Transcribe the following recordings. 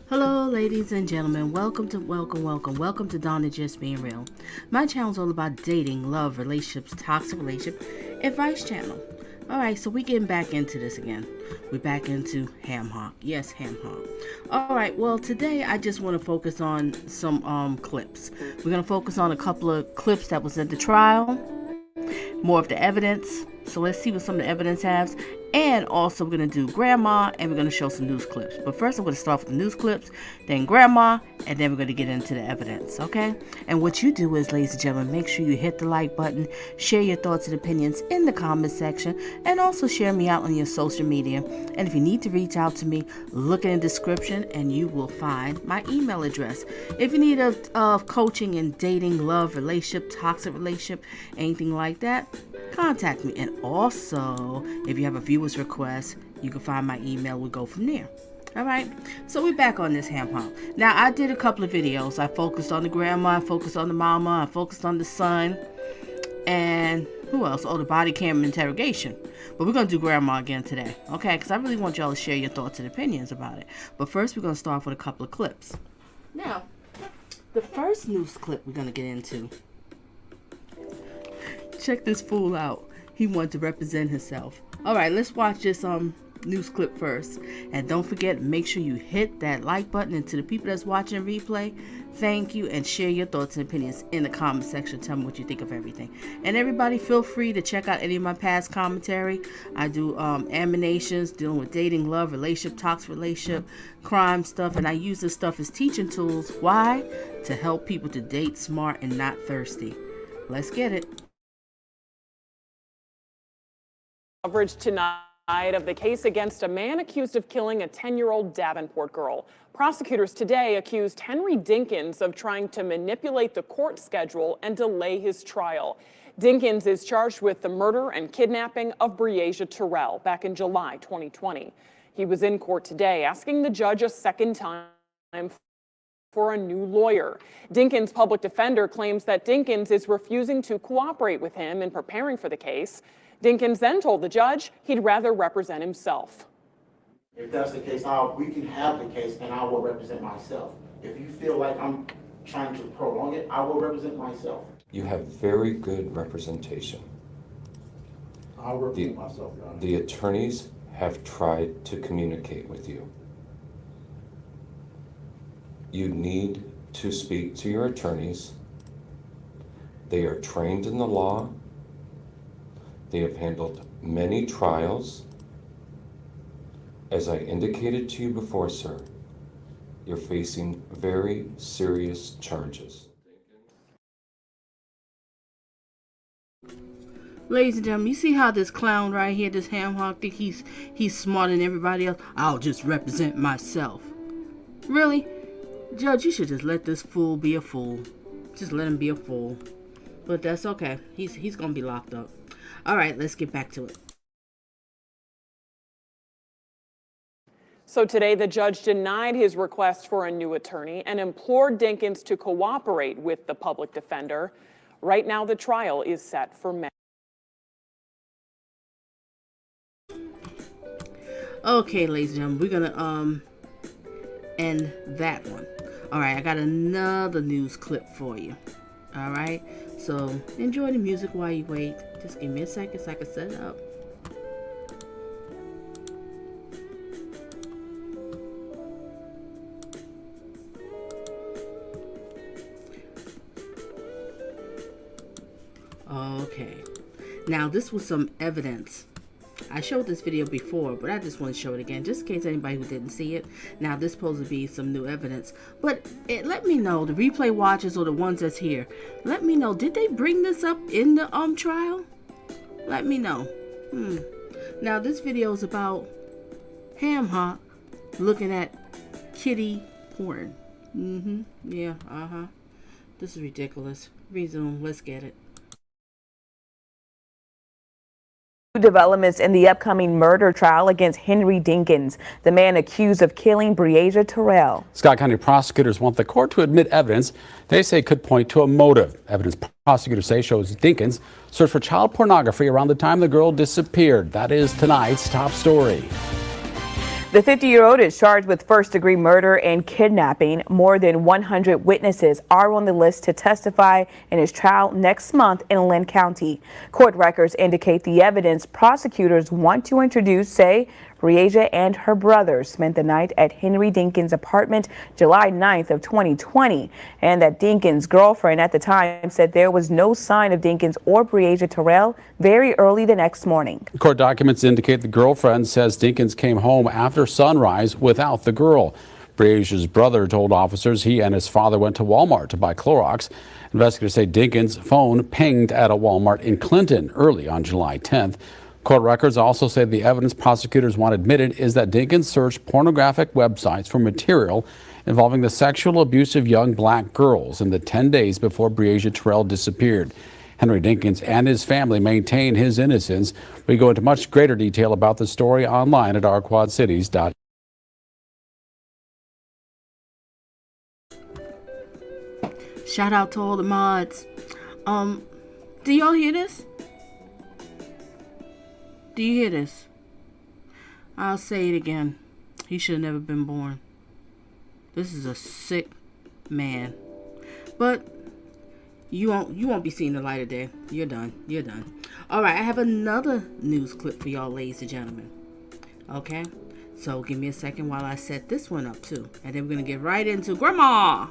Hello, ladies and gentlemen. Welcome to Donna Just Being Real. My channel is all about dating, love, relationships, toxic relationship, advice channel. All right, so we getting back into this again. We're back into Ham Hock. Yes, Ham Hock. All right. Well, today I just want to focus on some clips. We're gonna focus on a couple of clips that was at the trial, more of the evidence. So let's see what some of the evidence has. And also we're going to do grandma and we're going to show some news clips. But first I'm going to start with the news clips, then grandma, and then we're going to get into the evidence, okay? And what you do is, ladies and gentlemen, make sure you hit the like button, share your thoughts and opinions in the comment section, and also share me out on your social media. And if you need to reach out to me, look in the description and you will find my email address. If you need coaching in dating, love, relationship, toxic relationship, anything like that, contact me. And also, if you have a viewer's request, you can find my email. We'll go from there. All right, so we're back on this Ham Hock. Now, I did a couple of videos. I focused on the grandma, I focused on the mama, I focused on the son, and who else? Oh, the body cam interrogation. But we're going to do grandma again today, okay? Because I really want y'all to share your thoughts and opinions about it. But first, we're going to start off with a couple of clips. Now, the first news clip we're going to get into. Check this fool out. He wanted to represent himself. All right, let's watch this news clip first. And don't forget, make sure you hit that like button. And to the people that's watching replay, thank you, and share your thoughts and opinions in the comment section. Tell me what you think of everything. And everybody, feel free to check out any of my past commentary. I do emanations dealing with dating, love, relationship, toxic relationship, crime stuff, and I use this stuff as teaching tools. Why? To help people to date smart and not thirsty. Let's get it. Coverage tonight of the case against a man accused of killing a 10-year-old Davenport girl. Prosecutors today accused Henry Dinkins of trying to manipulate the court schedule and delay his trial. Dinkins is charged with the murder and kidnapping of Breasia back in July 2020. He was in court today asking the judge a second time for a new lawyer. Dinkins' public defender claims that Dinkins is refusing to cooperate with him in preparing for the case. Dinkins then told the judge he'd rather represent himself. If that's the case, we can have the case and I will represent myself. If you feel like I'm trying to prolong it, I will represent myself. You have very good representation. I'll represent myself, Your Honor. The attorneys have tried to communicate with you. You need to speak to your attorneys. They are trained in the law. They have handled many trials. As I indicated to you before, sir, you're facing very serious charges. Ladies and gentlemen, you see how this clown right here, this Ham Hock, think he's smarter than everybody else? I'll just represent myself. Really? Judge, you should just let this fool be a fool. Just let him be a fool. But that's okay. He's gonna be locked up. All right, let's get back to it. So today, the judge denied his request for a new attorney and implored Dinkins to cooperate with the public defender. Right now, the trial is set for May. Okay, ladies and gentlemen, we're gonna end that one. All right, I got another news clip for you. All right, so enjoy the music while you wait. Just give me a second so I can set it up. Okay, now this was some evidence. I showed this video before, but I just want to show it again, just in case anybody who didn't see it. Now, this is supposed to be some new evidence, but let me know, the replay watchers or the ones that's here, let me know, did they bring this up in the trial? Let me know. Now, this video is about Ham Hock looking at kitty porn. Yeah, This is ridiculous. Resume, let's get it. Developments in the upcoming murder trial against Henry Dinkins, the man accused of killing Breasia Terrell. Scott County prosecutors want the court to admit evidence they say could point to a motive. Evidence prosecutors say shows Dinkins searched for child pornography around the time the girl disappeared. That is tonight's top story. The 50-year-old is charged with first-degree murder and kidnapping. More than 100 witnesses are on the list to testify in his trial next month in Lynn County. Court records indicate the evidence prosecutors want to introduce say Breasia and her brother spent the night at Henry Dinkins' apartment July 9th of 2020, and that Dinkins' girlfriend at the time said there was no sign of Dinkins or Breasia Terrell very early the next morning. Court documents indicate the girlfriend says Dinkins came home after sunrise without the girl. Breasia's brother told officers he and his father went to Walmart to buy Clorox. Investigators say Dinkins' phone pinged at a Walmart in Clinton early on July 10th. Court records also say the evidence prosecutors want admitted is that Dinkins searched pornographic websites for material involving the sexual abuse of young black girls in the 10 days before Breasia Terrell disappeared. Henry Dinkins and his family maintain his innocence. We go into much greater detail about the story online at ourquadcities.com. Shout out to all the mods. Do y'all hear this? Do you hear this? I'll say it again. He should have never been born. This is a sick man. But you won't be seeing the light of day. You're done. You're done. All right, I have another news clip for y'all, ladies and gentlemen. Okay? So give me a second while I set this one up too. And then we're going to get right into Grandma.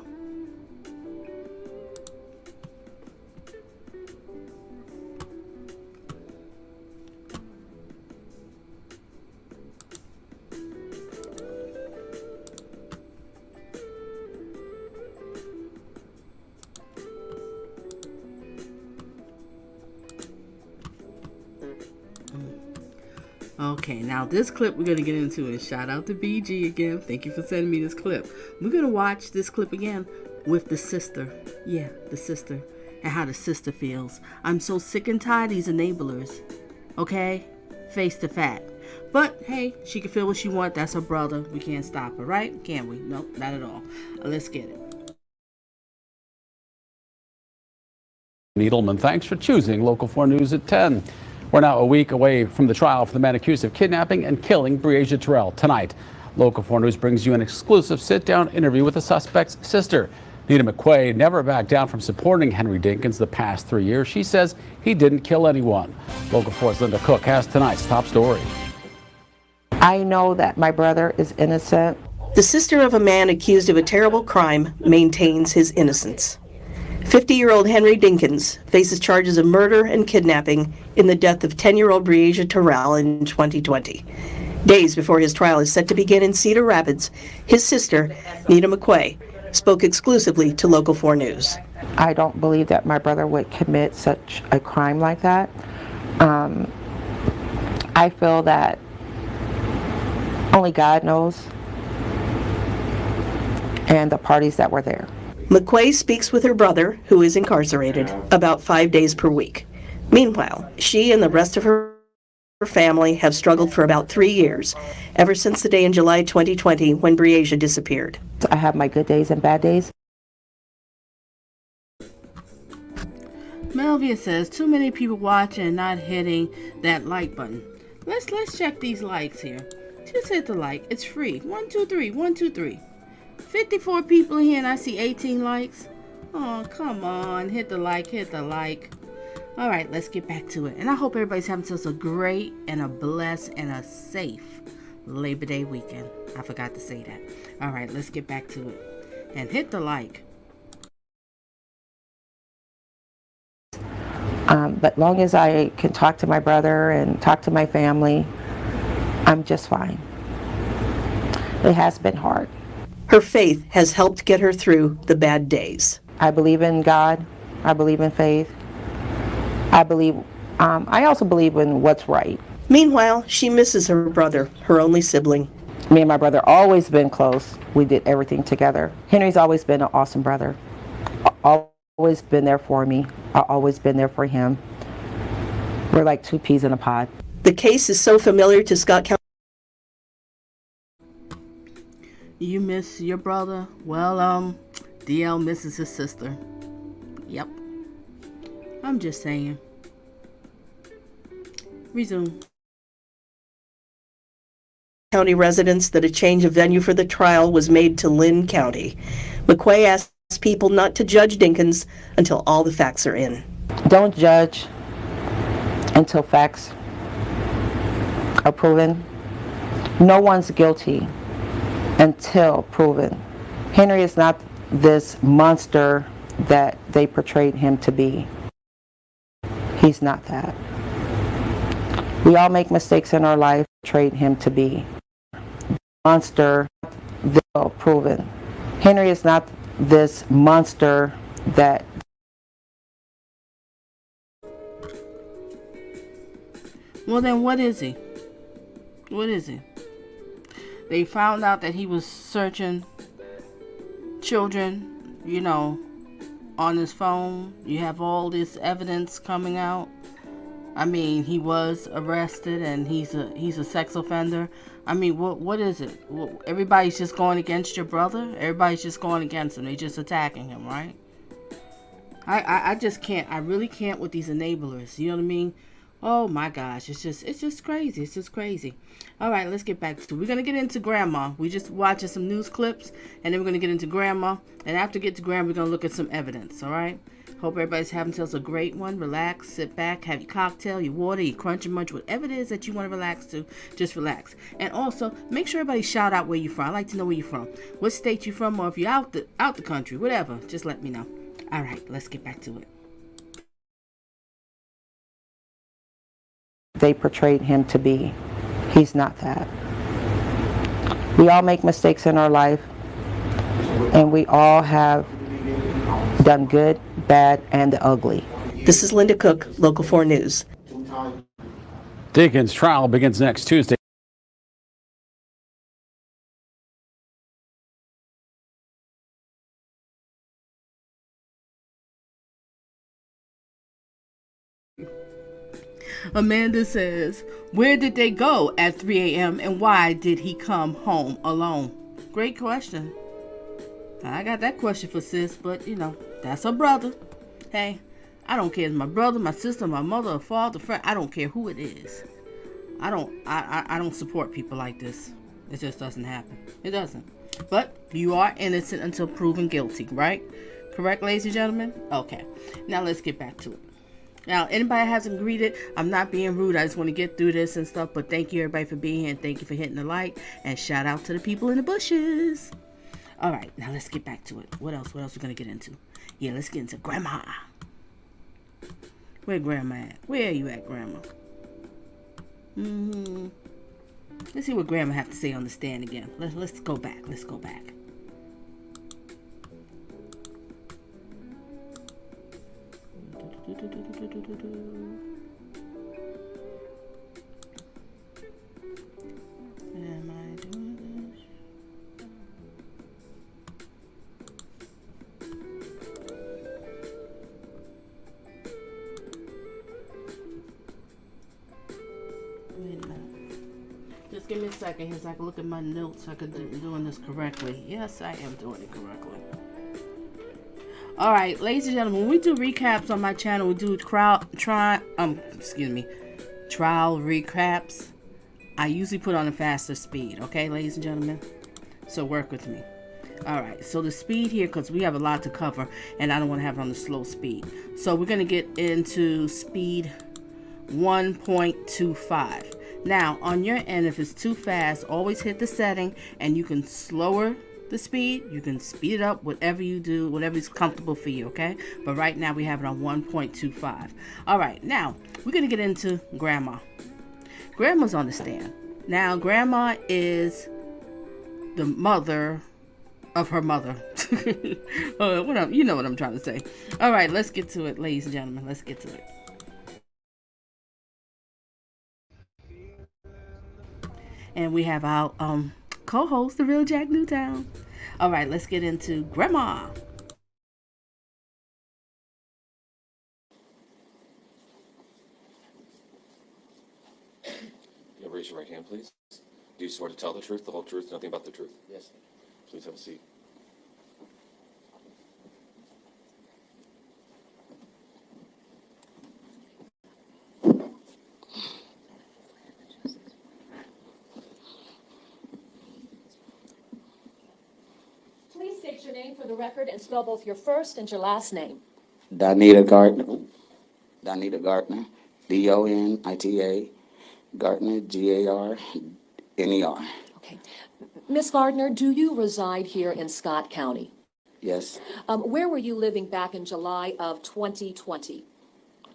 Okay, now this clip we're going to get into, and shout out to BG again. Thank you for sending me this clip. We're going to watch this clip again with the sister. Yeah, the sister. And how the sister feels. I'm so sick and tired of these enablers. Okay? Face the fact. But, hey, she can feel what she wants. That's her brother. We can't stop her, right? Can we? Nope, not at all. Let's get it. Needleman, thanks for choosing Local 4 News at 10. We're now a week away from the trial for the man accused of kidnapping and killing Breasia Terrell. Tonight, Local 4 News brings you an exclusive sit-down interview with the suspect's sister. Nita McQuay never backed down from supporting Henry Dinkins the past 3 years. She says he didn't kill anyone. Local 4's Linda Cook has tonight's top story. I know that my brother is innocent. The sister of a man accused of a terrible crime maintains his innocence. 50-year-old Henry Dinkins faces charges of murder and kidnapping in the death of 10-year-old Breasia Terrell in 2020. Days before his trial is set to begin in Cedar Rapids, his sister, Nita McQuay, spoke exclusively to Local 4 News. I don't believe that my brother would commit such a crime like that. I feel that only God knows, and the parties that were there. McQuay speaks with her brother, who is incarcerated, about 5 days per week. Meanwhile, she and the rest of her family have struggled for about 3 years, ever since the day in July 2020 when Breasia disappeared. I have my good days and bad days. Melvia says, too many people watching and not hitting that like button. Let's check these likes here. Just hit the like. It's free. 1, 2, 3. 1, 2, 3. 54 people in here and I see 18 likes. Oh, come on. Hit the like. Hit the like. All right, let's get back to it. And I hope everybody's having such a great and a blessed and a safe Labor Day weekend. I forgot to say that. All right, let's get back to it. And hit the like. But long as I can talk to my brother and talk to my family, I'm just fine. It has been hard. Her faith has helped get her through the bad days. I believe in God. I believe in faith. I also believe in what's right. Meanwhile, she misses her brother, her only sibling. Me and my brother always been close. We did everything together. Henry's always been an awesome brother. Always been there for me. I've always been there for him. We're like two peas in a pod. The case is so familiar to Scott County. You miss your brother? Well, DL misses his sister. Yep. I'm just saying. Resume. County residents that a change of venue for the trial was made to Lynn County. McQuay asked people not to judge Dinkins until all the facts are in. Don't judge until facts are proven. No one's guilty until proven. Henry is not this monster that they portrayed him to be. He's not that. We all make mistakes in our life, portrayed him to be. Monster, they'll proven. Henry is not this monster that. Well, then what is he? What is he? They found out that he was searching children, on his phone. You have all this evidence coming out. I mean, he was arrested and he's a sex offender. I mean, what is it? Everybody's just going against your brother? Everybody's just going against him. They're just attacking him, right? I just can't. I really can't with these enablers. You know what I mean? Oh my gosh, it's just crazy. It's just crazy. All right, let's get back to it. We're gonna get into Grandma. We just watching some news clips, and then we're gonna get into Grandma. And after we get to Grandma, we're gonna look at some evidence. All right. Hope everybody's having themselves a great one. Relax, sit back, have your cocktail, your water, your crunch and munch, whatever it is that you want to relax to, just relax. And also, make sure everybody shout out where you're from. I like to know where you're from, what state you're from, or if you're out the country, whatever. Just let me know. All right, let's get back to it. They portrayed him to be. He's not that. We all make mistakes in our life, and we all have done good, bad, and the ugly. This is Linda Cook, Local 4 News. Dinkins' trial begins next Tuesday. Amanda says, where did they go at 3 a.m. and why did he come home alone? Great question. I got that question for sis, but that's her brother. Hey, I don't care if it's my brother, my sister, my mother, a father, friend. I don't care who it is. I don't support people like this. It just doesn't happen. It doesn't. But you are innocent until proven guilty, right? Correct, ladies and gentlemen? Okay. Now let's get back to it. Now, anybody hasn't greeted, I'm not being rude. I just want to get through this and stuff. But thank you, everybody, for being here. And thank you for hitting the like. And shout out to the people in the bushes. All right, now let's get back to it. What else we're going to get into? Yeah, let's get into Grandma. Where Grandma at? Where are you at, Grandma? Let's see what Grandma have to say on the stand again. Let's go back. Let's go back. Am I doing this? Wait a minute. Just give me a second here so I can look at my notes so I can be doing this correctly. Yes, I am doing it correctly. All right, ladies and gentlemen, when we do recaps on my channel, we do trial recaps. I usually put on a faster speed, okay, ladies and gentlemen? So work with me. All right, so the speed here, because we have a lot to cover, and I don't want to have it on the slow speed. So we're going to get into speed 1.25. Now, on your end, if it's too fast, always hit the setting, and you can slower the speed. You can speed it up, whatever you do, whatever is comfortable for you, okay? But right now, we have it on 1.25. All right, now, we're going to get into Grandma. Grandma's on the stand. Now, Grandma is the mother of her mother. You know what I'm trying to say. All right, let's get to it, ladies and gentlemen. Let's get to it. And we have our co-host, the real Jack Newtown. All right, let's get into Grandma. Do you swear to tell the truth, the whole truth, nothing but the truth? Yes. Please have a seat. Please state your name for the record and spell both your first and your last name. Donita Gardner. Donita Gardner. Donita Gardner. Gardner. Okay. Ms. Gardner, do you reside here in Scott County? Yes. Where were you living back in July of 2020?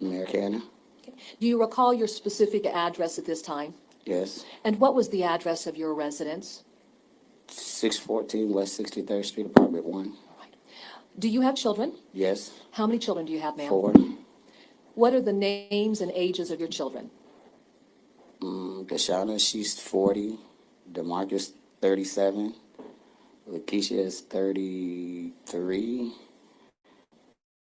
Americana. Okay. Do you recall your specific address at this time? Yes. And what was the address of your residence? 614 West 63rd Street, Apartment 1. All right. Do you have children? Yes. How many children do you have, ma'am? 4. What are the names and ages of your children? Kashana, she's 40. DeMarcus, 37. Lakeisha is 33.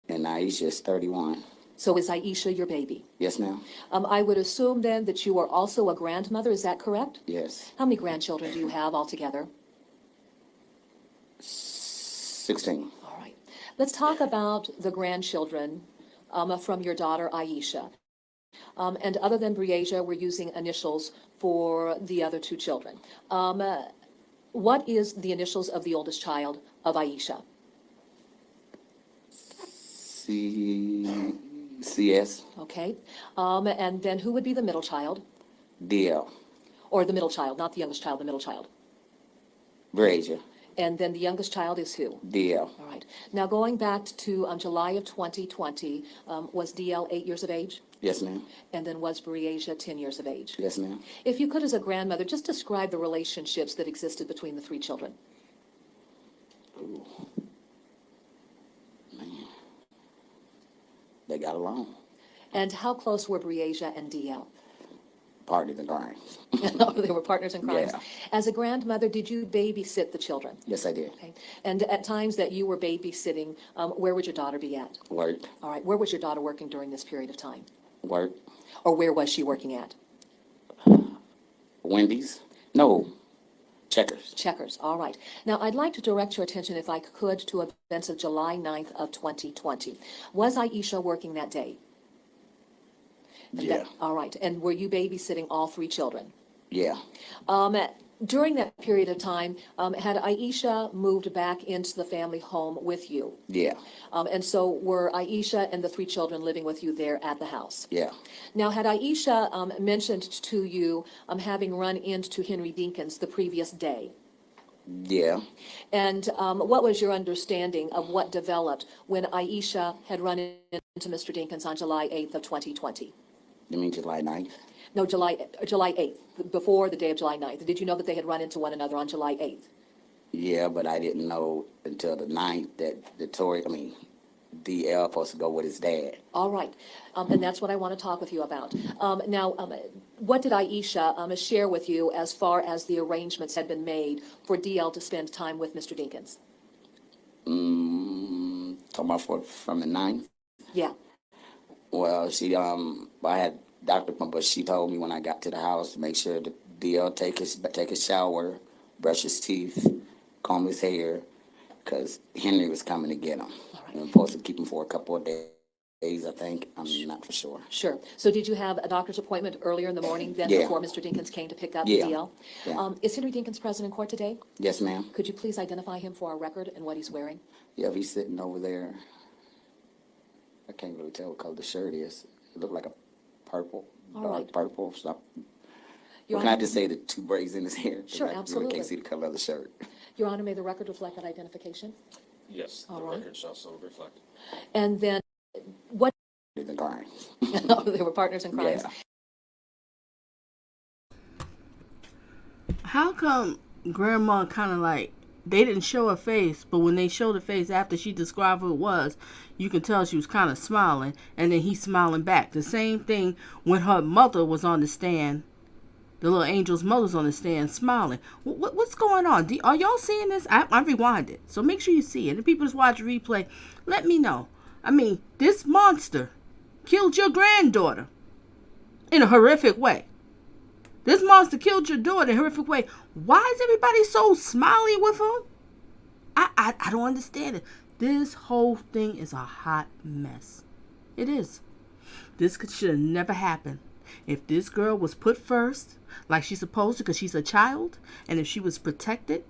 And Aisha is 31. So is Aisha your baby? Yes, ma'am. I would assume then that you are also a grandmother, is that correct? Yes. How many grandchildren do you have altogether? 16. All right. Let's talk about the grandchildren from your daughter Aisha. And other than Breasia, we're using initials for the other two children. What is the initials of the oldest child of Aisha? CS. Okay. And then who would be the middle child? DL. Or the middle child, not the youngest child, the middle child. Breasia. And then the youngest child is who? DL. All right. Now going back to July of 2020, was DL 8 years of age? Yes, ma'am. And then was Breasia 10 years of age? Yes, ma'am. If you could, as a grandmother, just describe the relationships that existed between the three children. Ooh. Man. They got along. And how close were Breasia and DL? Partners in crimes. They were partners in crimes. Yeah. As a grandmother, did you babysit the children? Yes, I did. Okay. And at times that you were babysitting, where would your daughter be at? Work. All right. Where was your daughter working during this period of time? Work. Or where was she working at? Wendy's. No. Checkers. Checkers. All right. Now, I'd like to direct your attention, if I could, to events of July 9th of 2020. Was Aisha working that day? Yeah. All right. And were you babysitting all three children? Yeah. During that period of time, had Aisha moved back into the family home with you? Yeah. And so were Aisha and the three children living with you there at the house? Yeah. Now, had Aisha mentioned to you having run into Henry Dinkins the previous day? Yeah. And what was your understanding of what developed when Aisha had run into Mr. Dinkins on July 8th of 2020? You mean July 9th? No, July 8th, before the day of July 9th. Did you know that they had run into one another on July 8th? Yeah, but I didn't know until the 9th that DL supposed to go with his dad. All right. And that's what I want to talk with you about. Now, what did Aisha share with you as far as the arrangements had been made for DL to spend time with Mr. Dinkins? Talking about from the 9th? Yeah. Well, I had doctor, but she told me when I got to the house to make sure that DL take his shower, brush his teeth, comb his hair, because Henry was coming to get him. right. And I'm supposed to keep him for a couple of days, I think. I'm not for sure. Sure. So did you have a doctor's appointment earlier in the morning then Yeah. before Mr. Dinkins came to pick up Yeah. DL? Yeah. Is Henry Dinkins present in court today? Yes, ma'am. Could you please identify him for our record and what he's wearing? Yeah, he's sitting over there. I can't really tell what color the shirt is. It looked like a purple, All dark right. purple. So Your can I Honor- just say the 2 braids in his hair? 'Cause Sure, I really absolutely. can't see the color of the shirt. Your Honor, may the record reflect that identification? Yes, the All right. record shall so reflect. And then what, The crimes. they were partners in crimes? Yeah. How come grandma kind of like, they didn't show her face, but when they showed her face after she described who it was, you can tell she was kind of smiling, and then he's smiling back. The same thing when her mother was on the stand, the little angel's mother's on the stand smiling. What's going on? Are y'all seeing this? I rewinded, so make sure you see it. If people just watch a replay, let me know. I mean, this monster killed your granddaughter in a horrific way. This monster killed your daughter in a horrific way. Why is everybody so smiley with him? I don't understand it. This whole thing is a hot mess. It is. This should have never happened. If this girl was put first, like she's supposed to because she's a child, and if she was protected,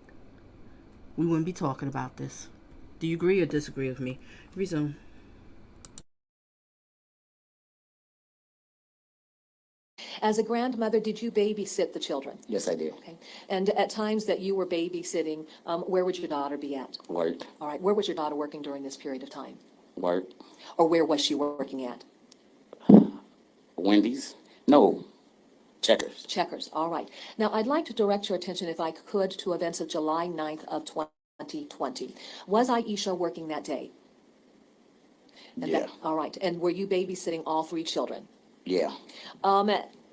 we wouldn't be talking about this. Do you agree or disagree with me? Resume. As a grandmother, did you babysit the children? Yes, I did. Okay. And at times that you were babysitting, where would your daughter be at? Work. All right. Where was your daughter working during this period of time? Work. Or where was she working at? Wendy's? No. Checkers. Checkers. All right. Now, I'd like to direct your attention, if I could, to events of July 9th of 2020. Was Aisha working that day? And Yeah. All right. And were you babysitting all three children? Yeah.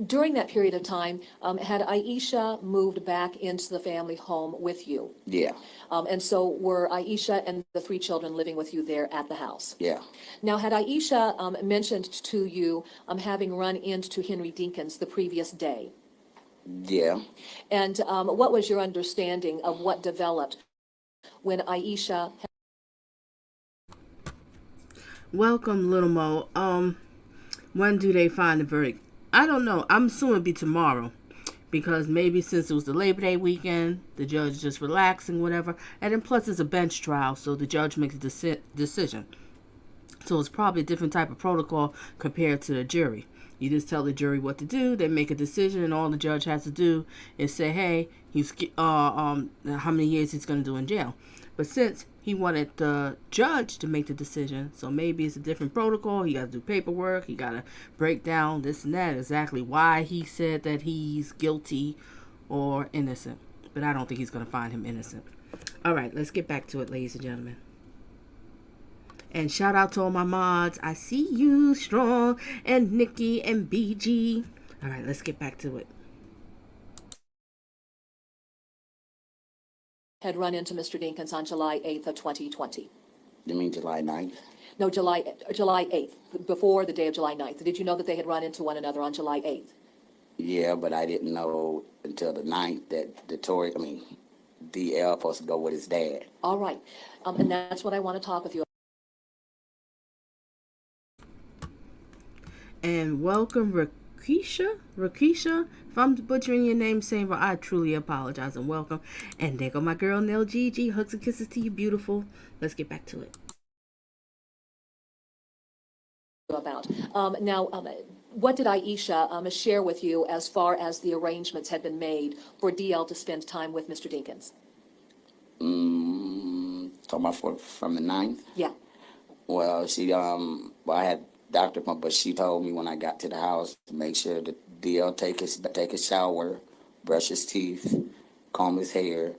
During that period of time, had Aisha moved back into the family home with you? Yeah. And so were Aisha and the three children living with you there at the house? Yeah. Now, had Aisha mentioned to you having run into Henry Dinkins the previous day? Yeah. And what was your understanding of what developed when Aisha... Welcome, Little Mo. When do they find the verdict? I don't know. I'm assuming it'll be tomorrow. Because maybe since it was the Labor Day weekend, the judge is just relaxing, whatever. And then plus it's a bench trial, so the judge makes a decision. So it's probably a different type of protocol compared to the jury. You just tell the jury what to do, they make a decision, and all the judge has to do is say, hey, he's how many years he's going to do in jail. But since he wanted the judge to make the decision, so maybe it's a different protocol. He got to do paperwork. He got to break down this and that, exactly why he said that he's guilty or innocent. But I don't think he's going to find him innocent. All right, let's get back to it, ladies and gentlemen. And shout out to all my mods. I see you, Strong, and Nikki, and BG. All right, let's get back to it. had run into Mr. Dinkins on July 8th of 2020. You mean July 9th? No, July 8th, before the day of July 9th. Did you know that they had run into one another on July 8th? Yeah, but I didn't know until the 9th that DL supposed to go with his dad. All right. And that's what I want to talk with you. And welcome, Rakisha. If I'm butchering your name, Saber, I truly apologize, and welcome. And there go my girl, Nell Gigi. Hugs and kisses to you, beautiful. Let's get back to it. About. Now, what did Aisha share with you as far as the arrangements had been made for DL to spend time with Mr. Dinkins? Talking about from the 9th? Yeah. Well, I had doctor, but she told me when I got to the house to make sure that DL take his shower, brush his teeth, comb his hair,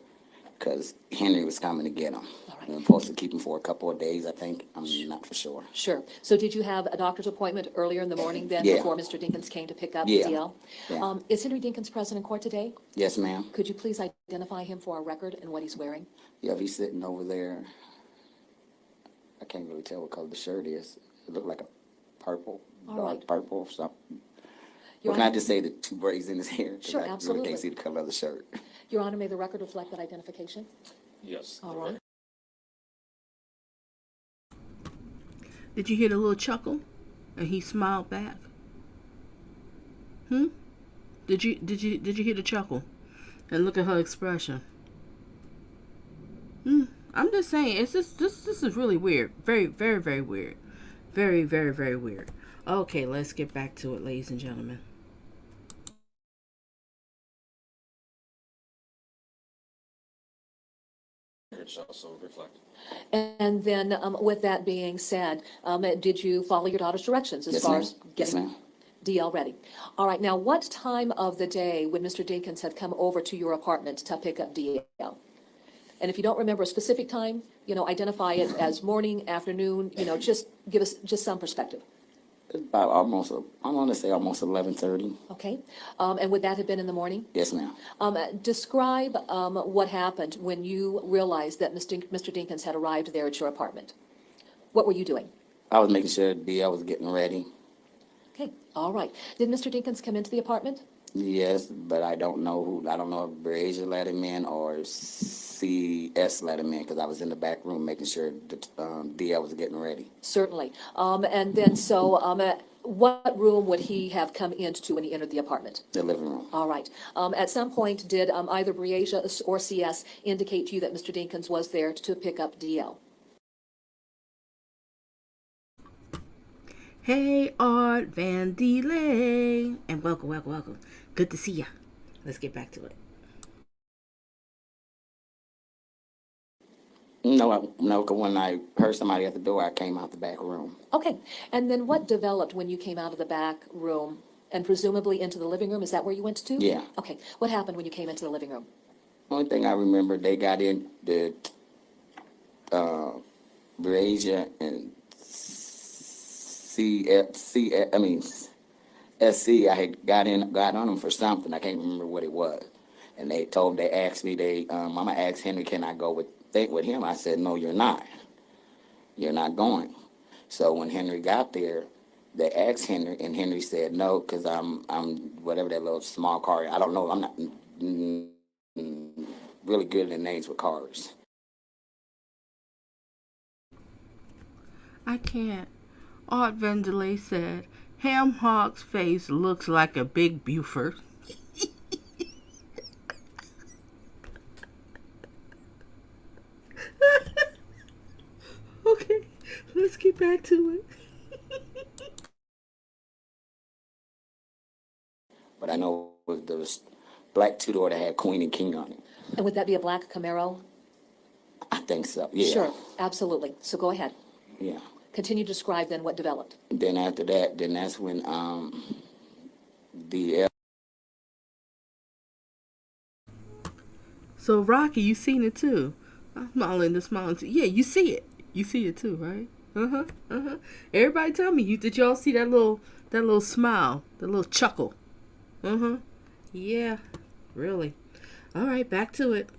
because Henry was coming to get him. All right. We were supposed to keep him for a couple of days, I think. I'm not for sure. Sure. So did you have a doctor's appointment earlier in the morning then, Yeah. before Mr. Dinkins came to pick up Yeah. DL? Yeah. Is Henry Dinkins present in court today? Yes, ma'am. Could you please identify him for our record and what he's wearing? Yeah, he's sitting over there. I can't really tell what color the shirt is. It looked like a purple, All dark right. purple or something. Your Or can I Honor- just say the two braids in his hair? 'Cause Sure, I really absolutely. can't see the color of the shirt. Your Honor, may the record reflect that identification? Yes. All right. Did you hear the little chuckle? And he smiled back. Did you hear the chuckle? And look at her expression. I'm just saying, it's just this is really weird. Very, very, very weird. Very, very, very weird. Okay, let's get back to it, ladies and gentlemen. It shall also reflect. And then, with that being said, did you follow your daughter's directions as Yes, far ma'am. as Yes, getting ma'am. DL ready? All right, now what time of the day would Mr. Dinkins have come over to your apartment to pick up DL? And if you don't remember a specific time, identify it as morning, afternoon, just give us just some perspective, About I want to say almost 11:30. okay? And would that have been in the morning? Yes, ma'am. Describe what happened when you realized that Mr. Dinkins had arrived there at your apartment. What were you doing? I was making sure DL was getting ready. Okay, all right. Did Mr. Dinkins come into the apartment? Yes, but I don't know who. I don't know if Breasia let him in or CS let him in because I was in the back room making sure that DL was getting ready. Certainly. And then, so what room would he have come into when he entered the apartment? The living room. All right. At some point, did either Breasia or CS indicate to you that Mr. Dinkins was there to pick up DL? Hey, Art Van Delay, and welcome, welcome, welcome. Good to see ya. Let's get back to it. No, no, because when I heard somebody at the door, I came out the back room. Okay. And then what developed when you came out of the back room and presumably into the living room? Is that where you went to? Yeah. Okay. What happened when you came into the living room? Only thing I remember, they got in the Breasia and SC. I had got on them for something. I can't remember what it was. And they asked me, Mama asked Henry, can I go with him? I said, no, you're not. You're not going. So when Henry got there, they asked Henry, and Henry said no, because I'm whatever that little small car. I don't know. I'm not really good at names with cars. I can't. Art Van Delay said, Ham Hock's face looks like a big Buford. Okay, let's get back to it. But I know it was the black two-door that had Queen and King on it. And would that be a black Camaro? I think so, yeah. Sure, absolutely. So go ahead. Yeah. Continue to describe then what developed. Then after that, that's when the So Rocky, you seen it too? I'm smiling too. Yeah, you see it. You see it too, right? Everybody tell me, did y'all see that little smile, that little chuckle? Yeah, really. All right, back to it.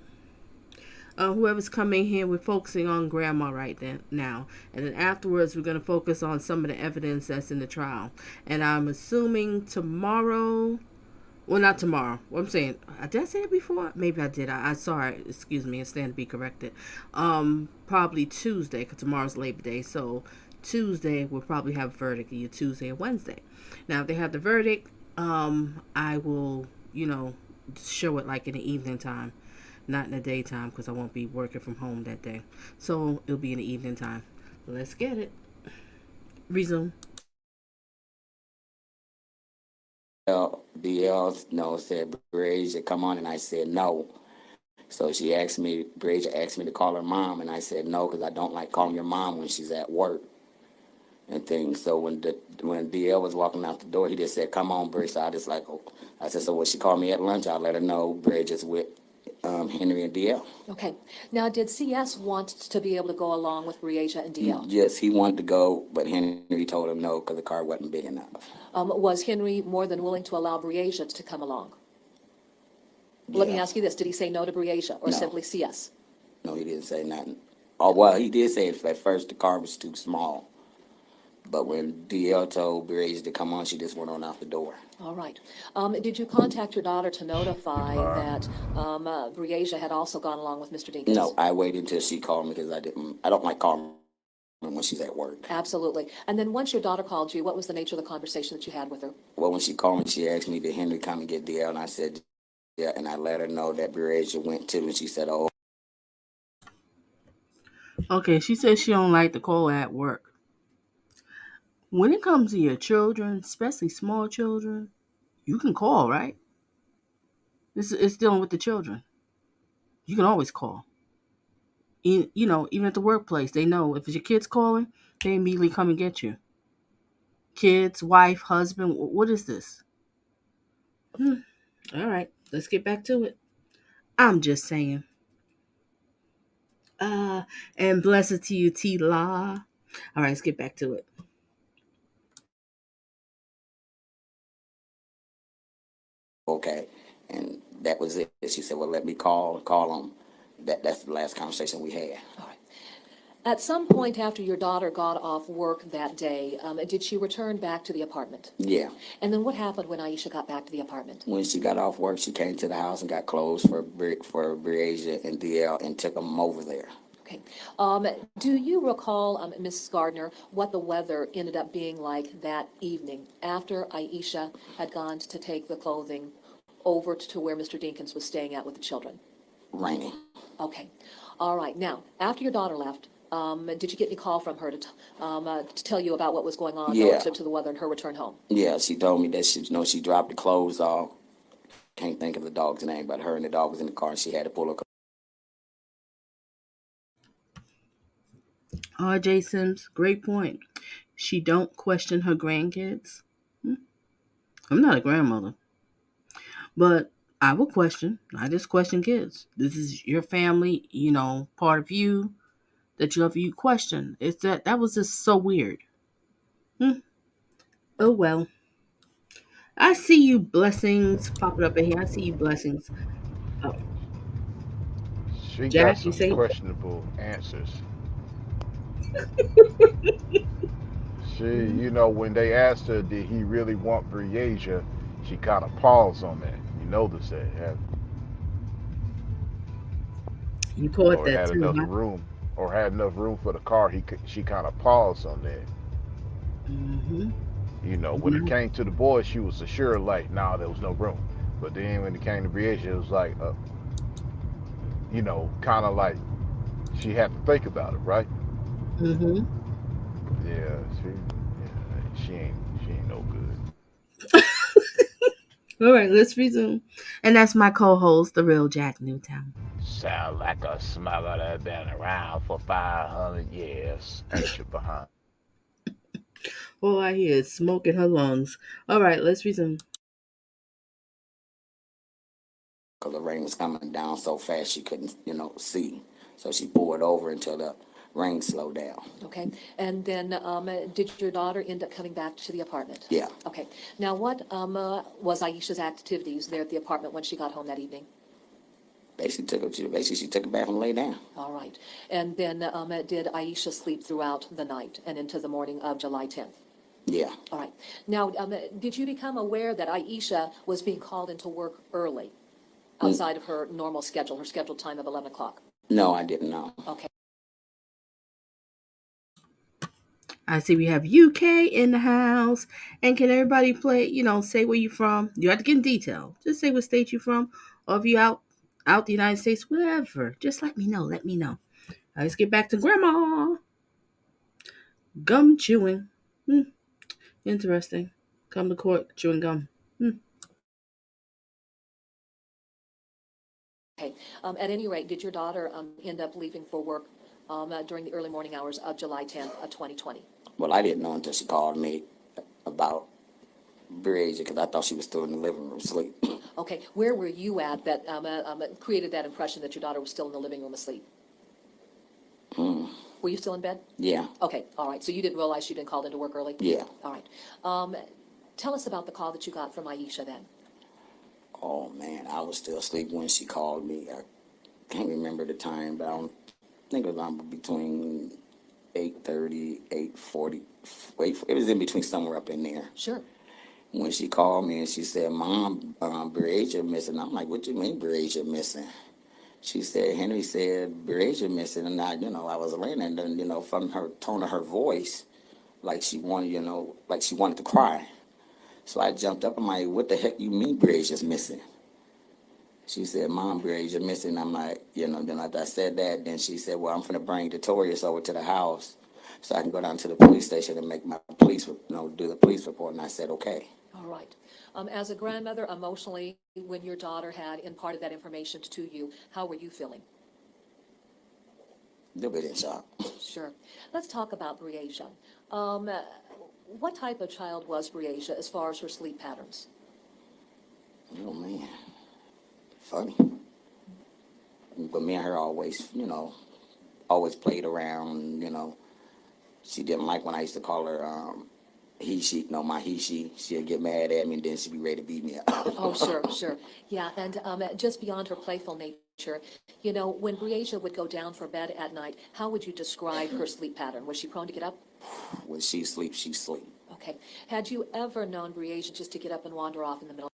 Whoever's coming here, we're focusing on grandma right now. And then afterwards, we're going to focus on some of the evidence that's in the trial. And I'm assuming tomorrow, well, not tomorrow. What I'm saying, did I say it before? Maybe I did. I saw it. Excuse me. I stand to be corrected. Probably Tuesday, because tomorrow's Labor Day. So Tuesday, we'll probably have a verdict either Tuesday or Wednesday. Now, if they have the verdict, I will, show it like in the evening time. Not in the daytime because I won't be working from home that day. So it'll be in the evening time. Let's get it. Resume. DL said, Breasia, come on. And I said, no. So Breasia asked me to call her mom. And I said, no, because I don't like calling your mom when she's at work and things. So when DL was walking out the door, he just said, come on, Breasia. So I said, so when she called me at lunch, I'll let her know Breasia's with Henry and DL. Okay. Now, did CS want to be able to go along with Breasia and DL? Yes, he wanted to go, but Henry told him no because the car wasn't big enough. Was Henry more than willing to allow Breasia to come along? Yeah. Let me ask you this. Did he say no to Breasia or simply CS? No, he didn't say nothing. Oh, well, he did say at first the car was too small. But when DL told Breasia to come on, she just went on out the door. All right. Did you contact your daughter to notify that Breasia had also gone along with Mr. Dinkins? No, I waited until she called me because I don't like calling her when she's at work. Absolutely. And then once your daughter called you, what was the nature of the conversation that you had with her? Well, when she called me, she asked me, did Henry come and get DL? And I said, yeah, and I let her know that Breasia went too, and she said, oh. Okay, she says she don't like to call at work. When it comes to your children, especially small children, you can call, right? It's dealing with the children. You can always call. Even at the workplace, they know if it's your kids calling, they immediately come and get you. Kids, wife, husband, what is this? All right, let's get back to it. I'm just saying. And blessed to you, T-La. All right, let's get back to it. Okay, and that was it. She said, well, let me call them. That's the last conversation we had. All right. At some point after your daughter got off work that day, did she return back to the apartment? Yeah. And then what happened when Aisha got back to the apartment? When she got off work, she came to the house and got clothes for Breasia and DL and took them over there. Okay. Do you recall, Mrs. Gardner, what the weather ended up being like that evening after Aisha had gone to take the clothing over to where Mr. Dinkins was staying at with the children? Raining. Okay. All right. Now, after your daughter left, did you get any call from her to tell you about what was going on Yeah. relative to the weather and her return home? Yeah, she told me that she dropped the clothes off. Can't think of the dog's name, but her and the dog was in the car and she had to pull her. R.J. Sims, great point. She don't question her grandkids. I'm not a grandmother, but I will question. I just question kids. This is your family, part of you that you question. It's that was just so weird. Oh well. I see you blessings popping up in here. I see you blessings. Oh, She got Jack, you some say questionable answers. When they asked her, did he really want Breasia, she kind of paused on that. You notice that, you caught or that had too, enough huh? room, for the car. She kind of paused on that. Mm-hmm. When it came to the boys, she was assured, like, nah, there was no room. But then when it came to Breasia, it was like, kind of like she had to think about it, right? Mm-hmm. Yeah, she ain't no good. All right, let's resume. And that's my co-host, the real Jack Newtown. Sound like a smuggler that been around for 500 years. Ain't you behind? All I hear is smoke in her lungs. All right, let's resume. Because the rain was coming down so fast she couldn't, see. So she pulled over until the rain slowed down. Okay. And then did your daughter end up coming back to the apartment? Yeah. Okay. Now, what was Aisha's activities there at the apartment when she got home that evening? Basically, she took a bath and lay down. All right. And then did Aisha sleep throughout the night and into the morning of July 10th? Yeah. All right. Now, did you become aware that Aisha was being called into work early, outside of her normal schedule, her scheduled time of 11 o'clock? No, I didn't know. Okay. I see we have UK in the house. And can everybody say where you from? You have to get in detail. Just say what state you're from. Or if you out the United States, wherever. Just let me know. Let me know. Let's get back to grandma. Gum chewing. Interesting. Come to court chewing gum. Okay. At any rate, did your daughter end up leaving for work during the early morning hours of July 10th of 2020? Well, I didn't know until she called me about Breasia because I thought she was still in the living room asleep. Okay. Where were you at that created that impression that your daughter was still in the living room asleep? Were you still in bed? Yeah. Okay. All right. So you didn't realize she'd been called into work early? Yeah. All right. Tell us about the call that you got from Aisha then. Oh, man, I was still asleep when she called me. I can't remember the time, but I don't think it was between 8:30, 8:40. It was in between somewhere up in there. Sure. When she called me and she said, Mom, Breasia missing. I'm like, what you mean Breasia missing? She said, Henry said, Breasia missing. And I was laying there, and then, from her tone of her voice, like she wanted to cry. So I jumped up. I'm like, what the heck you mean Breasia's missing? She said, Mom, Breasia missing. I'm like, then after I said that, then she said, well, I'm going to bring Detorius over to the house so I can go down to the police station and make my do the police report. And I said, okay. All right. As a grandmother, emotionally, when your daughter had imparted that information to you, how were you feeling? A little bit in shock. Sure. Let's talk about Breasia. What type of child was Breasia as far as her sleep patterns? Oh, man. Funny. But me and her always played around, She didn't like when I used to call her she'll get mad at me and then she'll be ready to beat me up. Oh, sure, sure. Yeah, and just beyond her playful nature, you know, when Breasia would go down for bed at night, how would you describe her sleep pattern? Was she prone to get up? When she sleeps, she sleep. Okay. Had you ever known Breasia just to get up and wander off in the middle?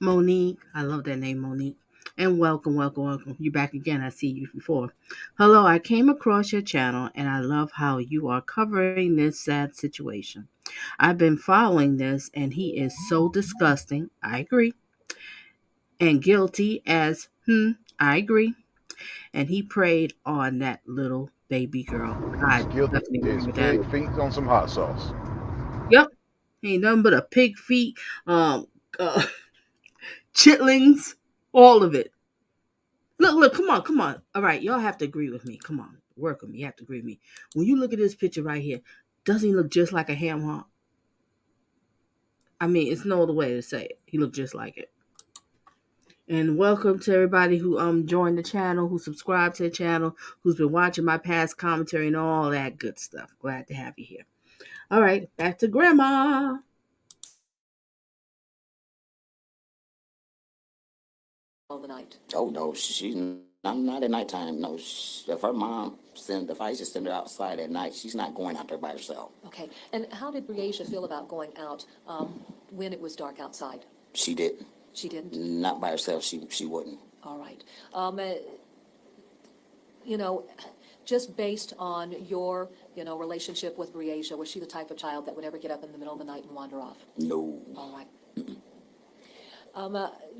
Monique, I love that name, Monique. And welcome, welcome, welcome. You back again. I see you before. Hello, I came across your channel and I love how you are covering this sad situation. I've been following this and he is so disgusting. I agree. And guilty as, I agree. And he preyed on that little baby girl. I It's guilty definitely agree as with that. pig feet on some hot sauce. Yep. Ain't nothing but a pig feet, uh, chitlings, all of it. Look, come on. All right, y'all have to agree with me. Come on, work with me. You have to agree with me. When you look at this picture right here, doesn't he look just like a ham hock? I mean, it's no other way to say it. He looked just like it. And welcome to everybody who joined the channel, who subscribed to the channel, who's been watching my past commentary and all that good stuff. Glad to have you here. All right, back to Grandma. Of the night. Oh no, I'm not at nighttime. No, if her mom if I used to send her outside at night, she's not going out there by herself. Okay. And how did Breasia feel about going out when it was dark outside? She didn't. She didn't? Not by herself. She wouldn't. All right. You know, just based on your, you know, relationship with Breasia, was she the type of child that would ever get up in the middle of the night and wander off? No. All right.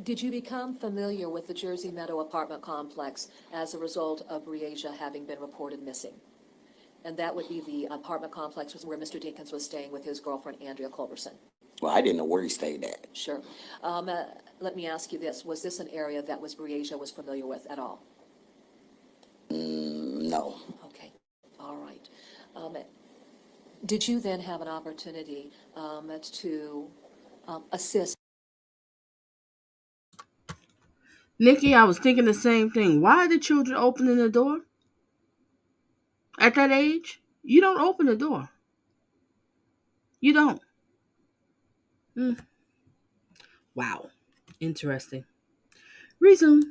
Did you become familiar with the Jersey Meadow apartment complex as a result of Breasia having been reported missing? And that would be the apartment complex where Mr. Dinkins was staying with his girlfriend, Andrea Culberson. Well, I didn't know where he stayed at. Sure. Let me ask you this. Was this an area that Breasia was familiar with at all? No. Okay. All right. Did you then have an opportunity to assist? Nikki, I was thinking the same thing. Why are the children opening the door? At that age, you don't open the door. You don't. Wow. Interesting. Resume.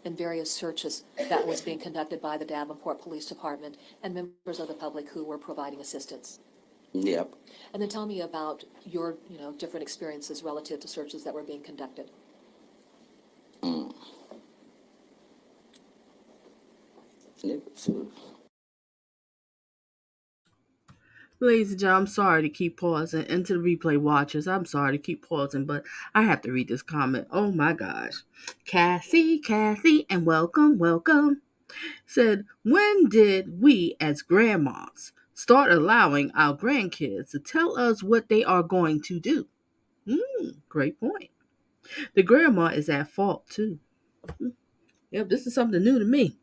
In various searches that was being conducted by the Davenport Police Department and members of the public who were providing assistance. Yep. And then tell me about your, you know, different experiences relative to searches that were being conducted. Ladies and gentlemen, I'm sorry to keep pausing. And to the replay watchers, I'm sorry to keep pausing, but I have to read this comment. Oh my gosh. Kathy, and welcome. Said, when did we as grandmas start allowing our grandkids to tell us what they are going to do? Great point. The grandma is at fault too. Yep, this is something new to me.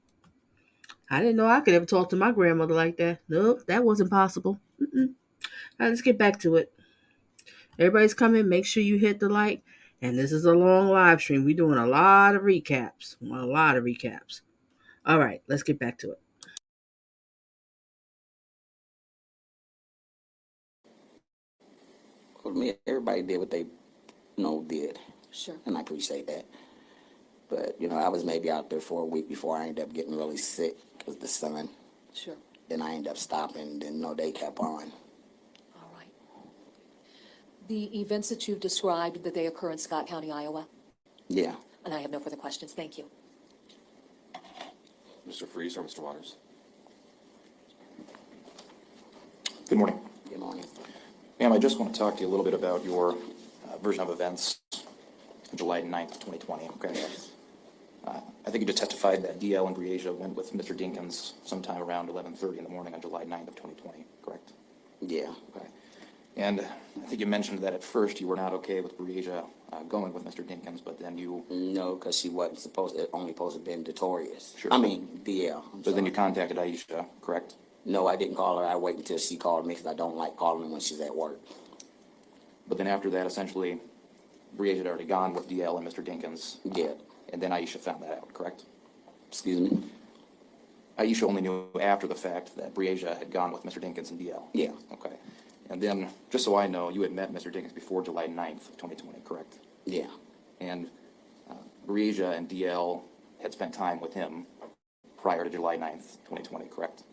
I didn't know I could ever talk to my grandmother like that. Nope, that wasn't possible. All right, let's get back to it. Everybody's coming. Make sure you hit the like. And this is a long live stream. We're doing a lot of recaps. All right, let's get back to it. Well, everybody did what they, did. Sure. And I appreciate that. But, I was maybe out there for a week before I ended up getting really sick because of the sun. Sure. Then I ended up stopping, then, they kept on. All right. The events that you've described, did they occur in Scott County, Iowa? Yeah. And I have no further questions. Thank you. Mr. Freeze or Mr. Waters? Good morning. Good morning. Ma'am, I just want to talk to you a little bit about your version of events on July 9th, 2020, okay? I think you just testified that DL and Breasia went with Mr. Dinkins sometime around 11:30 in the morning on July 9th of 2020, correct? Yeah. Okay. And I think you mentioned that at first you were not okay with Breasia going with Mr. Dinkins, but then you... No, because she wasn't only supposed to be notorious. Sure. I mean, DL. But then you contacted Aisha, correct? No, I didn't call her. I waited until she called me because I don't like calling her when she's at work. But then after that, essentially, Breasia had already gone with DL and Mr. Dinkins. Yeah. And then Aisha found that out, correct? Excuse me? Aisha only knew after the fact that Breasia had gone with Mr. Dinkins and DL. Yeah. Okay. And then, just so I know, you had met Mr. Dinkins before July 9th of 2020, correct? Yeah. And Breasia and DL had spent time with him prior to July 9th, 2020, correct?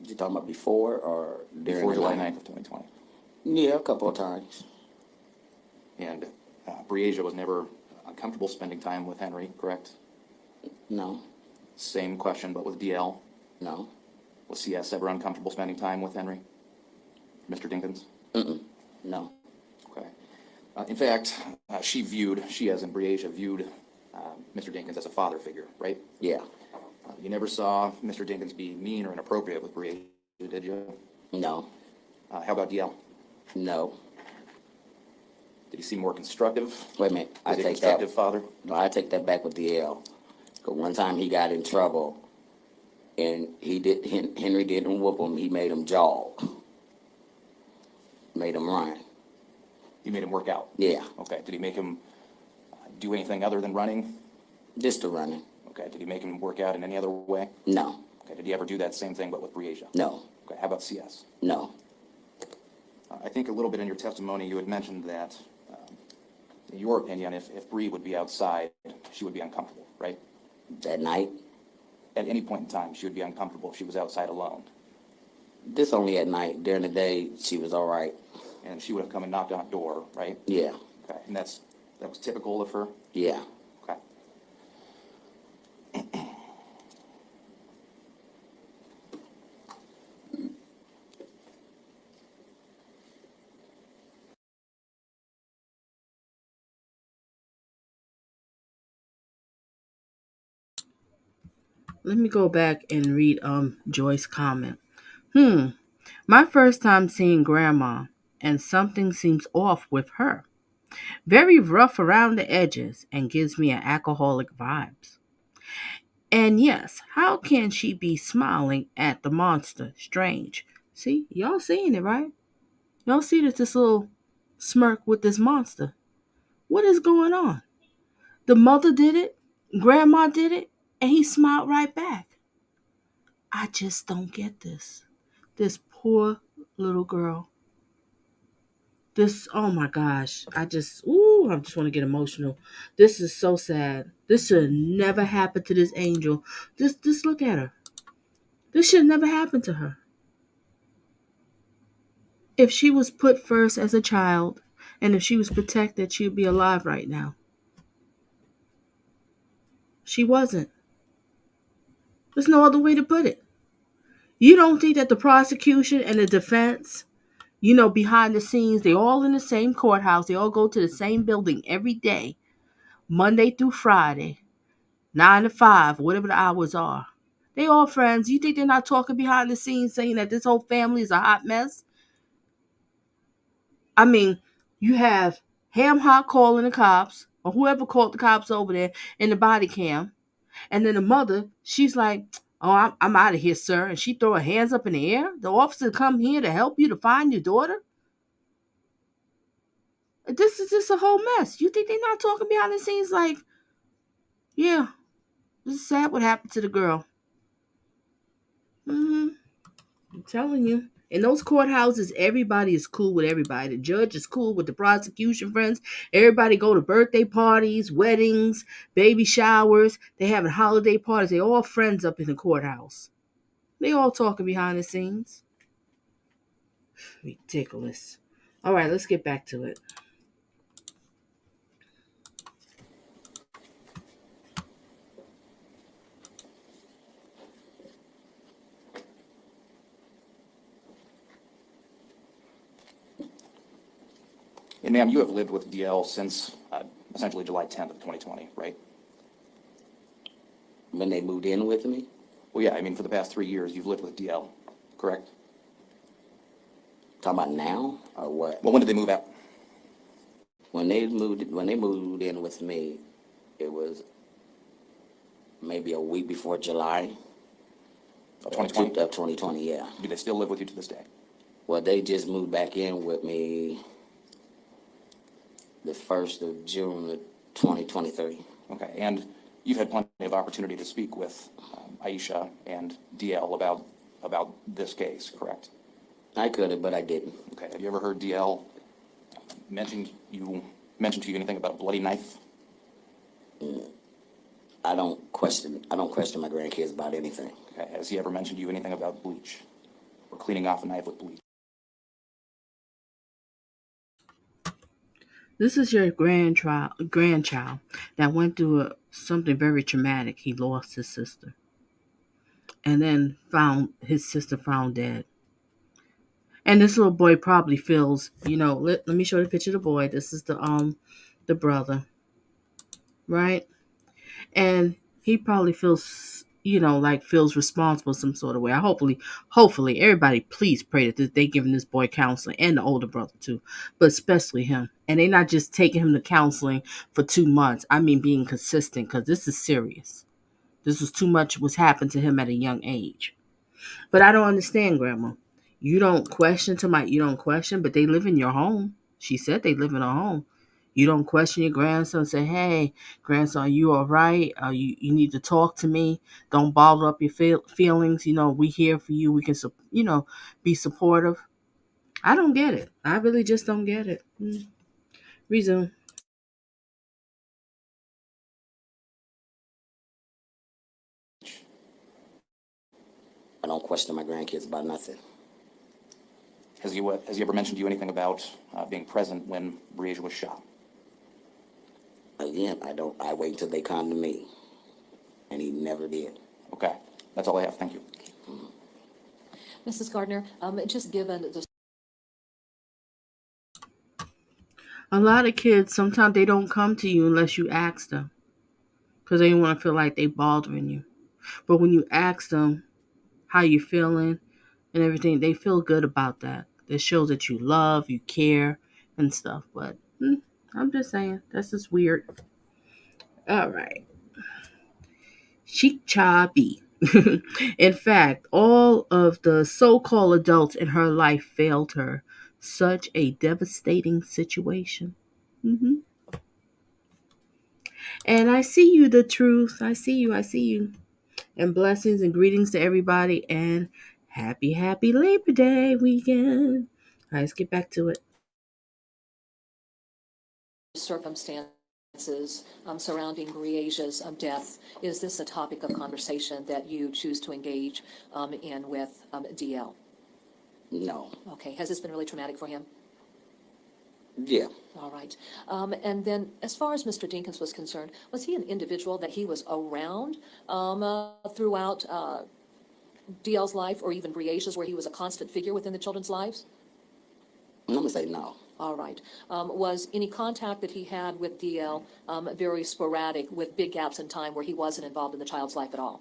You talking about before or during Before the July night? 9th of 2020. Yeah, a couple of times. And Breasia was never uncomfortable spending time with Henry, correct? No. Same question, but with DL. No. Was CS ever uncomfortable spending time with Henry? Mr. Dinkins? No. Okay. In fact, she as in Breasia, viewed Mr. Dinkins as a father figure, right? Yeah. You never saw Mr. Dinkins be mean or inappropriate with Breasia, did you? No. How about DL? No. Did he seem more constructive? Wait a minute. Was he a constructive father? No, I take that back with DL. Because one time he got in trouble, and Henry didn't whoop him. He made him jog. Made him run. You made him work out? Yeah. Okay. Did he make him do anything other than running? Just the running. Okay. Did he make him work out in any other way? No. Okay. Did he ever do that same thing but with Breasia? No. Okay. How about CS? No. I think a little bit in your testimony you had mentioned that, in your opinion, if Bree would be outside, she would be uncomfortable, right? That night? At any point in time, she would be uncomfortable if she was outside alone. This only at night. During the day, she was all right. And she would have come and knocked on a door, right? Yeah. Okay. And that was typical of her? Yeah. Okay. Let me go back and read Joyce's comment. My first time seeing grandma, and something seems off with her. Very rough around the edges and gives me an alcoholic vibes. And yes, how can she be smiling at the monster? Strange. See, y'all seeing it, right? Y'all see that this little smirk with this monster. What is going on? The mother did it, grandma did it, and he smiled right back. I just don't get this. This poor little girl. This, oh my gosh. I just want to get emotional. This is so sad. This should never happen to this angel. Just look at her. This should never happen to her. If she was put first as a child, and if she was protected, she'd be alive right now. She wasn't. There's no other way to put it. You don't think that the prosecution and the defense, behind the scenes, they're all in the same courthouse. They all go to the same building every day, Monday through Friday, 9 to 5, whatever the hours are. They all friends. You think they're not talking behind the scenes saying that this whole family is a hot mess? I mean, you have Ham Hock calling the cops, or whoever called the cops over there in the body cam. And then the mother, she's like, "Oh, I'm out of here, sir." And she throw her hands up in the air. The officer come here to help you to find your daughter. This is just a whole mess. You think they're not talking behind the scenes like, yeah, this is sad what happened to the girl. I'm telling you. In those courthouses, everybody is cool with everybody. The judge is cool with the prosecution friends. Everybody go to birthday parties, weddings, baby showers. They having holiday parties. They all friends up in the courthouse. They all talking behind the scenes. Ridiculous. All right, let's get back to it. And ma'am, you have lived with DL since essentially July 10th of 2020, right? When they moved in with me? Well, yeah, I mean, for the past 3 years, you've lived with DL, correct? Talking about now or what? Well, when did they move out? When they moved in with me, it was maybe a week before July Of 2020? of 2020. Yeah. Do they still live with you to this day? Well, they just moved back in with me the 1st of June of 2023. Okay, and you've had plenty of opportunity to speak with Aisha and DL about this case, correct? I could have, but I didn't. Okay, have you ever heard DL mention to you anything about a bloody knife? I don't question my grandkids about anything. Okay, has he ever mentioned to you anything about bleach or cleaning off a knife with bleach? This is your grandchild that went through something very traumatic. He lost his sister, and then found his sister found dead. And this little boy probably feels, let me show you the picture of the boy. This is the brother, right? And he probably feels, like feels responsible some sort of way. Hopefully, everybody please pray that they giving this boy counseling, and the older brother too, but especially him. And they not just taking him to counseling for 2 months. I mean, being consistent, because this is serious. This was too much was happened to him at a young age. But I don't understand, Grandma. You don't question, but they live in your home. She said they live in a home. You don't question your grandson. Say, hey, grandson, you all right? You need to talk to me. Don't bottle up your feelings. We here for you. We can, be supportive. I don't get it. I really just don't get it. Resume. I don't question my grandkids about nothing. Has he ever mentioned to you anything about being present when Breasia was shot? Again, I wait until they come to me. And he never did. Okay, that's all I have. Thank you. Mrs. Gardner, just given the A lot of kids, sometimes they don't come to you unless you ask them, because they don't want to feel like they bothering you. But when you ask them how you feeling and everything, they feel good about that. It shows that you love, you care, and stuff. But I'm just saying, that's just weird. All right. Sheik Cha B. In fact, all of the so-called adults in her life failed her. Such a devastating situation. hmm And I see you, the truth. I see you. I see you. And blessings and greetings to everybody. And happy Labor Day weekend. All right, let's get back to it. circumstances surrounding Breasia's death, is this a topic of conversation that you choose to engage in with DL? No. Okay. Has this been really traumatic for him? Yeah. All right. And then as far as Mr. Dinkins was concerned, was he an individual that he was around throughout DL's life, or even Breasia's, where he was a constant figure within the children's lives? I'm going to say no. All right. Was any contact that he had with DL very sporadic, with big gaps in time where he wasn't involved in the child's life at all?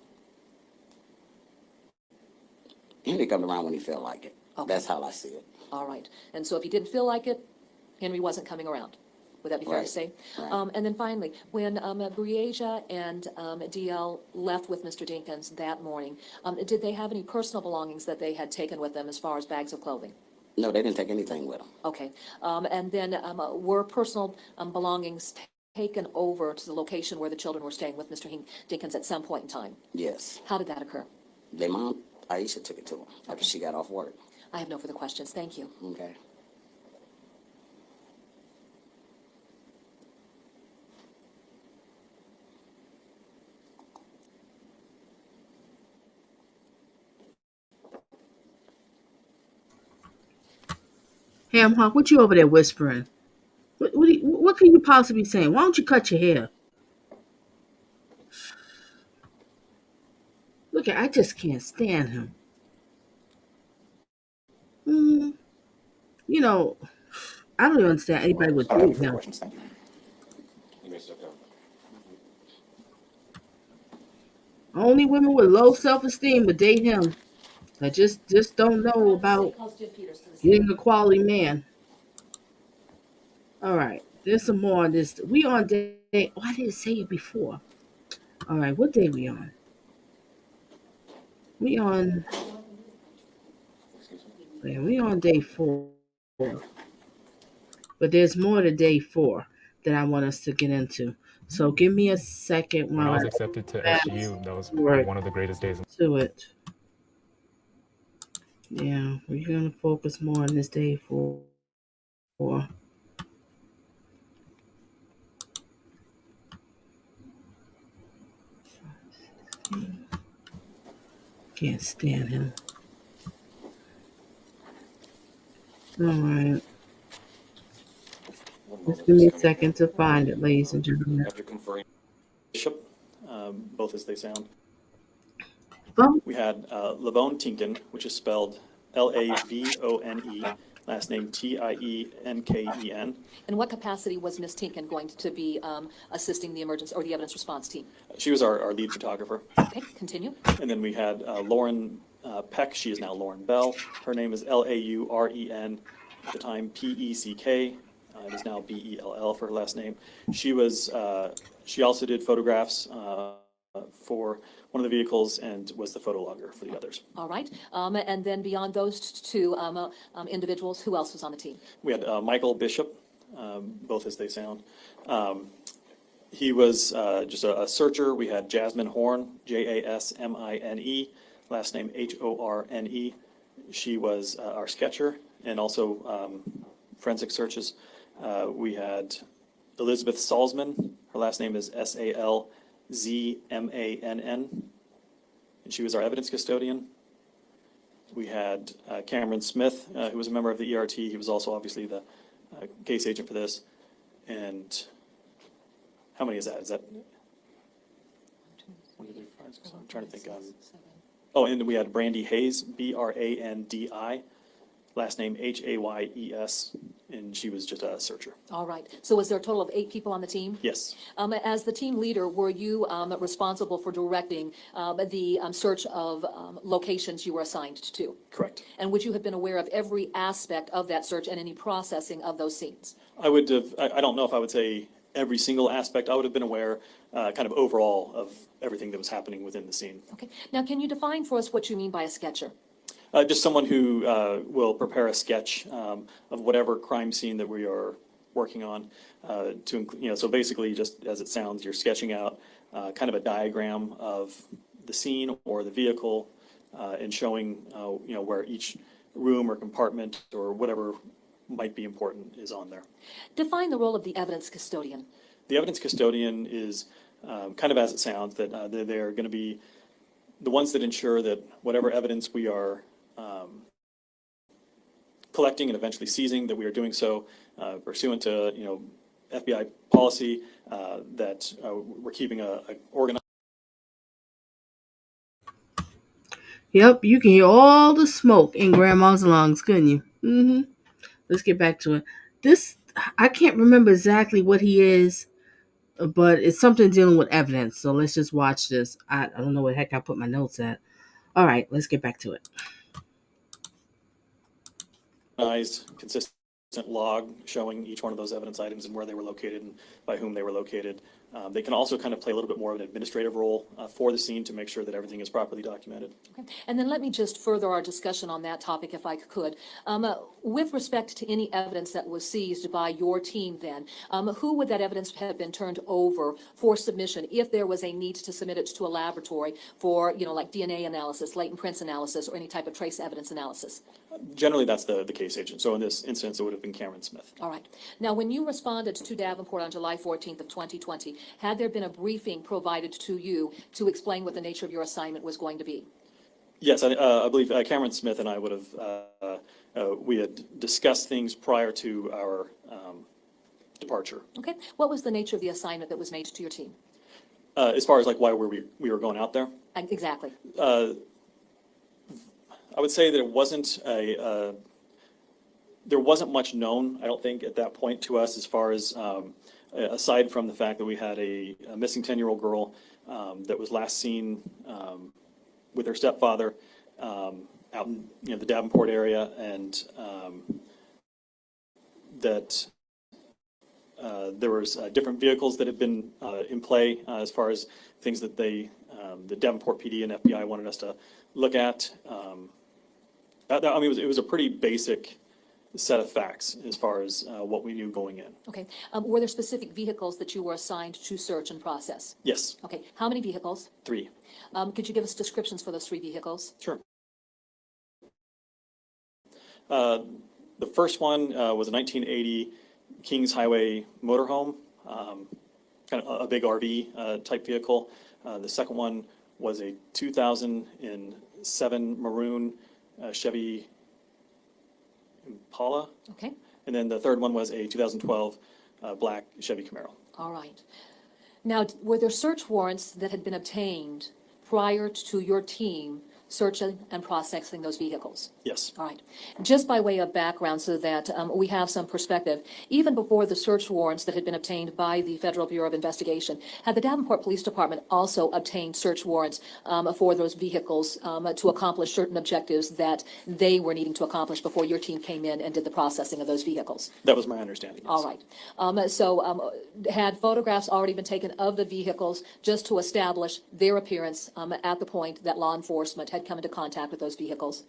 Henry comes around when he felt like it. Okay. That's how I see it. All right. And so if he didn't feel like it, Henry wasn't coming around. Would that be fair to Right. say? Right. And then finally, when Breasia and DL left with Mr. Dinkins that morning, did they have any personal belongings that they had taken with them as far as bags of clothing? No, they didn't take anything with them. Okay. And then were personal belongings taken over to the location where the children were staying with Mr. Dinkins at some point in time? Yes. How did that occur? Their mom, Aisha, took it to them after she got off work. I have no further questions. Thank you. Okay. Ham Hock, what you over there whispering? What can you possibly be saying? Why don't you cut your hair? Look, I just can't stand him. Mm, you know, I don't even understand anybody would I don't have any date further him. questions. Thank you. You may sit down. Only women with low self-esteem would date him. I just don't know about getting a quality man. All right, there's some more on this. We on day. Oh, I didn't say it before. All right, what day we on? We on. We on day 4. But there's more to day 4. that I want us to get into. So give me a second When while I I was accepted to fast SU, that was forward one of the greatest days. to it. Yeah, we're gonna focus more on this day for can't stand him. All right. Just give me a second to find it, ladies and gentlemen. After conferring Bishop, both as they sound. Oh, We had Lavone Tinkin, which is spelled Lavone, last name Tienken. In what capacity was Ms. Tinkin going to be assisting the emergency or the evidence response team? She was our lead photographer. Okay, continue. And then we had Lauren Peck. She is now Lauren Bell. Her name is Lauren, at the time Peck. It is now Bell for her last name. She also did photographs for one of the vehicles and was the photo logger for the others. All right. And then beyond those two individuals, who else was on the team? We had Michael Bishop, both as they sound. He was just a searcher. We had Jasmine Horn, Jasmine, last name Horne. She was our sketcher and also forensic searches. We had Elizabeth Salzman. Her last name is Salzmann, and she was our evidence custodian. We had Cameron Smith, who was a member of the ERT. He was also obviously the case agent for this. And how many is that? Is that? 1, 2, 3, 4, 5, 6, I'm trying to think. Oh, and we had Brandy Hayes, Brandi, last name Hayes, and she was just a searcher. All right. So was there a total of 8 people on the team? Yes. As the team leader, were you responsible for directing the search of locations you were assigned to? Correct. And would you have been aware of every aspect of that search and any processing of those scenes? I would have, I don't know if I would say every single aspect. I would have been aware kind of overall of everything that was happening within the scene. Okay. Now, can you define for us what you mean by a sketcher? Just someone who will prepare a sketch of whatever crime scene that we are working on. So basically, just as it sounds, you're sketching out kind of a diagram of the scene or the vehicle and showing where each room or compartment or whatever might be important is on there. Define the role of the evidence custodian. The evidence custodian is kind of as it sounds, that they're going to be the ones that ensure that whatever evidence we are collecting and eventually seizing, that we are doing so pursuant to FBI policy, that we're keeping a organized. yep, you can hear all the smoke in Grandma's lungs, couldn't you? Mm-hmm. Let's get back to it. This, I can't remember exactly what he is, but it's something dealing with evidence. So let's just watch this. I don't know where the heck I put my notes at. All right, let's get back to it. Consistent log showing each one of those evidence items and where they were located and by whom they were located. They can also kind of play a little bit more of an administrative role for the scene to make sure that everything is properly documented. Okay. And then let me just further our discussion on that topic, if I could. With respect to any evidence that was seized by your team then, who would that evidence have been turned over for submission if there was a need to submit it to a laboratory for, like DNA analysis, latent prints analysis, or any type of trace evidence analysis? Generally, that's the case agent. So in this instance, it would have been Cameron Smith. All right. Now, when you responded to Davenport on July 14th of 2020, had there been a briefing provided to you to explain what the nature of your assignment was going to be? Yes, I believe Cameron Smith and I would have, we had discussed things prior to our departure. Okay. What was the nature of the assignment that was made to your team? As far as like why we were going out there? Exactly. I would say that it wasn't there wasn't much known, I don't think, at that point to us as far as, aside from the fact that we had a missing 10-year-old girl that was last seen with her stepfather out in the Davenport area, and that there was different vehicles that had been in play as far as things that the Davenport PD and FBI wanted us to look at. It was a pretty basic set of facts as far as what we knew going in. Okay. Were there specific vehicles that you were assigned to search and process? Yes, Okay. How many vehicles? 3. Could you give us descriptions for those 3 vehicles? Sure. The first one was a 1980 Kings Highway motorhome, kind of a big RV type vehicle. The second one was a 2007 maroon Chevy Impala. Okay. And then the third one was a 2012 black Chevy Camaro. All right. Now, were there search warrants that had been obtained prior to your team searching and processing those vehicles? Yes. All right. Just by way of background so that we have some perspective, even before the search warrants that had been obtained by the Federal Bureau of Investigation, had the Davenport Police Department also obtained search warrants for those vehicles to accomplish certain objectives that they were needing to accomplish before your team came in and did the processing of those vehicles? That was my understanding, yes. All right. Had photographs already been taken of the vehicles just to establish their appearance at the point that law enforcement had come into contact with those vehicles?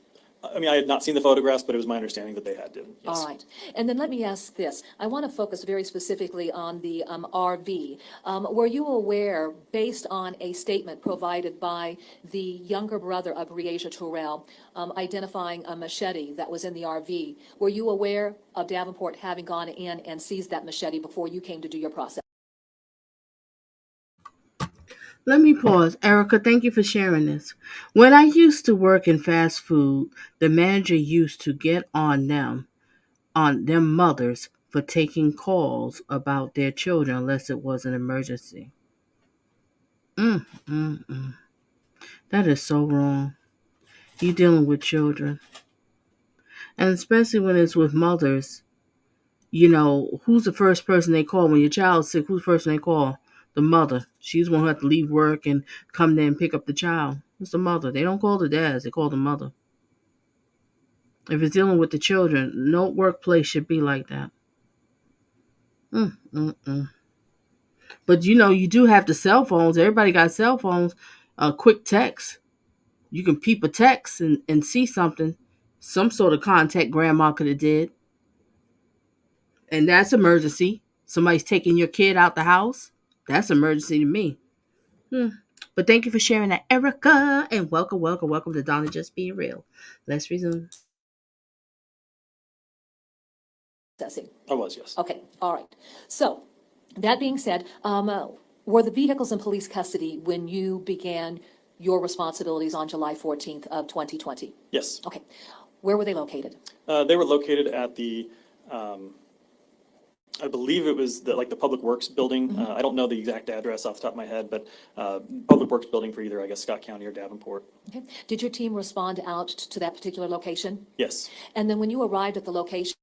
I mean, I had not seen the photographs, but it was my understanding that they had did. Yes. All right. And then let me ask this. I want to focus very specifically on the RV. Were you aware, based on a statement provided by the younger brother of Breasia Terrell, identifying a machete that was in the RV, were you aware of Davenport having gone in and seized that machete before you came to do your process? Let me pause. Erica, thank you for sharing this. When I used to work in fast food, the manager used to get on them mothers for taking calls about their children unless it was an emergency. Mm, mm, mm. That is so wrong. You're dealing with children. And especially when it's with mothers, who's the first person they call when your child's sick? Who's the first person they call? The mother. She's the one who has to leave work and come there and pick up the child. It's the mother. They don't call the dads. They call the mother. If it's dealing with the children, no workplace should be like that. But you do have the cell phones. Everybody got cell phones. Quick text. You can peep a text and see something. Some sort of contact grandma could have did. And that's emergency. Somebody's taking your kid out the house. That's emergency to me. But thank you for sharing that, Erica. And welcome to Donna Just Being Real. Let's resume. I was, yes. Okay, all right. So, that being said, were the vehicles in police custody when you began your responsibilities on July 14th of 2020? Yes. Okay. Where were they located? They were located at the, I believe it was the Public Works building. I don't know the exact address off the top of my head, but Public Works building for either, I guess, Scott County or Davenport. Okay. Did your team respond out to that particular location? Yes. And then when you arrived at the location,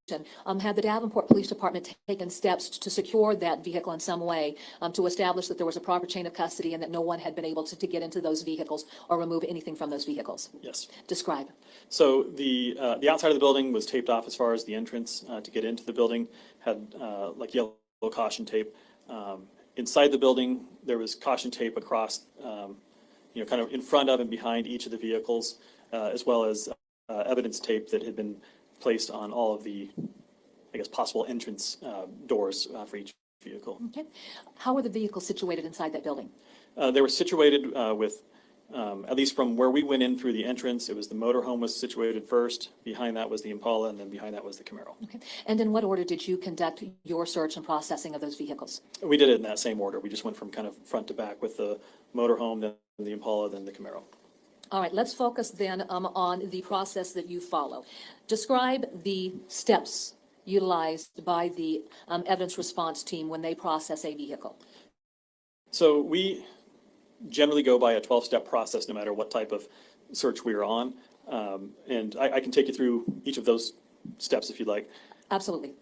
had the Davenport Police Department taken steps to secure that vehicle in some way to establish that there was a proper chain of custody and that no one had been able to get into those vehicles or remove anything from those vehicles? Yes. Describe. So the outside of the building was taped off as far as the entrance to get into the building, had yellow caution tape. Inside the building, there was caution tape across, kind of in front of and behind each of the vehicles, as well as evidence tape that had been placed on all of the, I guess, possible entrance doors for each vehicle. Okay. How were the vehicles situated inside that building? They were situated with, at least from where we went in through the entrance, it was the motorhome was situated first, behind that was the Impala, and then behind that was the Camaro. Okay. And in what order did you conduct your search and processing of those vehicles? We did it in that same order. We just went from kind of front to back with the motorhome, then the Impala, then the Camaro. All right, let's focus then on the process that you follow. Describe the steps utilized by the evidence response team when they process a vehicle. So we generally go by a 12-step process no matter what type of search we are on. And I can take you through each of those steps if you'd like. Absolutely.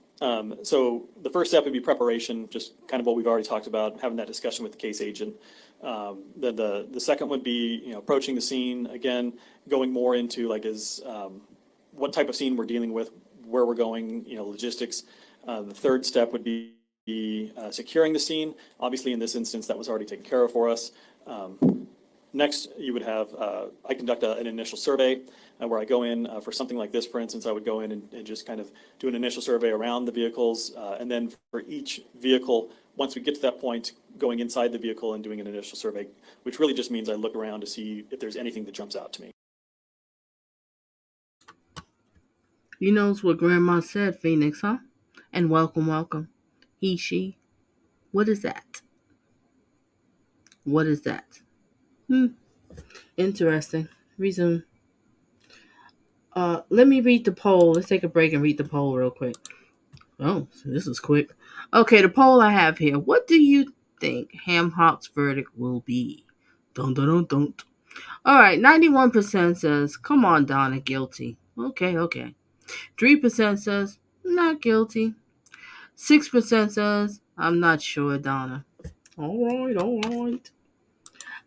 So the first step would be preparation, just kind of what we've already talked about, having that discussion with the case agent. Then the second would be, approaching the scene, again, going more into what type of scene we're dealing with, where we're going, logistics. The third step would be securing the scene. Obviously, in this instance, that was already taken care of for us. Next, you would have, I conduct an initial survey where I go in for something like this. For instance, I would go in and just kind of do an initial survey around the vehicles, and then for each vehicle, once we get to that point, going inside the vehicle and doing an initial survey, which really just means I look around to see if there's anything that jumps out to me. You knows what Grandma said, Phoenix, huh? And welcome, welcome. He, she. What is that? What is that? Interesting. Reason. Let me read the poll. Let's take a break and read the poll real quick. Oh, so this is quick. Okay, the poll I have here. What do you think Ham Hock's verdict will be? Dun dun dun dun. All right, 91% says, come on, Donna, guilty. Okay. 3% says, not guilty. 6% says, I'm not sure, Donna. All right.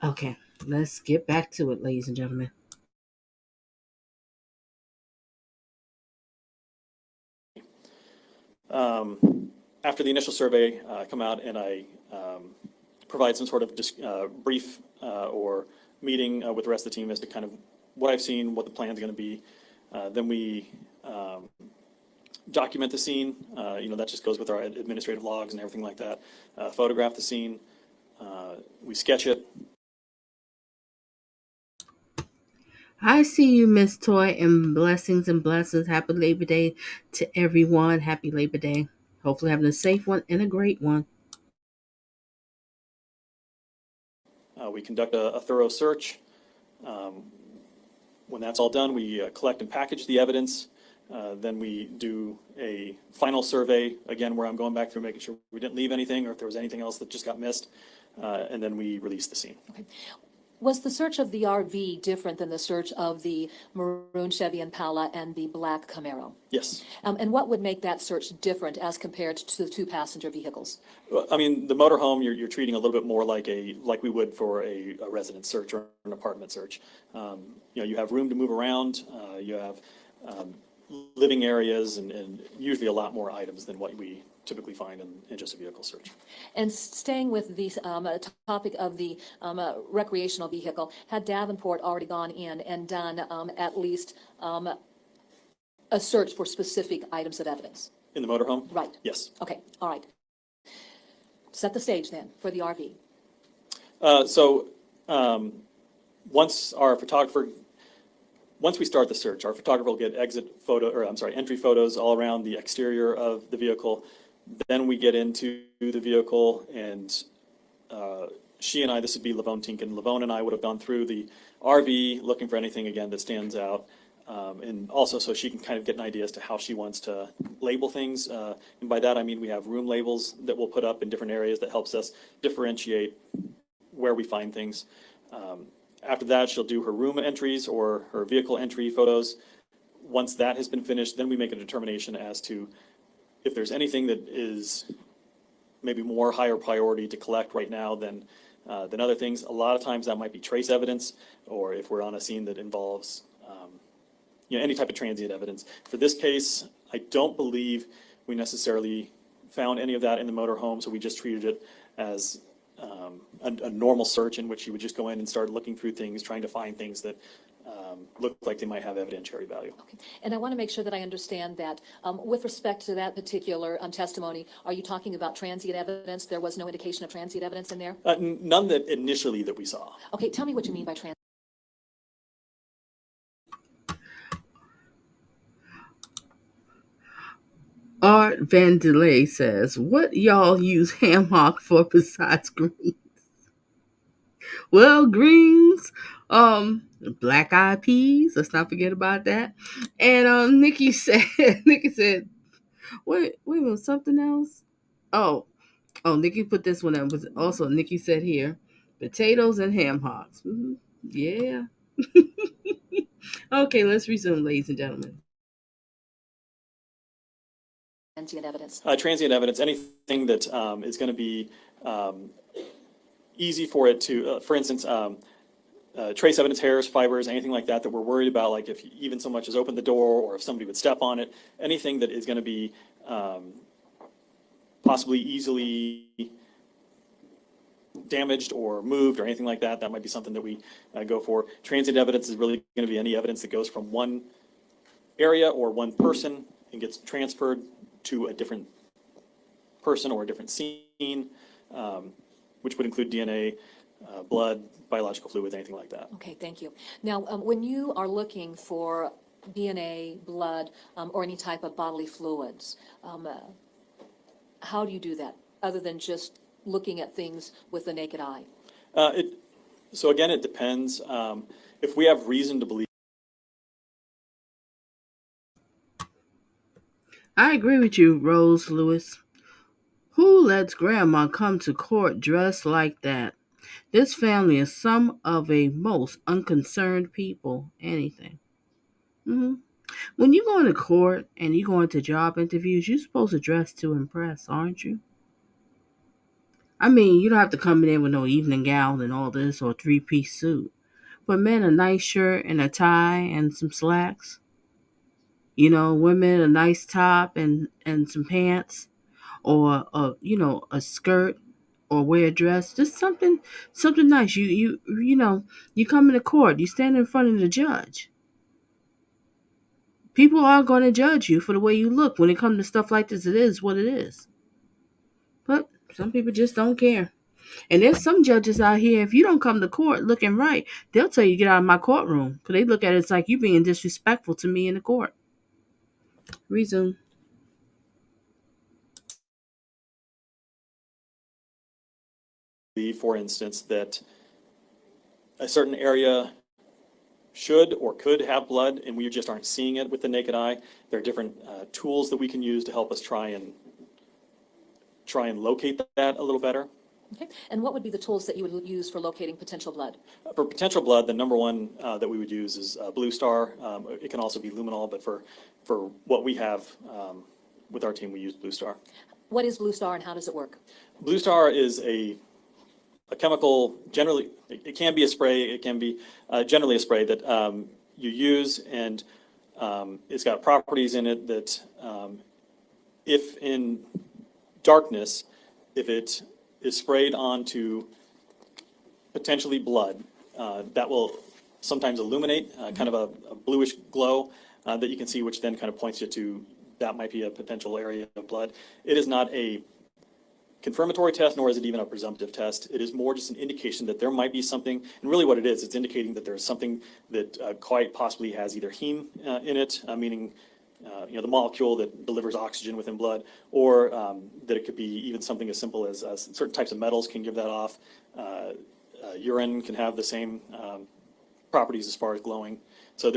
Okay, let's get back to it, ladies and gentlemen. After the initial survey, I come out and I provide some sort of brief or meeting with the rest of the team as to kind of what I've seen, what the plan is going to be. Then we document the scene. That just goes with our administrative logs and everything like that. Photograph the scene. We sketch it. I see you, Miss Toy, and blessings and blessings. Happy Labor Day to everyone. Happy Labor Day. Hopefully having a safe one and a great one. We conduct a thorough search. When that's all done, we collect and package the evidence. Then we do a final survey, again, where I'm going back through making sure we didn't leave anything or if there was anything else that just got missed. And then we release the scene. Okay. Was the search of the RV different than the search of the maroon Chevy Impala and the black Camaro? Yes. And what would make that search different as compared to the two passenger vehicles? I mean, the motorhome, you're treating a little bit more like we would for a residence search or an apartment search. You have room to move around. You have living areas and usually a lot more items than what we typically find in just a vehicle search. And staying with the topic of the recreational vehicle, had Davenport already gone in and done at least a search for specific items of evidence? In the motorhome? Right. Yes. Okay, all right. Set the stage then for the RV. Once we start the search, our photographer will get entry photos all around the exterior of the vehicle. Then we get into the vehicle, and she and I, this would be Lavone Tinkin. Lavone and I would have gone through the RV looking for anything, again, that stands out. And also so she can kind of get an idea as to how she wants to label things. And by that, I mean we have room labels that we'll put up in different areas that helps us differentiate where we find things. After that, she'll do her room entries or her vehicle entry photos. Once that has been finished, then we make a determination as to if there's anything that is maybe more higher priority to collect right now than other things. A lot of times that might be trace evidence, or if we're on a scene that involves any type of transient evidence. For this case, I don't believe we necessarily found any of that in the motorhome, so we just treated it as a normal search in which you would just go in and start looking through things, trying to find things that look like they might have evidentiary value. Okay. And I want to make sure that I understand that with respect to that particular testimony, are you talking about transient evidence? There was no indication of transient evidence in there? None that initially that we saw. Okay, tell me what you mean by transient. Art Van Delay says, what y'all use Ham Hock for besides greens? Well, greens, black eyed peas, let's not forget about that. And Nikki said, wait a minute, something else? Oh, Nikki put this one up. Also, Nikki said here, potatoes and ham hocks. Mm-hmm. Yeah. Okay, let's resume, ladies and gentlemen. Transient evidence. Transient evidence, anything that is going to be easy for it to, for instance, trace evidence, hairs, fibers, anything like that we're worried about, like if even so much as open the door or if somebody would step on it, anything that is going to be possibly easily damaged or moved or anything like that, that might be something that we go for. Transient evidence is really going to be any evidence that goes from one area or one person and gets transferred to a different person or a different scene, which would include DNA, blood, biological fluids, anything like that. Okay, thank you. Now, when you are looking for DNA, blood, or any type of bodily fluids, how do you do that, other than just looking at things with the naked eye? So again, it depends. If we have reason to believe. I agree with you, Rose Lewis. Who lets grandma come to court dressed like that? This family is some of a most unconcerned people. Anything. When you go into court and you go into job interviews, you're supposed to dress to impress, aren't you? I mean, you don't have to come in with no evening gown and all this or a three-piece suit. But men, a nice shirt and a tie and some slacks. Women, a nice top and some pants or a skirt or wear a dress. Just something nice. You come into court, you stand in front of the judge. People are going to judge you for the way you look. When it comes to stuff like this, it is what it is. But some people just don't care. And there's some judges out here, if you don't come to court looking right, they'll tell you get out of my courtroom. Because they look at it as like you being disrespectful to me in the court. Resume. For instance, that a certain area should or could have blood and we just aren't seeing it with the naked eye. There are different tools that we can use to help us try and locate that a little better. Okay, and what would be the tools that you would use for locating potential blood? For potential blood, the number one that we would use is Blue Star. It can also be luminol, but for what we have with our team, we use Blue Star. What is Blue Star and how does it work? Blue Star is a chemical, generally, it can be a spray, it can be generally a spray that you use, and it's got properties in it that if in darkness, if it is sprayed onto potentially blood, that will sometimes illuminate kind of a bluish glow that you can see, which then kind of points you to that might be a potential area of blood. It is not a confirmatory test, nor is it even a presumptive test. It is more just an indication that there might be something, and really what it is, it's indicating that there's something that quite possibly has either heme in it, meaning the molecule that delivers oxygen within blood, or that it could be even something as simple as certain types of metals can give that off. Urine can have the same properties as far as glowing. So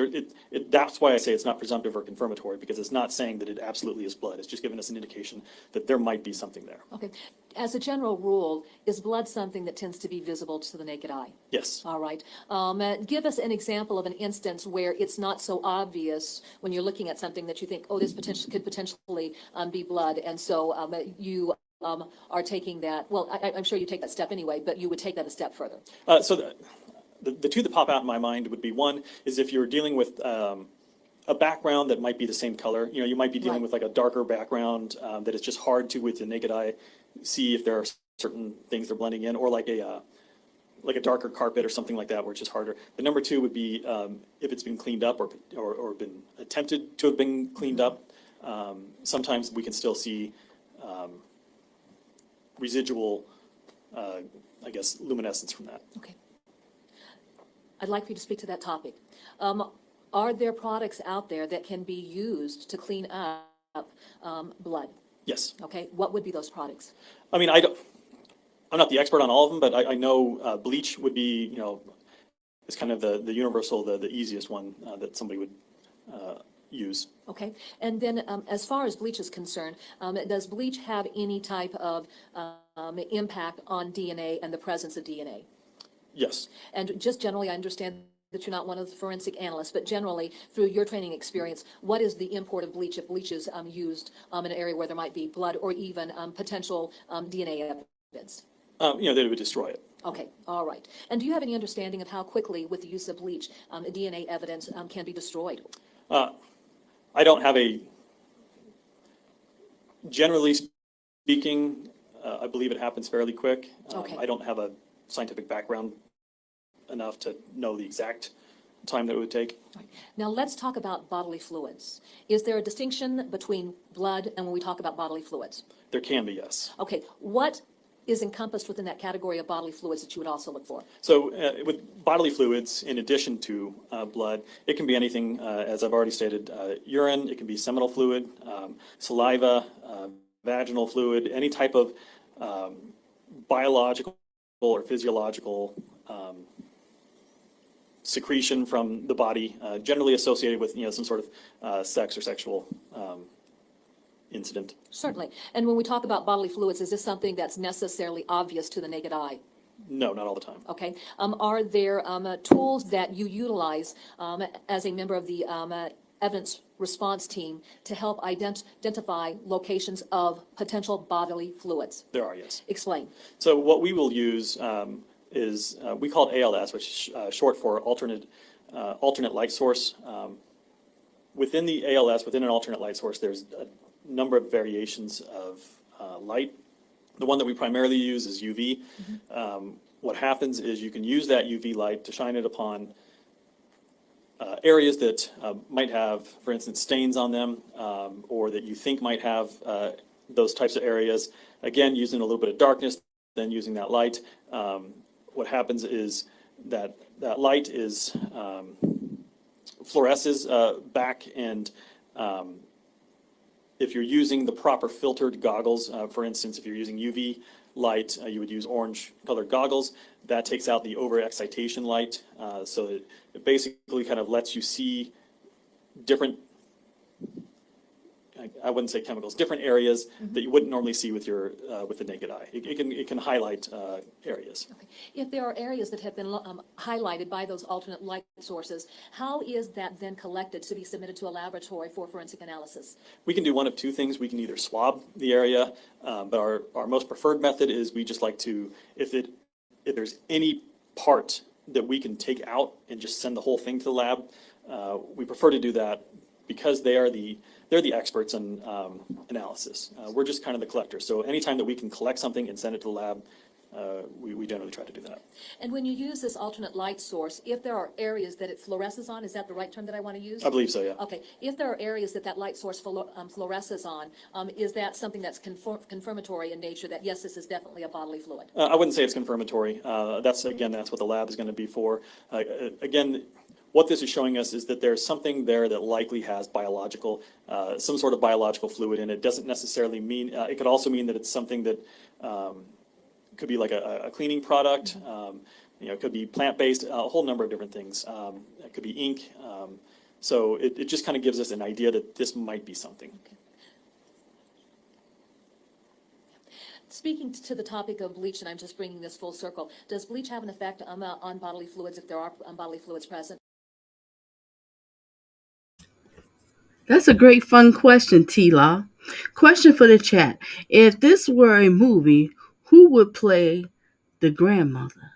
that's why I say it's not presumptive or confirmatory, because it's not saying that it absolutely is blood. It's just giving us an indication that there might be something there. Okay. As a general rule, is blood something that tends to be visible to the naked eye? Yes. All right. Give us an example of an instance where it's not so obvious when you're looking at something that you think, oh, this could potentially be blood, and so you are taking that. Well, I'm sure you take that step anyway, but you would take that a step further. The two that pop out in my mind would be, one is if you're dealing with a background that might be the same color. You might be dealing with like a darker background that is just hard to, with the naked eye, see if there are certain things they're blending in, or like a darker carpet or something like that, where it's just harder. The number two would be if it's been cleaned up or been attempted to have been cleaned up. Sometimes we can still see residual, I guess, luminescence from that. Okay. I'd like for you to speak to that topic. Are there products out there that can be used to clean up blood? Yes. Okay. What would be those products? I mean, I'm not the expert on all of them, but I know bleach would be, it's kind of the universal, the easiest one that somebody would use. Okay. And then as far as bleach is concerned, does bleach have any type of impact on DNA and the presence of DNA? Yes. And just generally, I understand that you're not one of the forensic analysts, but generally, through your training experience, what is the import of bleach if bleach is used in an area where there might be blood or even potential DNA evidence? They would destroy it. Okay, all right. And do you have any understanding of how quickly, with the use of bleach, DNA evidence can be destroyed? I don't have a, generally speaking, I believe it happens fairly quick. Okay. I don't have a scientific background enough to know the exact time that it would take. Now let's talk about bodily fluids. Is there a distinction between blood and when we talk about bodily fluids? There can be, yes. Okay, what is encompassed within that category of bodily fluids that you would also look for? So with bodily fluids, in addition to blood, it can be anything, as I've already stated, urine, it can be seminal fluid, saliva, vaginal fluid, any type of biological or physiological secretion from the body, generally associated with some sort of sex or sexual incident. Certainly. And when we talk about bodily fluids, is this something that's necessarily obvious to the naked eye? No, not all the time. Okay. Are there tools that you utilize as a member of the evidence response team to help identify locations of potential bodily fluids? There are, yes. Explain. So what we will use is, we call it ALS, which is short for alternate light source. Within the ALS, within an alternate light source, there's a number of variations of light. The one that we primarily use is UV. What happens is you can use that UV light to shine it upon areas that might have, for instance, stains on them, or that you think might have those types of areas. Again, using a little bit of darkness, then using that light. What happens is that light is fluoresces back, and if you're using the proper filtered goggles, for instance, if you're using UV light, you would use orange colored goggles. That takes out the overexcitation light, so it basically kind of lets you see different, I wouldn't say chemicals, different areas that you wouldn't normally see with your with the naked eye. It can highlight areas. Okay. If there are areas that have been highlighted by those alternate light sources, how is that then collected to be submitted to a laboratory for forensic analysis? We can do one of two things. We can either swab the area, but our most preferred method is we just like to, if there's any part that we can take out and just send the whole thing to the lab, we prefer to do that because they're the experts in analysis. We're just kind of the collector. So anytime that we can collect something and send it to the lab, we generally try to do that. And when you use this alternate light source, if there are areas that it fluoresces on, is that the right term that I want to use? I believe so, yeah. Okay. If there are areas that light source fluoresces on, is that something that's confirmatory in nature that, yes, this is definitely a bodily fluid? I wouldn't say it's confirmatory. That's what the lab is going to be for. Again, what this is showing us is that there's something there that likely has some sort of biological fluid in it. Doesn't necessarily mean, it could also mean that it's something that could be like a cleaning product, it could be plant-based, a whole number of different things. It could be ink. So it just kind of gives us an idea that this might be something. Okay. Speaking to the topic of bleach, and I'm just bringing this full circle, does bleach have an effect on bodily fluids if there are bodily fluids present? That's a great fun question, T-Law. Question for the chat. If this were a movie, who would play the grandmother?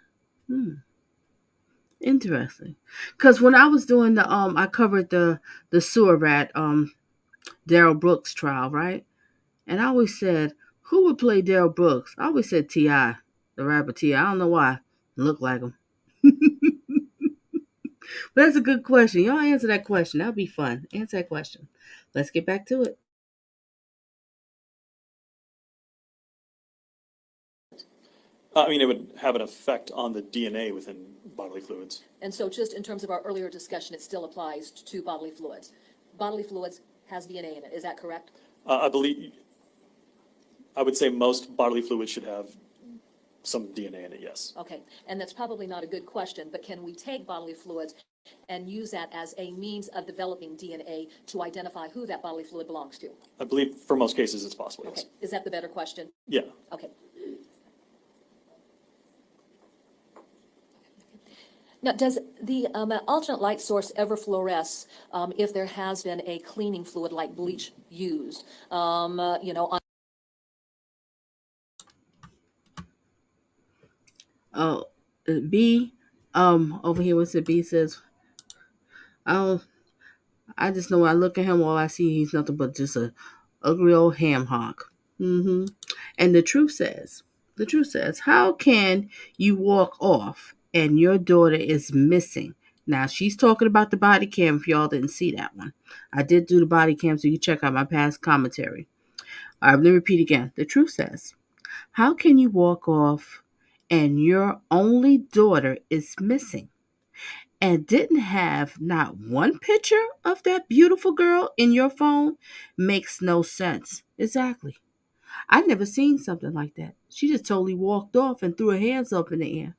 Interesting. Because when I was doing I covered the sewer rat, Daryl Brooks trial, right? And I always said, who would play Daryl Brooks? I always said T.I., the rapper T.I. I don't know why. Look like him. But that's a good question. Y'all answer that question. That'll be fun. Answer that question. Let's get back to it. It would have an effect on the DNA within bodily fluids. And so just in terms of our earlier discussion, it still applies to bodily fluids. Bodily fluids has DNA in it. Is that correct? I would say most bodily fluids should have some DNA in it, yes. Okay. And that's probably not a good question, but can we take bodily fluids and use that as a means of developing DNA to identify who that bodily fluid belongs to? I believe for most cases it's possible, yes. Okay. Is that the better question? Yeah. Okay. Now, does the alternate light source ever fluoresce if there has been a cleaning fluid like bleach used? B, over here, what's it? B says, I just know when I look at him, all I see, he's nothing but just a ugly old ham hock. And the truth says, how can you walk off and your daughter is missing? Now, she's talking about the body cam if y'all didn't see that one. I did do the body cam, so you can check out my past commentary. All right, let me repeat again. The truth says, how can you walk off and your only daughter is missing and didn't have not one picture of that beautiful girl in your phone? Makes no sense. Exactly. I never seen something like that. She just totally walked off and threw her hands up in the air.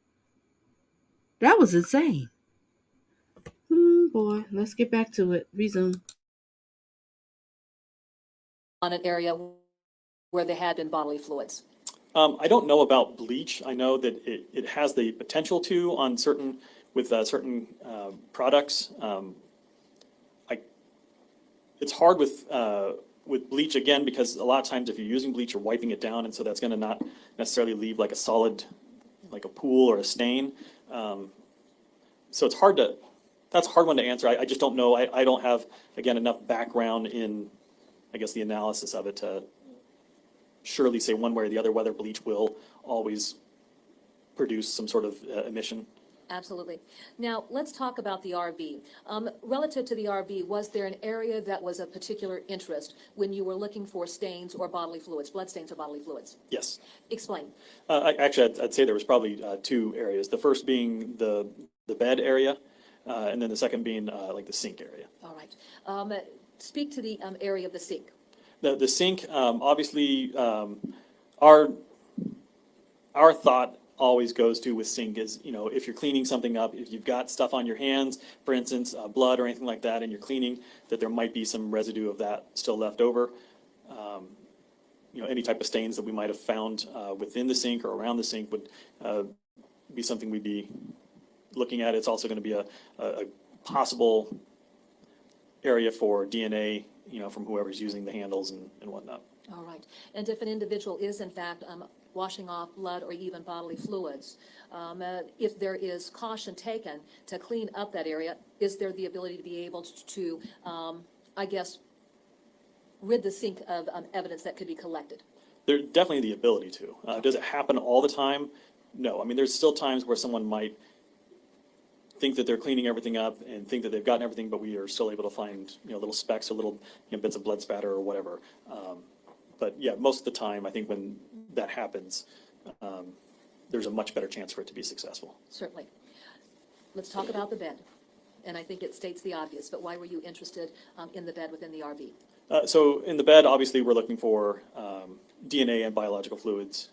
That was insane. Boy, let's get back to it. Resume. On an area where there had been bodily fluids. I don't know about bleach. I know that it has the potential to on certain products. It's hard with bleach again because a lot of times if you're using bleach, you're wiping it down, and so that's going to not necessarily leave like a solid, like a pool or a stain. So it's hard to. That's a hard one to answer. I just don't know. I don't have, again, enough background in, I guess, the analysis of it to surely say one way or the other whether bleach will always produce some sort of emission. Absolutely. Now, let's talk about the RV. Relative to the RV, was there an area that was of particular interest when you were looking for stains or bodily fluids, blood stains or bodily fluids? Yes. Explain. Actually, I'd say there was probably two areas. The first being the bed area, and then the second being like the sink area. All right. Speak to the area of the sink. The sink, obviously, our thought always goes to with sink is, you know, if you're cleaning something up, if you've got stuff on your hands, for instance, blood or anything like that, and you're cleaning, that there might be some residue of that still left over. You know, any type of stains that we might have found within the sink or around the sink would be something we'd be looking at. It's also going to be a possible area for DNA, you know, from whoever's using the handles and whatnot. All right. And if an individual is, in fact, washing off blood or even bodily fluids, if there is caution taken to clean up that area, is there the ability to be able to I guess, rid the sink of evidence that could be collected? There's definitely the ability to. Does it happen all the time? No. I mean, there's still times where someone might think that they're cleaning everything up and think that they've gotten everything, but we are still able to find, you know, little specks or little, you know, bits of blood spatter or whatever. But yeah, most of the time, I think when that happens, there's a much better chance for it to be successful. Certainly. Let's talk about the bed. And I think it states the obvious, but why were you interested in the bed within the RV? So in the bed, obviously, we're looking for DNA and biological fluids.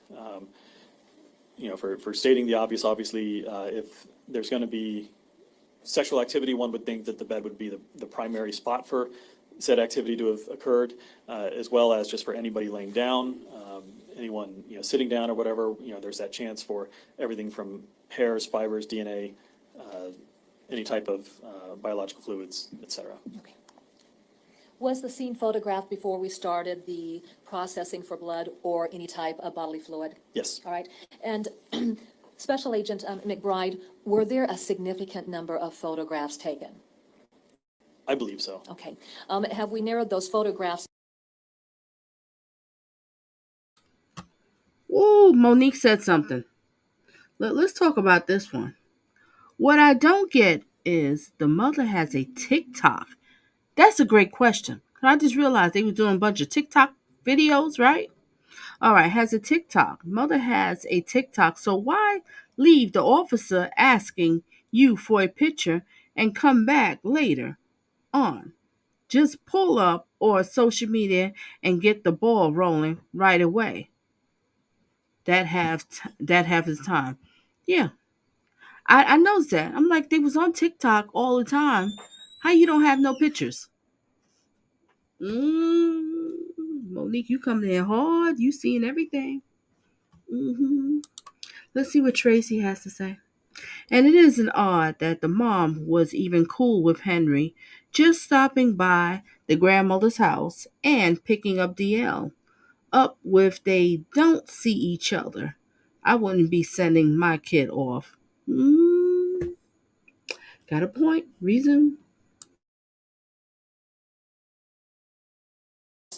You know, for stating the obvious, obviously, if there's going to be sexual activity, one would think that the bed would be the primary spot for said activity to have occurred, as well as just for anybody laying down, anyone, you know, sitting down or whatever. You know, there's that chance for everything from hairs, fibers, DNA, any type of biological fluids, etc. Okay. Was the scene photographed before we started the processing for blood or any type of bodily fluid? Yes. All right. And Special Agent McBride, were there a significant number of photographs taken? I believe so. Okay. Have we narrowed those photographs? Ooh, Monique said something. Let's talk about this one. What I don't get is the mother has a TikTok. That's a great question. I just realized they were doing a bunch of TikTok videos, right? All right, has a TikTok. Mother has a TikTok. So why leave the officer asking you for a picture and come back later on? Just pull up or social media and get the ball rolling right away. That have his time. Yeah, I noticed that. I'm like, they was on TikTok all the time. How you don't have no pictures? Monique, you coming in hard. You seeing everything. Let's see what Tracy has to say. And it isn't odd that the mom was even cool with Henry, just stopping by the grandmother's house and picking up DL. Up with they don't see each other. I wouldn't be sending my kid off. Got a point. Reason.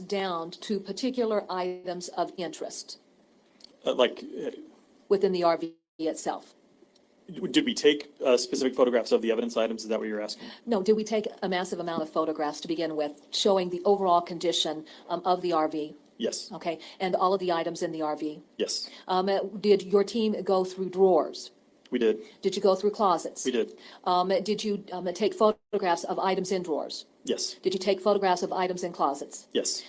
Down to particular items of interest. Like, within the RV itself? did we take specific photographs of the evidence items? Is that what you're asking? No, did we take a massive amount of photographs to begin with, showing the overall condition of the RV? Yes. Okay, and all of the items in the RV? Yes, Did your team go through drawers? we did. Did you go through closets? We did. Did you take photographs of items in drawers? Yes. Did you take photographs of items in closets? Yes,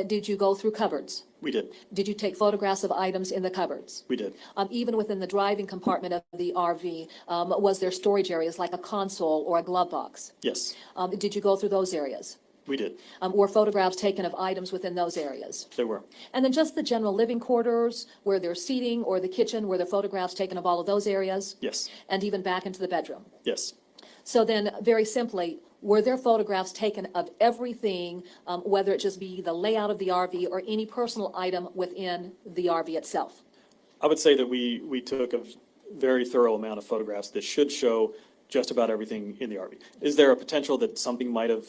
Did you go through cupboards? we did. Did you take photographs of items in the cupboards? We did. Even within the driving compartment of the RV, was there storage areas like a console or a glove box? Yes, Did you go through those areas? we did. Were photographs taken of items within those areas? They were. And then just the general living quarters, where there's seating, or the kitchen, were there photographs taken of all of those areas? Yes. And even back into the bedroom? Yes. So then, very simply, were there photographs taken of everything, whether it just be the layout of the RV or any personal item within the RV itself? I would say that we took a very thorough amount of photographs that should show just about everything in the RV. Is there a potential that something might have,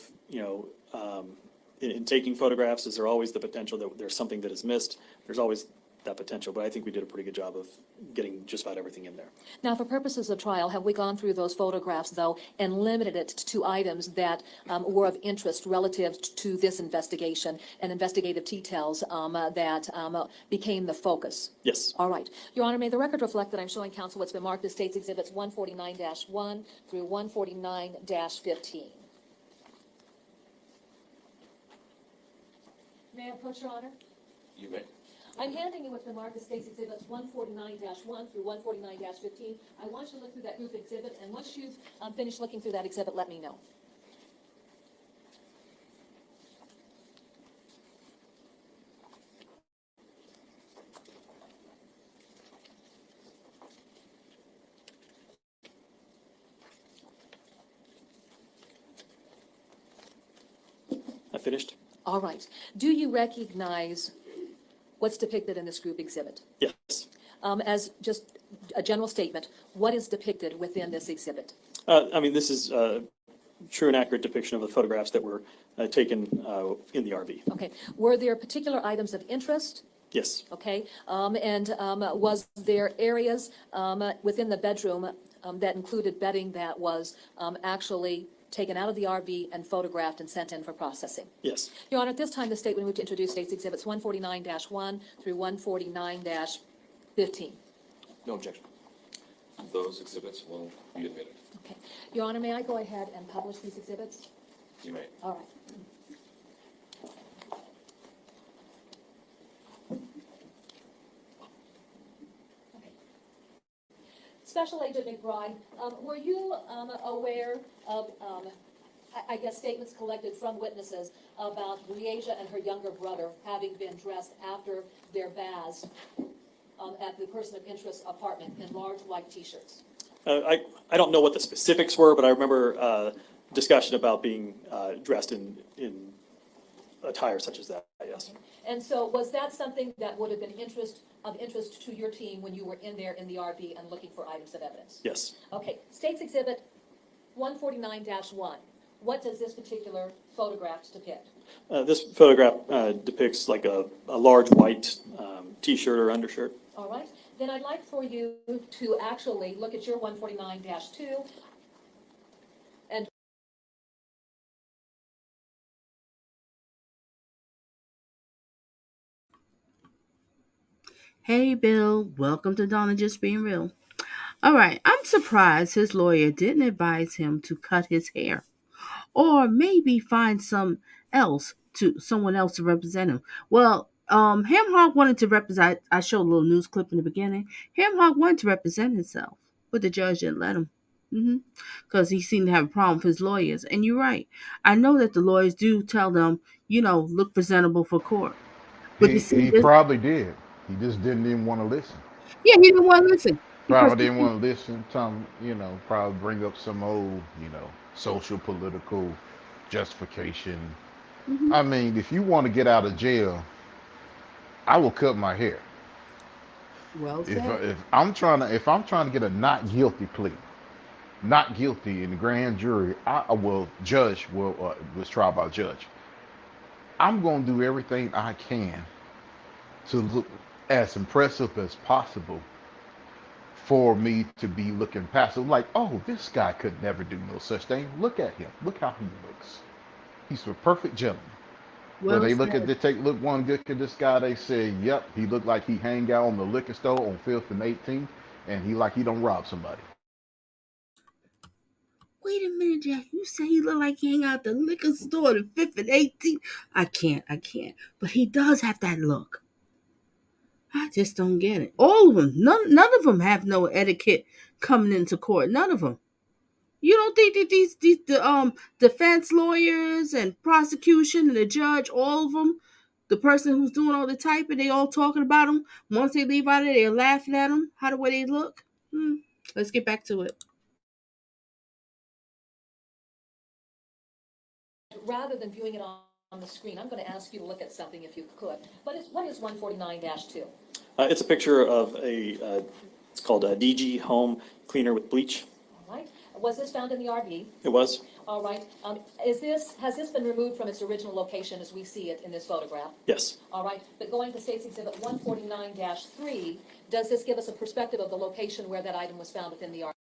in taking photographs, is there always the potential that there's something that is missed? There's always that potential, but I think we did a pretty good job of getting just about everything in there. Now, for purposes of trial, have we gone through those photographs, though, and limited it to items that were of interest relative to this investigation and investigative details that became the focus? Yes. All right. Your Honor, may the record reflect that I'm showing counsel what's been marked as States Exhibits 149-1 through 149-15. May I approach, Your Honor? You may. I'm handing you what's been marked as States Exhibits 149-1 through 149-15. I want you to look through that group exhibit, and once you've finished looking through that exhibit, let me know. I finished? All right. Do you recognize what's depicted in this group exhibit? Yes. As just a general statement, what is depicted within this exhibit? This is a true and accurate depiction of the photographs that were taken in the RV. Okay. Were there particular items of interest? Yes. Okay. Was there areas within the bedroom that included bedding that was actually taken out of the RV and photographed and sent in for processing? Yes. Your Honor, at this time, the state would move to introduce States Exhibits 149-1 through 149-15. No objection. Those exhibits will be admitted. Okay. Your Honor, may I go ahead and publish these exhibits? You may. All right. Okay. Special Agent McBride, were you aware of, I guess, statements collected from witnesses about Breasia and her younger brother having been dressed after their baths at the person of interest apartment in large white T-shirts? I don't know what the specifics were, but I remember discussion about being dressed in attire such as that, yes. And so was that something that would have been of interest to your team when you were in there in the RV and looking for items of evidence? Yes. Okay, States Exhibit 149-1. What does this particular photograph depict? This photograph depicts like a large white T-shirt or undershirt. All right, then I'd like for you to actually look at your 149-2 and Hey, Bill. Welcome to Donna Just Being Real. All right, I'm surprised his lawyer didn't advise him to cut his hair, or maybe find someone else to represent him. Well, Ham Hock wanted to represent. I showed a little news clip in the beginning. Ham Hock wanted to represent himself, but the judge didn't let him. Because he seemed to have a problem with his lawyers. And you're right. I know that the lawyers do tell them, look presentable for court. But He probably did. He just didn't even want to listen. Yeah, he didn't want to listen. Probably didn't want to listen. Probably bring up some old, social, political justification. I mean, if you want to get out of jail, I will cut my hair. Well said. If I'm trying to get a not guilty plea, not guilty in the grand jury, judge was trial by judge. I'm going to do everything I can to as impressive as possible for me to be looking passive, like, oh, this guy could never do no such thing. Look at him. Look how he looks. He's a perfect gentleman. But Well they look at said. they take look one good at this guy. They say, yep, he looked like he hang out on the liquor store on 5th and 18th, and he don't rob somebody. Wait a minute, Jack. You say he look like he hang out at the liquor store the 5th and 18th? I can't. But he does have that look. I just don't get it. All of them. None of them have no etiquette coming into court. None of them. You don't think that these the defense lawyers and prosecution and the judge, all of them, the person who's doing all the typing, they all talking about them. Once they leave out of there, they're laughing at them. How the way they look. Let's get back to it. Rather than viewing it on the screen, I'm going to ask you to look at something if you could. What is 149-2? It's a picture of it's called a DG Home Cleaner with Bleach. All right. Was this found in the RV? It was. All right. Has this been removed from its original location as we see it in this photograph? Yes. All right. But going to State's Exhibit 149-3, does this give us a perspective of the location where that item was found within the RV?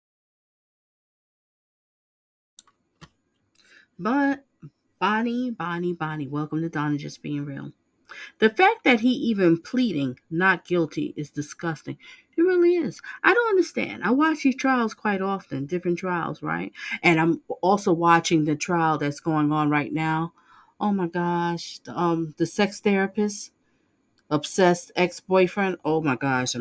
But Bonnie, welcome to Donna Just Being Real. The fact that he even pleading not guilty is disgusting. It really is. I don't understand. I watch these trials quite often, different trials, right? And I'm also watching the trial that's going on right now. Oh my gosh, the sex therapist, obsessed ex-boyfriend. Oh my gosh,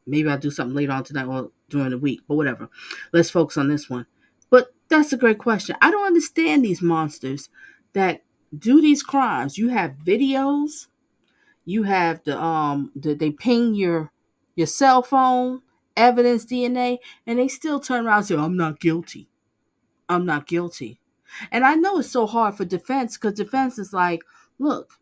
maybe I'll do something later on tonight or during the week, but whatever. Let's focus on this one. But that's a great question. I don't understand these monsters that do these crimes. You have videos. You have they ping your cell phone, evidence, DNA, and they still turn around and say, I'm not guilty. I'm not guilty. And I know it's so hard for defense because defense is like, look,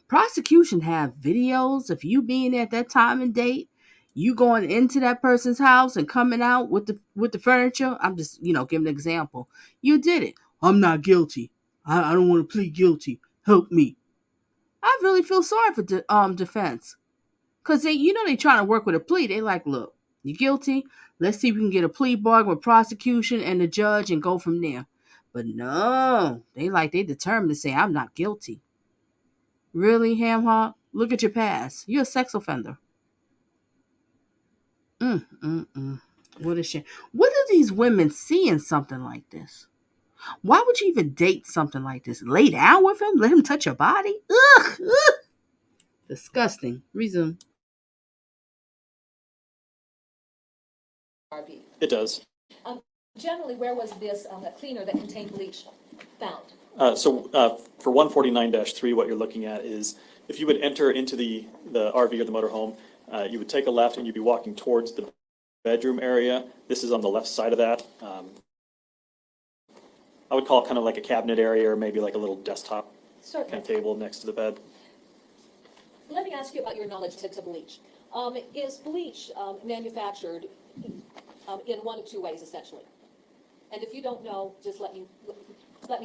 prosecution have videos of you being there at that time and date, you going into that person's house and coming out with the furniture. I'm just, giving an example. You did it. I'm not guilty. I don't want to plead guilty. Help me. I really feel sorry for defense. Because they trying to work with a plea. They like, look, you guilty. Let's see if we can get a plea bargain with prosecution and the judge and go from there. But no, they determined to say, I'm not guilty. Really, Ham Hock? Look at your past. You're a sex offender. What a shame. What do these women see in something like this? Why would you even date something like this? Lay down with him? Let him touch your body? Ugh! Disgusting. Resume. RV. It does. Generally, where was this cleaner that contained bleach found? For 149-3, what you're looking at is if you would enter into the RV or the motorhome, you would take a left and you'd be walking towards the bedroom area. This is on the left side of that. I would call it kind of like a cabinet area or maybe like a little desktop kind of table next to the bed. Let me ask you about your knowledge to bleach. Is bleach manufactured in one of two ways, essentially? And if you don't know, just let me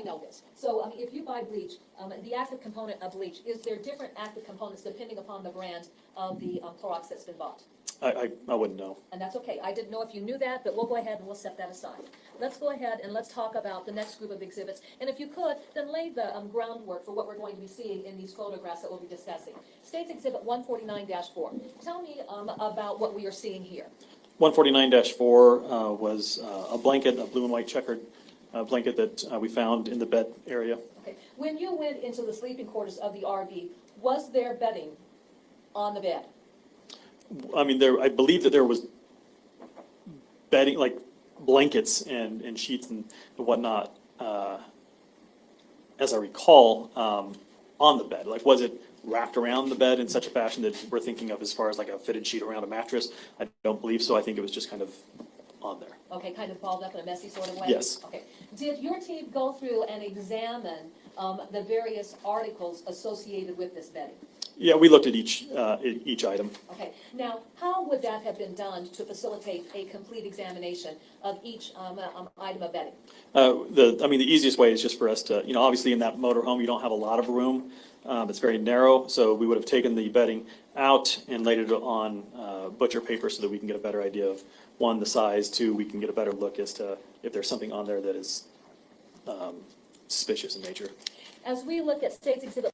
know this. So if you buy bleach, the active component of bleach, is there different active components depending upon the brand of the Clorox that's been bought? I wouldn't know. And that's okay. I didn't know if you knew that, but we'll go ahead and we'll set that aside. Let's go ahead and let's talk about the next group of exhibits. And if you could, then lay the groundwork for what we're going to be seeing in these photographs that we'll be discussing. State's Exhibit 149-4. Tell me about what we are seeing here. 149-4 was a blanket, a blue and white checkered blanket that we found in the bed area. Okay. When you went into the sleeping quarters of the RV, was there bedding on the bed? I mean, I believe that there was bedding, like blankets and sheets and whatnot, as I recall, on the bed. Like, was it wrapped around the bed in such a fashion that we're thinking of as far as like a fitted sheet around a mattress? I don't believe so. I think it was just kind of on there. Okay, kind of balled up in a messy sort of way? Yes. Okay. Did your team go through and examine the various articles associated with this bedding? Yeah, we looked at each item. Okay. Now, how would that have been done to facilitate a complete examination of each item of bedding? The easiest way is just for us to, obviously in that motorhome, you don't have a lot of room. It's very narrow, so we would have taken the bedding out and laid it on butcher paper so that we can get a better idea of, one, the size, two, we can get a better look as to if there's something on there that is suspicious in nature. As we look at State's Exhibit.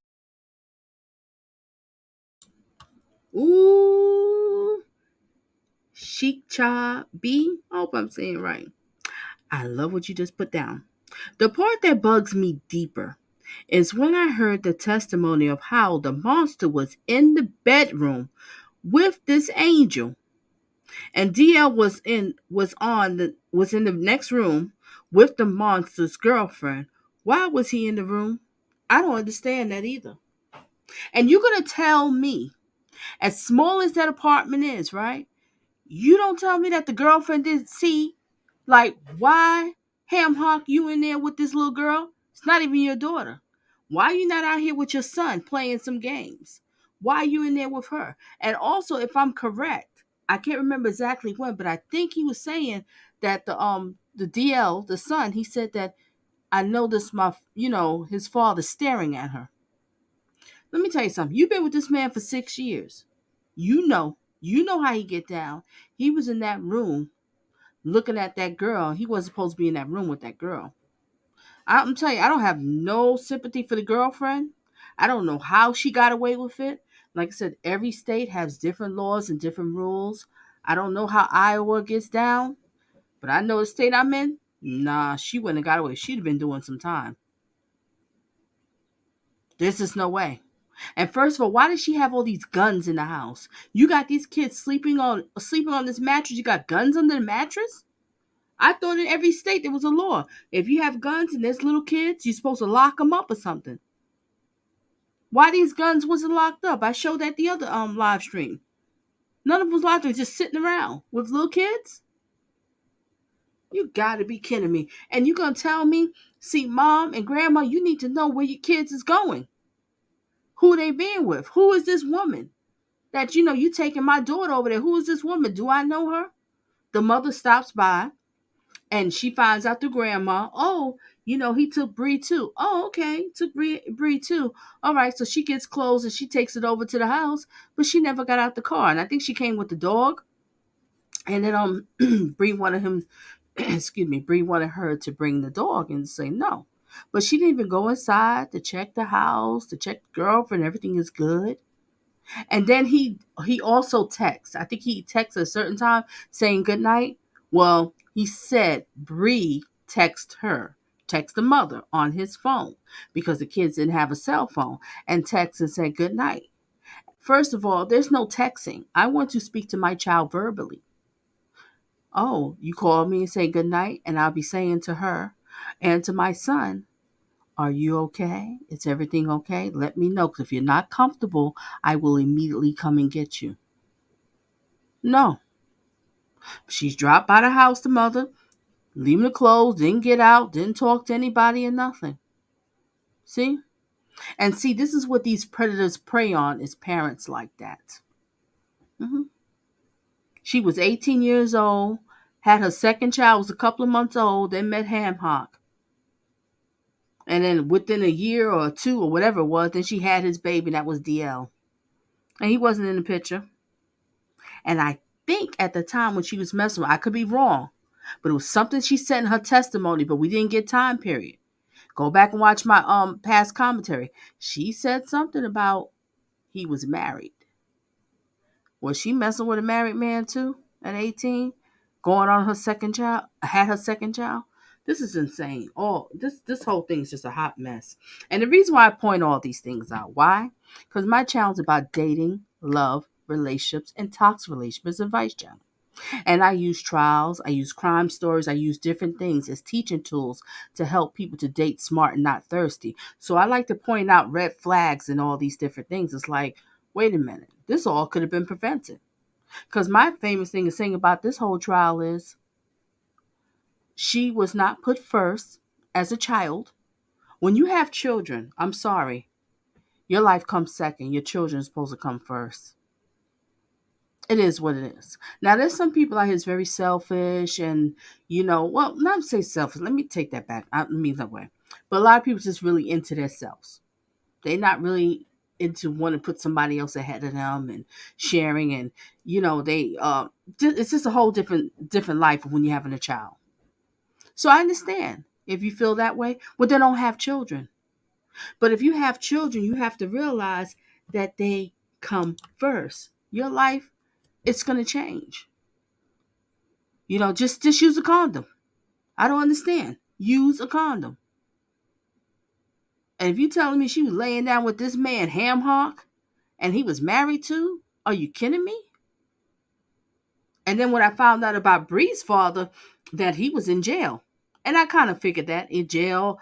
Ooh, Sheik Cha B. I hope I'm saying it right. I love what you just put down. The part that bugs me deeper is when I heard the testimony of how the monster was in the bedroom with this angel, and DL was in the next room with the monster's girlfriend. Why was he in the room? I don't understand that either. And you're gonna tell me, as small as that apartment is, right? You don't tell me that the girlfriend didn't see, like, why, Ham Hock, you in there with this little girl? It's not even your daughter. Why are you not out here with your son playing some games? Why are you in there with her? And also, if I'm correct, I can't remember exactly when, but I think he was saying that the DL, the son, he said that I noticed his father staring at her. Let me tell you something. You've been with this man for 6 years. You know how he get down. He was in that room looking at that girl. He wasn't supposed to be in that room with that girl. I'm telling you, I don't have no sympathy for the girlfriend. I don't know how she got away with it. Like I said, every state has different laws and different rules. I don't know how Iowa gets down, but I know the state I'm in. Nah, she wouldn't have got away. She'd have been doing some time. There's just no way. And first of all, why does she have all these guns in the house? You got these kids sleeping on this mattress. You got guns under the mattress? I thought in every state there was a law. If you have guns and there's little kids, you're supposed to lock them up or something. Why these guns wasn't locked up? I showed that the other live stream. None of them was locked up, just sitting around with little kids. You gotta be kidding me. And you gonna tell me, see, mom and grandma, you need to know where your kids is going. Who they being with? Who is this woman? That you taking my daughter over there. Who is this woman? Do I know her? The mother stops by and she finds out the grandma. Oh, he took Bree too. Oh, okay, took Bree too. All right, so she gets clothes and she takes it over to the house, but she never got out the car. And I think she came with the dog. And then Bree wanted him, Bree wanted her to bring the dog and say no. But she didn't even go inside to check the house, to check the girlfriend, everything is good. And then he also texts. I think he texts at a certain time saying good night. Well, he said Bree text the mother on his phone because the kids didn't have a cell phone, and text and said good night. First of all, there's no texting. I want to speak to my child verbally. Oh, you call me and say good night, and I'll be saying to her and to my son, are you okay? Is everything okay? Let me know, because if you're not comfortable, I will immediately come and get you. No. She's dropped by the house, the mother, leaving the clothes, didn't get out, didn't talk to anybody or nothing. See? And see, this is what these predators prey on, is parents like that. Mm-hmm. She was 18 years old, had her second child, was a couple of months old, then met Ham Hock. And then within a year or two or whatever it was, then she had his baby, and that was DL. And he wasn't in the picture. And I think at the time when she was messing with, I could be wrong, but it was something she said in her testimony, but we didn't get time period. Go back and watch my past commentary. She said something about he was married. Was she messing with a married man too at 18? Going on her second child? Had her second child? This is insane. This whole thing is just a hot mess. And the reason why I point all these things out, why? Because my channel is about dating, love, relationships, and toxic relationships advice channel. And I use trials, I use crime stories, I use different things as teaching tools to help people to date smart and not thirsty. So I like to point out red flags and all these different things. It's like, wait a minute, this all could have been prevented. Because my famous thing to saying about this whole trial is she was not put first as a child. When you have children, I'm sorry, your life comes second. Your children are supposed to come first. It is what it is. Now, there's some people out here that's very selfish and, well, not to say selfish. Let me take that back. I don't mean that way. But a lot of people just really into themselves. They're not really into wanting to put somebody else ahead of them and sharing, and it's just a whole different life when you're having a child. So I understand if you feel that way. Well, then don't have children. But if you have children, you have to realize that they come first. Your life, it's going to change. Just use a condom. I don't understand. Use a condom. And if you're telling me she was laying down with this man, Ham Hock, and he was married to, are you kidding me? And then when I found out about Bree's father, that he was in jail. And I kind of figured that in jail,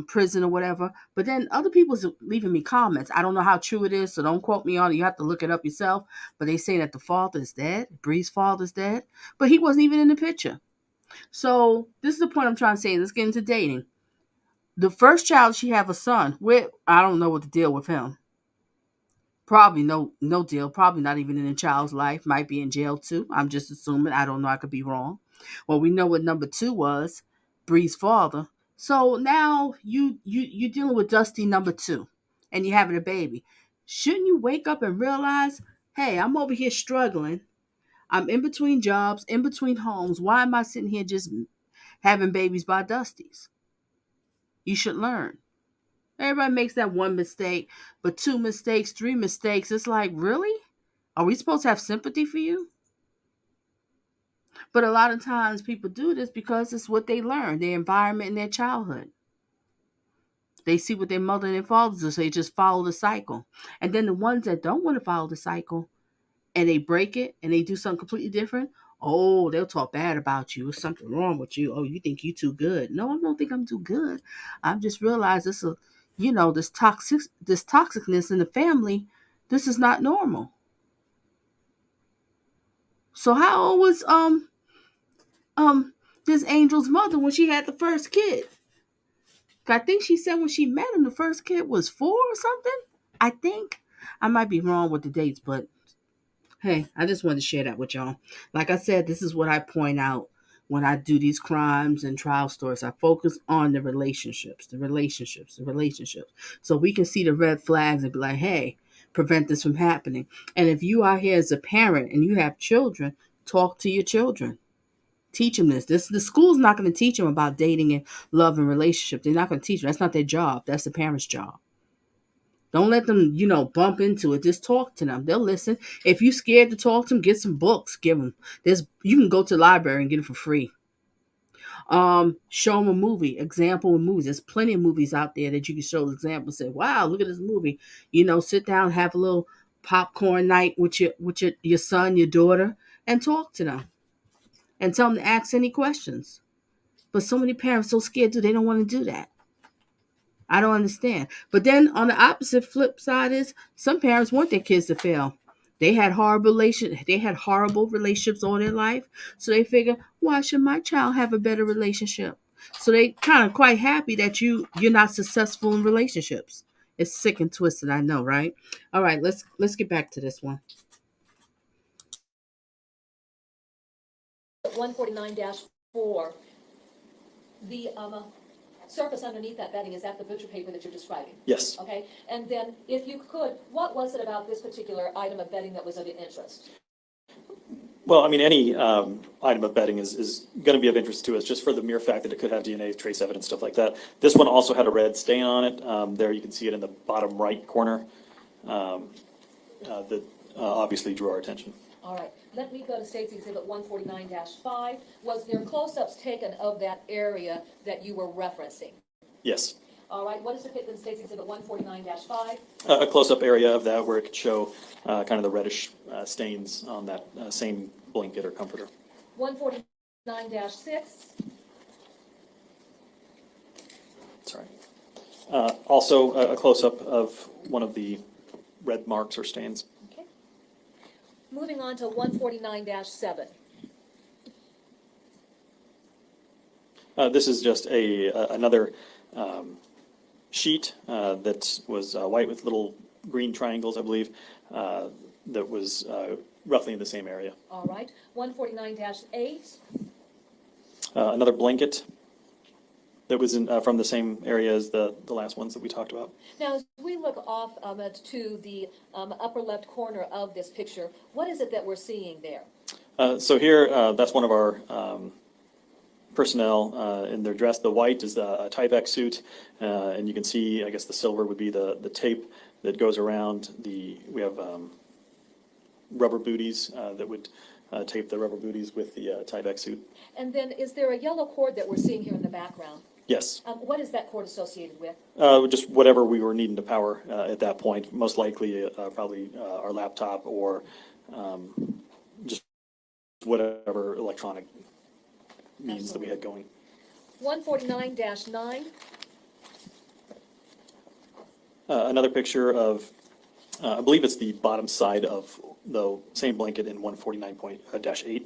prison or whatever. But then other people's leaving me comments. I don't know how true it is, so don't quote me on it. You have to look it up yourself. But they say that the father is dead. Bree's father's dead. But he wasn't even in the picture. So this is the point I'm trying to say. Let's get into dating. The first child, she have a son. I don't know what the deal with him. Probably no deal. Probably not even in a child's life. Might be in jail too. I'm just assuming. I don't know. I could be wrong. Well, we know what number 2 was, Bree's father. So now you're dealing with Dusty number 2, and you're having a baby. Shouldn't you wake up and realize, hey, I'm over here struggling. I'm in between jobs, in between homes. Why am I sitting here just having babies by Dusties? You should learn. Everybody makes that one mistake, but 2 mistakes, 3 mistakes. It's like, really? Are we supposed to have sympathy for you? But a lot of times people do this because it's what they learn, their environment in their childhood. They see what their mother and their father do, so they just follow the cycle. And then the ones that don't want to follow the cycle and they break it and they do something completely different, oh, they'll talk bad about you. There's something wrong with you. Oh, you think you're too good. No, I don't think I'm too good. I've just realized this toxicness in the family, this is not normal. So how old was this Angel's mother when she had the first kid? I think she said when she met him, the first kid was 4 or something. I think. I might be wrong with the dates, but hey, I just wanted to share that with y'all. Like I said, this is what I point out when I do these crimes and trial stories. I focus on the relationships. So we can see the red flags and be like, hey, prevent this from happening. And if you are here as a parent and you have children, talk to your children. Teach them this. The school's not going to teach them about dating and love and relationship. They're not going to teach them. That's not their job. That's the parent's job. Don't let them, bump into it. Just talk to them. They'll listen. If you're scared to talk to them, get some books. Give them. You can go to the library and get it for free. Show them a movie. Example of movies. There's plenty of movies out there that you can show examples. Say, wow, look at this movie. Sit down, have a little popcorn night with your son, your daughter, and talk to them. And tell them to ask any questions. But so many parents are so scared they don't want to do that. I don't understand. But then on the opposite flip side is some parents want their kids to fail. They had horrible relationships all their life. So they figure, why should my child have a better relationship? So they kind of quite happy that you're not successful in relationships. It's sick and twisted, I know, right? All right, let's get back to this one. 149-4, the surface underneath that bedding, is that the butcher paper that you're describing? Yes. Okay, and then if you could, what was it about this particular item of bedding that was of interest? Well, I mean, any item of bedding is going to be of interest to us just for the mere fact that it could have DNA, trace evidence, stuff like that. This one also had a red stain on it. There you can see it in the bottom right corner. That obviously drew our attention. All right, let me go to State's Exhibit 149-5. Was there close-ups taken of that area that you were referencing? Yes. All right, what is depicted in State's Exhibit 149-5? A close-up area of that where it could show kind of the reddish stains on that same blanket or comforter. 149-6. Sorry. Also, a close-up of one of the red marks or stains. Okay. Moving on to 149-7. This is just another sheet that was white with little green triangles, I believe, that was roughly in the same area. All right. 149-8. Another blanket. that was from the same area as the last ones that we talked about. Now, as we look off to the upper left corner of this picture, what is it that we're seeing there? So here, that's one of our personnel in their dress. The white is a Type X suit, and you can see, I guess the silver would be the tape that goes around we have rubber booties that would tape the rubber booties with the Type X suit. And then is there a yellow cord that we're seeing here in the background? Yes. What is that cord associated with? Just whatever we were needing to power at that point, most likely probably our laptop or just whatever electronic means that we had going. 149-9. Another picture of, I believe it's the bottom side of the same blanket in 149.-8.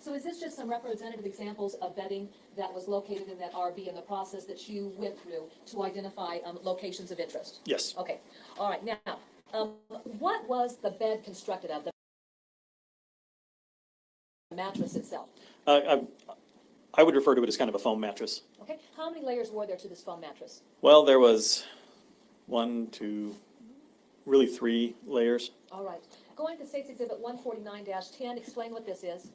So is this just some representative examples of bedding that was located in that RV and the process that you went through to identify locations of interest? Yes. Okay. All right. Now, what was the bed constructed of? The mattress itself? I would refer to it as kind of a foam mattress. Okay. How many layers were there to this foam mattress? Well, there was 1, 2, really 3 layers. All right. Going to State's Exhibit 149-10, explain what this is.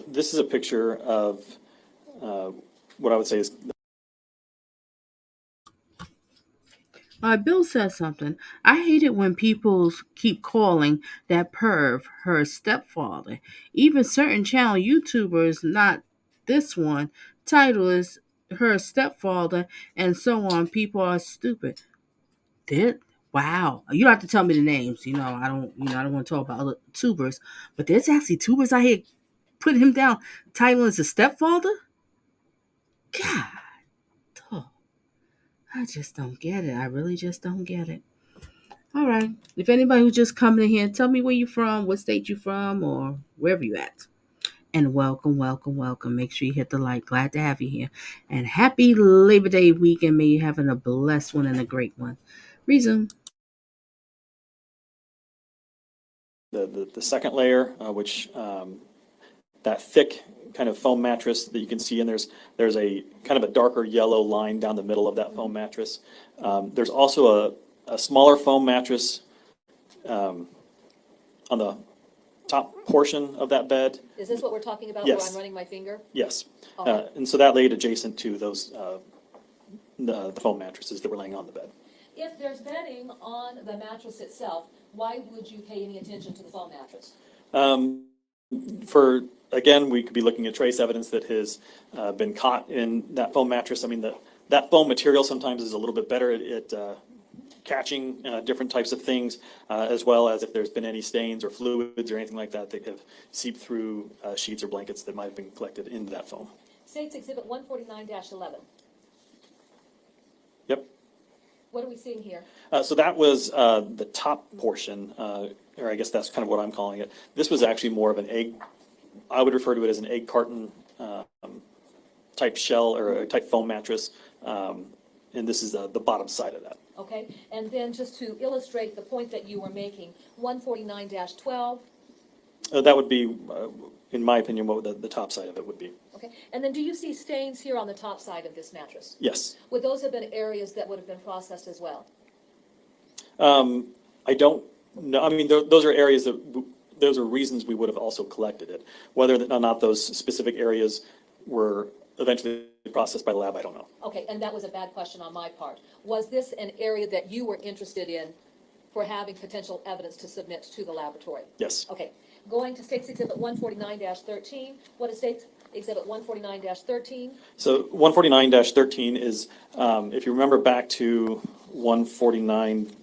This is a picture of what I would say is... Bill says something. I hate it when people keep calling that perv her stepfather. Even certain channel YouTubers, not this one, title is her stepfather and so on. People are stupid. Wow. You don't have to tell me the names. I don't want to talk about other tubers. But there's actually tubers out here putting him down. Title is a stepfather? God. Oh, I just don't get it. I really just don't get it. All right. If anybody who's just coming in here, tell me where you're from, what state you're from, or wherever you're at. And welcome, welcome, welcome. Make sure you hit the like. Glad to have you here. And happy Labor Day weekend. May you having a blessed one and a great one. Resume. The second layer, which that thick kind of foam mattress that you can see, and there's a kind of a darker yellow line down the middle of that foam mattress. There's also a smaller foam mattress on the top portion of that bed. Is this what we're talking about Yes. where I'm running my finger? Yes. Okay. And so that laid adjacent to those the foam mattresses that were laying on the bed. If there's bedding on the mattress itself, why would you pay any attention to the foam mattress? Again, we could be looking at trace evidence that has been caught in that foam mattress. I mean, that foam material sometimes is a little bit better at catching different types of things, as well as if there's been any stains or fluids or anything like that that have seeped through sheets or blankets that might have been collected into that foam. State's Exhibit 149-11. Yep. What are we seeing here? So that was the top portion, or I guess that's kind of what I'm calling it. This was actually more of an egg, I would refer to it as an egg carton type shell or a type foam mattress, and this is the bottom side of that. Okay, and then just to illustrate the point that you were making, 149-12. That would be, in my opinion, what the top side of it would be. Okay, and then do you see stains here on the top side of this mattress? Yes. Would those have been areas that would have been processed as well? I don't know. I mean, those are areas those are reasons we would have also collected it. Whether or not those specific areas were eventually processed by the lab, I don't know. Okay, and that was a bad question on my part. Was this an area that you were interested in for having potential evidence to submit to the laboratory? Yes. Okay, going to State's Exhibit 149-13. What is State's Exhibit 149-13? So 149-13 is, if you remember back to 149-10.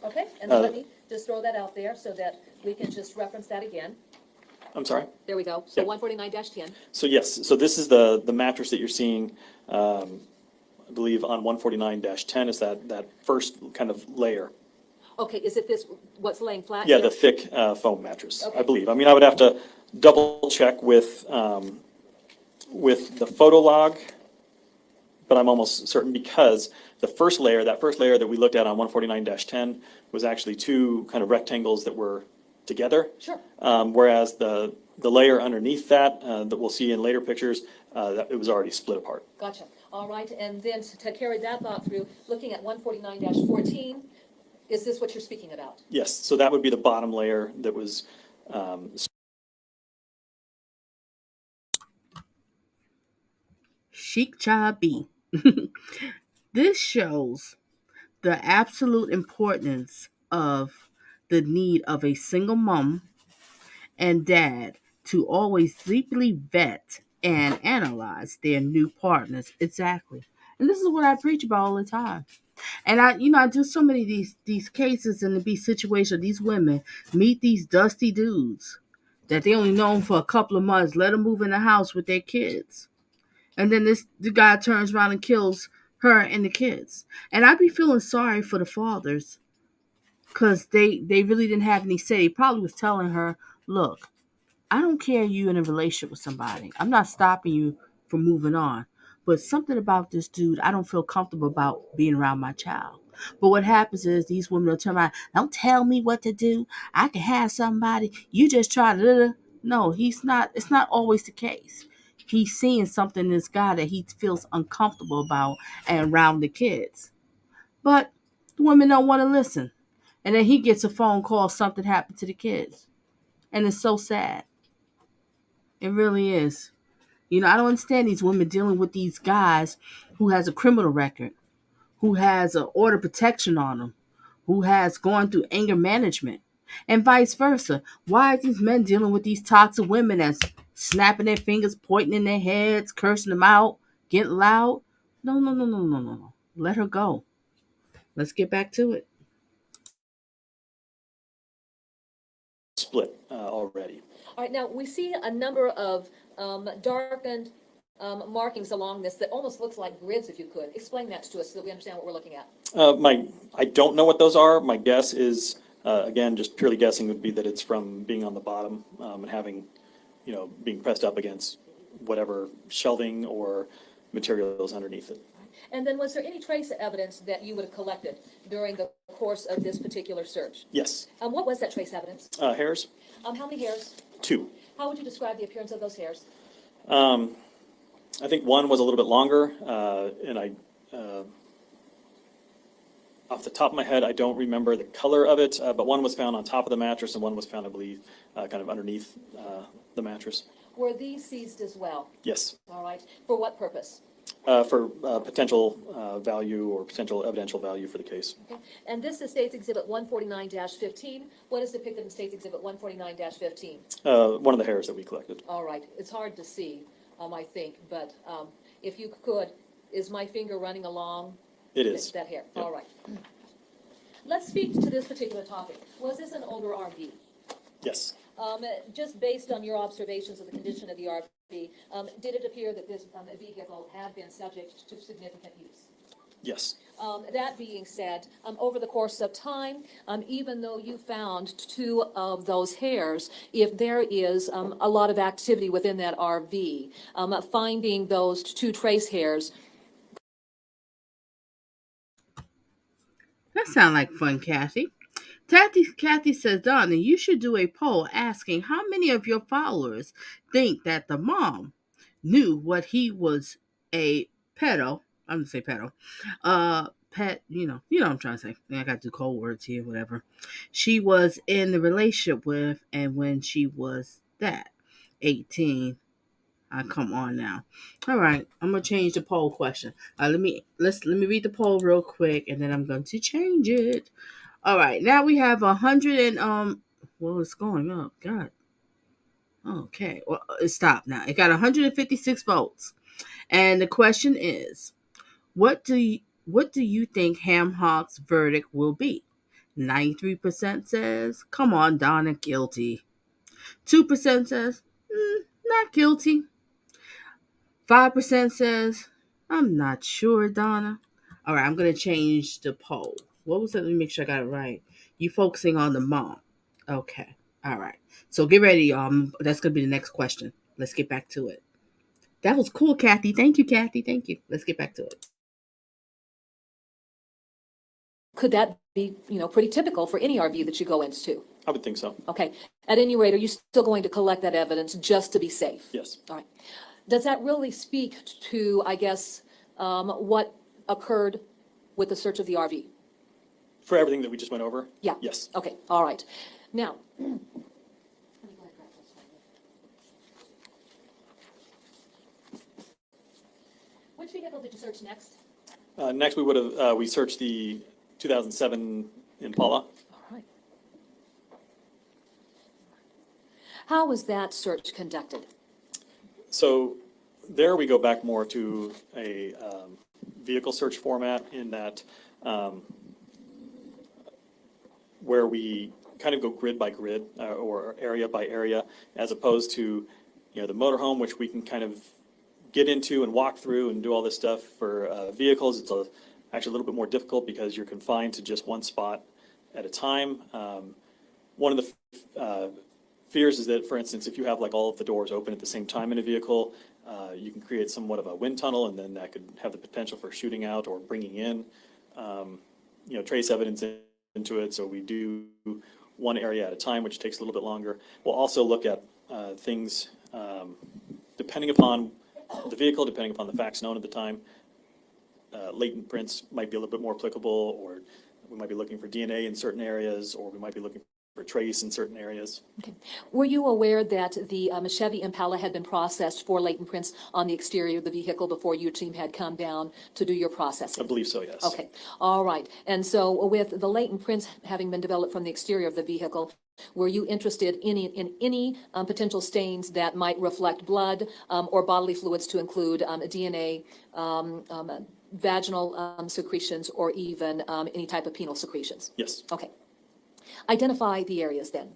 Okay, and then let me just throw that out there so that we can just reference that again. I'm sorry? There we go. So Yep. 149-10. So yes, so this is the mattress that you're seeing, I believe on 149-10 is that first kind of layer. Okay, is it this, what's laying flat Yeah, here? the thick foam mattress, Okay. I believe. I mean, I would have to double check with the photo log, but I'm almost certain because that first layer that we looked at on 149-10 was actually two kind of rectangles that were together. Sure. Whereas the The layer underneath that, that we'll see in later pictures, that it was already split apart. Gotcha. All right, and then to carry that thought through, looking at 149-14, is this what you're speaking about? Yes, so that would be the bottom layer that was Chic Cha B. This shows the absolute importance of the need of a single mom and dad to always deeply vet and analyze their new partners. Exactly. And this is what I preach about all the time. And I do so many of these cases and these situations. These women meet these dusty dudes that they only known for a couple of months. Let them move in the house with their kids, and then the guy turns around and kills her and the kids. And I be feeling sorry for the fathers because they really didn't have any say. He probably was telling her, "Look, I don't care you in a relationship with somebody. I'm not stopping you from moving on. But something about this dude, I don't feel comfortable about being around my child." But what happens is these women will turn around, "Don't tell me what to do. I can have somebody. You just try to." No, he's not. It's not always the case. He's seeing something in this guy that he feels uncomfortable about and around the kids. But the women don't want to listen. And then he gets a phone call, something happened to the kids. And it's so sad. It really is. I don't understand these women dealing with these guys who has a criminal record, who has an order of protection on them, who has gone through anger management, and vice versa. Why are these men dealing with these toxic women that's snapping their fingers, pointing in their heads, cursing them out, getting loud? No, no, no, no, no, no, no. Let her go. Let's get back to it. split already. All right, now we see a number of darkened markings along this that almost looks like grids, if you could. Explain that to us so that we understand what we're looking at. I don't know what those are. My guess is, again, just purely guessing, would be that it's from being on the bottom and having, being pressed up against whatever shelving or materials underneath it. And then was there any trace evidence that you would have collected during the course of this particular search? Yes. What was that trace evidence? Hairs? How many hairs? 2. How would you describe the appearance of those hairs? I think one was a little bit longer, and off the top of my head, I don't remember the color of it, but one was found on top of the mattress and one was found, I believe, kind of underneath the mattress. Were these seized as well? Yes. All right. For what purpose? For potential value or potential evidential value for the case. Okay. And this is State's Exhibit 149-15. What is depicted in State's Exhibit 149-15? One of the hairs that we collected. All right. It's hard to see, I think, but if you could, is my finger running along? It is. That hair. Yep. All right. Let's speak to this particular topic. Was this an older RV? Yes. Just based on your observations of the condition of the RV, did it appear that this vehicle had been subject to significant use? Yes. That being said, over the course of time, even though you found 2 of those hairs, if there is a lot of activity within that RV, finding those 2 trace hairs. That sounds like fun, Kathy. Kathy says, "Donna, you should do a poll asking how many of your followers think that the mom knew what he was a pedo." I'm gonna say pedo. Pet, what I'm trying to say. I got to do cold words here, whatever. She was in the relationship with, and when she was 18. Come on now. All right, I'm gonna change the poll question. Let me read the poll real quick, and then I'm going to change it. All right, now we have 100 and well, it's going up. God. Okay, well, it stopped now. It got 156 votes, and the question is, what do you think Ham Hock's verdict will be? 93% says, "Come on, Donna, guilty." 2% says, "Not guilty." 5% says, "I'm not sure, Donna." All right, I'm going to change the poll. What was it? Let me make sure I got it right. You focusing on the mom. Okay. All right. So get ready, y'all. That's going to be the next question. Let's get back to it. That was cool, Kathy. Thank you, Kathy. Thank you. Let's get back to it. Could that be, pretty typical for any RV that you go into. I would think so. Okay. At any rate, are you still going to collect that evidence just to be safe? Yes. All right. Does that really speak to, I guess, what occurred with the search of the RV? For everything that we just went over? Yeah. Yes. Okay. All right. Now, which vehicle did you search next? Next, we searched the 2007 Impala. All right. How was that search conducted? So there we go back more to a vehicle search format in that where we kind of go grid by grid or area by area, as opposed to the motorhome, which we can kind of get into and walk through and do all this stuff. For vehicles, it's actually a little bit more difficult because you're confined to just one spot at a time. One of the fears is that, for instance, if you have like all of the doors open at the same time in a vehicle, you can create somewhat of a wind tunnel, and then that could have the potential for shooting out or bringing in, trace evidence into it. So we do one area at a time, which takes a little bit longer. We'll also look at things depending upon the vehicle, depending upon the facts known at the time. Latent prints might be a little bit more applicable, or we might be looking for DNA in certain areas, or we might be looking for trace in certain areas. Okay. Were you aware that the Chevy Impala had been processed for latent prints on the exterior of the vehicle before your team had come down to do your processing? I believe so, yes. Okay. All right. And so with the latent prints having been developed from the exterior of the vehicle, were you interested in any potential stains that might reflect blood or bodily fluids, to include DNA, vaginal secretions, or even any type of penile secretions? Yes. Okay. Identify the areas then.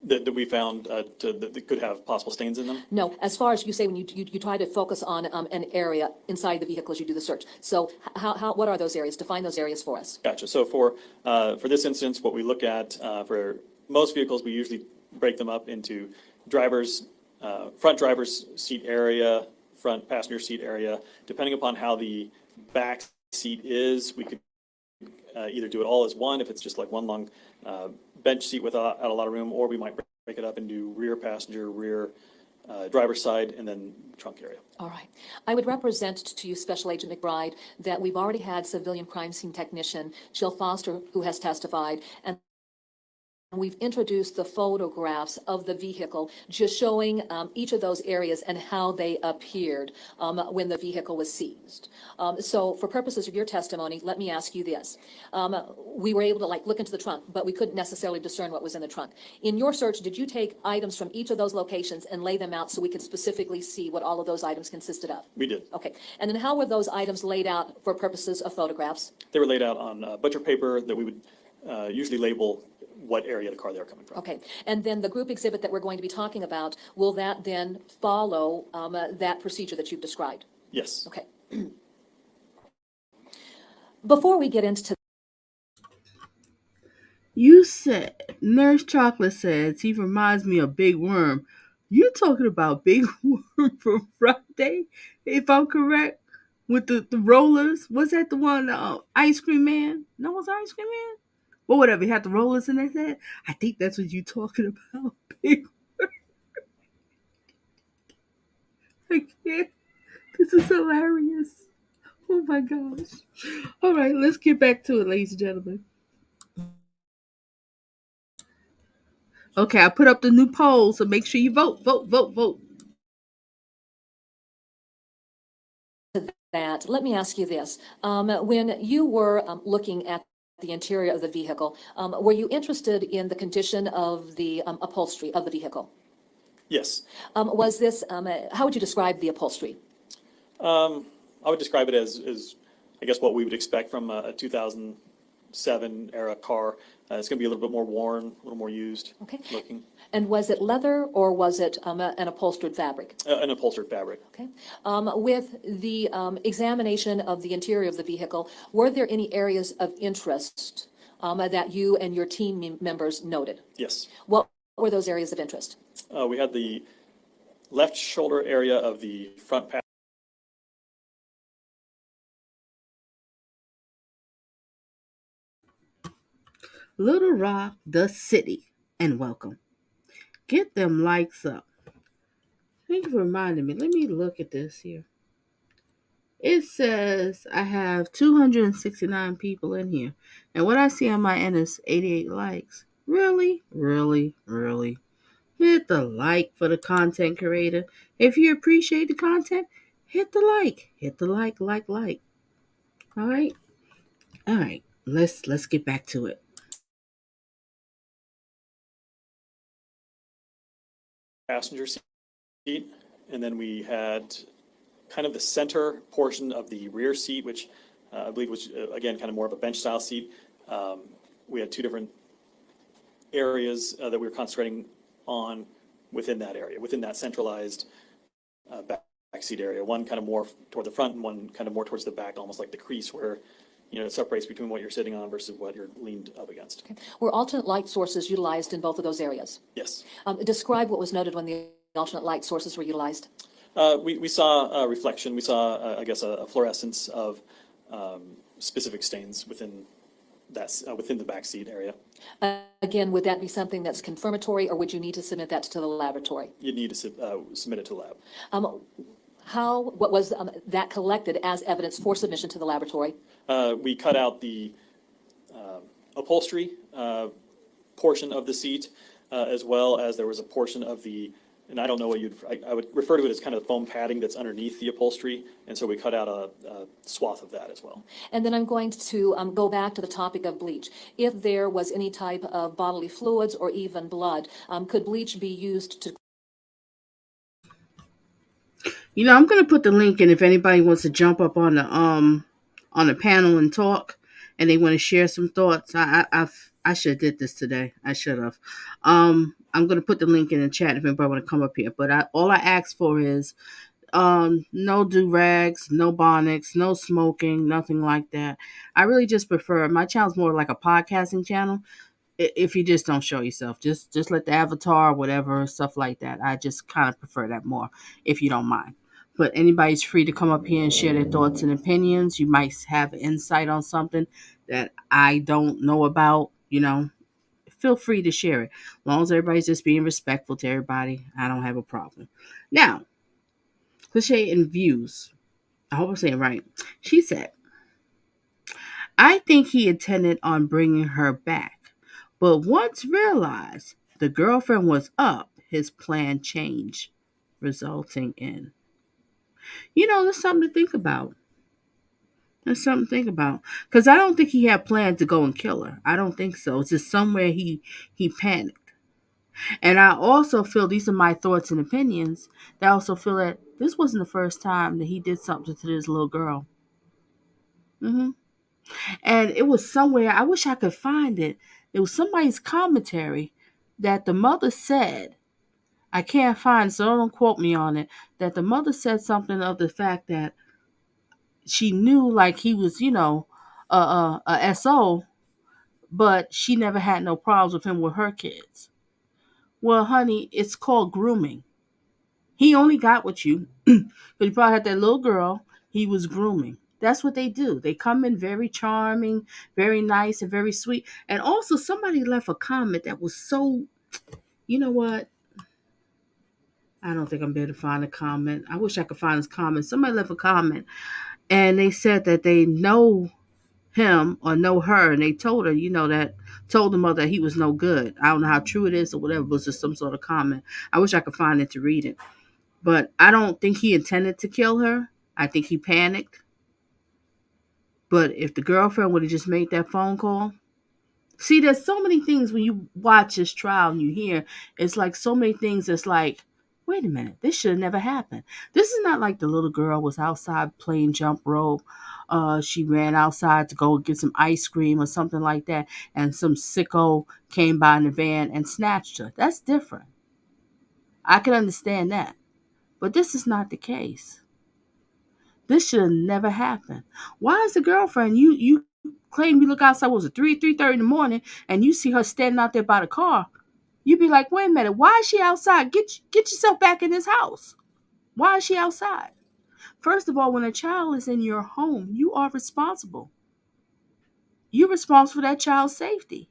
That we found that could have possible stains in them? No, as far as you say, when you try to focus on an area inside the vehicle as you do the search. So what are those areas? Define those areas for us. Gotcha. So for this instance, what we look at for most vehicles, we usually break them up into front driver's seat area, front passenger seat area. Depending upon how the back seat is, we could either do it all as one, if it's just like one long bench seat without a lot of room, or we might break it up and do rear passenger, rear driver's side, and then trunk area. All right. I would represent to you, Special Agent McBride, that we've already had civilian crime scene technician Jill Foster, who has testified, and we've introduced the photographs of the vehicle, just showing each of those areas and how they appeared when the vehicle was seized. So for purposes of your testimony, let me ask you this. We were able to look into the trunk, but we couldn't necessarily discern what was in the trunk. In your search, did you take items from each of those locations and lay them out so we could specifically see what all of those items consisted of? We did. Okay. And then how were those items laid out for purposes of photographs? They were laid out on butcher paper that we would usually label what area of the car they were coming from. Okay, and then the group exhibit that we're going to be talking about, will that then follow that procedure that you've described? Yes. Okay. Before we get into... You said, Nurse Chocolate says he reminds me of Big Worm. You're talking about Big Worm from Friday, if I'm correct, with the rollers. Was that the one, Ice Cream Man? No, was Ice Cream Man? Well, whatever, he had the rollers in his head. I think that's what you're talking about, Big Worm. I can't. This is hilarious. Oh my gosh. All right, let's get back to it, ladies and gentlemen. Okay, I put up the new poll, so make sure you vote. That, let me ask you this. When you were looking at the interior of the vehicle, were you interested in the condition of the upholstery of the vehicle? Yes. Was this, how would you describe the upholstery? I would describe it as I guess what we would expect from a 2007 era car. It's going to be a little bit more worn, a little more used looking. And was it leather or was it an upholstered fabric? An upholstered fabric. Okay. With the examination of the interior of the vehicle, were there any areas of interest that you and your team members noted? Yes. What were those areas of interest? We had the left shoulder area of the front passenger. Little Rock, the city, and welcome. Get them likes up. Thank you for reminding me. Let me look at this here. It says I have 269 people in here. And what I see on my end is 88 likes. Really? Really? Really? Hit the like for the content creator. If you appreciate the content, hit the like. Hit the like. All right? All right. Let's get back to it. Passenger seat, and then we had kind of the center portion of the rear seat, which I believe was, again, kind of more of a bench-style seat. We had two different areas that we were concentrating on within that area, within that centralized back seat area. One kind of more toward the front and one kind of more towards the back, almost like the crease where, it separates between what you're sitting on versus what you're leaned up against. Okay. Were alternate light sources utilized in both of those areas? Yes. Describe what was noted when the alternate light sources were utilized. We saw a reflection. We saw, I guess, a fluorescence of specific stains within the back seat area. Again, would that be something that's confirmatory, or would you need to submit that to the laboratory? You'd need to submit it to the lab. What was that collected as evidence for submission to the laboratory? We cut out the upholstery portion of the seat, as well as there was a portion of the, and I don't know what I would refer to it as kind of foam padding that's underneath the upholstery, and so we cut out a swath of that as well. And then I'm going to go back to the topic of bleach. If there was any type of bodily fluids or even blood, could bleach be used to... I'm going to put the link in if anybody wants to jump up on the panel and talk, and they want to share some thoughts. I should have did this today. I should have. I'm going to put the link in the chat if anybody want to come up here. But all I ask for is no do-rags, no bonnets, no smoking, nothing like that. I really just prefer, my channel's more like a podcasting channel. If you just don't show yourself, just let the avatar, whatever, stuff like that. I just kind of prefer that more, if you don't mind. But anybody's free to come up here and share their thoughts and opinions. You might have insight on something that I don't know about, feel free to share it. As long as everybody's just being respectful to everybody, I don't have a problem. Now, cliche and views. I hope I'm saying it right. She said, I think he intended on bringing her back, but once realized the girlfriend was up, his plan changed, resulting in. There's something to think about. There's something to think about. Because I don't think he had planned to go and kill her. I don't think so. It's just somewhere he panicked. And I also feel, these are my thoughts and opinions, that I also feel that this wasn't the first time that he did something to this little girl. And it was somewhere, I wish I could find it. It was somebody's commentary that the mother said, I can't find it, so don't quote me on it, that the mother said something of the fact that she knew like he was, a SO, but she never had no problems with him with her kids. Well, honey, it's called grooming. He only got with you, but he probably had that little girl he was grooming. That's what they do. They come in very charming, very nice, and very sweet. And also, somebody left a comment that was so, you know what? I don't think I'm able to find a comment. I wish I could find this comment. Somebody left a comment, and they said that they know him or know her, and they told her, told the mother that he was no good. I don't know how true it is or whatever, but it's just some sort of comment. I wish I could find it to read it. But I don't think he intended to kill her. I think he panicked. But if the girlfriend would have just made that phone call. See, there's so many things when you watch this trial and you hear, it's like so many things that's like, wait a minute, this should have never happened. This is not like the little girl was outside playing jump rope. She ran outside to go get some ice cream or something like that, and some sicko came by in the van and snatched her. That's different. I can understand that. But this is not the case. This should have never happened. Why is the girlfriend, you claim you look outside, what was it, 3:30 in the morning, and you see her standing out there by the car? You'd be like, wait a minute, why is she outside? Get yourself back in this house. Why is she outside? First of all, when a child is in your home, you are responsible. You're responsible for that child's safety.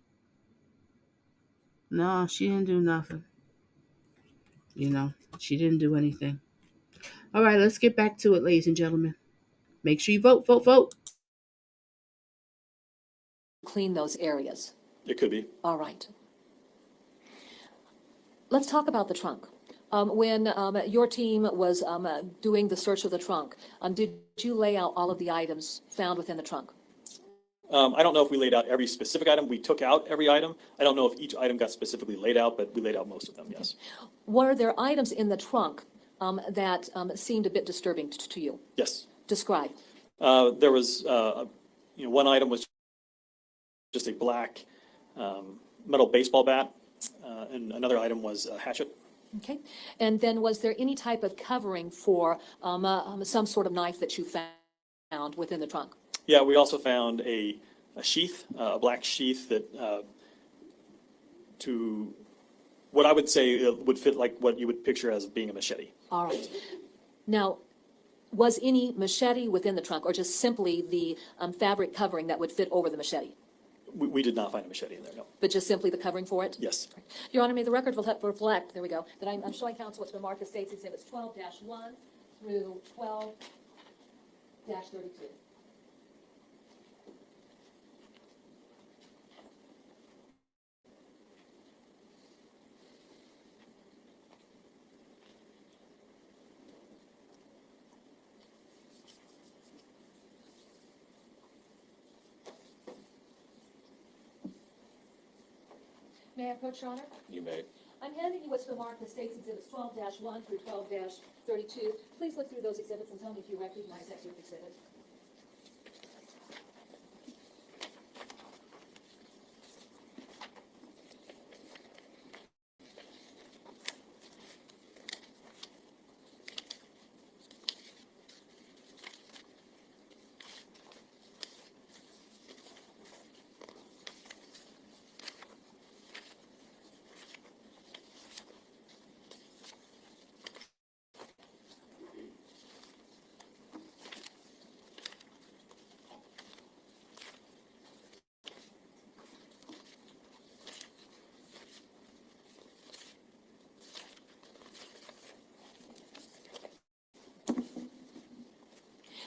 No, she didn't do nothing. She didn't do anything. All right, let's get back to it, ladies and gentlemen. Make sure you vote, vote, vote. Clean those areas. It could be. All right. Let's talk about the trunk. When your team was doing the search of the trunk, did you lay out all of the items found within the trunk? I don't know if we laid out every specific item. We took out every item. I don't know if each item got specifically laid out, but we laid out most of them, yes. Were there items in the trunk that seemed a bit disturbing to you? Yes. Describe. There was, one item was just a black metal baseball bat, and another item was a hatchet. Okay. And then was there any type of covering for some sort of knife that you found within the trunk? Yeah, we also found a sheath, a black sheath that to what I would say would fit like what you would picture as being a machete. All right. Now, was any machete within the trunk or just simply the fabric covering that would fit over the machete? We did not find a machete in there, no. But just simply the covering for it? Yes. Your Honor, may the record reflect, there we go, that I'm showing counsel what's been marked as State's Exhibits 12-1 through 12-32. May I approach, Your Honor? You may. I'm handing you what's been marked as State's Exhibits 12-1 through 12-32. Please look through those exhibits and tell me if you recognize that group exhibit.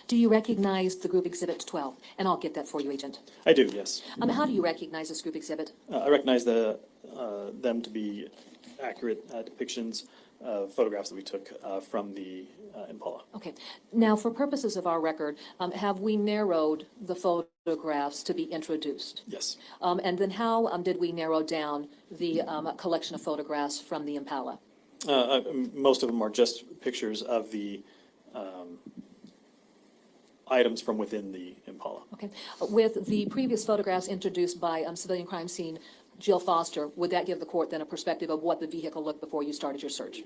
Do you recognize the group exhibit 12? And I'll get that for you, Agent. I do, yes. How do you recognize this group exhibit? I recognize them to be accurate depictions of photographs that we took from the Impala. Okay. Now, for purposes of our record, have we narrowed the photographs to be introduced? Yes. And then how did we narrow down the collection of photographs from the Impala? Most of them are just pictures of the items from within the Impala. Okay. With the previous photographs introduced by civilian crime scene Jill Foster, would that give the court then a perspective of what the vehicle looked before you started your search?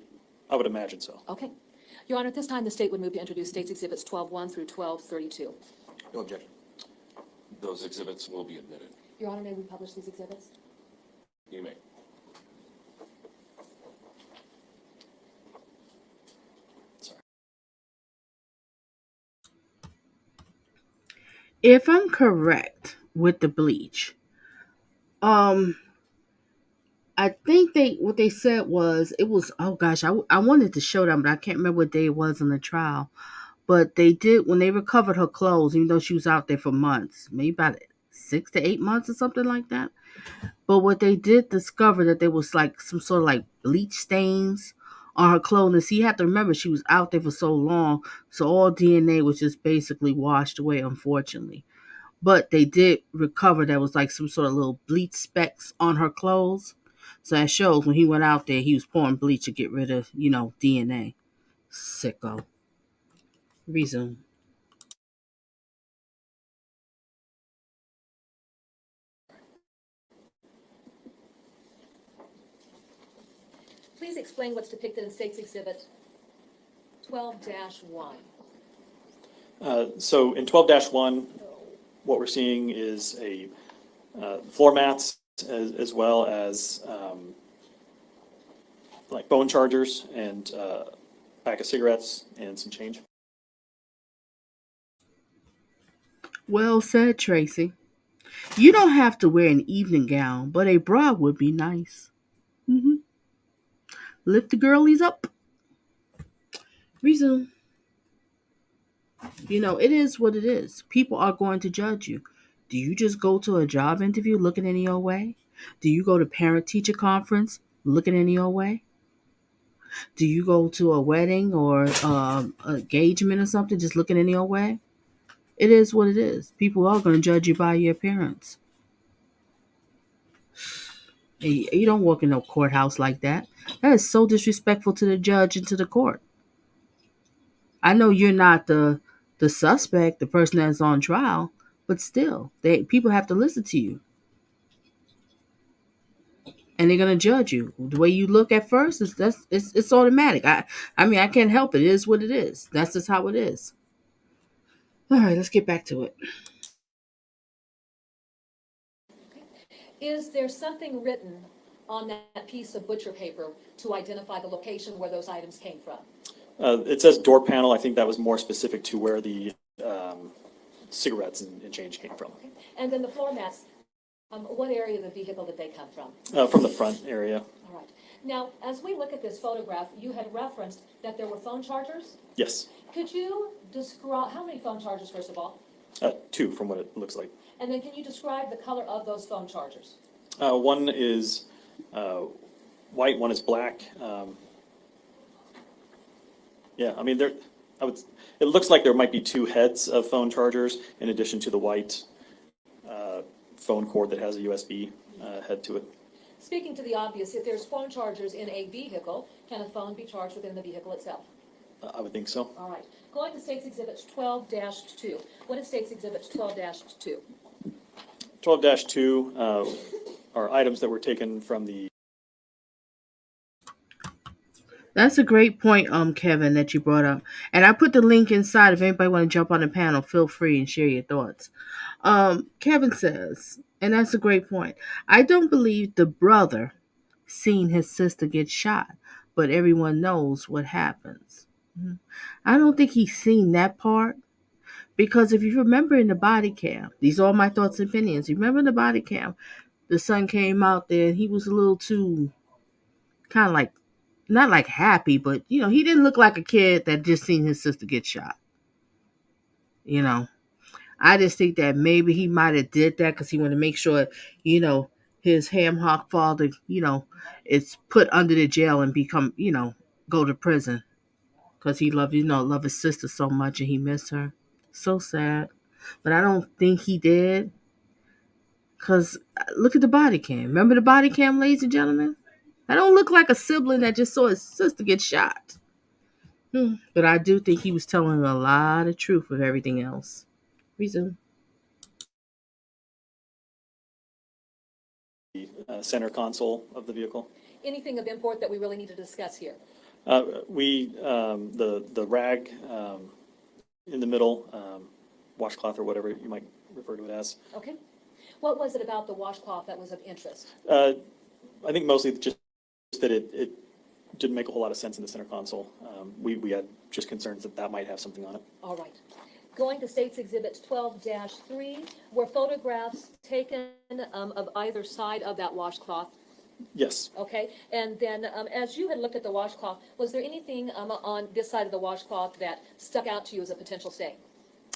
I would imagine so. Okay. Your Honor, at this time, the state would move to introduce State's Exhibits 12-1 through 12-32. No objection. Those exhibits will be admitted. Your Honor, may we publish these exhibits? You may. If I'm correct with the bleach, I think what they said was it was, oh gosh, I wanted to show them, but I can't remember what day it was in the trial. But they did, when they recovered her clothes, even though she was out there for months, maybe about 6 to 8 months or something like that. But what they did discover that there was like some sort of like bleach stains on her clothing. So you have to remember she was out there for so long, so all DNA was just basically washed away, unfortunately. But they did recover there was like some sort of little bleach specks on her clothes. So that shows when he went out there, he was pouring bleach to get rid of, DNA. Sicko. Resume. Please explain what's depicted in State's Exhibit 12-1. So in 12-1, what we're seeing is a floor mats as well as like phone chargers and a pack of cigarettes and some change. Well said, Tracy. You don't have to wear an evening gown, but a bra would be nice. Mm-hmm. Lift the girlies up. Resume. You know, it is what it is. People are going to judge you. Do you just go to a job interview looking any old way? Do you go to parent teacher conference looking any old way? Do you go to a wedding or engagement or something just looking any old way? It is what it is. People are going to judge you by your appearance. You don't walk in no courthouse like that. That is so disrespectful to the judge and to the court. I know you're not the suspect, the person that's on trial, but still, people have to listen to you, and they're gonna judge you. The way you look at first is it's automatic. I mean I can't help it. It is what it is. That's just how it is. All right, let's get back to it. Is there something written on that piece of butcher paper to identify the location where those items came from? It says door panel. I think that was more specific to where the cigarettes and change came from. Okay. And then the floor mats, what area of the vehicle did they come from? From the front area. All right. Now, as we look at this photograph, you had referenced that there were phone chargers. Yes. Could you describe, how many phone chargers, first of all? 2 from what it looks like. And then can you describe the color of those phone chargers? One is white, one is black. Yeah, I mean, it looks like there might be 2 heads of phone chargers in addition to the white phone cord that has a USB head to it. Speaking to the obvious, if there's phone chargers in a vehicle, can a phone be charged within the vehicle itself? I would think so. All right. Going to State's Exhibit 12-2. What is State's Exhibit 12-2? 12-2 are items that were taken from the... That's a great point, Kevin, that you brought up. And I put the link inside. If anybody want to jump on the panel, feel free and share your thoughts. Kevin says, and that's a great point, I don't believe the brother seen his sister get shot, but everyone knows what happens. I don't think he's seen that part. Because if you remember in the body cam, these are all my thoughts and opinions. You remember the body cam? The son came out there and he was a little too kind of like, not like happy, but you know, he didn't look like a kid that just seen his sister get shot. You know, I just think that maybe he might have did that because he wanted to make sure, you know, his ham hock father, you know, is put under the jail and become, you know, go to prison because he loved, love his sister so much and he missed her. So sad. But I don't think he did. Because look at the body cam. Remember the body cam, ladies and gentlemen? I don't look like a sibling that just saw his sister get shot. But I do think he was telling a lot of truth with everything else. Resume. The center console of the vehicle. Anything of import that we really need to discuss here? The rag in the middle, washcloth or whatever you might refer to it as. Okay. What was it about the washcloth that was of interest? I think mostly just that it didn't make a whole lot of sense in the center console. We had just concerns that that might have something on it. All right. Going to State's Exhibit 12-3, were photographs taken of either side of that washcloth? Yes. Okay. And then as you had looked at the washcloth, was there anything on this side of the washcloth that stuck out to you as a potential stain?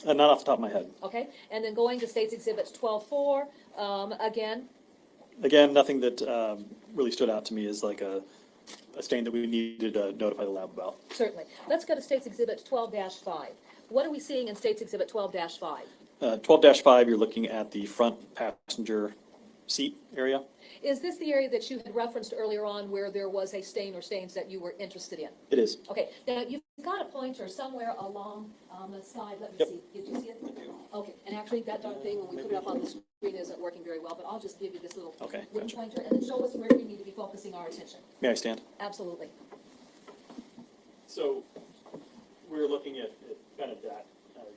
Not off the top of my head. Okay. And then going to State's Exhibit 12-4, again? Again, nothing that really stood out to me as like a stain that we needed to notify the lab about. Certainly. Let's go to State's Exhibit 12-5. What are we seeing in State's Exhibit 12-5? 12-5, you're looking at the front passenger seat area. Is this the area that you had referenced earlier on where there was a stain or stains that you were interested in? It is. Okay. Now, you've got a pointer somewhere along the side. Let me Yep. see. Did you see it? Okay. And actually, that darn thing, when we put it up on the screen, isn't working very well, but I'll just give you this little Okay, wooden gotcha. pointer and then show us where we need to be focusing our attention. May I stand? Absolutely. So we're looking at kind of that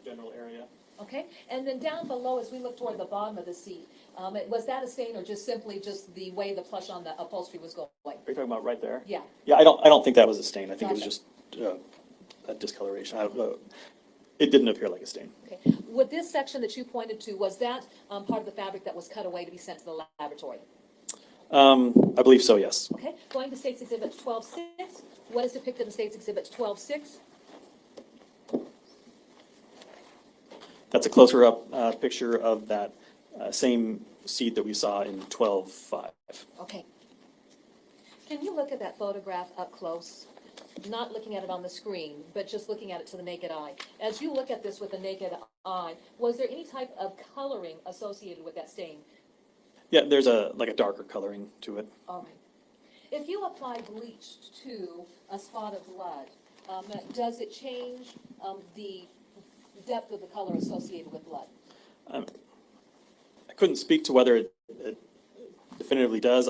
general area. Okay. And then down below, as we look toward the bottom of the seat, was that a stain or just simply just the way the plush on the upholstery was going? Are you talking about right there? Yeah. Yeah, I don't think that was a stain. I think it was Gotcha. just a discoloration. It didn't appear like a stain. Okay. With this section that you pointed to, was that part of the fabric that was cut away to be sent to the laboratory? I believe so, yes. Okay, going to State's Exhibit 12-6. What is depicted in State's Exhibit 12-6? That's a closer up picture of that same seed that we saw in 12-5. Okay. Can you look at that photograph up close? Not looking at it on the screen, but just looking at it to the naked eye. As you look at this with the naked eye, was there any type of coloring associated with that stain? Yeah, there's like a darker coloring to it. All right. If you apply bleach to a spot of blood, does it change the depth of the color associated with blood? I couldn't speak to whether it definitively does.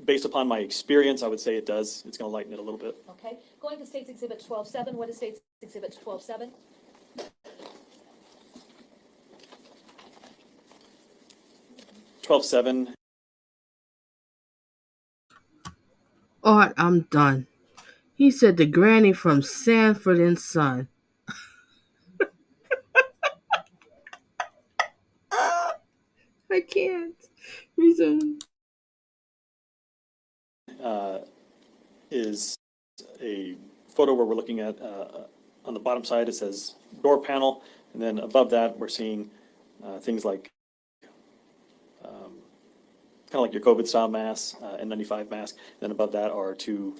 Based upon my experience, I would say it does. It's going to lighten it a little bit. Okay. Going to State's Exhibit 12-7. What is State's Exhibit 12-7? All right, I'm done. He said the granny from Sanford and Son. I can't. Resume. Is a photo where we're looking at, on the bottom side, it says door panel, and then above that, we're seeing things like, kind of like your COVID style mask, N95 mask, and then above that are two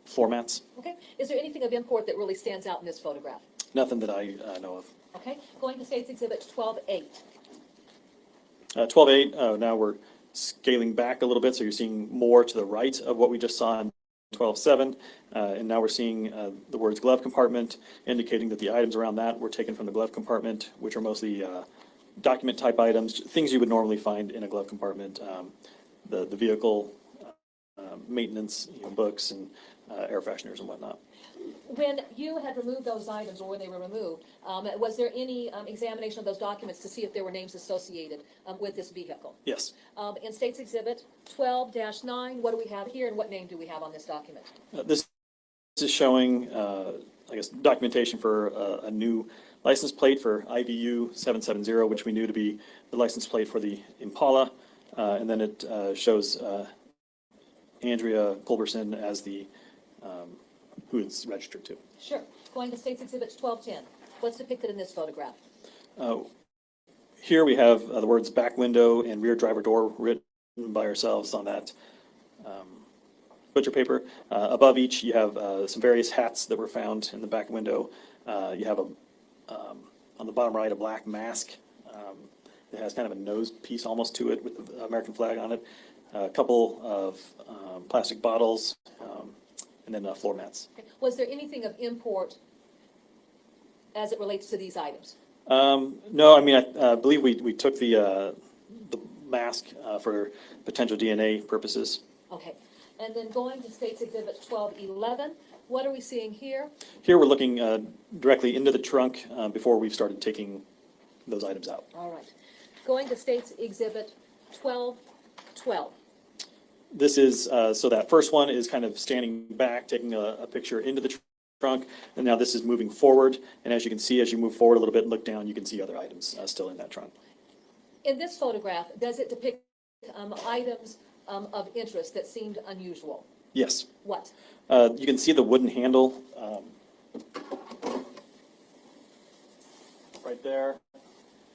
floor mats. Okay. Is there anything of import that really stands out in this photograph? Nothing that I know of. Okay. Going to State's Exhibit 12-8. 12-8, now we're scaling back a little bit, so you're seeing more to the right of what we just saw in 12-7, and now we're seeing the words glove compartment, indicating that the items around that were taken from the glove compartment, which are mostly document type items, things you would normally find in a glove compartment, the vehicle, maintenance, books, and air fresheners and whatnot. When you had removed those items, or when they were removed, was there any examination of those documents to see if there were names associated with this vehicle? Yes. In State's Exhibit 12-9, what do we have here, and what name do we have on this document? This is showing, I guess, documentation for a new license plate for IVU 770, which we knew to be the license plate for the Impala, and then it shows Andrea Culberson as the who it's registered to. Sure. Going to State's Exhibit 12-10. What's depicted in this photograph? Here we have the words back window and rear driver door written by ourselves on that butcher paper. Above each, you have some various hats that were found in the back window. You have on the bottom right, a black mask. It has kind of a nose piece almost to it with the American flag on it. A couple of plastic bottles, and then floor mats. Okay. Was there anything of import as it relates to these items? No, I mean, I believe we took the mask for potential DNA purposes. Okay. And then going to State's Exhibit 12-11, what are we seeing here? Here we're looking directly into the trunk before we've started taking those items out. All right. Going to State's Exhibit 12-12. This is, so that first one is kind of standing back, taking a picture into the trunk, and now this is moving forward, and as you can see, as you move forward a little bit and look down, you can see other items still in that trunk. In this photograph, does it depict items of interest that seemed unusual? Yes. What? You can see the wooden handle right there,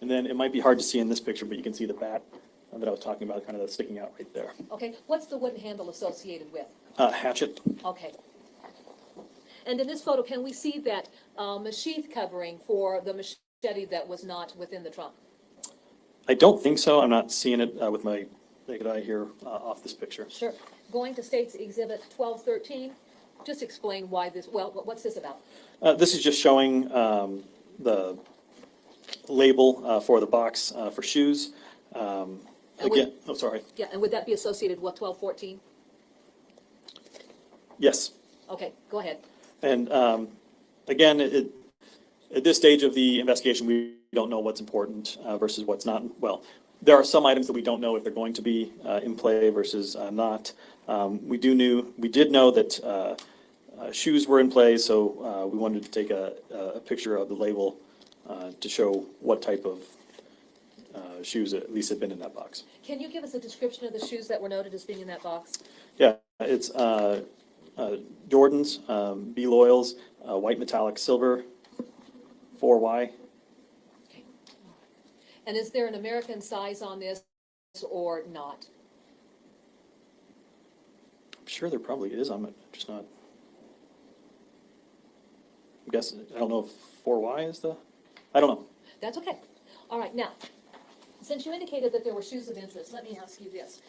and then it might be hard to see in this picture, but you can see the bat that I was talking about, kind of sticking out right there. Okay. What's the wooden handle associated with? Hatchet. Okay. And in this photo, can we see that sheath covering for the machete that was not within the trunk? I don't think so. I'm not seeing it with my naked eye here off this picture. Sure. Going to State's Exhibit 12-13, just explain why this, well, what's this about? This is just showing the label for the box for shoes. Again, oh, sorry. Yeah, and would that be associated with 12-14? Yes. Okay, go ahead. And again, at this stage of the investigation, we don't know what's important versus what's not. Well, there are some items that we don't know if they're going to be in play versus not. We did know that shoes were in play, so we wanted to take a picture of the label to show what type of shoes at least had been in that box. Can you give us a description of the shoes that were noted as being in that box? Yeah, it's Jordans, B Loyals, white metallic silver, 4Y. Okay. And is there an American size on this or not? I'm sure there probably is. I'm just not. I'm guessing. I don't know if 4Y is the. I don't know. That's okay. All right, now, since you indicated that there were shoes of interest, let me ask you this.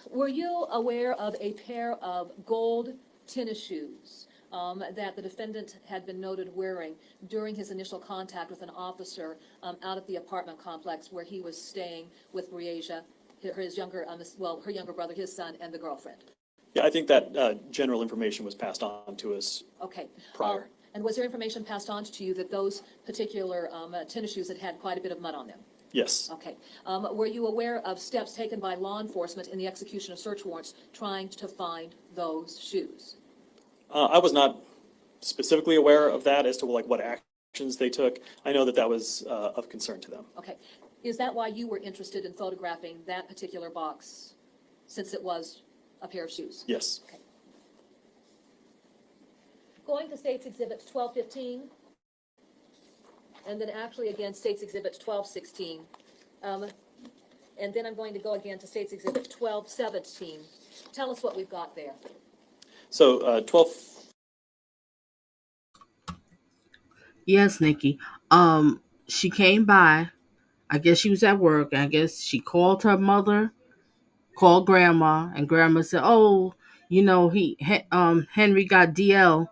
Were you aware of a pair of gold tennis shoes that the defendant had been noted wearing during his initial contact with an officer out at the apartment complex where he was staying with Breasia, his younger, her younger brother, his son, and the girlfriend? Yeah, I think that general information was passed on to us. Okay. Prior. And was there information passed on to you that those particular tennis shoes had quite a bit of mud on them? Yes. Okay. Were you aware of steps taken by law enforcement in the execution of search warrants trying to find those shoes? I was not specifically aware of that as to like what actions they took. I know that that was of concern to them. Okay. Is that why you were interested in photographing that particular box, since it was a pair of shoes? Yes. Okay. Going to State's Exhibit 1215, and then actually again State's Exhibit 1216, and then I'm going to go again to State's Exhibit 1217. Tell us what we've got there. So 12. Yes, Nikki. She came by. I guess she was at work. I guess she called her mother, called grandma, and grandma said, "Oh, Henry got DL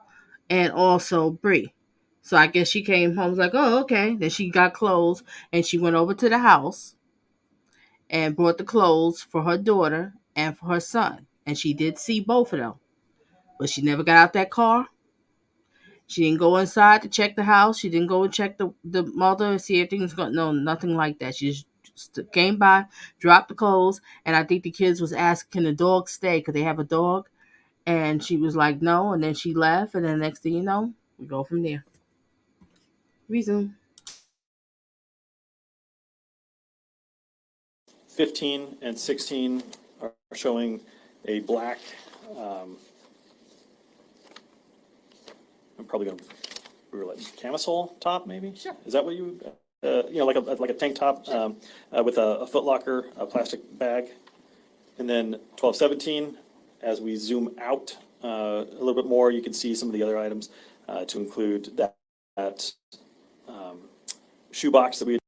and also Bree." So I guess she came home, was like, "Oh, okay." Then she got clothes and she went over to the house and brought the clothes for her daughter and for her son. And she did see both of them, but she never got out that car. She didn't go inside to check the house. She didn't go and check the mother and see if things going. No, nothing like that. She just came by, dropped the clothes, and I think the kids was asking, "Can the dog stay? Because they have a dog?" And she was like, "No." And then she left. And then next thing you know, we go from there. Resume. 15 and 16 are showing a black, I'm probably going to like camisole top, maybe? Sure. Is that what you, like a tank top with a Foot Locker, a plastic bag? And then 1217, as we zoom out a little bit more, you can see some of the other items to include that shoebox that we.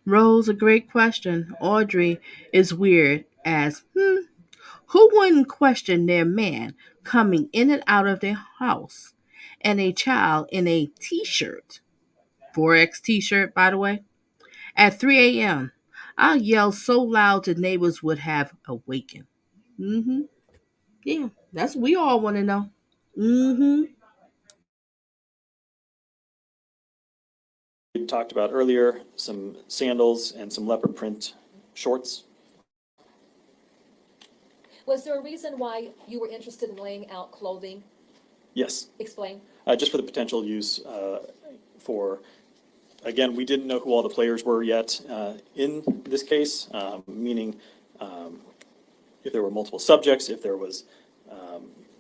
Rose, a great question. Audrey is weird as, who wouldn't question their man coming in and out of their house and a child in a t-shirt, 4X t-shirt, by the way, at 3 a.m.? I'll yell so loud the neighbors would have awakened. Mm-hmm. Yeah, that's we all want to know. Mm-hmm. We talked about earlier, some sandals and some leopard print shorts. Was there a reason why you were interested in laying out clothing? Yes. Explain. Just for the potential use for, again, we didn't know who all the players were yet in this case, meaning if there were multiple subjects, if there was,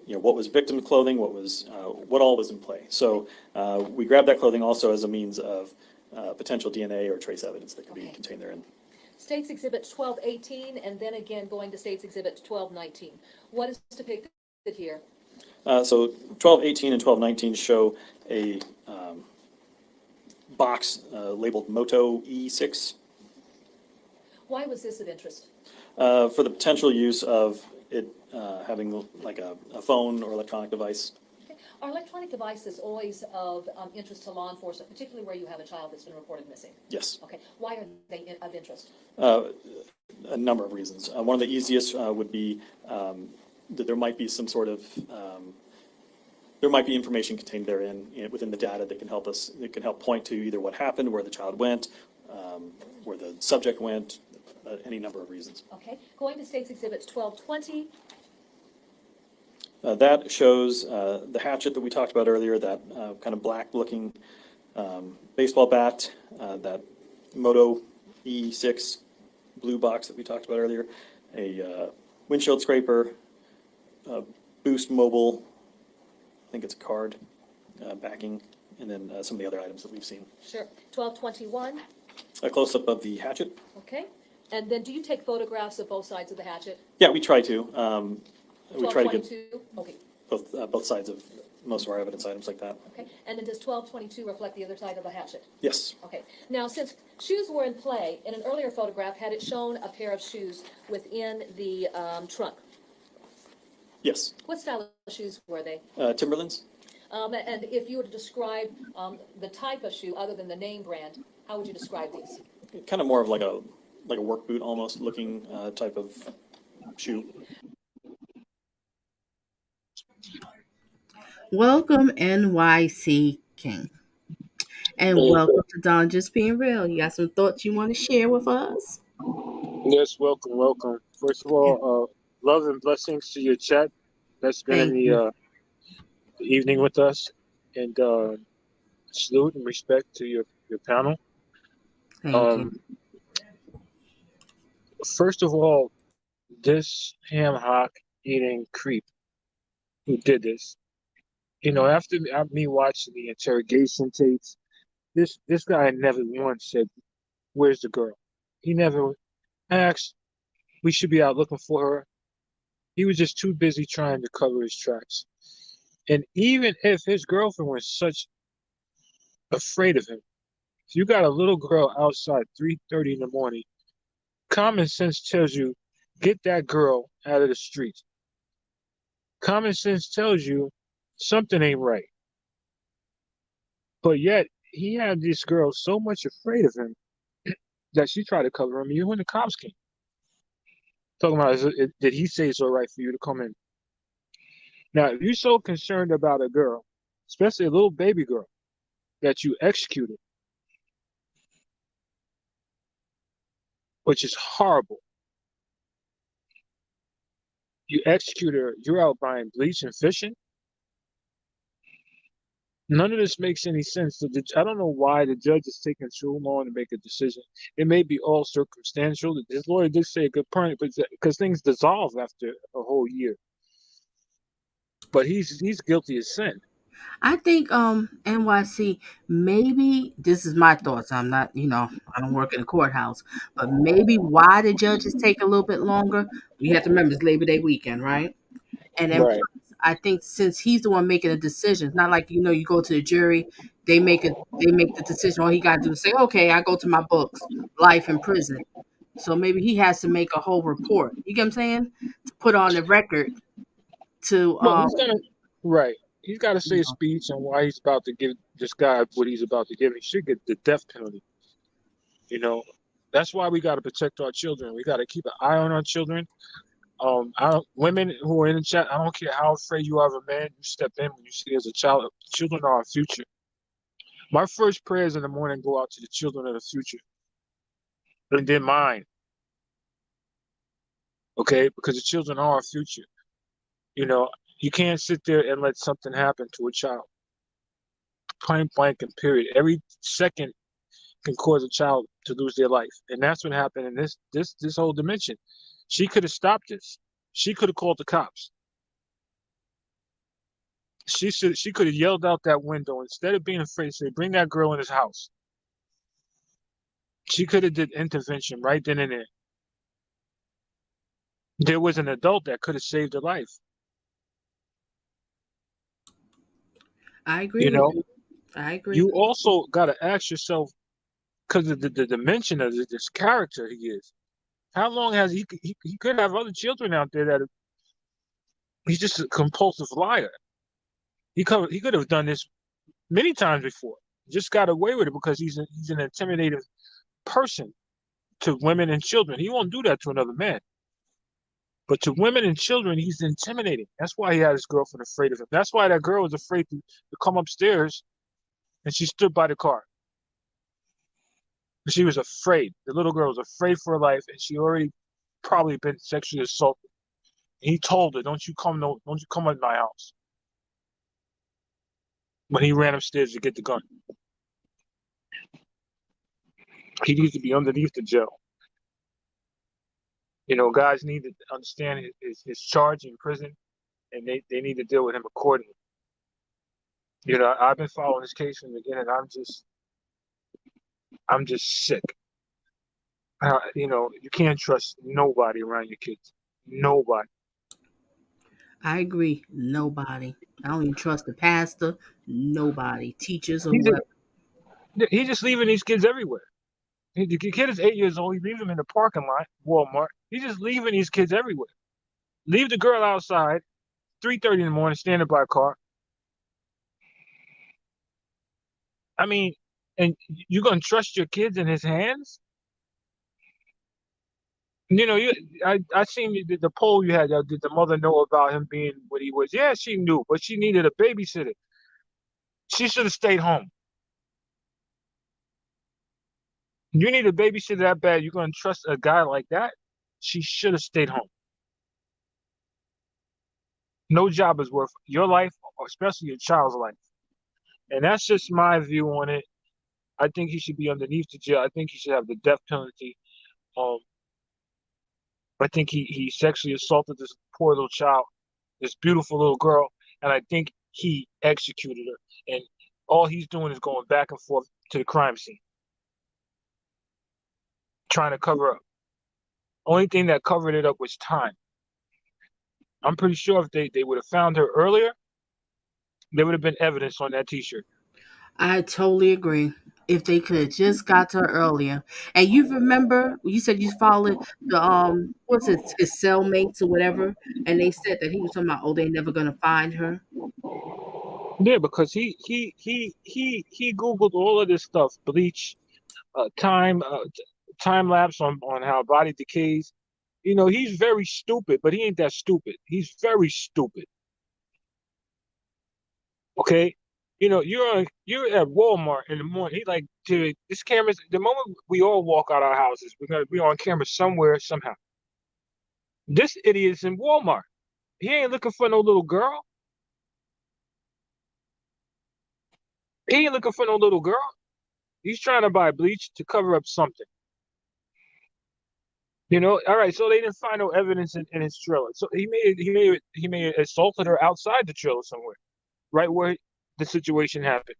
what was victim clothing, what all was in play. So we grabbed that clothing also as a means of potential DNA or trace evidence that could be contained therein. State's Exhibit 1218, and then again going to State's Exhibit 1219. What is depicted here? So 1218 and 1219 show a box labeled Moto E6. Why was this of interest? For the potential use of it having like a phone or electronic device. Are electronic devices always of interest to law enforcement, particularly where you have a child that's been reported missing? Yes. Okay. Why are they of interest? A number of reasons. One of the easiest would be that there might be some sort of there might be information contained therein within the data that can help us. That can help point to either what happened, where the child went, where the subject went, any number of reasons. Okay. Going to State's Exhibit 1220. That shows the hatchet that we talked about earlier, that kind of black-looking baseball bat, that Moto E6 blue box that we talked about earlier, a windshield scraper, Boost Mobile, I think it's a card, backing, and then some of the other items that we've seen. Sure. 1221, A close-up of the hatchet. okay. And then do you take photographs of both sides of the hatchet? Yeah, we try to. We try to get 1222, okay, both sides of most of our evidence items like that. okay. And then does 1222 reflect the other side of the hatchet? Yes. Okay. Now, since shoes were in play, in an earlier photograph, had it shown a pair of shoes within the trunk? Yes. What style of shoes were they? Timberlands. And if you were to describe the type of shoe, other than the name brand, how would you describe these? Kind of more of like a work boot almost looking type of shoe. Welcome, NYC King. And welcome to Donna Just Being Real. You got some thoughts you want to share with us? Yes, welcome, welcome. First of all, love and blessings to your chat that's been in Thank you. the evening with us, and salute and respect to your panel. Thank you. First of all, this ham hock eating creep who did this, after me watching the interrogation tapes, this guy never once said, "Where's the girl?" He never asked. We should be out looking for her. He was just too busy trying to cover his tracks. And even if his girlfriend was such afraid of him, if you got a little girl outside 3:30 in the morning, common sense tells you, get that girl out of the street. Common sense tells you something ain't right. But yet, he had this girl so much afraid of him that she tried to cover him even when the cops came. Talking about, did he say it's all right for you to come in? Now, if you're so concerned about a girl, especially a little baby girl, that you executed, which is horrible. You execute her, you're out buying bleach and fishing. None of this makes any sense. I don't know why the judge is taking so long to make a decision. It may be all circumstantial. This lawyer did say a good point, but because things dissolve after a whole year. But he's guilty as sin. I think NYC, maybe this is my thoughts. I'm not, I don't work in the courthouse, but maybe why the judges take a little bit longer. We have to remember it's Labor Day weekend, right? And then Right. plus, I think since he's the one making the decision, it's not like you go to the jury, they make the decision. All he got to do is say, okay, I go to my books, life in prison. So maybe he has to make a whole report. You get what I'm saying? To put on the record to Well, he's got to say a speech on why he's about to give this guy what he's about to give. He should get the death penalty. That's why we got to protect our children. We got to keep an eye on our children. Women who are in the chat, I don't care how afraid you are of a man, you step in when you see there's a child. Children are our future. My first prayers in the morning go out to the children of the future. And they're mine. Okay? Because the children are our future. You can't sit there and let something happen to a child. Point blank and period. Every second can cause a child to lose their life. And that's what happened in this whole dimension. She could have stopped this. She could have called the cops. She could have yelled out that window instead of being afraid. Say, bring that girl in his house. She could have did intervention right then and there. There was an adult that could have saved her life. I agree. I agree. You also got to ask yourself, because of the dimension of this character he is. How long has he could have other children out there that he's just a compulsive liar. He could have done this many times before. Just got away with it because he's an intimidating person to women and children. He won't do that to another man. But to women and children, he's intimidating. That's why he had his girlfriend afraid of him. That's why that girl was afraid to come upstairs, and she stood by the car. She was afraid. The little girl was afraid for her life, and she already probably been sexually assaulted. He told her, don't you come in my house. When he ran upstairs to get the gun. He needs to be underneath the jail. Guys need to understand his charge in prison, and they need to deal with him accordingly. I've been following this case from the beginning, and I'm just sick. You can't trust nobody around your kids. Nobody. I agree. Nobody. I don't even trust the pastor. Nobody. Teachers or He's whoever. he's just leaving these kids everywhere. The kid is 8 years old. He leaves them in the parking lot, Walmart. He's just leaving these kids everywhere. Leave the girl outside, 3:30 in the morning, standing by a car. I mean, and you're gonna trust your kids in his hands? I seen the poll you had. Did the mother know about him being what he was? Yeah, she knew, but she needed a babysitter. She should have stayed home. You need a babysitter that bad. You're gonna trust a guy like that? She should have stayed home. No job is worth your life, or especially your child's life. And that's just my view on it. I think he should be underneath the jail. I think he should have the death penalty. Um, I think he sexually assaulted this poor little child, this beautiful little girl, and I think he executed her. And all he's doing is going back and forth to the crime scene, trying to cover up. Only thing that covered it up was time. I'm pretty sure if they would have found her earlier, there would have been evidence on that T-shirt. I totally agree. If they could have just got to her earlier. And you remember you said you followed the what's it, his cellmates or whatever, and they said that he was talking about, oh, they never gonna find her. Yeah, because he Googled all of this stuff, bleach, time lapse on how body decays. He's very stupid, but he ain't that stupid. He's very stupid. Okay, you're at Walmart in the morning. He like to this camera's the moment we all walk out our houses, we're gonna be on camera somewhere somehow. This idiot's in Walmart. He ain't looking for no little girl. He ain't looking for no little girl. He's trying to buy bleach to cover up something. All right. So they didn't find no evidence in his trailer. So he may have assaulted her outside the trailer somewhere, right where the situation happened.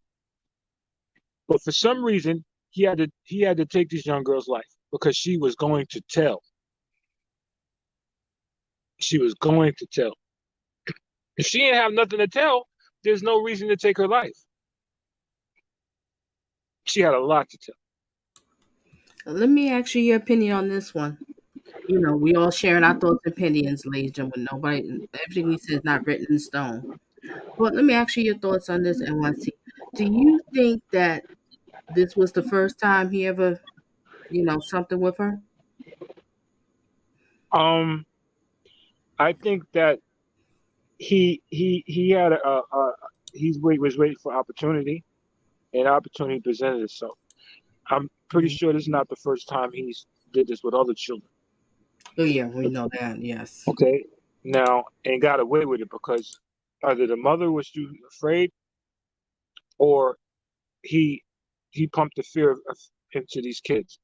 But for some reason, he had to take this young girl's life because she was going to tell. She was going to tell. If she didn't have nothing to tell, there's no reason to take her life. She had a lot to tell. Let me ask you your opinion on this one. We all sharing our thoughts and opinions, ladies and gentlemen. Everything we say is not written in stone. But let me ask you your thoughts on this, NYC. Do you think that this was the first time he ever, something with her? I think that he had was waiting for opportunity, and opportunity presented itself. I'm pretty sure this is not the first time he's did this with other children. Oh yeah, we know that. Yes. Okay, now and got away with it because either the mother was too afraid, or he pumped the fear into these kids.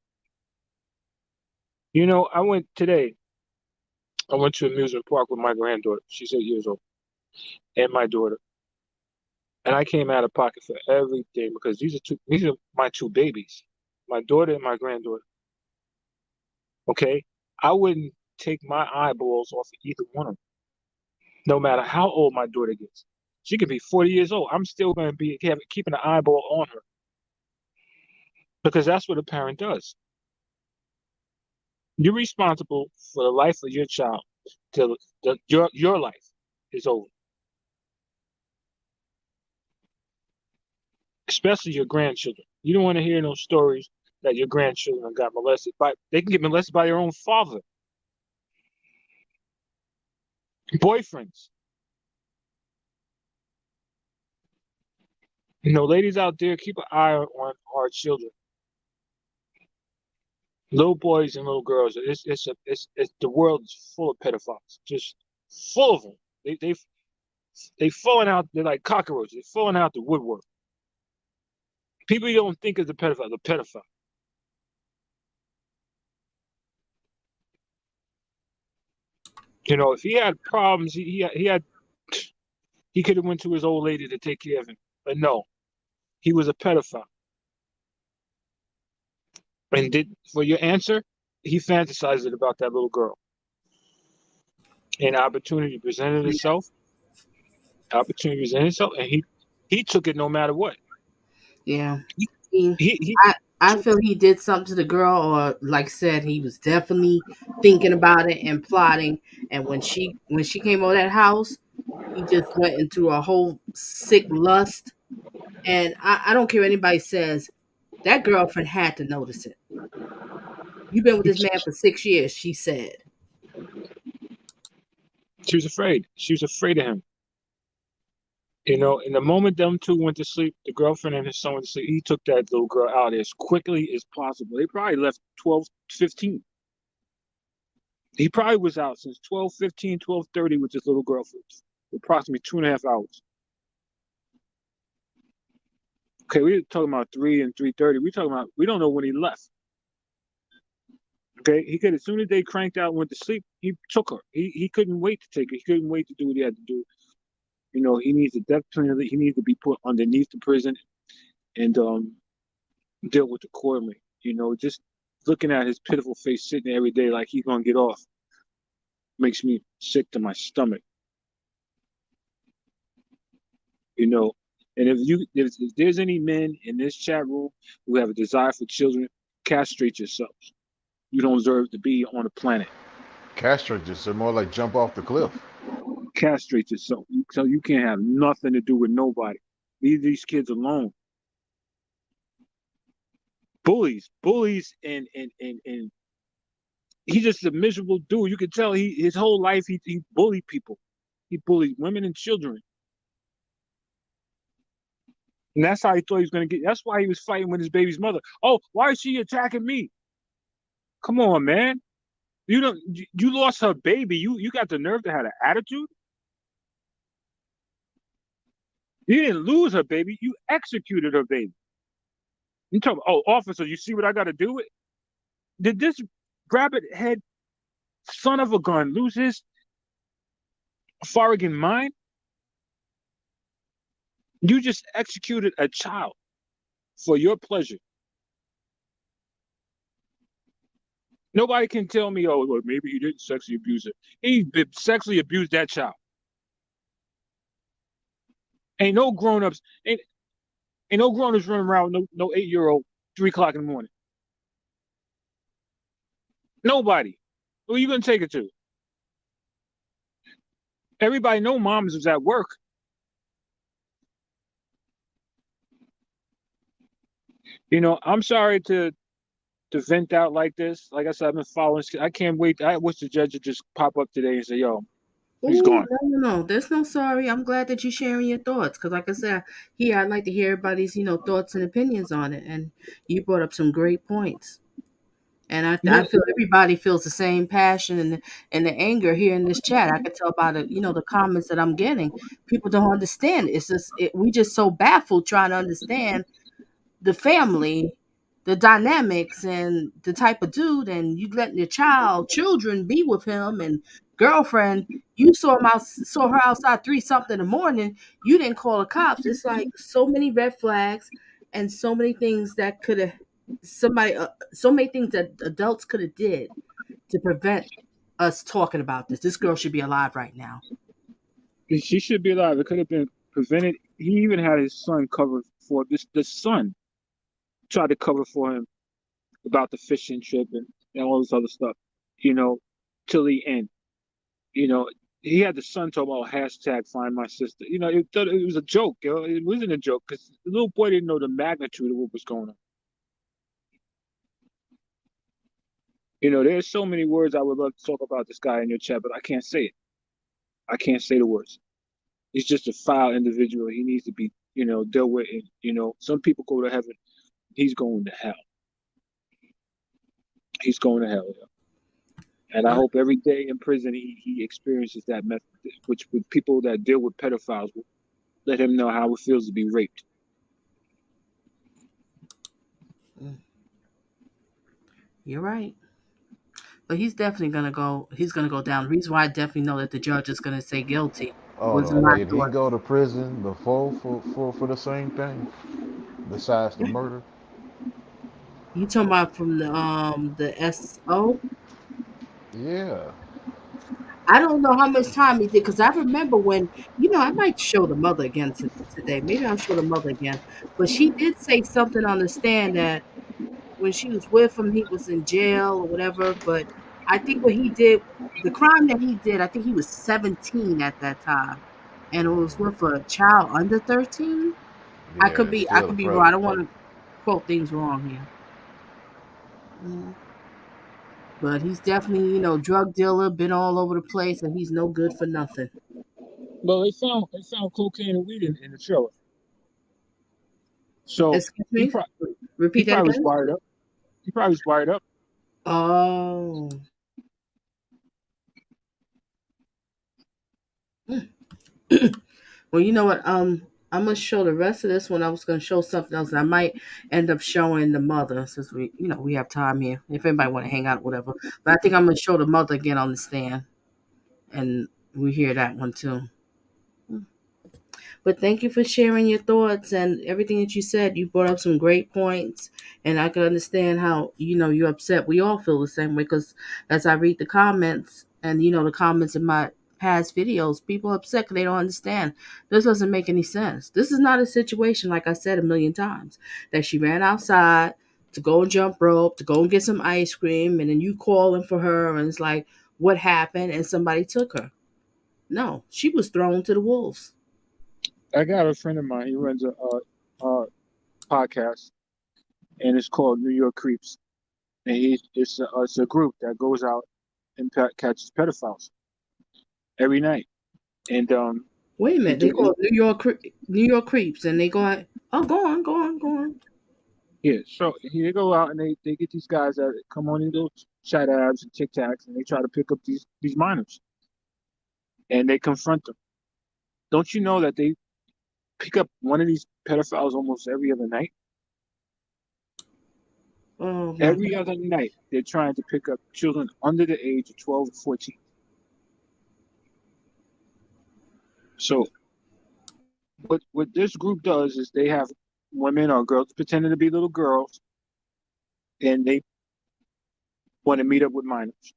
I went today. I went to an amusement park with my granddaughter. She's 8 years old, and my daughter. And I came out of pocket for everything because these are my two babies, my daughter and my granddaughter. Okay, I wouldn't take my eyeballs off of either one of them, no matter how old my daughter gets. She could be 40 years old. I'm still going to be keeping an eyeball on her because that's what a parent does. You're responsible for the life of your child till your life is over. Especially your grandchildren. You don't want to hear no stories that your grandchildren got molested they can get molested by their own father. Boyfriends. Ladies out there, keep an eye on our children. Little boys and little girls. It's the world is full of pedophiles. Just full of them. They falling out. They're like cockroaches. They're falling out the woodwork. People you don't think is a pedophile, the pedophile. You know, if he had problems, he could have went to his old lady to take care of him. But no, he was a pedophile. And for your answer, he fantasized about that little girl. And opportunity presented itself. And he took it no matter what. Yeah. He I feel he did something to the girl, or like I said, he was definitely thinking about it and plotting. And when she came over that house, he just went into a whole sick lust. And I don't care what anybody says, that girlfriend had to notice it. You've been with this man for 6 years, she said. She was afraid. She was afraid of him. You know, in the moment them two went to sleep, the girlfriend and his son went to sleep, he took that little girl out as quickly as possible. They probably left 12:15. He probably was out since 12:15, 12:30 with this little girl for approximately 2.5 hours. Okay, we're talking about 3 and 3:30. We don't know when he left. Okay, he could, as soon as they cranked out and went to sleep, he took her. He couldn't wait to take her. He couldn't wait to do what he had to do. You know, he needs a death penalty. He needs to be put underneath the prison and deal with accordingly. You know, just looking at his pitiful face sitting there every day like he's gonna get off makes me sick to my stomach. You know, and if there's any men in this chat room who have a desire for children, castrate yourselves. You don't deserve to be on the planet. Castrate yourself, more like jump off the cliff. Castrate yourself. So you can't have nothing to do with nobody. Leave these kids alone. Bullies, and he's just a miserable dude. You can tell his whole life he bullied people. He bullied women and children. And that's how he thought he was going to get. That's why he was fighting with his baby's mother. Oh, why is she attacking me? Come on, man. You lost her baby. You got the nerve to have an attitude? You didn't lose her baby. You executed her baby. You talk about, oh, officer, you see what I got to do with? Did this rabbit head son of a gun lose his Farragut mind? You just executed a child for your pleasure. Nobody can tell me, oh, well, maybe he didn't sexually abuse it. He sexually abused that child. Ain't no grown-ups, ain't no grown-ups running around with no 8-year-old 3 o'clock in the morning. Nobody. Who are you gonna take it to? Everybody know moms was at work. You know, I'm sorry to vent out like this. Like I said, I've been following. I can't wait. I wish the judge would just pop up today and say, "Yo, he's gone." No. There's no sorry. I'm glad that you're sharing your thoughts because, like I said, I'd like to hear everybody's thoughts and opinions on it. And you brought up some great points. And I feel everybody feels the same passion and the anger here in this chat. I can tell by the comments that I'm getting. People don't understand. It's just we just so baffled trying to understand the family, the dynamics, and the type of dude, and you letting your children be with him, and girlfriend, you saw her outside 3 something in the morning. You didn't call the cops. It's like so many red flags, and so many things that could have so many things that adults could have did to prevent us talking about this. This girl should be alive right now. She should be alive. It could have been prevented. He even had his son covered for this. The son tried to cover for him about the fishing trip and all this other stuff, till the end. He had the son talk about hashtag find my sister. It was a joke. It wasn't a joke because the little boy didn't know the magnitude of what was going on. There's so many words I would love to talk about this guy in your chat, but I can't say it. I can't say the words. He's just a foul individual. He needs to be, dealt with. And, some people go to heaven. He's going to hell. He's going to hell. Yeah. And I hope every day in prison he experiences that method, which with people that deal with pedophiles will let him know how it feels to be raped. You're right. But he's definitely gonna go. He's gonna go down. The reason why I definitely know that the judge is gonna say guilty Hold was on, not did he doing. go to prison before for the same thing besides the murder? You talking about from the SO? Yeah. I don't know how much time he did because I remember when I might show the mother again today. Maybe I'll show the mother again. But she did say something on the stand that when she was with him, he was in jail or whatever. But I think what he did, the crime that he did, I think he was 17 at that time, and it was with a child under 13. I Yeah, could it's be, I still a could be wrong. I don't want predatory. to quote things wrong here. But he's definitely, drug dealer, been all over the place, and he's no good for nothing. Well, they found cocaine and weed in the trailer. So Excuse he me? probably he Repeat that probably was again? wired up. He probably was wired up. Oh. Well, you know what? I'm gonna show the rest of this one. I was gonna show something else, and I might end up showing the mother since we have time here. If anybody want to hang out, whatever. But I think I'm gonna show the mother again on the stand, and we hear that one too. But thank you for sharing your thoughts and everything that you said. You brought up some great points, and I can understand how you're upset. We all feel the same way because as I read the comments and the comments in my past videos, people are upset because they don't understand. This doesn't make any sense. This is not a situation like I said a million times that she ran outside to go and jump rope, to go and get some ice cream, and then you calling for her, and it's like, what happened? And somebody took her. No, she was thrown to the wolves. I got a friend of mine. He runs a podcast, and it's called New York Creeps. And it's a group that goes out and catches pedophiles every night. And Wait a he minute, they do call it New York Creeps, and they go out. Oh, go on, go on, go on. yeah. So they go out and they get these guys that come on these little chat apps and Tic Tacs, and they try to pick up these minors, and they confront them. Don't you know that they pick up one of these pedophiles almost every other night? Oh my Every God. other night, they're trying to pick up children under the age of 12 or 14. So what this group does is they have women or girls pretending to be little girls, and they want to meet up with minors.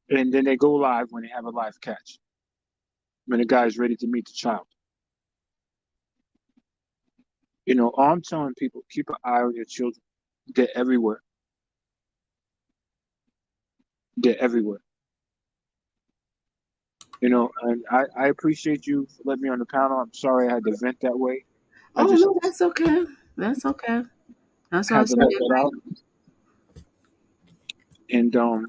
And then they go live when they have a live catch, when the guy is ready to meet the child. All I'm telling people, keep an eye on your children. They're everywhere. They're everywhere. And I appreciate you for letting me on the panel. I'm sorry I had to vent that way. I Oh just no, that's okay. That's okay. That's what I had was to let saying. that out. And I'm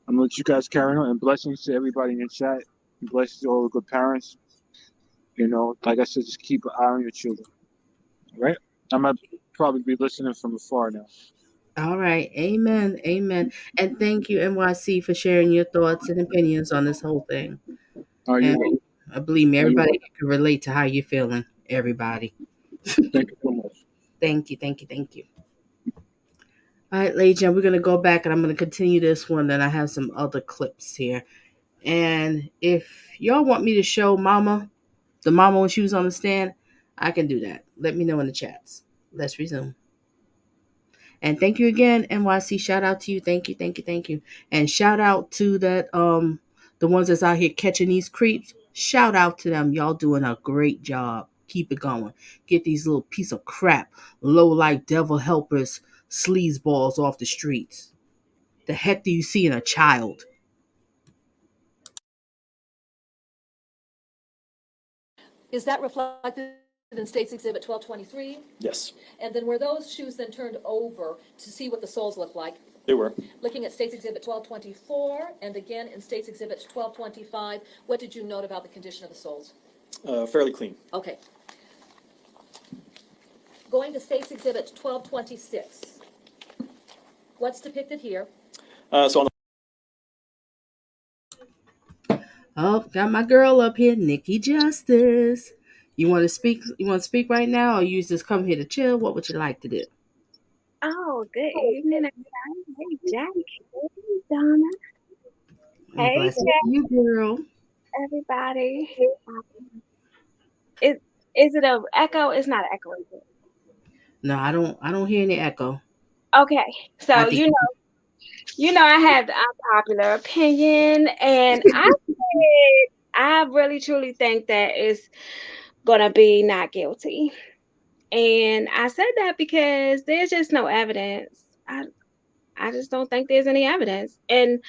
gonna let you guys carry on. And blessings to everybody in the chat. And blessings to all the good parents. Like I said, just keep an eye on your children. All right? I might probably be listening from afar now. All right, amen, amen, and thank you, NYC, for sharing your thoughts and opinions on this whole thing. Are you And welcome? believe me, Are you everybody welcome? can relate to how you're feeling. Everybody. Thank you so much. Thank you, thank you, thank you. All right, ladies and gentlemen, we're gonna go back, and I'm gonna continue this one. Then I have some other clips here. And if y'all want me to show the mama when she was on the stand, I can do that. Let me know in the chats. Let's resume. And thank you again, NYC. Shout out to you. Thank you, thank you, thank you. And shout out to the ones that's out here catching these creeps. Shout out to them. Y'all doing a great job. Keep it going. Get these little piece of crap, low life devil helpers, sleazeballs off the streets. The heck do you see in a child? Is that reflected in State's Exhibit 1223? Yes, And then were those shoes then turned over to see what the soles look like? they were. Looking at State's Exhibit 1224 and again in State's Exhibit 1225, what did you note about the condition of the soles? Fairly clean. Okay. Going to State's Exhibit 1226. What's depicted here? So on Oh, got my girl up here, Nikki Justice. You want to speak? You want to speak right now, or you just come here to chill? What would you like to do? Oh, good evening, everybody. Hey, Jackie. Hey, Donna. I'm Hey, blessed to see you, girl. everybody. Is is it a echo? It's not an echo, is it? No, I don't hear any echo. Okay, I so can. I have the unpopular opinion, and I really truly think that it's gonna be not guilty. And I said that because there's just no evidence. I just don't think there's any evidence. And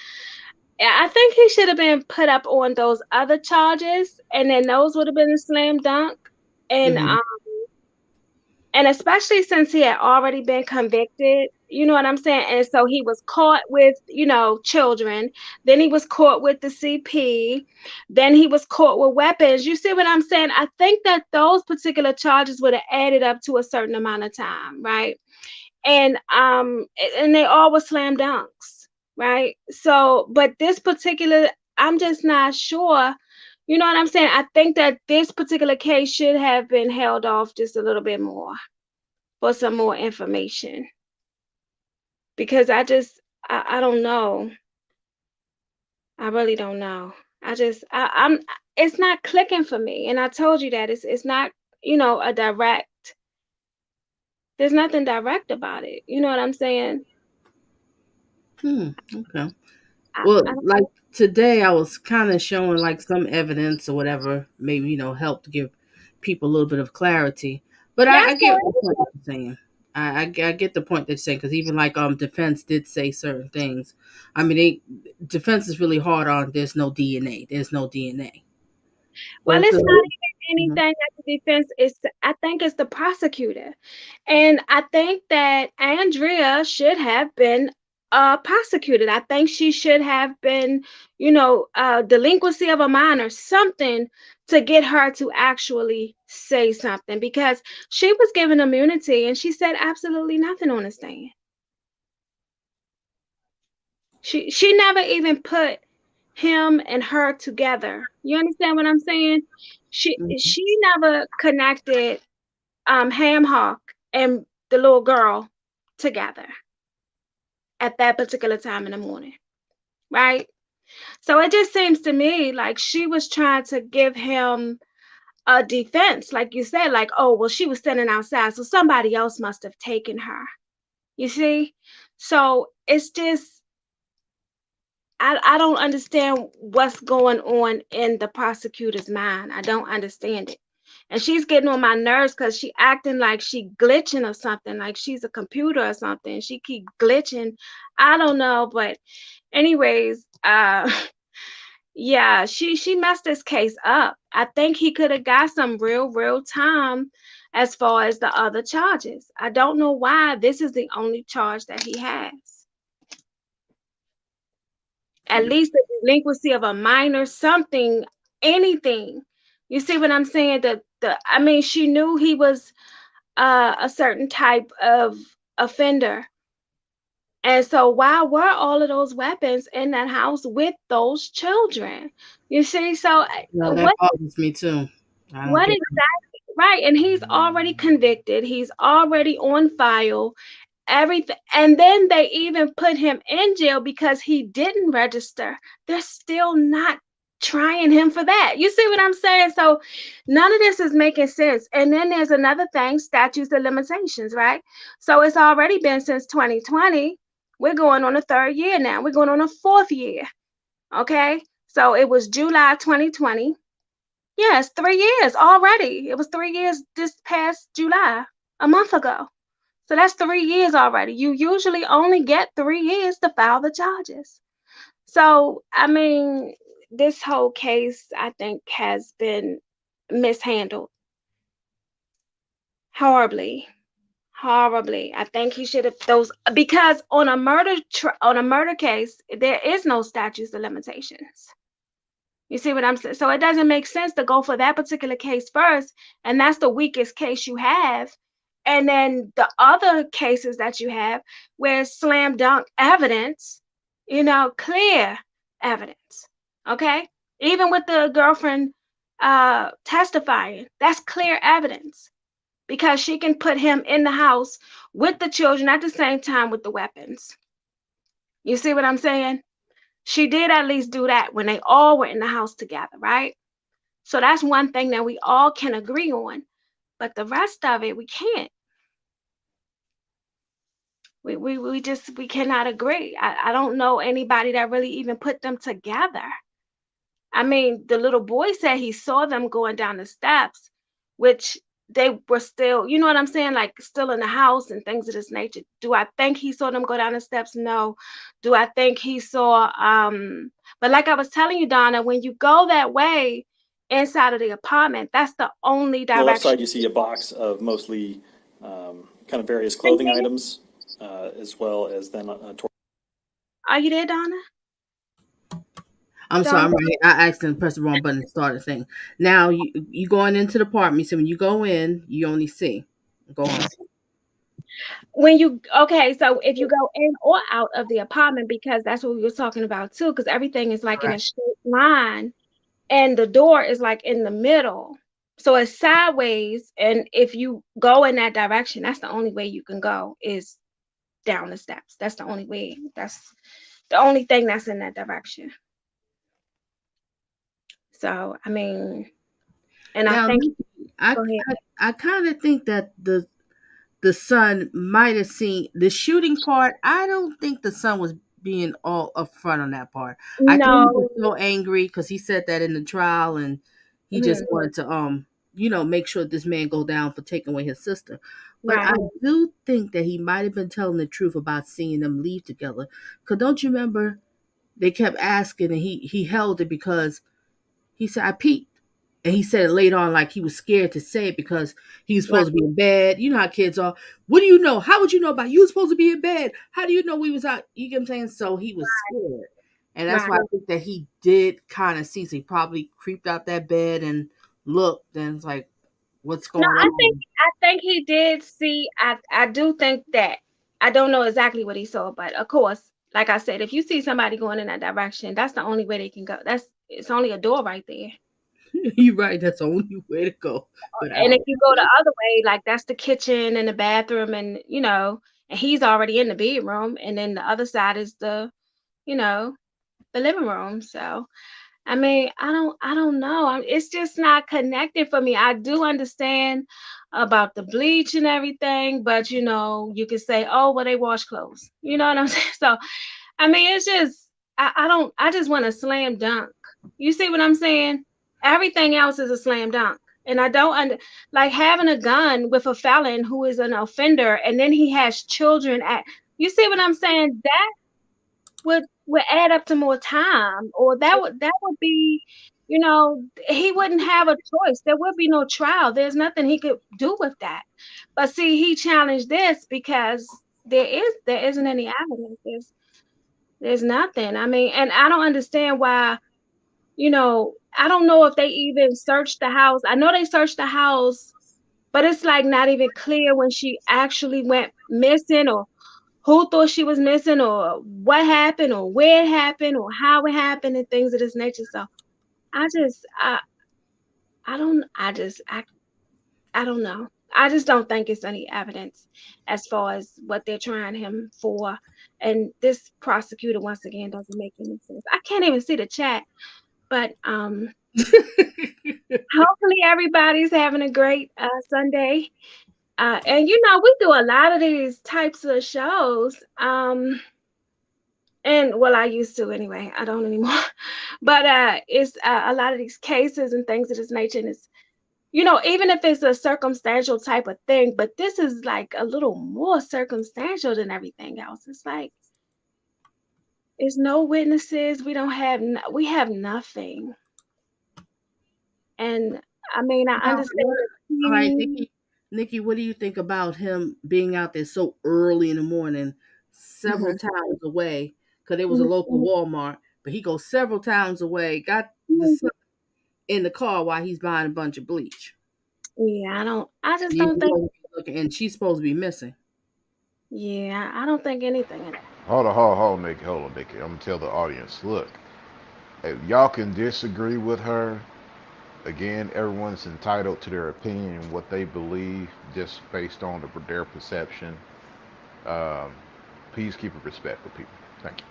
I think he should have been put up on those other charges, and then those would have been a slam dunk. And Mhm. and especially since he had already been convicted, you know what I'm saying? And so he was caught with, children. Then he was caught with the CP. Then he was caught with weapons. You see what I'm saying? I think that those particular charges would have added up to a certain amount of time, right? And they all were slam dunks, right? So, but this particular, I'm just not sure. You know what I'm saying? I think that this particular case should have been held off just a little bit more for some more information, because I don't know. I really don't know. I'm it's not clicking for me, and I told you that it's not, a direct. There's nothing direct about it. You know what I'm saying? Okay. I, Well, I don't, like today, I was kind of showing like some evidence or whatever, maybe help to give people a little bit of clarity. But yeah, I get the point that you're saying. I get the point that you're saying because even like defense did say certain things. I mean, defense is really hard on. There's no DNA. There's no DNA. Well, But it's not the, even anything that the defense is. I think it's the prosecutor, and I think that Andrea should have been prosecuted. I think she should have been, delinquency of a minor, something to get her to actually say something, because she was given immunity and she said absolutely nothing on the stand. She never even put him and her together. You understand what I'm saying? She never connected Ham Hock and the little girl together at that particular time in the morning, right? So it just seems to me like she was trying to give him a defense, like you said, like, oh, well, she was standing outside, so somebody else must have taken her. You see? So it's just I don't understand what's going on in the prosecutor's mind. I don't understand it. And she's getting on my nerves because she acting like she glitching or something, like she's a computer or something. She keep glitching. I don't know, but anyways, yeah, she messed this case up. I think he could have got some real time as far as the other charges. I don't know why this is the only charge that he has. At least the delinquency of a minor, something, anything. You see what I'm saying? I mean, she knew he was a certain type of offender. And so why were all of those weapons in that house with those children? You see, so that bothers me too. I don't what get. exactly, right? And he's already convicted. He's already on file, everything. And then they even put him in jail because he didn't register. They're still not trying him for that. You see what I'm saying? So none of this is making sense. And then there's another thing, statutes of limitations, right? So it's already been since 2020. We're going on a third year now. We're going on a fourth year. Okay. So it was July 2020. Yes, 3 years already. It was 3 years this past July, a month ago. So that's 3 years already. You usually only get 3 years to file the charges. So, I mean, this whole case, I think, has been mishandled horribly. Horribly. I think he should have those, because on a murder case, there is no statutes of limitations. You see what I'm saying? So it doesn't make sense to go for that particular case first, and that's the weakest case you have. And then the other cases that you have where it's slam dunk evidence, clear evidence. Okay? Even with the girlfriend testifying, that's clear evidence because she can put him in the house with the children at the same time with the weapons. You see what I'm saying? She did at least do that when they all were in the house together, right? So that's one thing that we all can agree on. But the rest of it, we can't. We cannot agree. I don't know anybody that really even put them together. I mean, the little boy said he saw them going down the steps, which they were still, you know what I'm saying, like still in the house and things of this nature. Do I think he saw them go down the steps? No. Do I think he saw but like I was telling you, Donna, when you go that way inside of the apartment, that's the only On the left direction. side, you see a box of mostly kind of various clothing items, as well as then Are you there, Donna? I'm sorry, Donna? I'm right. I accidentally pressed the wrong button to start the thing. Now you going into the apartment. So when you go in, you only see. Go on. When you okay, so if you go in or out of the apartment, because that's what we were talking about too, because everything is like in a Correct. straight line and the door is like in the middle. So it's sideways, and if you go in that direction, that's the only way you can go is down the steps. That's the only way. That's the only thing that's in that direction. So I mean, and I Now, think I go ahead. I kind of think that the son might have seen the shooting part. I don't think the son was being all upfront on that part. I think he was No. so angry because he said that in the trial, and he just Mhm. wanted to make sure this man go down for taking away his sister. But I Right. do think that he might have been telling the truth about seeing them leave together. Cause don't you remember they kept asking, and he held it because he said I peeked. And he said it later on like he was scared to say it because he was Right. supposed to be in bed. You know how kids are. What do you know? How would you know about you were supposed to be in bed? How do you know we was out? You get what I'm saying? So he was scared. And that's Right. why I think that he did kind of see. So he probably creeped out that bed and looked and it's like, what's No, going I on? think he did see. I do think that I don't know exactly what he saw, but of course, like I said, if you see somebody going in that direction, that's the only way they can go. That's it's only a door right there. You're right. That's the only way to go. But I And if don't. you go the other way, like that's the kitchen and the bathroom, and and he's already in the bedroom, and then the other side is you know, the living room. So I mean, I don't know. It's just not connected for me. I do understand about the bleach and everything, but you could say, oh, well, they wash clothes. You know what I'm saying? So, I mean, it's just, I don't, I just want a slam dunk. You see what I'm saying? Everything else is a slam dunk. And I don't like having a gun with a felon who is an offender, and then he has children you see what I'm saying? That would add up to more time, or that would be, he wouldn't have a choice. There would be no trial. There's nothing he could do with that. But see, he challenged this because there isn't any evidence. There's nothing. I mean, and I don't understand why, I don't know if they even searched the house. I know they searched the house, but it's like not even clear when she actually went missing, or who thought she was missing, or what happened, or where it happened, or how it happened, and things of this nature. So I just I don't I don't know. I just don't think it's any evidence as far as what they're trying him for. And this prosecutor once again doesn't make any sense. I can't even see the chat, but hopefully everybody's having a great Sunday. And we do a lot of these types of shows. And well, I used to anyway. I don't anymore. But it's a lot of these cases and things of this nature. And it's, even if it's a circumstantial type of thing, but this is like a little more circumstantial than everything else. It's like, it's no witnesses. We have nothing. And I mean, I Now, understand the all right, team. Nikki, what do you think about him being out there so early in the morning, several Mhm. towns away? Because there was a local Mhm. Walmart, but he goes several towns away, got the Mhm. son in the car while he's buying a bunch of bleach. Yeah, I just You don't think, know, and she's supposed to be missing. yeah, I don't think anything. Hold on, Nikki. I'm gonna tell the audience. Look, if y'all can disagree with her, again, everyone's entitled to their opinion, what they believe, just based on their perception. Um, Please keep it respectful, people. Thank you.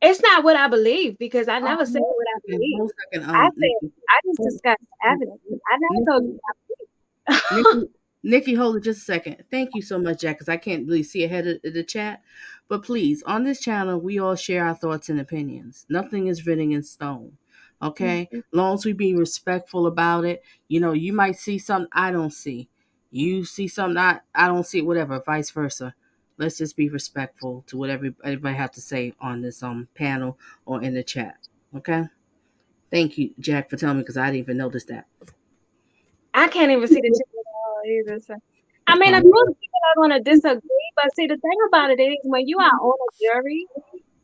It's not what I believe because I never said what I And believe. hold a second, I said Nikki. I just discussed evidence. I never told you what I believe. Nikki, hold it just a second. Thank you so much, Jack, because I can't really see ahead of the chat. But please, on this channel, we all share our thoughts and opinions. Nothing is written in stone. Okay? Long as we be respectful about it. You might see something I don't see. You see something I don't see, whatever, vice versa. Let's just be respectful to what everybody have to say on this panel or in the chat. Okay? Thank you, Jack, for telling me because I didn't even notice that. I can't even see the chat at all either. So. I mean, of Um, course, people are going to disagree, but see, the thing about it is when you are on a jury,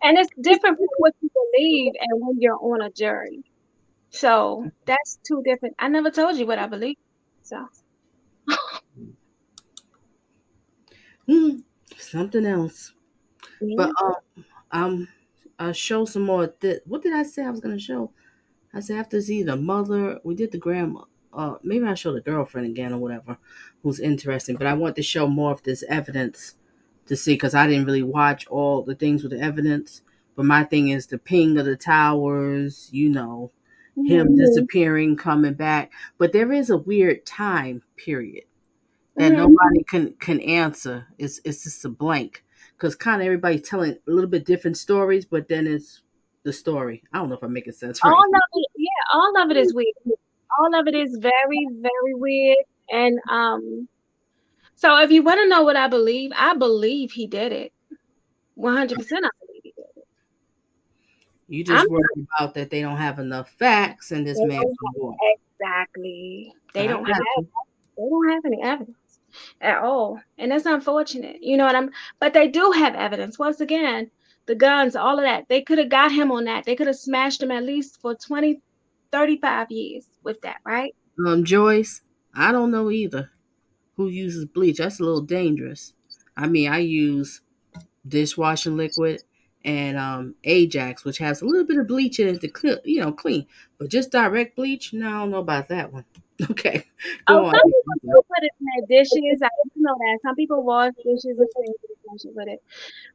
and it's different from what you believe and when you're on a jury. So that's two different. I never told you what I believe. So Something else. yeah. But I'll show some more. What did I say I was gonna show? I said after see the mother, we did the grandma. Maybe I'll show the girlfriend again or whatever, who's interesting. But I want to show more of this evidence to see because I didn't really watch all the things with the evidence. But my thing is the ping of the towers. Him disappearing, coming back. But there is a weird time period that nobody can answer. It's just a blank because kind of everybody's telling a little bit different stories, but then it's the story. I don't know if I'm making sense, All right? of it, yeah, all of it is weird. All of it is very, very weird. And so if you want to know what I believe he did it. 100% I believe he did it. You I'm just worried about that they don't have enough facts and this they man's don't on board. exactly. They I don't got have you. they don't have any evidence at all. And that's unfortunate. You know what but they do have evidence. Once again, the guns, all of that. They could have got him on that. They could have smashed him at least for 20, 35 years with that, right? Joyce, I don't know either who uses bleach. That's a little dangerous. I mean, I use dishwashing liquid and Ajax, which has a little bit of bleach in it to clean. But just direct bleach, no, I don't know about that one. Okay, Oh, go on. some people do put it in their dishes. I do know that. Some people wash dishes and clean dishes with it.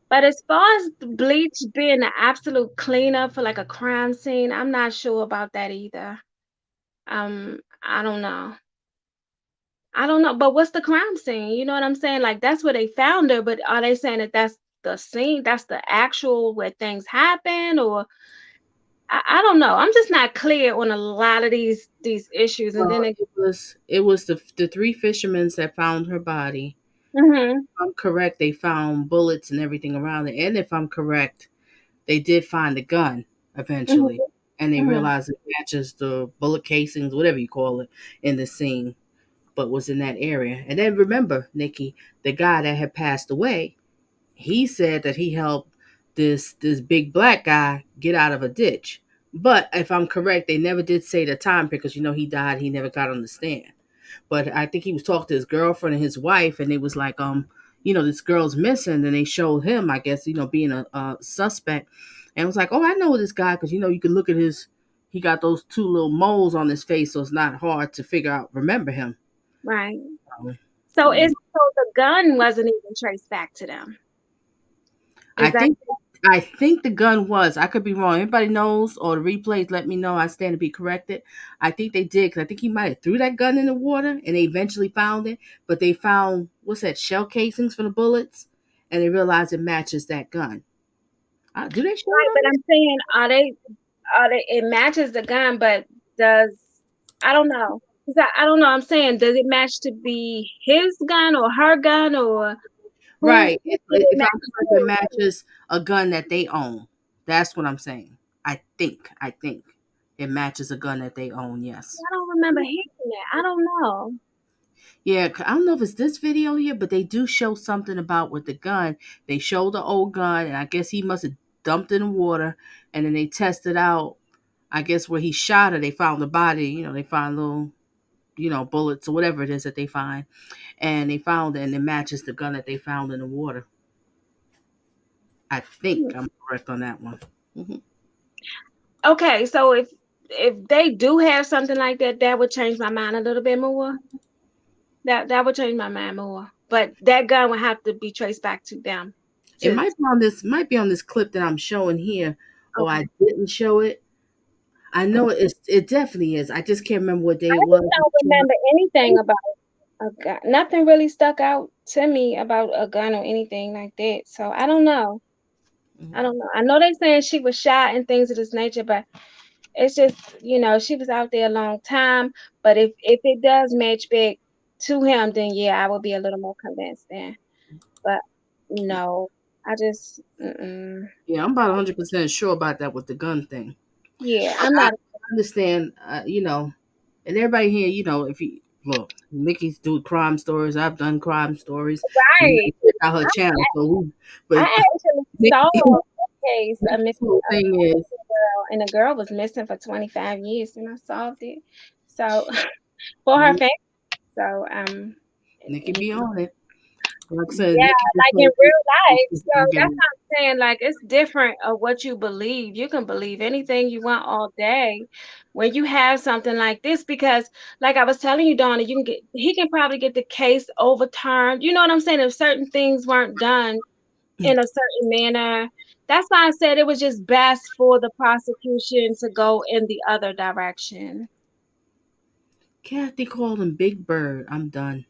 But as far as the bleach being the absolute cleanup for like a crime scene, I'm not sure about that either. I don't know. I don't know. But what's the crime scene? You know what I'm saying? Like that's where they found her, but are they saying that that's the scene? That's the actual where things happen, or I don't know. I'm just not clear on a lot of these issues. And then It was the three fishermen that found her body. mm-hmm, If I'm correct, they found bullets and everything around it. And if I'm correct, they did find the gun eventually. mm-hmm, And they mm-hmm. realized it matches the bullet casings, whatever you call it, in the scene, but was in that area. And then remember, Nikki, the guy that had passed away, he said that he helped this big black guy get out of a ditch. But if I'm correct, they never did say the time because he died. He never got on the stand. But I think he was talking to his girlfriend and his wife, and it was like, this girl's missing, and they showed him, I guess, being a suspect, and it was like, oh, I know this guy because you can look at he got those two little moles on his face, so it's not hard to remember him. Right. Um, So yeah. so the gun wasn't even traced back to them. I think the gun was. I could be wrong. Anybody knows or the replays, let me know. I stand to be corrected. I think they did because I think he might have threw that gun in the water and they eventually found it. But they found what's that, shell casings for the bullets, and they realized it matches that gun. Do they show Right, it but on I'm saying it matches the gun, but I don't know. 'Cause I don't know. I'm saying does it match to be his gun or her gun or who Right. did it If match I'm correct, it to? matches a gun that they own. That's what I'm saying. I think it matches a gun that they own. Yes. I don't remember hearing that. I don't know. Yeah, I don't know if it's this video here, but they do show something about with the gun. They show the old gun, and I guess he must have dumped it in the water, and then they tested out. I guess where he shot her, they found the body. They find little, bullets or whatever it is that they find, and they found it, and it matches the gun that they found in the water. I think I'm correct on that one. Mm-hmm. Okay, so if they do have something like that, that would change my mind a little bit more. That would change my mind more. but that gun would have to be traced back to them. It might be on this clip that I'm showing here, or Okay. I didn't show it. I know it definitely is. I just can't remember what day I it was. just don't remember anything about a gun. Nothing really stuck out to me about a gun or anything like that. So I don't know. I don't know. I know they saying she was shot and things of this nature, but it's just, she was out there a long time. But if it does match back to him, then yeah, I would be a little more convinced then. But no, I just, Yeah, I'm about 100% sure about that with the gun thing. yeah, I I'm not. understand, and everybody here, if you look, Nikki's do crime stories. I've done crime stories. And Right. check out her channel. But I actually saw Nikki, a case, a Nikki's missing whole thing is girl, and the girl was missing for 25 years, and I solved it. So for her Mhm. family. So Nikki be on it. Like I said, yeah, Nikki just like in told real life. me So that's what I'm saying. Like it's different of what you believe. You can believe anything you want all day when you have something like this, because like I was telling you, Donna, he can probably get the case overturned. You know what I'm saying? If certain things weren't done in a certain manner. That's why I said it was just best for the prosecution to go in the other direction. Kathy called him Big Bird. I'm done.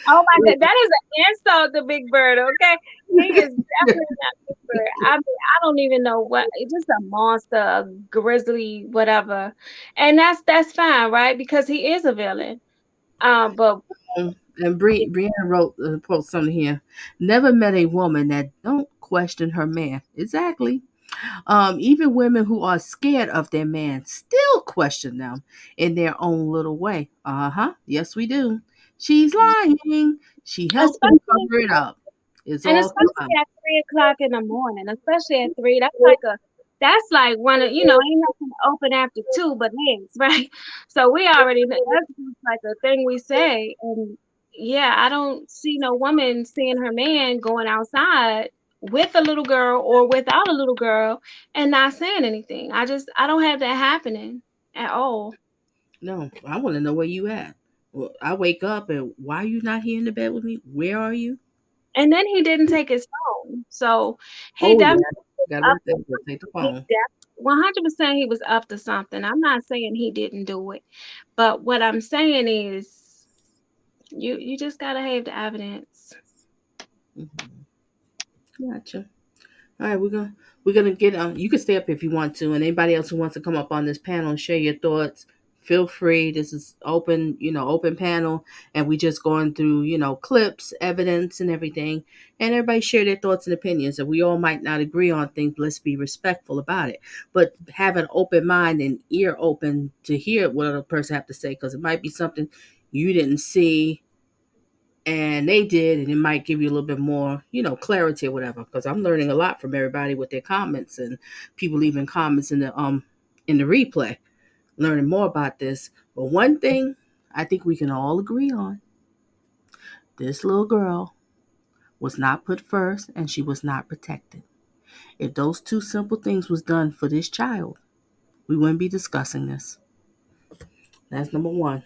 Oh my God, that is an insult to Big Bird, okay? He is definitely not Big Bird. I mean, I don't even know what, it's just a monster, a grizzly, whatever. And that's fine, right? Because he is a villain. But And Brianna wrote post something here. Never met a woman that don't question her man. Exactly. Even women who are scared of their man still question them in their own little way. Yes, we do. She's lying. She helped him especially cover it up. It's And all especially throughout. at 3 o'clock in the morning, especially at 3, that's like one of, ain't nothing open after 2 but eggs, right? So we already know that's just like a thing we say. And yeah, I don't see no woman seeing her man going outside with a little girl or without a little girl and not saying anything. I don't have that happening at all. No, I want to know where you at. Well, I wake up and why are you not here in the bed with me? Where are you? And then he didn't take his phone. So he Oh yeah, definitely got up about that. But take the he phone. 100% he was up to something. I'm not saying he didn't do it, but what I'm saying is you just gotta have the evidence. Gotcha. All right, we're gonna get you can stay up if you want to, and anybody else who wants to come up on this panel and share your thoughts, feel free. This is open, open panel, and we just going through, clips, evidence, and everything, and everybody share their thoughts and opinions. And we all might not agree on things, but let's be respectful about it. But have an open mind and ear open to hear what other person have to say, because it might be something you didn't see and they did, and it might give you a little bit more clarity or whatever, because I'm learning a lot from everybody with their comments and people leaving comments in the replay, learning more about this. But one thing I think we can all agree on: this little girl was not put first and she was not protected. If those two simple things was done for this child, we wouldn't be discussing this. That's number one.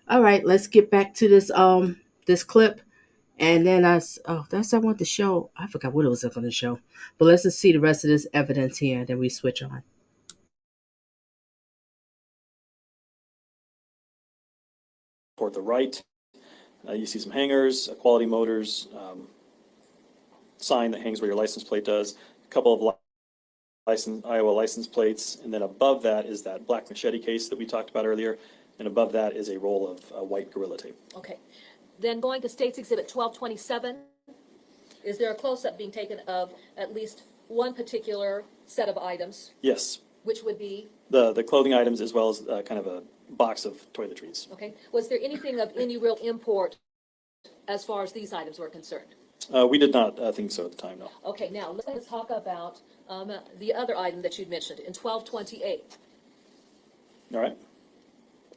All right, let's get back to this clip. And then that's I want to show. I forgot what it was going to show. But let's just see the rest of this evidence here, and then we switch on. Toward the right, you see some hangers, quality motors, sign that hangs where your license plate does, a couple of Iowa license plates, and then above that is that black machete case that we talked about earlier, and above that is a roll of white Gorilla Tape. Okay. Then going to State's Exhibit 1227, is there a close-up being taken of at least one particular set of items, Yes, which would be, the clothing items as well as kind of a box of toiletries. okay, was there anything of any real import as far as these items were concerned? We did not think so at the time, no. Okay, now let's talk about the other item that you'd mentioned in 1228. All right,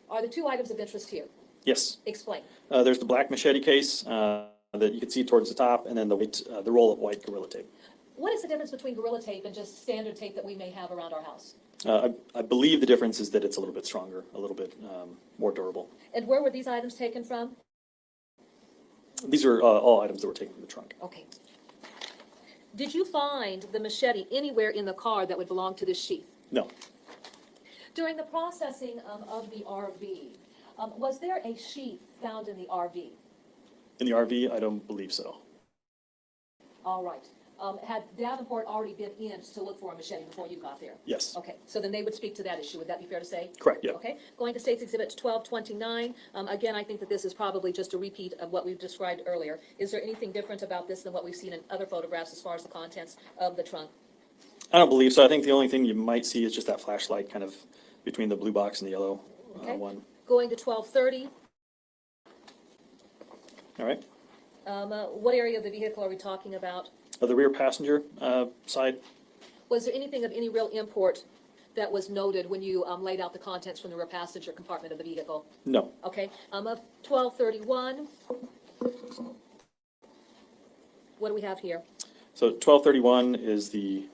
Are the two items of interest here? yes. Explain. There's the black machete case that you can see towards the top, and then the roll of white Gorilla Tape. What is the difference between Gorilla Tape and just standard tape that we may have around our house? I believe the difference is that it's a little bit stronger, a little bit more durable. And where were these items taken from? These are all items that were taken from the trunk. Okay. Did you find the machete anywhere in the car that would belong to this sheath? No. During the processing of the RV, was there a sheath found in the RV? In the RV, I don't believe so. All right. Had Davenport already been in to look for a machete before you got there? Yes. Okay, so then they would speak to that issue. Would that be fair to say? Correct, yeah. Okay, going to State's Exhibit 1229. Again, I think that this is probably just a repeat of what we've described earlier. Is there anything different about this than what we've seen in other photographs as far as the contents of the trunk? I don't believe so. I think the only thing you might see is just that flashlight kind of between the blue box and the yellow one. Going to 1230. All right. What area of the vehicle are we talking about? The rear passenger side. Was there anything of any real import that was noted when you laid out the contents from the rear passenger compartment of the vehicle? No. Okay. Of 1231. What do we have here? So 1231 is the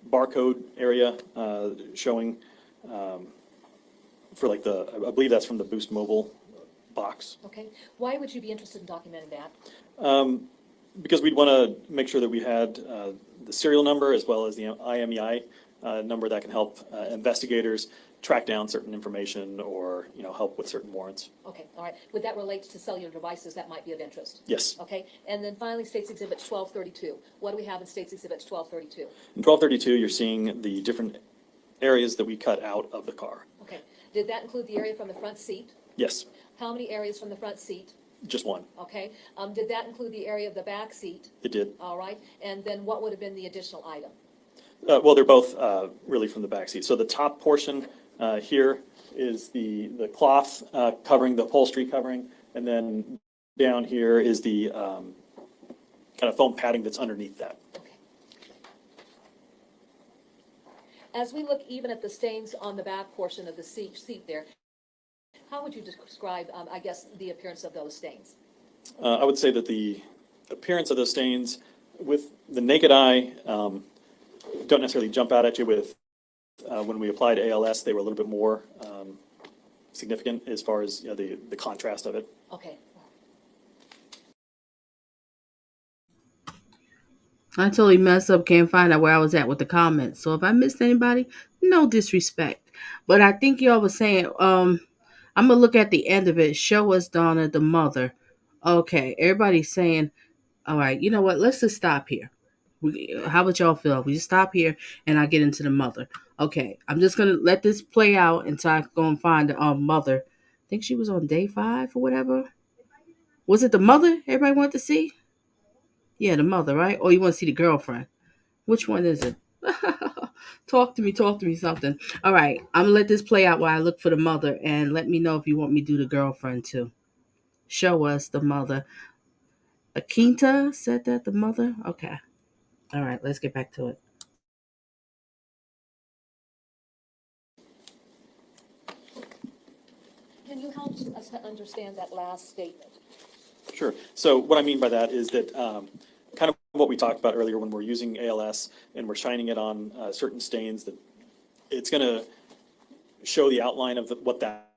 barcode area showing for like I believe that's from the Boost Mobile box. Okay. Why would you be interested in documenting that? Because we'd want to make sure that we had the serial number as well as the IMEI number that can help investigators track down certain information or help with certain warrants. Okay, all right. Would that relate to cellular devices that might be of interest? Yes. Okay, and then finally, State's Exhibit 1232. What do we have in State's Exhibit 1232? In 1232, you're seeing the different areas that we cut out of the car. Okay. Did that include the area from the front seat? Yes. How many areas from the front seat? Just one. Okay. Did that include the area of the back seat? It did. All right. And then what would have been the additional item? Well, they're both really from the back seat. So the top portion here is the cloth covering, the upholstery covering, and then down here is the kind of foam padding that's underneath that. Okay. As we look even at the stains on the back portion of the seat there, how would you describe, I guess, the appearance of those stains? I would say that the appearance of those stains with the naked eye don't necessarily jump out at you. With when we applied ALS, they were a little bit more significant as far as the contrast of it. Okay. I totally messed up, can't find out where I was at with the comments. So if I missed anybody, no disrespect. But I think y'all was saying, I'm going to look at the end of it. Show us Donna, the mother. Okay, everybody's saying, all right, you know what? Let's just stop here. How would y'all feel? We just stop here and I get into the mother. Okay, I'm just going to let this play out until I go and find the mother. I think she was on day 5 or whatever. Was it the mother everybody wanted to see? Yeah, the mother, right? Or you want to see the girlfriend? Which one is it? Talk to me something. All right, I'm going to let this play out while I look for the mother, and let me know if you want me to do the girlfriend too. Show us the mother. Akinta said that, the mother? Okay. All right, let's get back to it. Can you help us to understand that last statement? Sure. So what I mean by that is that kind of what we talked about earlier when we're using ALS and we're shining it on certain stains, that it's going to show the outline of what that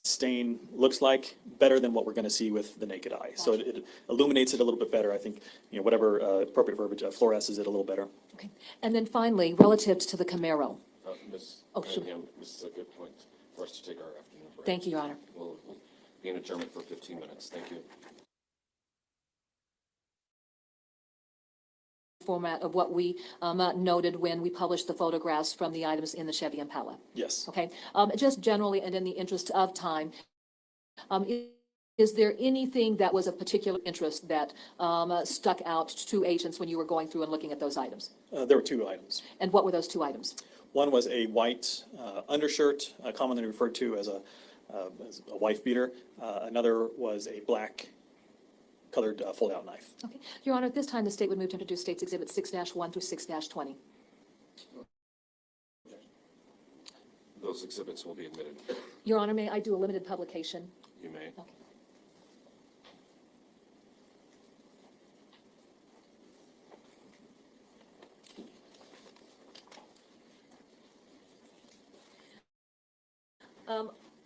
stain looks like better than what we're going to see with the naked eye. So it illuminates it a little bit better. I think whatever appropriate verbiage fluoresces it a little better. Okay. And then finally, relative to the Camaro. Ms. Sure. This is a good point for us to take our afternoon break. Thank you, Your Honor. We'll be in adjournment for 15 minutes. Thank you. Format of what we noted when we published the photographs from the items in the Chevy Impala. Yes. Okay. Just generally and in the interest of time, is there anything that was of particular interest that stuck out to agents when you were going through and looking at those items? There were 2 items. And what were those 2 items? One was a white undershirt, commonly referred to as a wife beater. Another was a black colored fold-out knife. Okay. Your Honor, at this time, the state would move to introduce State's Exhibit 6-1 through 6-20. Those exhibits will be admitted. Your Honor, may I do a limited publication? You may. Okay.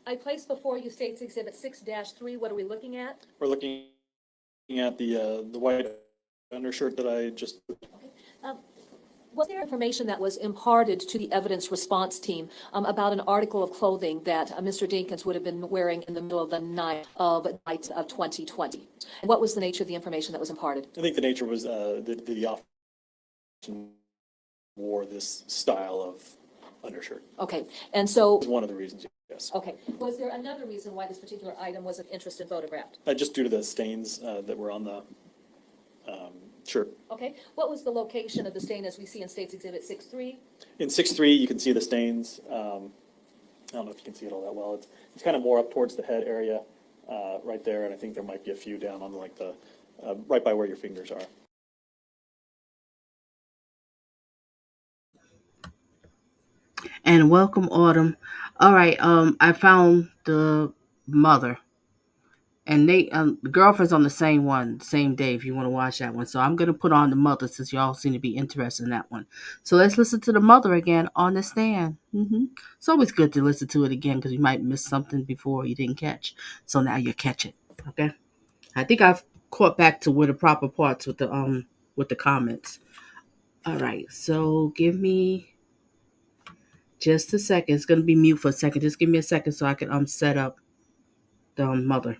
I placed before you State's Exhibit 6-3. What are we looking at? We're looking at the white undershirt that I just. Was there information that was imparted to the evidence response team about an article of clothing that Mr. Dinkins would have been wearing in the middle of the night of 2020? What was the nature of the information that was imparted? I think the nature was the officer wore this style of undershirt. Okay, and so. One of the reasons, yes. Okay, was there another reason why this particular item was of interest and photographed? Just due to the stains that were on the shirt. Okay, what was the location of the stain as we see in State's Exhibit 6-3? In 6-3, you can see the stains. I don't know if you can see it all that well. It's kind of more up towards the head area right there, and I think there might be a few down on like the right by where your fingers are. And welcome, Autumn. All right, I found the mother. And they, the girlfriend's on the same one, same day, if you want to watch that one. So I'm going to put on the mother since y'all seem to be interested in that one. So let's listen to the mother again on the stand. It's always good to listen to it again because you might miss something before you didn't catch. So now you catch it. Okay. I think I've caught back to where the proper parts with the comments. All right. So give me just a second. It's going to be mute for a second. Just give me a second so I can set up the mother.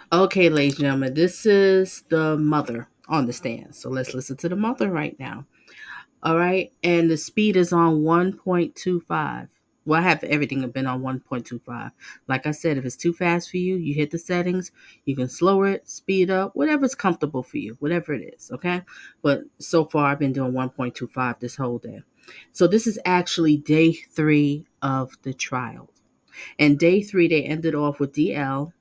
Okay, ladies and gentlemen, this is the mother on the stand. So let's listen to the mother right now. All right. And the speed is on 1.25. Well, I have everything been on 1.25. Like I said, if it's too fast for you, you hit the settings. You can slower it, speed up, whatever's comfortable for you, whatever it is. Okay. But so far, I've been doing 1.25 this whole day. So this is actually day 3 of the trial. And day 3, they ended off with DL.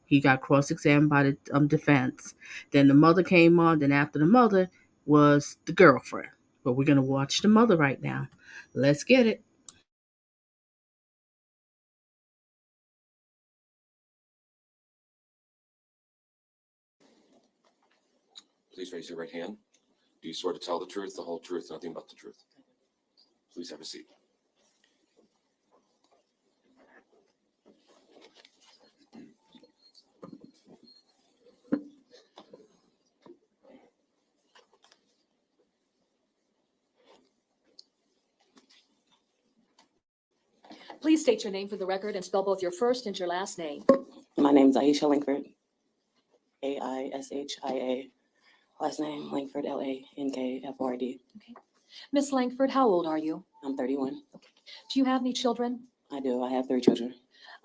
He got cross-examined by the defense. Then the mother came on. Then after the mother was the girlfriend. But we're going to watch the mother right now. Let's get it. Please raise your right hand. Do you swear to tell the truth, the whole truth, nothing but the truth? Please have a seat. Please state your name for the record and spell both your first and your last name. My name is Aisha Langford, Aishia. Last name Langford, Lankford. Okay. Miss Langford, how old are you? I'm 31. Okay. Do you have any children? I do. I have 3 children.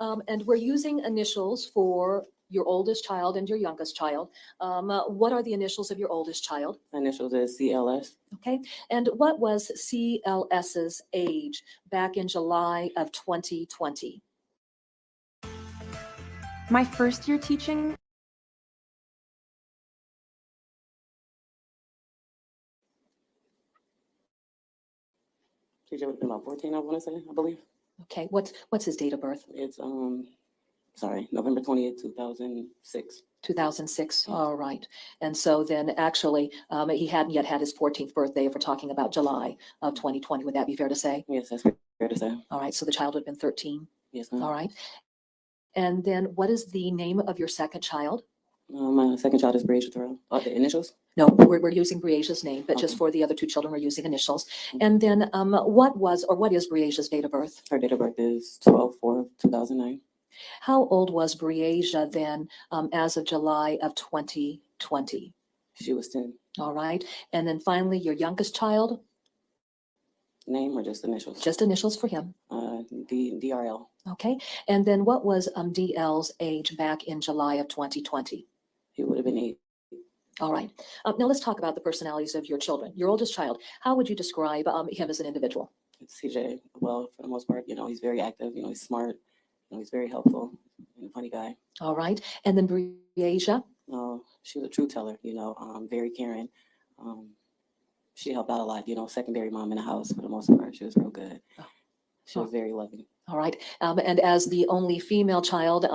And we're using initials for your oldest child and your youngest child. What are the initials of your oldest child? Initials is CLS. Okay. And what was CLS's age back in July of 2020? My first year teaching. Teacher would have been about 14, I want to say, I believe. Okay. What's his date of birth? It's, November 20th, 2006. 2006. All right. And so then actually, he hadn't yet had his 14th birthday if we're talking about July of 2020. Would that be fair to say? Yes, that's fair to say. All right. So the child would have been 13. Yes, ma'am. All right. And then what is the name of your second child? My second child is Breasia. The initials? No, we're using Breasia's name, but just for the other 2 children, we're using initials. And then what is Breasia's date of birth? Her date of birth is 12/4/2009. How old was Breasia then as of July of 2020? She was 10. All right. And then finally, your youngest child? Name or just initials? Just initials for him. DRL. Okay. And then what was DL's age back in July of 2020? He would have been 8. All right. Now let's talk about the personalities of your children. Your oldest child, how would you describe him as an individual? CJ, well, for the most part, he's very active, he's smart, he's very helpful and a funny guy. All right. And then Breasia? She was a truth teller, very caring. She helped out a lot, secondary mom in the house for the most part. She was real good. She was very loving. All right. And as the only female child,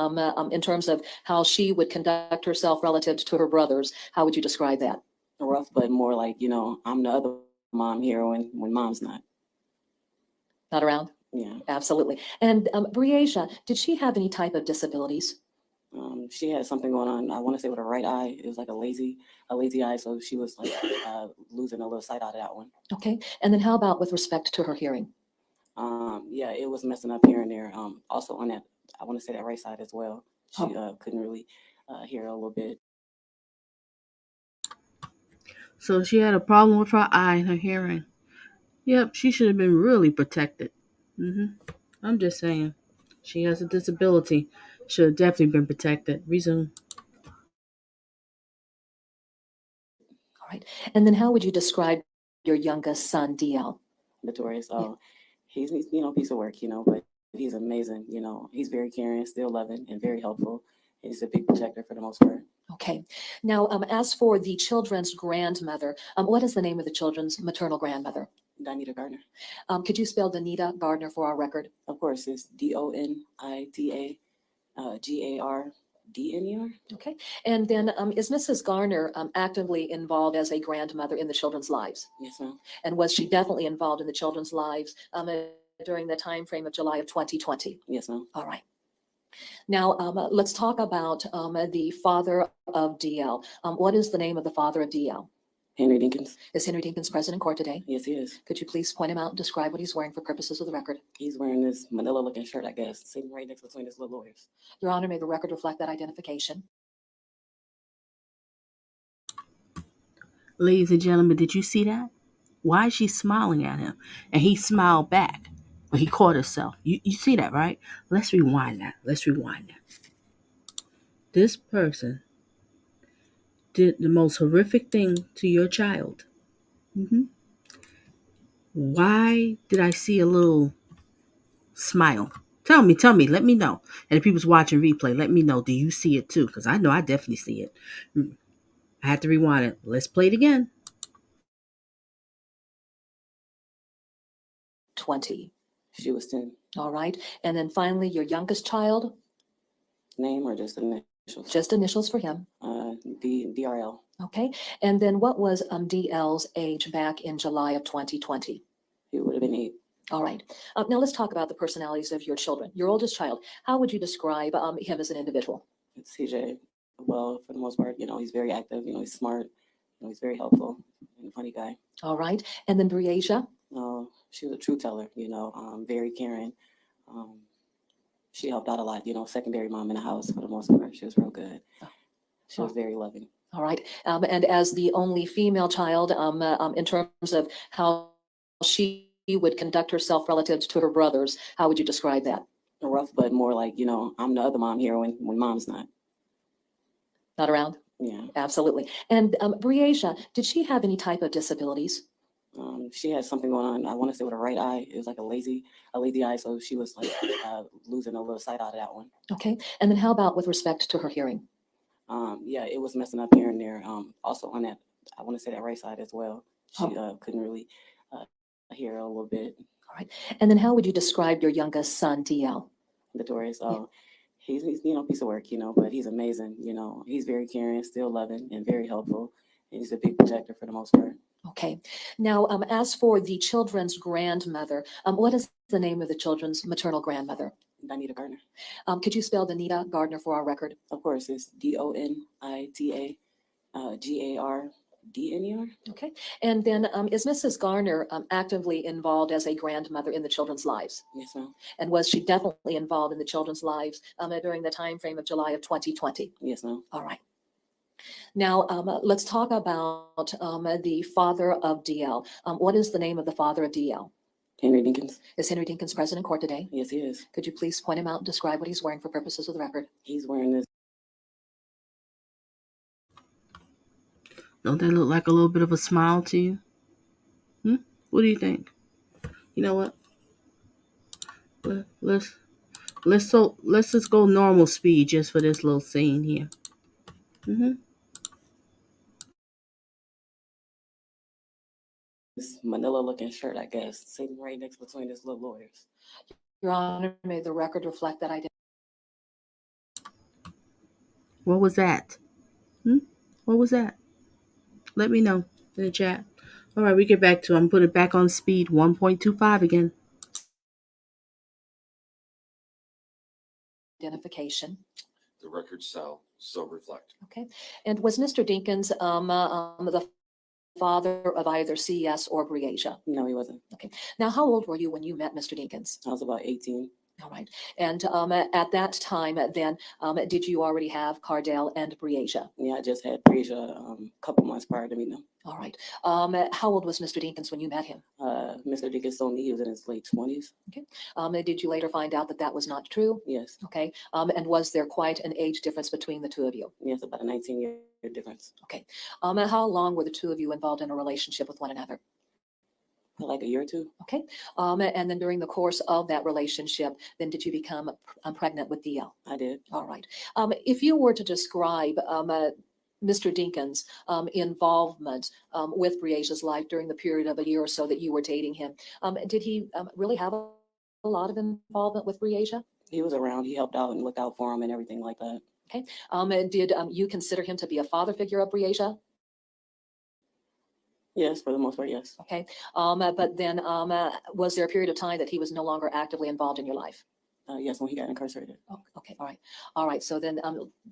in terms of how she would conduct herself relative to her brothers, how would you describe that? Rough, but more like, I'm the other mom here when mom's not. Not around? Yeah. Absolutely. And Breasia, did she have any type of disabilities? She had something going on, I want to say with her right eye. It was like a lazy eye, so she was like losing a little sight out of that one. Okay. And then how about with respect to her hearing? Yeah, it was messing up here and there. Also on that, I want to say that right side as well. She couldn't really hear a little bit. So she had a problem with her eye and her hearing. Yep, she should have been really protected. I'm just saying. She has a disability. Should have definitely been protected. Reason. All right. And then how would you describe your youngest son, DL? Notorious. He's a piece of work, but he's amazing. He's very caring, still loving, and very helpful. He's a big protector for the most part. Okay. Now, as for the children's grandmother, what is the name of the children's maternal grandmother? Donita Gardner. Could you spell Donita Gardner for our record? Of course, it's Donita Gardner. Okay. And then is Mrs. Garner actively involved as a grandmother in the children's lives? Yes, ma'am. And was she definitely involved in the children's lives during the time frame of July of 2020? Yes, ma'am. All right. Now, let's talk about the father of DL. What is the name of the father of DL? Henry Dinkins. Is Henry Dinkins present in court today? Yes, he is. Could you please point him out and describe what he's wearing for purposes of the record? He's wearing this manila-looking shirt, I guess, sitting right next between his little lawyers. Your Honor, may the record reflect that identification. Ladies and gentlemen, did you see that? Why is she smiling at him? And he smiled back, but he caught himself. You see that, right? Let's rewind that. This person did the most horrific thing to your child. Why did I see a little smile? Tell me, let me know. And if people's watching replay, let me know. Do you see it too? Because I know I definitely see it. I had to rewind it. Let's play it again. 20. She was 10. All right. And then finally, your youngest child? Name or just initials? Just initials for him. DRL. Okay. And then what was DL's age back in July of 2020? He would have been 8. All right. Now let's talk about the personalities of your children. Your oldest child, how would you describe him as an individual? It's CJ. Well, for the most part, he's very active, he's smart, he's very helpful and a funny guy. All right. And then Breasia? She was a truth teller, very caring. She helped out a lot, secondary mom in the house for the most part. She was real good. She was very loving. All right. And as the only female child, in terms of how she would conduct herself relative to her brothers, how would you describe that? Rough, but more like, I'm the other mom here when mom's not. Not around? Yeah. Absolutely. And Breasia, did she have any type of disabilities? She had something going on, I want to say with her right eye. It was like a lazy eye, so she was like losing a little sight out of that one. Okay. And then how about with respect to her hearing? Yeah, it was messing up here and there. Also on that, I want to say that right side as well. She couldn't really hear a little bit. All right. And then how would you describe your youngest son, DL? Notorious. He's a piece of work, but he's amazing. He's very caring, still loving, and very helpful. And he's a big protector for the most part. Okay. Now, as for the children's grandmother, what is the name of the children's maternal grandmother? Donita Gardner. Could you spell Donita Gardner for our record? Of course, it's Donita Gardner. Okay. And then is Mrs. Garner actively involved as a grandmother in the children's lives? Yes, ma'am. And was she definitely involved in the children's lives during the time frame of July of 2020? Yes, ma'am. All right. Now, let's talk about the father of DL. What is the name of the father of DL? Henry Dinkins. Is Henry Dinkins present in court today? Yes, he is. Could you please point him out and describe what he's wearing for purposes of the record? He's wearing this. Don't that look like a little bit of a smile to you? What do you think? You know what? Let's let's just go normal speed just for this little scene here. This manila-looking shirt, I guess, sitting right next between his little lawyers. Your Honor, may the record reflect that I did. What was that? What was that? Let me know in the chat. All right, we get back to. I'm putting it back on speed 1.25 again. Identification. The records shall so reflect. Okay. And was Mr. Dinkins the father of either CS or Breasia? No, he wasn't. Okay. Now, how old were you when you met Mr. Dinkins? I was about 18. All right. And at that time, then, did you already have Cardell and Breasia? Yeah, I just had Breasia a couple months prior to meeting him. All right. How old was Mr. Dinkins when you met him? Mr. Dinkins told me he was in his late 20s. Okay. Did you later find out that that was not true? Yes. Okay. And was there quite an age difference between the two of you? Yes, about a 19-year difference. Okay. How long were the two of you involved in a relationship with one another? For like a year or two. Okay. And then during the course of that relationship, then did you become pregnant with DL? I did. All right. If you were to describe Mr. Dinkins' involvement with Breasia's life during the period of a year or so that you were dating him, did he really have a lot of involvement with Breasia? He was around. He helped out and looked out for him and everything like that. Okay. Did you consider him to be a father figure of Breasia? Yes, for the most part, yes. Okay. But then was there a period of time that he was no longer actively involved in your life? Yes, when he got incarcerated. Oh, okay. All right. All right. So then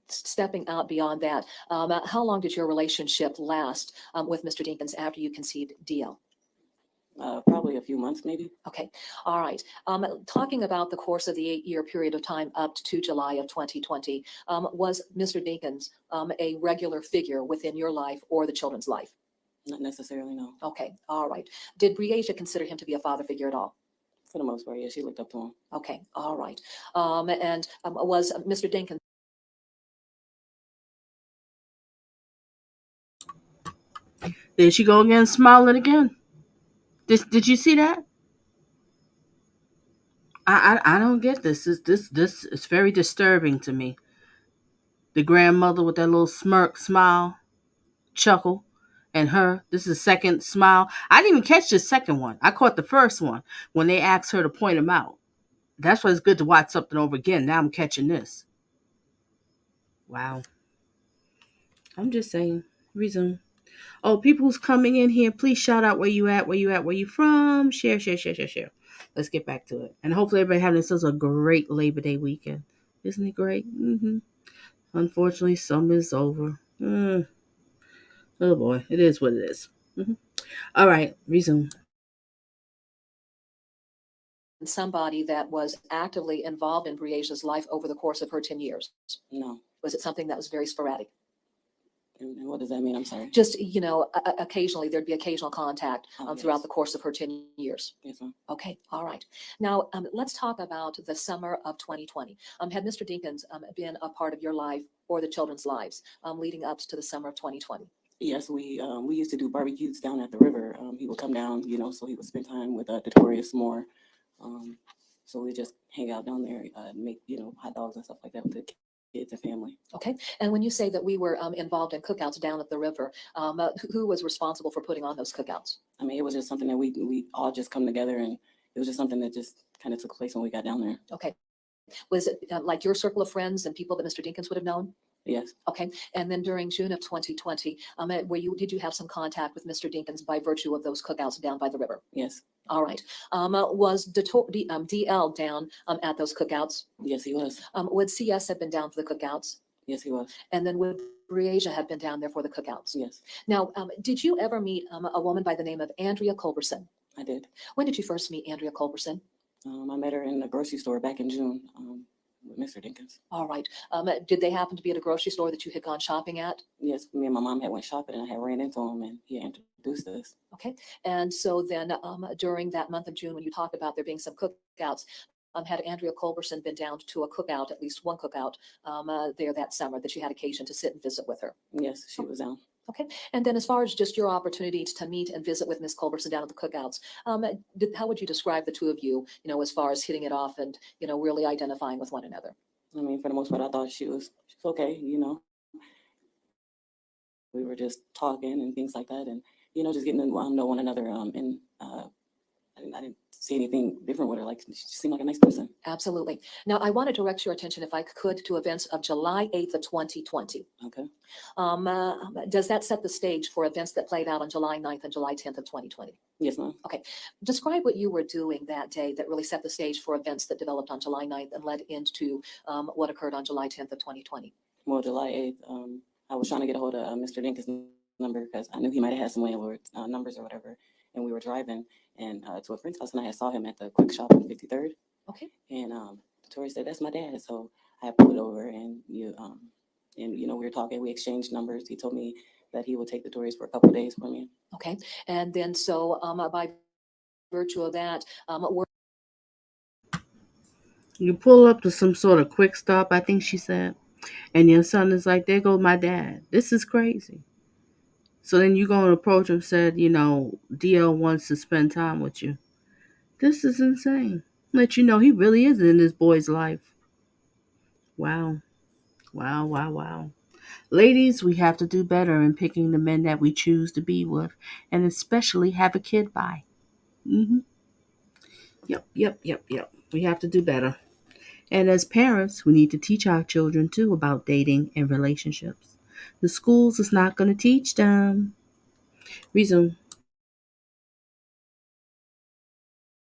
stepping out beyond that, how long did your relationship last with Mr. Dinkins after you conceived DL? Probably a few months, maybe. Okay. All right. Talking about the course of the 8-year period of time up to July of 2020, was Mr. Dinkins a regular figure within your life or the children's life? Not necessarily, no. Okay. All right. Did Breasia consider him to be a father figure at all? For the most part, yeah, she looked up to him. Okay. All right. And was Mr. Dinkins? There she go again, smiling again. Did you see that? I don't get this. This is very disturbing to me. The grandmother with that little smirk, smile, chuckle, and her. This is the second smile. I didn't even catch the second one. I caught the first one when they asked her to point him out. That's why it's good to watch something over again. Now I'm catching this. Wow. I'm just saying. Resume. Oh, people who's coming in here, please shout out where you at, where you from. Share. Let's get back to it. And hopefully everybody having themselves a great Labor Day weekend. Isn't it great? Unfortunately, summer is over. Oh boy, it is what it is. All right, resume. Somebody that was actively involved in Breasia's life over the course of her 10 years? No. Was it something that was very sporadic? And what does that mean? I'm sorry. Just, occasionally there'd be occasional contact throughout yes. the course of her 10 years. Yes, ma'am. Okay. All right. Now, let's talk about the summer of 2020. Had Mr. Dinkins been a part of your life or the children's lives leading up to the summer of 2020? Yes, we used to do barbecues down at the river. He would come down, so he would spend time with Notorious more. So we just hang out down there, make hot dogs and stuff like that with the kids and family. Okay. And when you say that we were involved in cookouts down at the river, who was responsible for putting on those cookouts? I mean, it was just something that we all just come together, and it was just something that just kind of took place when we got down there. Okay. Was it like your circle of friends and people that Mr. Dinkins would have known? Yes. Okay. And then during June of 2020, did you have some contact with Mr. Dinkins by virtue of those cookouts down by the river? Yes. All right. Was DL down at those cookouts? Yes, he was. Would CS have been down for the cookouts? Yes, he was. And then would Breasia have been down there for the cookouts? Yes. Now, did you ever meet a woman by the name of Andrea Culberson? I did. When did you first meet Andrea Culberson? I met her in the grocery store back in June with Mr. Dinkins. All right. Did they happen to be at a grocery store that you had gone shopping at? Yes, me and my mom had went shopping, and I had ran into him, and he introduced us. Okay. And so then during that month of June, when you talked about there being some cookouts, had Andrea Culberson been down to a cookout, at least one cookout there that summer that you had occasion to sit and visit with her? Yes, she was down. Okay. And then as far as just your opportunity to meet and visit with Miss Culberson down at the cookouts, how would you describe the two of you, as far as hitting it off and, really identifying with one another? I mean, for the most part, I thought she was okay, We were just talking and things like that, and just getting to know one another. And I didn't see anything different with her. Like, she seemed like a nice person. Absolutely. Now, I want to direct your attention, if I could, to events of July 8th of 2020. Okay. Does that set the stage for events that played out on July 9th and July 10th of 2020? Yes, ma'am. Okay. Describe what you were doing that day that really set the stage for events that developed on July 9th and led into what occurred on July 10th of 2020. Well, July 8th, I was trying to get a hold of Mr. Dinkins' number because I knew he might have had some landlord numbers or whatever. And we were driving and to a friend's house, and I saw him at the quick shop on 53rd. Okay. And Tori said, "That's my dad." So I pulled over, and we were talking. We exchanged numbers. He told me that he would take the Tories for a couple of days for me. Okay. And then so by virtue of that, You pull up to some sort of quick stop, I think she said, and your son is like, "There goes my dad. This is crazy." So then you go and approach him, said, DL wants to spend time with you. This is insane. Let you know he really is in this boy's life. Wow. Wow, wow, wow. Ladies, we have to do better in picking the men that we choose to be with, and especially have a kid by. Yep. We have to do better. And as parents, we need to teach our children too about dating and relationships. The schools is not going to teach them. Reason.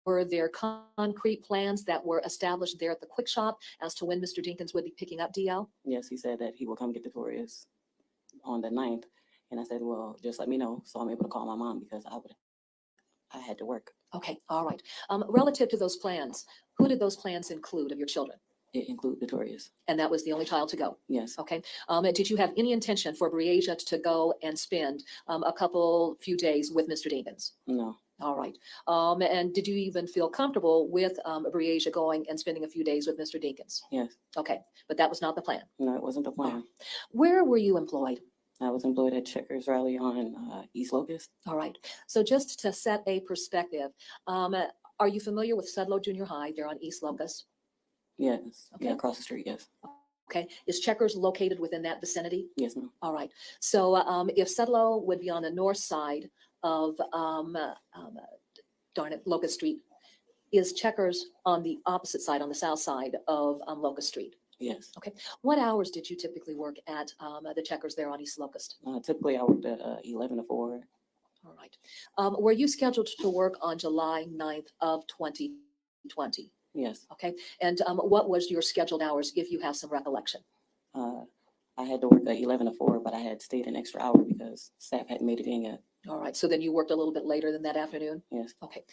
were there concrete plans that were established there at the quick shop as to when Mr. Dinkins would be picking up DL? Yes, he said that he will come get the Tories on the 9th. And I said, well, just let me know so I'm able to call my mom because I had to work. Okay, all right. Relative to those plans, who did those plans include of your children? It included the Tories. And that was the only child to go? Yes. Okay. Did you have any intention for Breasia to go and spend a few days with Mr. Dinkins? No. All right. And did you even feel comfortable with Breasia going and spending a few days with Mr. Dinkins? Yes. Okay, but that was not the plan? No, it wasn't the plan. Where were you employed? I was employed at Checkers Rally on East Locust. All right. So just to set a perspective, are you familiar with Sudlow Junior High there on East Locust? Yes. Okay. Yeah, across the street, yes. Okay. Is Checkers located within that vicinity? Yes, ma'am. All right. So if Sudlow would be on the north side of Locust Street, is Checkers on the opposite side, on the south side of Locust Street? Yes. Okay. What hours did you typically work at the Checkers there on East Locust? Typically, I worked at 11 to 4. All right. Were you scheduled to work on July 9th of 2020? Yes. Okay. And what was your scheduled hours, if you have some recollection? I had to work at 11 to 4, but I had stayed an extra hour because staff hadn't made it in yet. All right. So then you worked a little bit later than that afternoon? Yes. Okay.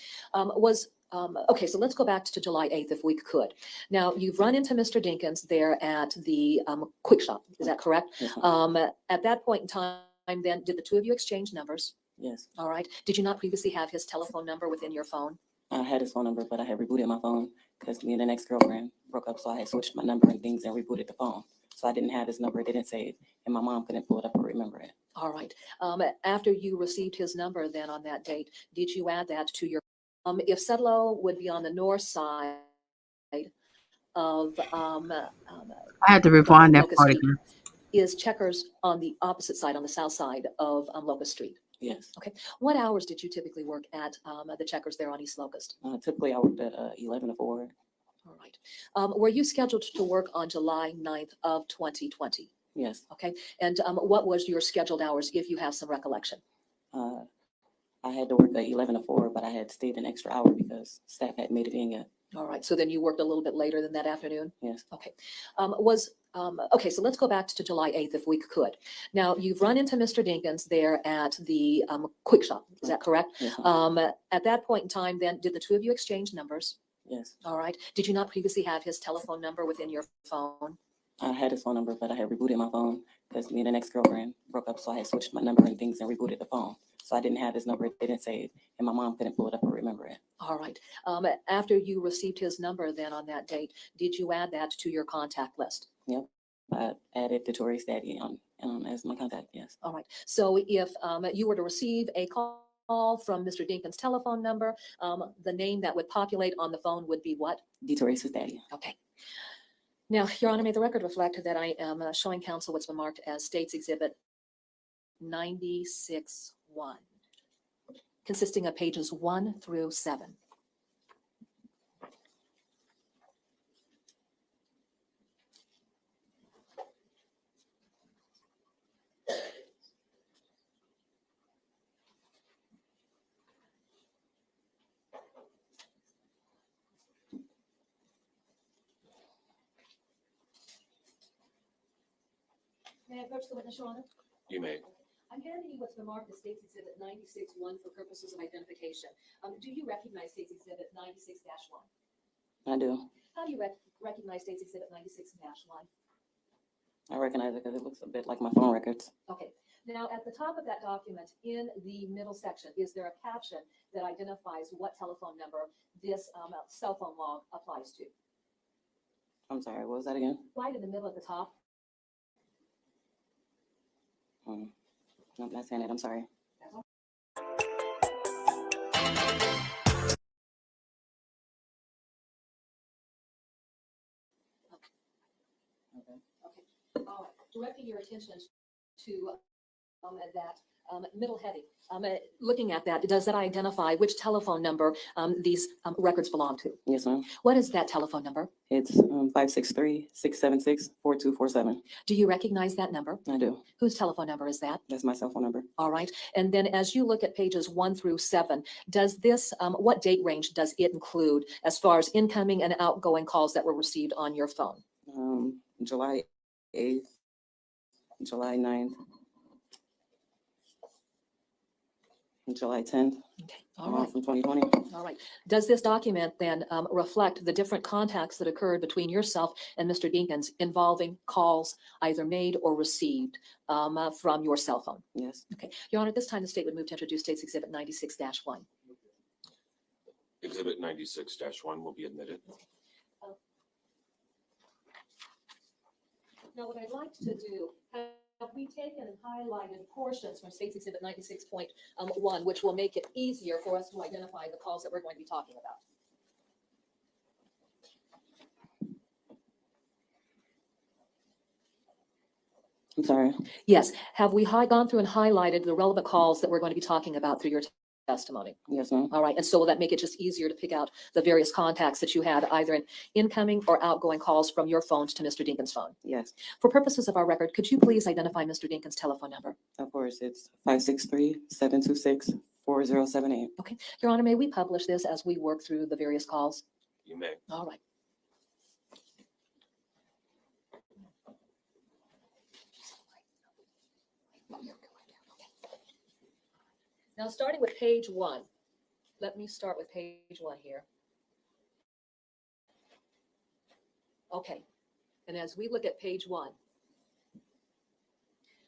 Okay, so let's go back to July 8th if we could. Now, you've run into Mr. Dinkins there at the quick shop. Is that correct? Yes, At that point in time, then, did the two of you exchange numbers? Yes. All right. Did you not previously have his telephone number within your phone? I had his phone number, but I had rebooted my phone because me and an ex-girlfriend broke up, so I had switched my number and things and rebooted the phone. So I didn't have his number, it didn't save, and my mom couldn't pull it up or remember it. All right. After you received his number then on that date, did you add that to your, if Sudlow would be on the north side of I had to rewind that Locust part Street, again. is Checkers on the opposite side, on the south side of Locust Street? Yes. Okay. What hours did you typically work at the Checkers there on East Locust? Typically, I worked at 11 to 4. All right. Were you scheduled to work on July 9th of 2020? Yes. Okay. And what was your scheduled hours, if you have some recollection? I had to work at 11 to 4, but I had stayed an extra hour because staff hadn't made it in yet. All right. So then you worked a little bit later than that afternoon? Yes. Okay. Okay, so let's go back to July 8th if we could. Now, you've run into Mr. Dinkins there at the quick shop. Is that correct? Yes. At that point in time, then, did the two of you exchange numbers? Yes. All right. Did you not previously have his telephone number within your phone? I had his phone number, but I had rebooted my phone because me and an ex-girlfriend broke up, so I had switched my number and things and rebooted the phone. So I didn't have his number, it didn't save, and my mom couldn't pull it up or remember it. All right. After you received his number then on that date, did you add that to your contact list? Yep. added Victoria's daddy on as my contact. Yes. All right. So if you were to receive a call from Mr. Dinkins' telephone number, the name that would populate on the phone would be what? Victoria's daddy. Okay. Now, Your Honor, may the record reflect that I am showing counsel what's been marked as State's Exhibit 96-1, consisting of pages 1 through 7. May I approach the witness, Your Honor? You may. I'm handing you what's been marked as State's Exhibit 96-1 for purposes of identification. Do you recognize State's Exhibit 96-1? I do. How do you recognize State's Exhibit 96-1? I recognize it because it looks a bit like my phone records. Okay. Now, at the top of that document, in the middle section, is there a caption that identifies what telephone number this cell phone log applies to? I'm sorry, what was that again? Right in the middle at the top. No, I'm not saying it. I'm sorry. Okay. All right. Directing your attention to that middle heading. Looking at that, does that identify which telephone number these records belong to? Yes, ma'am. What is that telephone number? It's 563-676-4247. Do you recognize that number? I do. Whose telephone number is that? That's my cell phone number. All right. And then as you look at pages 1 through 7, does this, what date range does it include as far as incoming and outgoing calls that were received on your phone? July 8th, July 9th, July 10th. Okay. All right. From 2020. All right. Does this document then reflect the different contacts that occurred between yourself and Mr. Dinkins involving calls either made or received from your cell phone? Yes. Okay. Your Honor, at this time, the state would move to introduce State's Exhibit 96-1. Exhibit 96-1 will be admitted. Now, what I'd like to do, have we taken and highlighted portions from State's Exhibit 96.1, which will make it easier for us to identify the calls that we're going to be talking about? I'm sorry. Yes. Have we gone through and highlighted the relevant calls that we're going to be talking about through your testimony? Yes, ma'am. All right. And so will that make it just easier to pick out the various contacts that you had either in incoming or outgoing calls from your phones to Mr. Dinkins' phone? Yes. For purposes of our record, could you please identify Mr. Dinkins' telephone number? Of course, it's 563-726-4078. Okay. Your Honor, may we publish this as we work through the various calls? You may. All right. Now, starting with page 1, let me start with page 1 here. Okay, and as we look at page 1,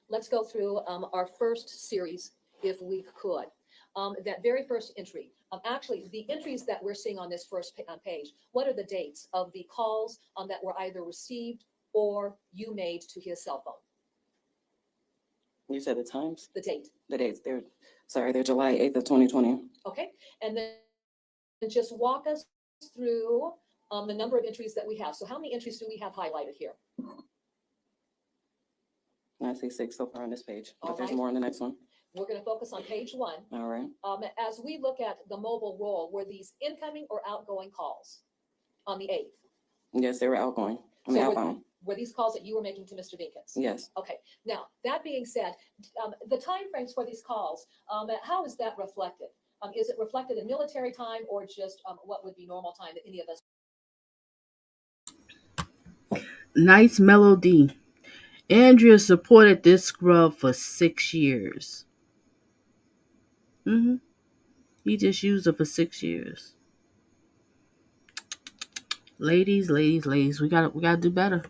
let's go through our first series, if we could. That very first entry, actually, the entries that we're seeing on this first page, what are the dates of the calls that were either received or you made to his cell phone? You said the times? The date. The dates. They're July 8th of 2020. Okay, and then just walk us through the number of entries that we have. So how many entries do we have highlighted here? I see 6 so far on this page, but All there's right. more on the next one. We're going to focus on page 1. All right. As we look at the mobile roll, were these incoming or outgoing calls on the 8th? Yes, they were outgoing. So Outbound. were these calls that you were making to Mr. Dinkins? Yes. Okay. Now, that being said, the timeframes for these calls, how is that reflected? Is it reflected in military time or just what would be normal time that any of us? Nice melody. Andrea supported this scrub for 6 years. He just used it for 6 years. Ladies, we gotta do better.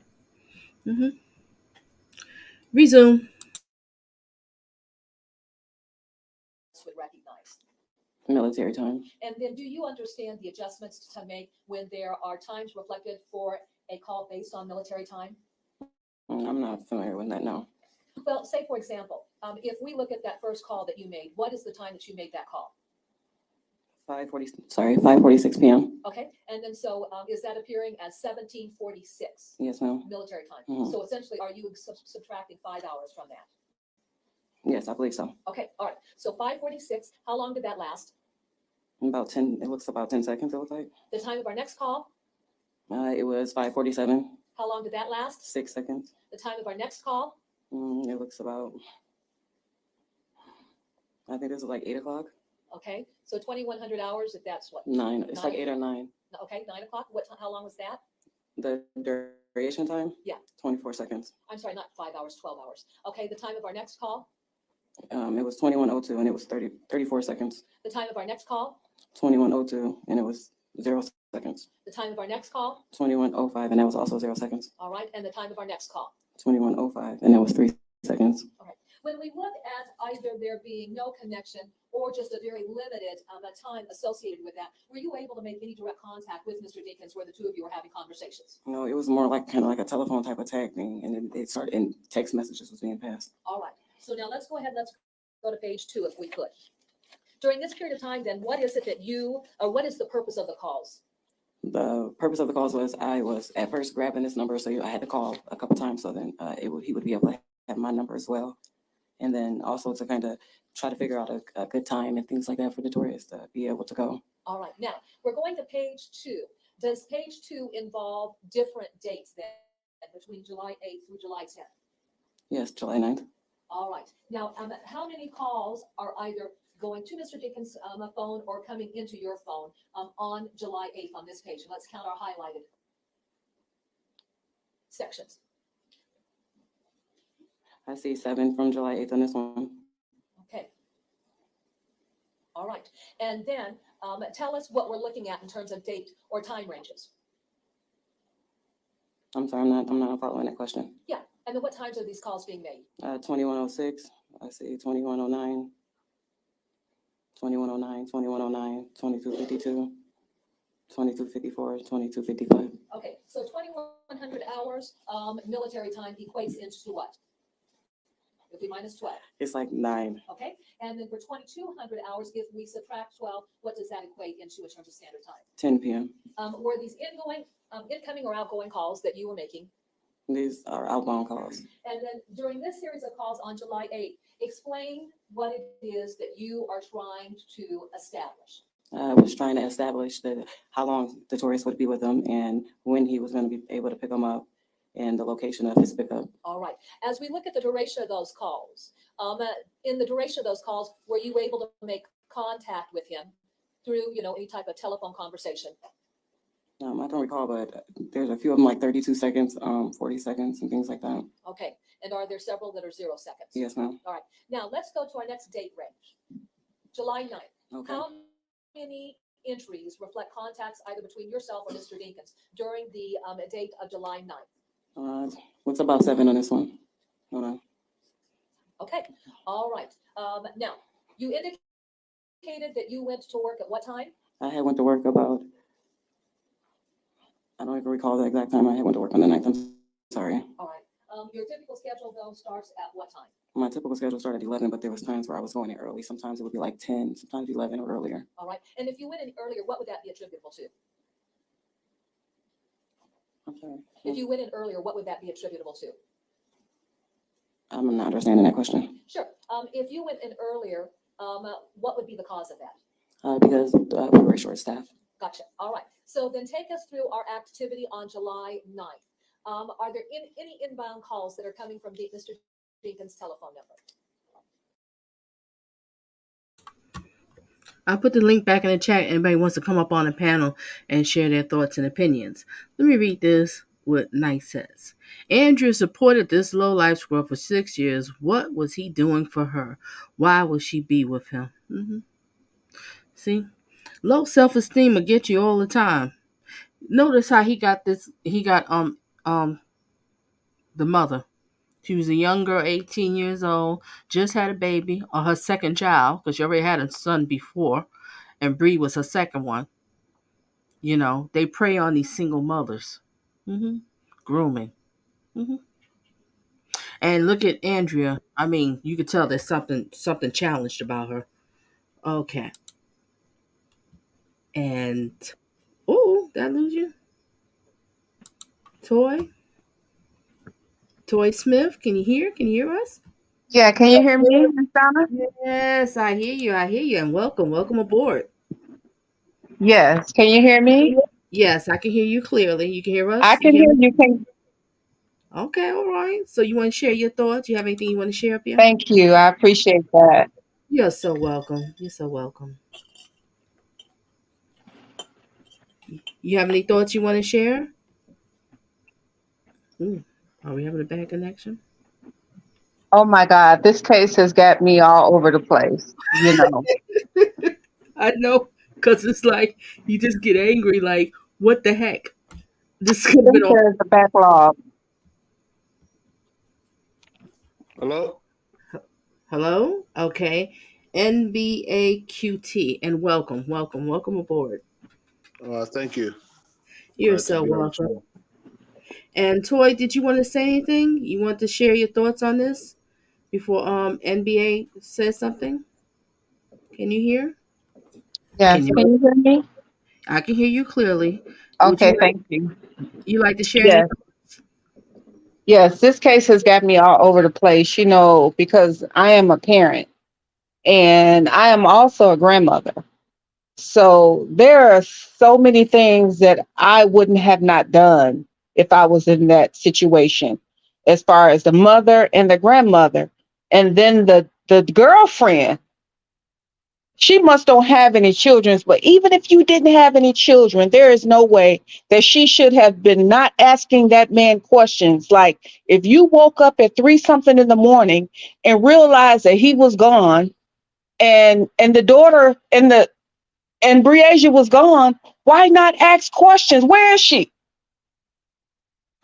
Resume. Would recognize. Military time. And then do you understand the adjustments to make when there are times reflected for a call based on military time? I'm not familiar with that, no. Well, say for example, if we look at that first call that you made, what is the time that you made that call? 5:46 p.m. Okay, and then so is that appearing as 17:46 Yes, ma'am. military time? Mhm. So essentially, are you subtracting 5 hours from that? Yes, I believe so. Okay, all right. So 5:46. How long did that last? About 10. It looks about 10 seconds. It looks like. The time of our next call? It was 5:47. How long did that last? 6 seconds. The time of our next call? It looks about. I think this is like 8 o'clock. Okay, so 2100 hours. If that's what? 9. It's like 9? 8 or 9. Okay, 9 o'clock. What? How long was that? The duration time? Yeah. 24 seconds. I'm sorry, not 5 hours, 12 hours. Okay, the time of our next call? It was 21:02 and it was 34 seconds. The time of our next call? 21:02 and it was 0 seconds. The time of our next call? 21:05 and that was also 0 seconds. All right, and the time of our next call? 21:05 and that was 3 seconds. All right. When we look at either there being no connection or just a very limited time associated with that, were you able to make any direct contact with Mr. Dinkins where the two of you were having conversations? No, it was more like kind of like a telephone type of tag thing, and then it started and text messages was being passed. All right. So now let's go ahead. Let's go to page 2 if we could. During this period of time, then, what is it that what is the purpose of the calls? The purpose of the calls was I was at first grabbing this number, so I had to call a couple times, so then he would be able to have my number as well. And then also to kind of try to figure out a good time and things like that for Notorious to be able to go. All right. Now, we're going to page 2. Does page 2 involve different dates then between July 8th through July 10th? Yes, July 9th. All right. Now, how many calls are either going to Mr. Dinkins' phone or coming into your phone on July 8th on this page? And let's count our highlighted sections. I see 7 from July 8th on this one. Okay. All right. And then tell us what we're looking at in terms of date or time ranges. I'm sorry, I'm not following that question. Yeah. And then what times are these calls being made? 21:06. I see 21:09. 21:09, 21:09, 22:52, 22:54, 22:55. Okay, so 2100 hours military time equates into what? If we minus 12. It's like 9. Okay, and then for 2200 hours, if we subtract 12, what does that equate into in terms of standard time? 10 p.m. Were these incoming or outgoing calls that you were making? These are outbound calls. And then during this series of calls on July 8th, explain what it is that you are trying to establish. I was trying to establish how long Notorious would be with him and when he was going to be able to pick him up and the location of his pickup. All right. As we look at the duration of those calls, in the duration of those calls, were you able to make contact with him through, any type of telephone conversation? I don't recall, but there's a few of them like 32 seconds, 40 seconds and things like that. Okay. And are there several that are 0 seconds? Yes, ma'am. All right. Now let's go to our next date range. July 9th. Okay. How many entries reflect contacts either between yourself or Mr. Dinkins during the date of July 9th? What's about 7 on this one? Hold on. Okay. All right. Now, you indicated that you went to work at what time? I had went to work about, I don't even recall the exact time I had went to work on the 9th. I'm sorry. All right. Your typical schedule, though, starts at what time? My typical schedule started at 11, but there was times where I was going in early. Sometimes it would be like 10, sometimes 11 or earlier. All right. And if you went in earlier, what would that be attributable to? I'm sorry. If you went in earlier, what would that be attributable to? I'm not understanding that question. Sure. If you went in earlier, what would be the cause of that? Because we were short-staffed. Gotcha. All right. So then take us through our activity on July 9th. Are there any inbound calls that are coming from Mr. Dinkins' telephone number? I'll put the link back in the chat. Anybody wants to come up on the panel and share their thoughts and opinions. Let me read this, what Knight says. Andrew supported this low-life girl for 6 years. What was he doing for her? Why would she be with him? See? Low self-esteem will get you all the time. Notice how he got the mother. She was a young girl, 18 years old, just had a baby, or her second child, because she already had a son before, and Bree was her second one. They prey on these single mothers. Grooming. And look at Andrea. I mean, you could tell there's something challenged about her. Okay. And oh, did I lose you? Toy? Toy Smith, can you hear? Can you hear us? Yeah, can you hear me, Miss Donna? Yes, I hear you. I hear you. And welcome aboard. Yes, can you hear me? Yes, I can hear you clearly. You can hear I us? You can hear hear me? you. Can Okay, all right. So you want to share your thoughts? You have anything you want to share up here? Thank you. I appreciate that. You're so welcome. You're so welcome. You have any thoughts you want to share? Ooh, are we having a bad connection? Oh my God, this case has got me all over the place. You know, I know, because it's like you just get angry, like, what the heck? This could I have been think all. there's a backlog. Hello? Hello? Okay. NBAQT, and welcome aboard. Thank you. You're Glad to so be here with welcome. you. And Toy, did you want to say anything? You want to share your thoughts on this before NBA says something? Can you hear? Can Yes, you? can you hear me? I can hear you clearly. Would Okay, you like thank you. to share any? Yes, yes, this case has got me all over the place, you know, because I am a parent and I am also a grandmother. So there are so many things that I wouldn't have not done if I was in that situation, as far as the mother and the grandmother. And then the girlfriend, she must don't have any children, but even if you didn't have any children, there is no way that she should have been not asking that man questions. Like, if you woke up at 3 something in the morning and realized that he was gone, and the daughter and Breasia was gone, why not ask questions? Where is she?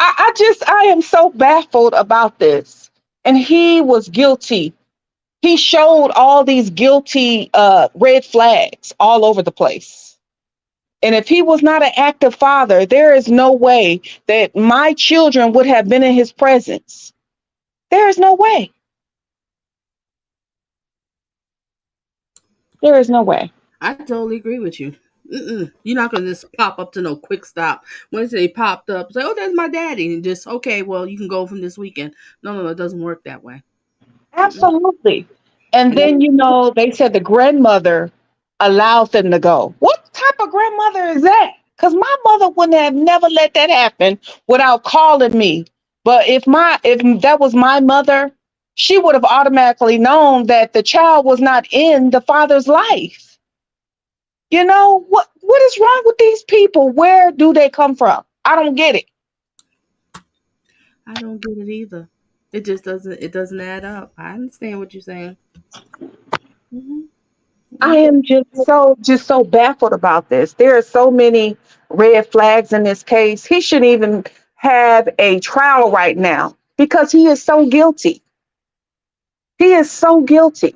I am so baffled about this. And he was guilty. He showed all these guilty red flags all over the place. And if he was not an active father, there is no way that my children would have been in his presence. There is no way. There is no way. I totally agree with you. You're not gonna just pop up to no quick stop. Once they popped up, say, "Oh, that's my daddy," and just okay. Well, you can go from this weekend. No, it doesn't work that way. Mm-mm. Absolutely. And And then, you know, they said the grandmother allowed them to go. What type of grandmother is that? Because my mother wouldn't have never let that happen without calling me. But if that was my mother, she would have automatically known that the child was not in the father's life. You know, what is wrong with these people? Where do they come from? I don't get it. I don't get it either. It just doesn't. It doesn't add up. I understand what you're saying. Hmm. I am just so baffled about this. There are so many red flags in this case. He shouldn't even have a trial right now because he is so guilty. He is so guilty.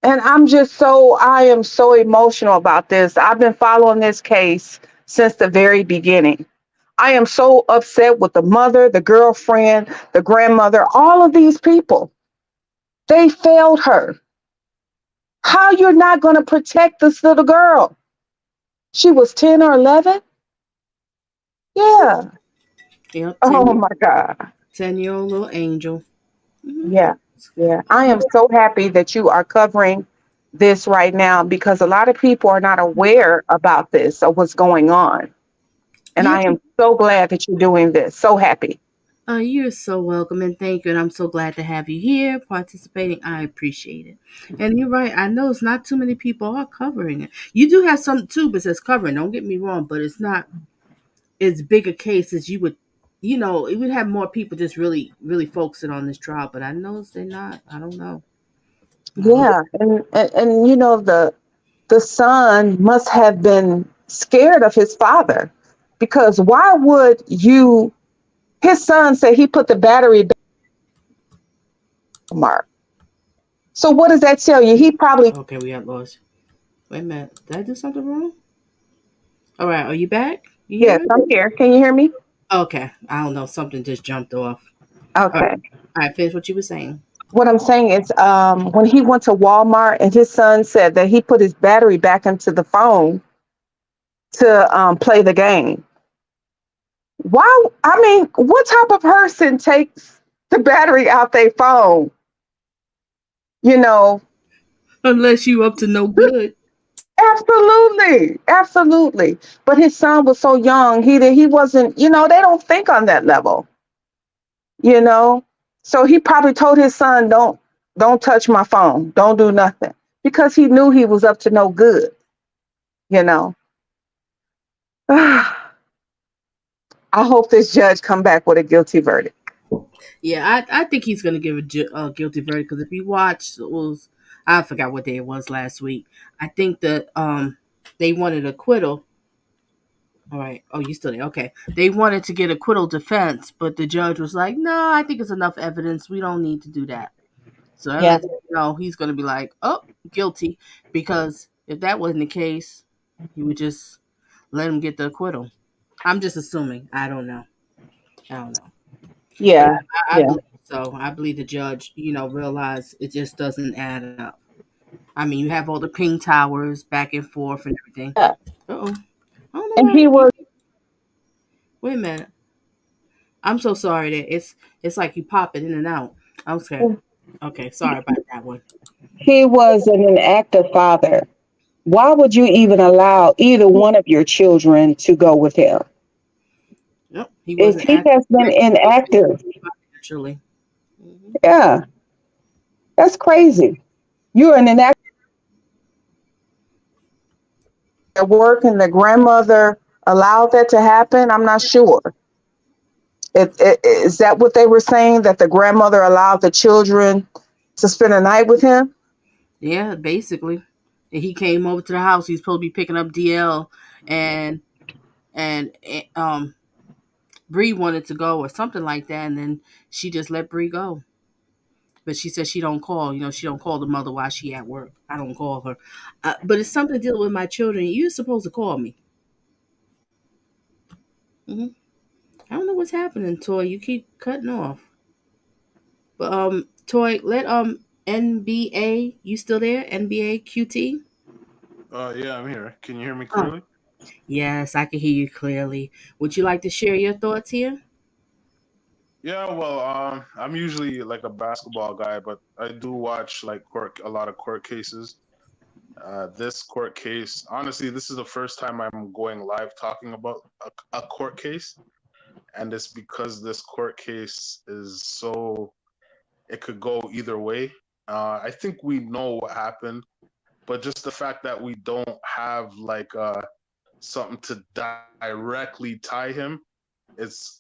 And I am so emotional about this. I've been following this case since the very beginning. I am so upset with the mother, the girlfriend, the grandmother, all of these people. They failed her. How you're not going to protect this little girl? She was 10 or 11? Yeah. Yep. Oh my God. 10-year-old little angel. Hmm. Yeah. Yeah. I am so happy that you are covering this right now because a lot of people are not aware about this or what's going on. And Yeah. I am so glad that you're doing this. So happy. You're so welcome and thank you. And I'm so glad to have you here participating. I appreciate it. And you're right. I know it's not too many people are covering it. You do have some too, but it's covering. Don't get me wrong, but it's not as big a case as you would. It would have more people just really, really focusing on this trial. But I know they're not. I don't know. I don't. Yeah. And you know, the son must have been scared of his father because why would you his son said he put the battery back mark. So what does that tell you? He probably Okay, we got lost. Wait a minute. Did I do something wrong? All right. Are you back? You yes, hear us? I'm here. Can you hear me? Okay, I don't know. Something just jumped off. All Okay. right, all right. Finish what you were saying. What I'm saying is, when he went to Walmart and his son said that he put his battery back into the phone to play the game. Why? I mean, what type of person takes the battery out their phone? You know, Unless you up to no good. absolutely, absolutely. But his son was so young; he wasn't. You know, they don't think on that level. You know, so he probably told his son, don't touch my phone, don't do nothing, because he knew he was up to no good. You know. I hope this judge come back with a guilty verdict. Yeah, I think he's gonna give a guilty verdict because if you watch, it was I forgot what day it was last week. I think that they wanted acquittal. All right. Oh, you still there? Okay. They wanted to get acquittal defense, but the judge was like, "No, I think it's enough evidence. We don't need to do that." So that Yeah. lets you know he's gonna be like, "Oh, guilty," because if that wasn't the case, he would just let him get the acquittal. I'm just assuming. I don't know. I don't know. But Yeah. I Yeah. believe so. I believe the judge, realized it just doesn't add up. I mean, you have all the ping towers back and forth and everything. Yeah. Uh-oh. I don't know And why. he was Wait a minute. I'm so sorry that it's like you pop it in and out. Okay. Okay. Sorry about that one. he was an active father. Why would you even allow either one of your children to go with him? Yep. He If wasn't he acting has been inactive, naturally. Hmm. yeah, that's crazy. You're an inactive at work, and the grandmother allowed that to happen. I'm not sure. Is that what they were saying? That the grandmother allowed the children to spend a night with him? Yeah, basically. And he came over to the house. He's supposed to be picking up DL, and and Bree wanted to go or something like that, and then she just let Bree go. But she said she don't call. She don't call the mother while she at work. I don't call her. But it's something dealing with my children. You're supposed to call me. Hmm. I don't know what's happening, Toy. You keep cutting off. But Toy, let NBA. You still there? NBA QT. Yeah, I'm here. Can you hear me Oh, clearly? yes, I can hear you clearly. Would you like to share your thoughts here? Yeah, well, I'm usually like a basketball guy, but I do watch like a lot of court cases. This court case, honestly, this is the first time I'm going live talking about a court case, and it's because this court case is so it could go either way. I think we know what happened, but just the fact that we don't have like something to directly tie him, it's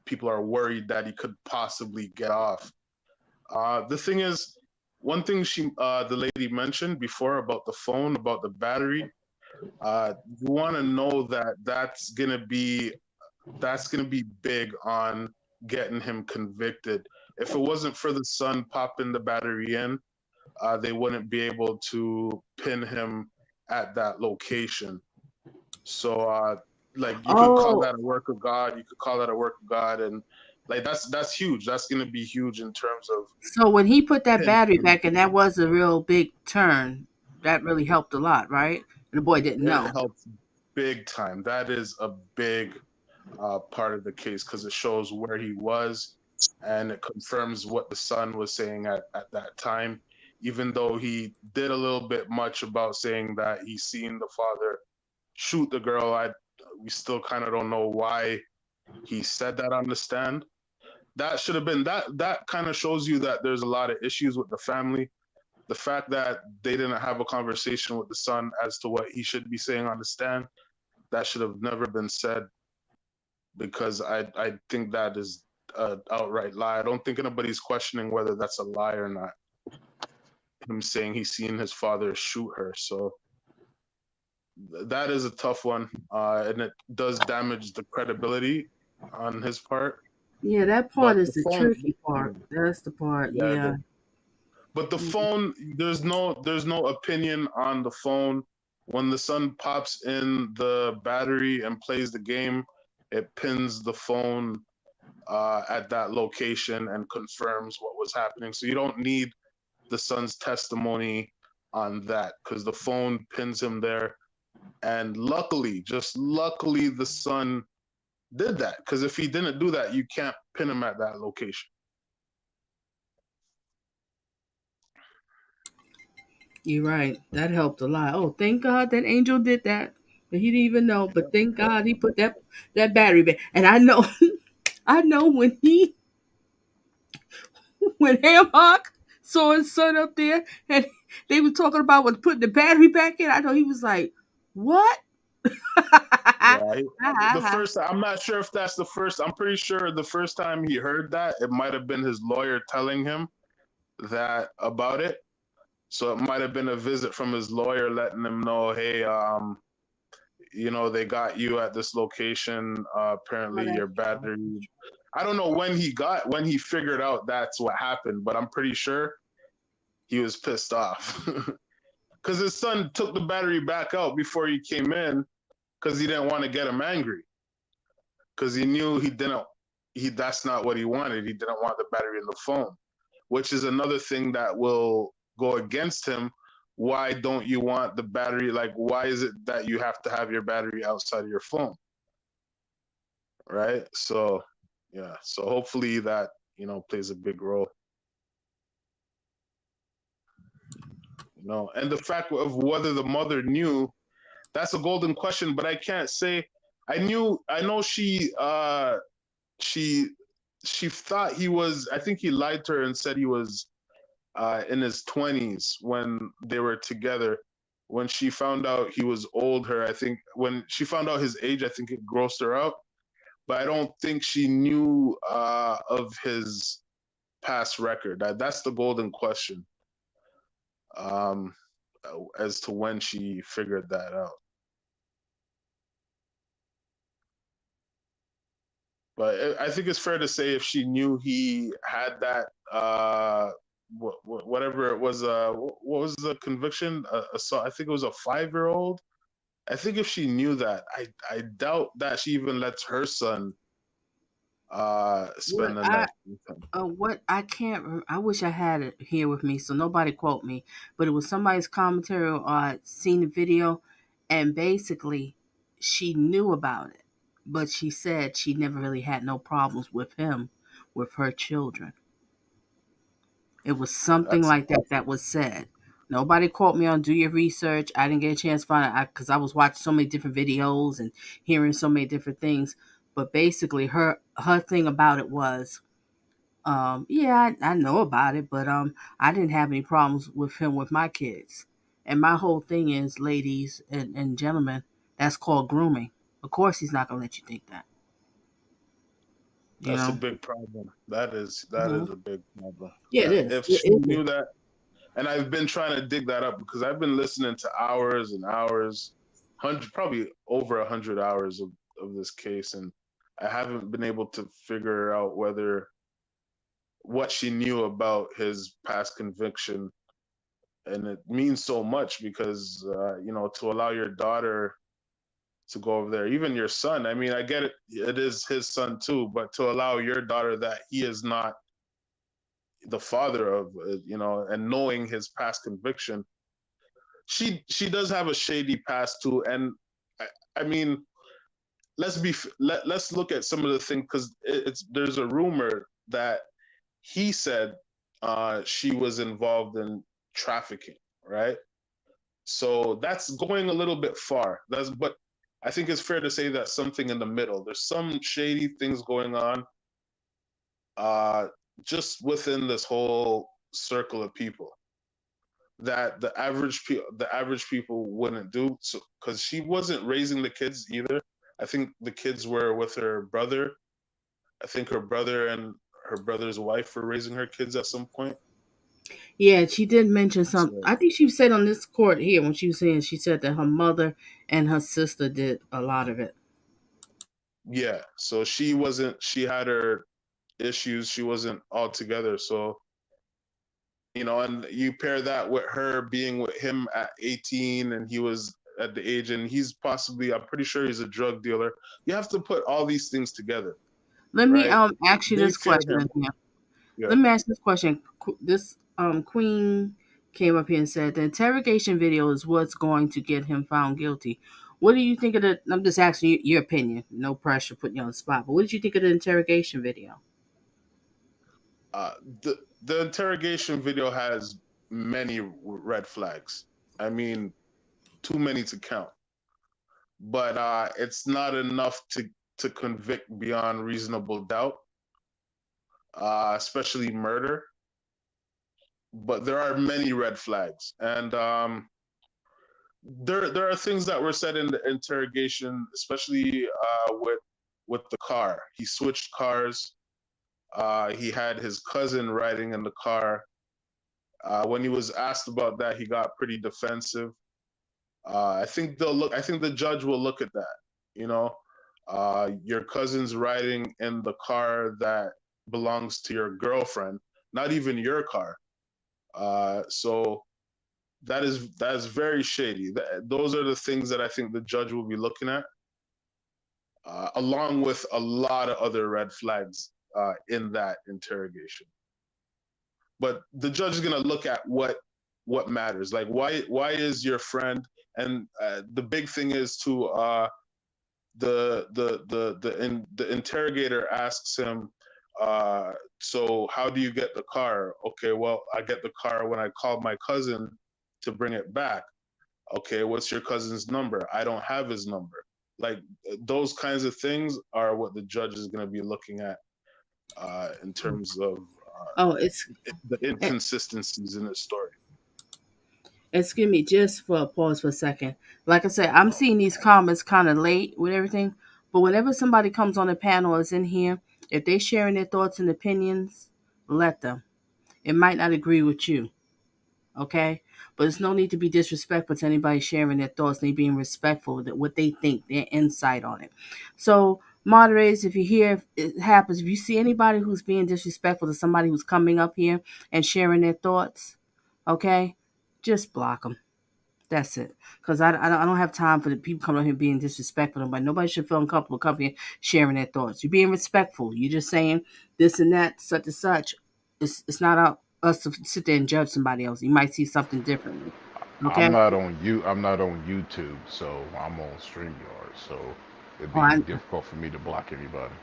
people are worried that he could possibly get off. The thing is, one thing the lady mentioned before about the phone, about the battery, you want to know that that's gonna be big on getting him convicted. If it wasn't for the son popping the battery in, they wouldn't be able to pin him at that location. So, like, you could call Oh, that a work of God. You could call that a work of God, and like that's huge. That's gonna be huge in terms of so when he put that pinning battery him. back, and that was a real big turn, that really helped a lot, right? And the boy didn't It know. helps big time. That is a big part of the case because it shows where he was, and it confirms what the son was saying at that time. Even though he did a little bit much about saying that he seen the father shoot the girl, we still kind of don't know why he said that on the stand. That should have been that kind of shows you that there's a lot of issues with the family. The fact that they didn't have a conversation with the son as to what he should be saying on the stand, that should have never been said, because I think that is an outright lie. I don't think anybody's questioning whether that's a lie or not. Him saying he's seen his father shoot her, so that is a tough one, and it does damage the credibility on his part. Yeah, that part But is the the phone, tricky part. That's the part. yeah, Yeah. but the Mhm. phone, there's no opinion on the phone. When the son pops in the battery and plays the game, it pins the phone at that location and confirms what was happening. So you don't need the son's testimony on that because the phone pins him there. And luckily, just luckily, the son did that because if he didn't do that, you can't pin him at that location. You're right. That helped a lot. Oh, thank God that Angel did that. But he didn't even know. But thank God he put that battery back. And I know, I know when Ham Hock saw his son up there and they were talking about what putting the battery back in. I know he was like, "What?" Yeah, the first time, I'm not sure if that's the first. I'm pretty sure the first time he heard that, it might have been his lawyer telling him that about it. So it might have been a visit from his lawyer letting him know, hey, they got you at this location. Apparently your battery. I don't know when he figured out that's what happened, but I'm pretty sure he was pissed off because his son took the battery back out before he came in because he didn't want to get him angry because he knew that's not what he wanted. He didn't want the battery in the phone, which is another thing that will go against him. Why don't you want the battery? Like, why is it that you have to have your battery outside of your phone? Right? So, yeah. So hopefully that, plays a big role. And the fact of whether the mother knew, that's a golden question, but I can't say. I know she thought he was, I think he lied to her and said he was in his 20s when they were together. When she found out he was older, I think when she found out his age, I think it grossed her out. But I don't think she knew of his past record. That's the golden question um, as to when she figured that out. But I think it's fair to say if she knew he had that, whatever it was, what was the conviction? I think it was a 5-year-old. I think if she knew that, I doubt that she even lets her son spend the night with him. What I can't. I wish I had it here with me, so nobody quote me. But it was somebody's commentary or seen the video, and basically, she knew about it, but she said she never really had no problems with him, with her children. It was something That's like that was said. Nobody quote me on do your research. I didn't get a chance to find it because I was watching so many different videos and hearing so many different things. But basically, her thing about it was yeah, I know about it, but I didn't have any problems with him with my kids. And my whole thing is, ladies and gentlemen, that's called grooming. Of course, he's not gonna let you think that. You a know. big problem. That is Mhm. a big problem. Yeah, it Yeah, is. if It she is. knew that, and I've been trying to dig that up because I've been listening to hours and hours, probably over 100 hours of this case, and I haven't been able to figure out what she knew about his past conviction. And it means so much because to allow your daughter to go over there, even your son. I mean, I get it; it is his son too, but to allow your daughter that he is not the father of, and knowing his past conviction, she does have a shady past too. And I mean, let's look at some of the things because there's a rumor that he said she was involved in trafficking, right? So that's going a little bit far. But I think it's fair to say that something in the middle. There's some shady things going on, uh, just within this whole circle of people that the average people wouldn't do. So because she wasn't raising the kids either. I think the kids were with her brother. I think her brother and her brother's wife were raising her kids at some point. Yeah, she did mention something. So I think she said on this court here when she was saying she said that her mother and her sister did a lot of it. yeah, so she had her issues. She wasn't all together. So, and you pair that with her being with him at 18 and he was at the age, and he's possibly, I'm pretty sure he's a drug dealer. You have to put all these things together, Let me right? ask you They this fear question him. here. Yeah. Let me ask this question. This queen came up here and said the interrogation video is what's going to get him found guilty. What do you think of the? I'm just asking you your opinion. No pressure, putting you on the spot. But what did you think of the interrogation video? Uh, the interrogation video has many red flags. I mean, too many to count. But it's not enough to convict beyond reasonable doubt, especially murder. But there are many red flags, and there are things that were said in the interrogation, especially with the car. He switched cars. He had his cousin riding in the car. When he was asked about that, he got pretty defensive. I think they'll look. I think the judge will look at that. You know, your cousin's riding in the car that belongs to your girlfriend, not even your car. So that is very shady. Those are the things that I think the judge will be looking at, along with a lot of other red flags in that interrogation. But the judge is going to look at what matters. Like why is your friend? And the big thing is to the interrogator asks him, so how do you get the car? Okay, well, I get the car when I called my cousin to bring it back. Okay, what's your cousin's number? I don't have his number. Like those kinds of things are what the judge is going to be looking at in terms of Oh, it's the inconsistencies in the story. excuse me, just for a pause for a second. Like I said, I'm seeing these comments kind of late with everything, but whenever somebody comes on the panel or is in here, if they're sharing their thoughts and opinions, let them. It might not agree with you, okay? But there's no need to be disrespectful to anybody sharing their thoughts. They being respectful of what they think, their insight on it. So, moderators, if you hear it happens, if you see anybody who's being disrespectful to somebody who's coming up here and sharing their thoughts, okay, just block them. That's it. Because I don't have time for the people coming up here being disrespectful. But nobody should feel uncomfortable coming here sharing their thoughts. You're being respectful. You're just saying this and that, such and such. It's not up us to sit there and judge somebody else. You might see something differently. Okay? I'm not on YouTube, so I'm on StreamYard, so it'd Oh, be difficult for me to block anybody.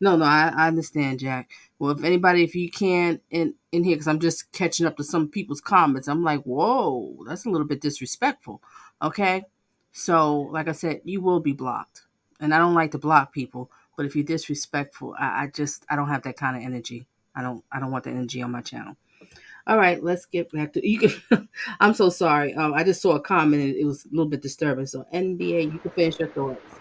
No, I understand, Jack. Well, if you can in here, because I'm just catching up to some people's comments, I'm like, whoa, that's a little bit disrespectful. Okay, so like I said, you will be blocked, and I don't like to block people, but if you're disrespectful, I don't have that kind of energy. I don't want the energy on my channel. All right, let's get back to you. Can, I'm so sorry. I just saw a comment and it was a little bit disturbing. So NBA, you can finish your thoughts.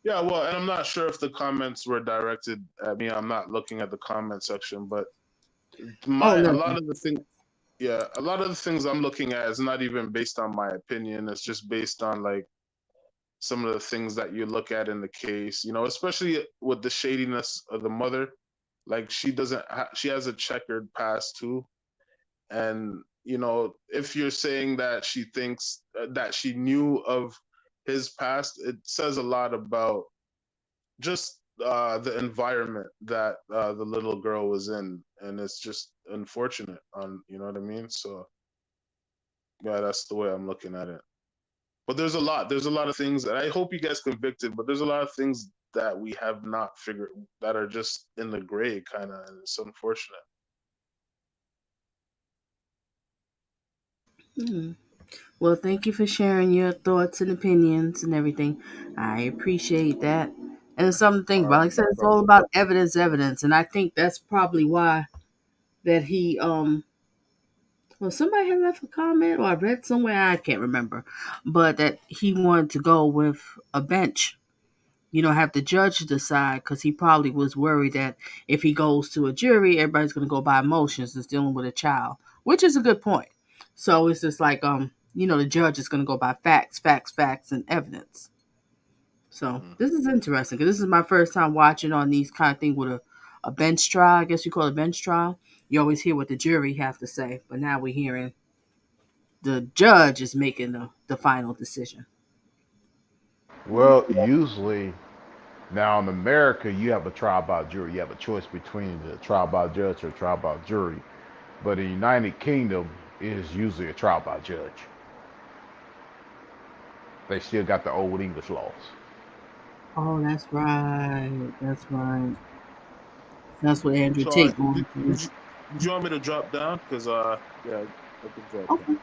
Yeah, well, and I'm not sure if the comments were directed at me. I'm not looking at the comment section, but Oh a no. lot of the things, yeah, a lot of the things I'm looking at is not even based on my opinion. It's just based on like some of the things that you look at in the case, you know, especially with the shadiness of the mother. Like she has a checkered past too. And, you know, if you're saying that she thinks that she knew of his past, it says a lot about just the environment that the little girl was in. And it's just unfortunate you know what I mean? So, yeah, that's the way I'm looking at it. But there's a lot of things, and I hope he gets convicted, but there's a lot of things that we have not figured that are just in the gray kind of, and it's unfortunate. Hmm. Well, thank you for sharing your thoughts and opinions and everything. I appreciate that. And it's something to think All about. right, Like I said, no it's all problem. about evidence, and I think that's probably why that he well somebody had left a comment or I read somewhere, I can't remember, but that he wanted to go with a bench. Have the judge decide because he probably was worried that if he goes to a jury, everybody's going to go by emotions. It's dealing with a child, which is a good point. So it's just like the judge is going to go by facts, and evidence. So Mm-hmm. this is interesting because this is my first time watching on these kind of things with a bench trial. I guess you call it a bench trial. You always hear what the jury have to say, but now we're hearing the judge is making the final decision. Well, usually now in America, you have a trial by jury. You have a choice between the trial by judge or trial by jury. But in the United Kingdom, it is usually a trial by judge. They still got the old English laws. Oh, that's right. That's right. That's what Andrew So Tate going through. did you want me to drop down? Because yeah, I can drop Okay. down.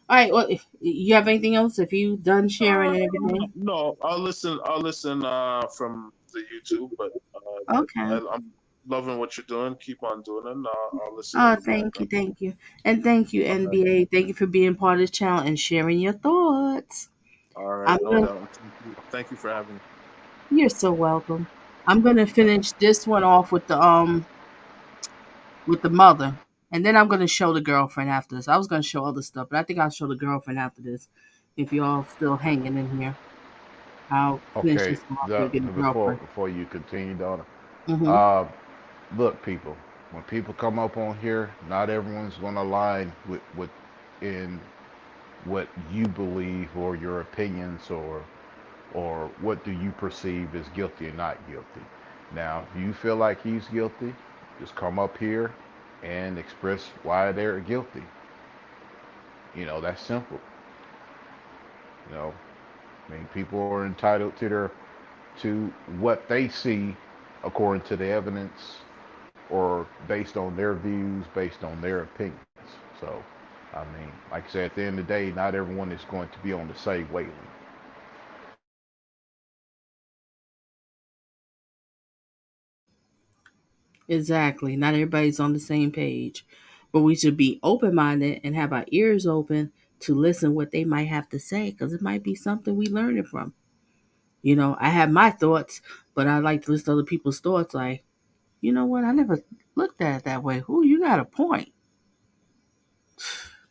All right. Well, if you have anything else, if you done sharing and everything, No, I'll listen. I'll listen from the YouTube, but okay. I'm loving what you're doing. Keep on doing it. And I'll listen in Oh, the thank you, background. thank you, and thank you, All right. NBA. Thank you for being part of this channel and sharing your thoughts. All right, I'm no gonna. doubt. Thank you for having me. You're so welcome. I'm gonna finish this one off with the mother, and then I'm gonna show the girlfriend after this. I was gonna show other stuff, but I think I'll show the girlfriend after this. If y'all still hanging in here, I'll finish Okay, this one off with the girlfriend. before you continue, Donna. Mm-hmm. Uh, Look, people. When people come up on here, not everyone's going to align with in what you believe or your opinions or what do you perceive as guilty and not guilty. Now, if you feel like he's guilty, just come up here and express why they're guilty. That's simple. You know, I mean, people are entitled to what they see according to the evidence or based on their views, based on their opinions. So, I mean, like I said, at the end of the day, not everyone is going to be on the same wavelength. Exactly. Not everybody's on the same page, but we should be open minded and have our ears open to listen what they might have to say because it might be something we learning from. I have my thoughts, but I like to listen to other people's thoughts. Like, you know what? I never looked at it that way. Ooh, you got a point.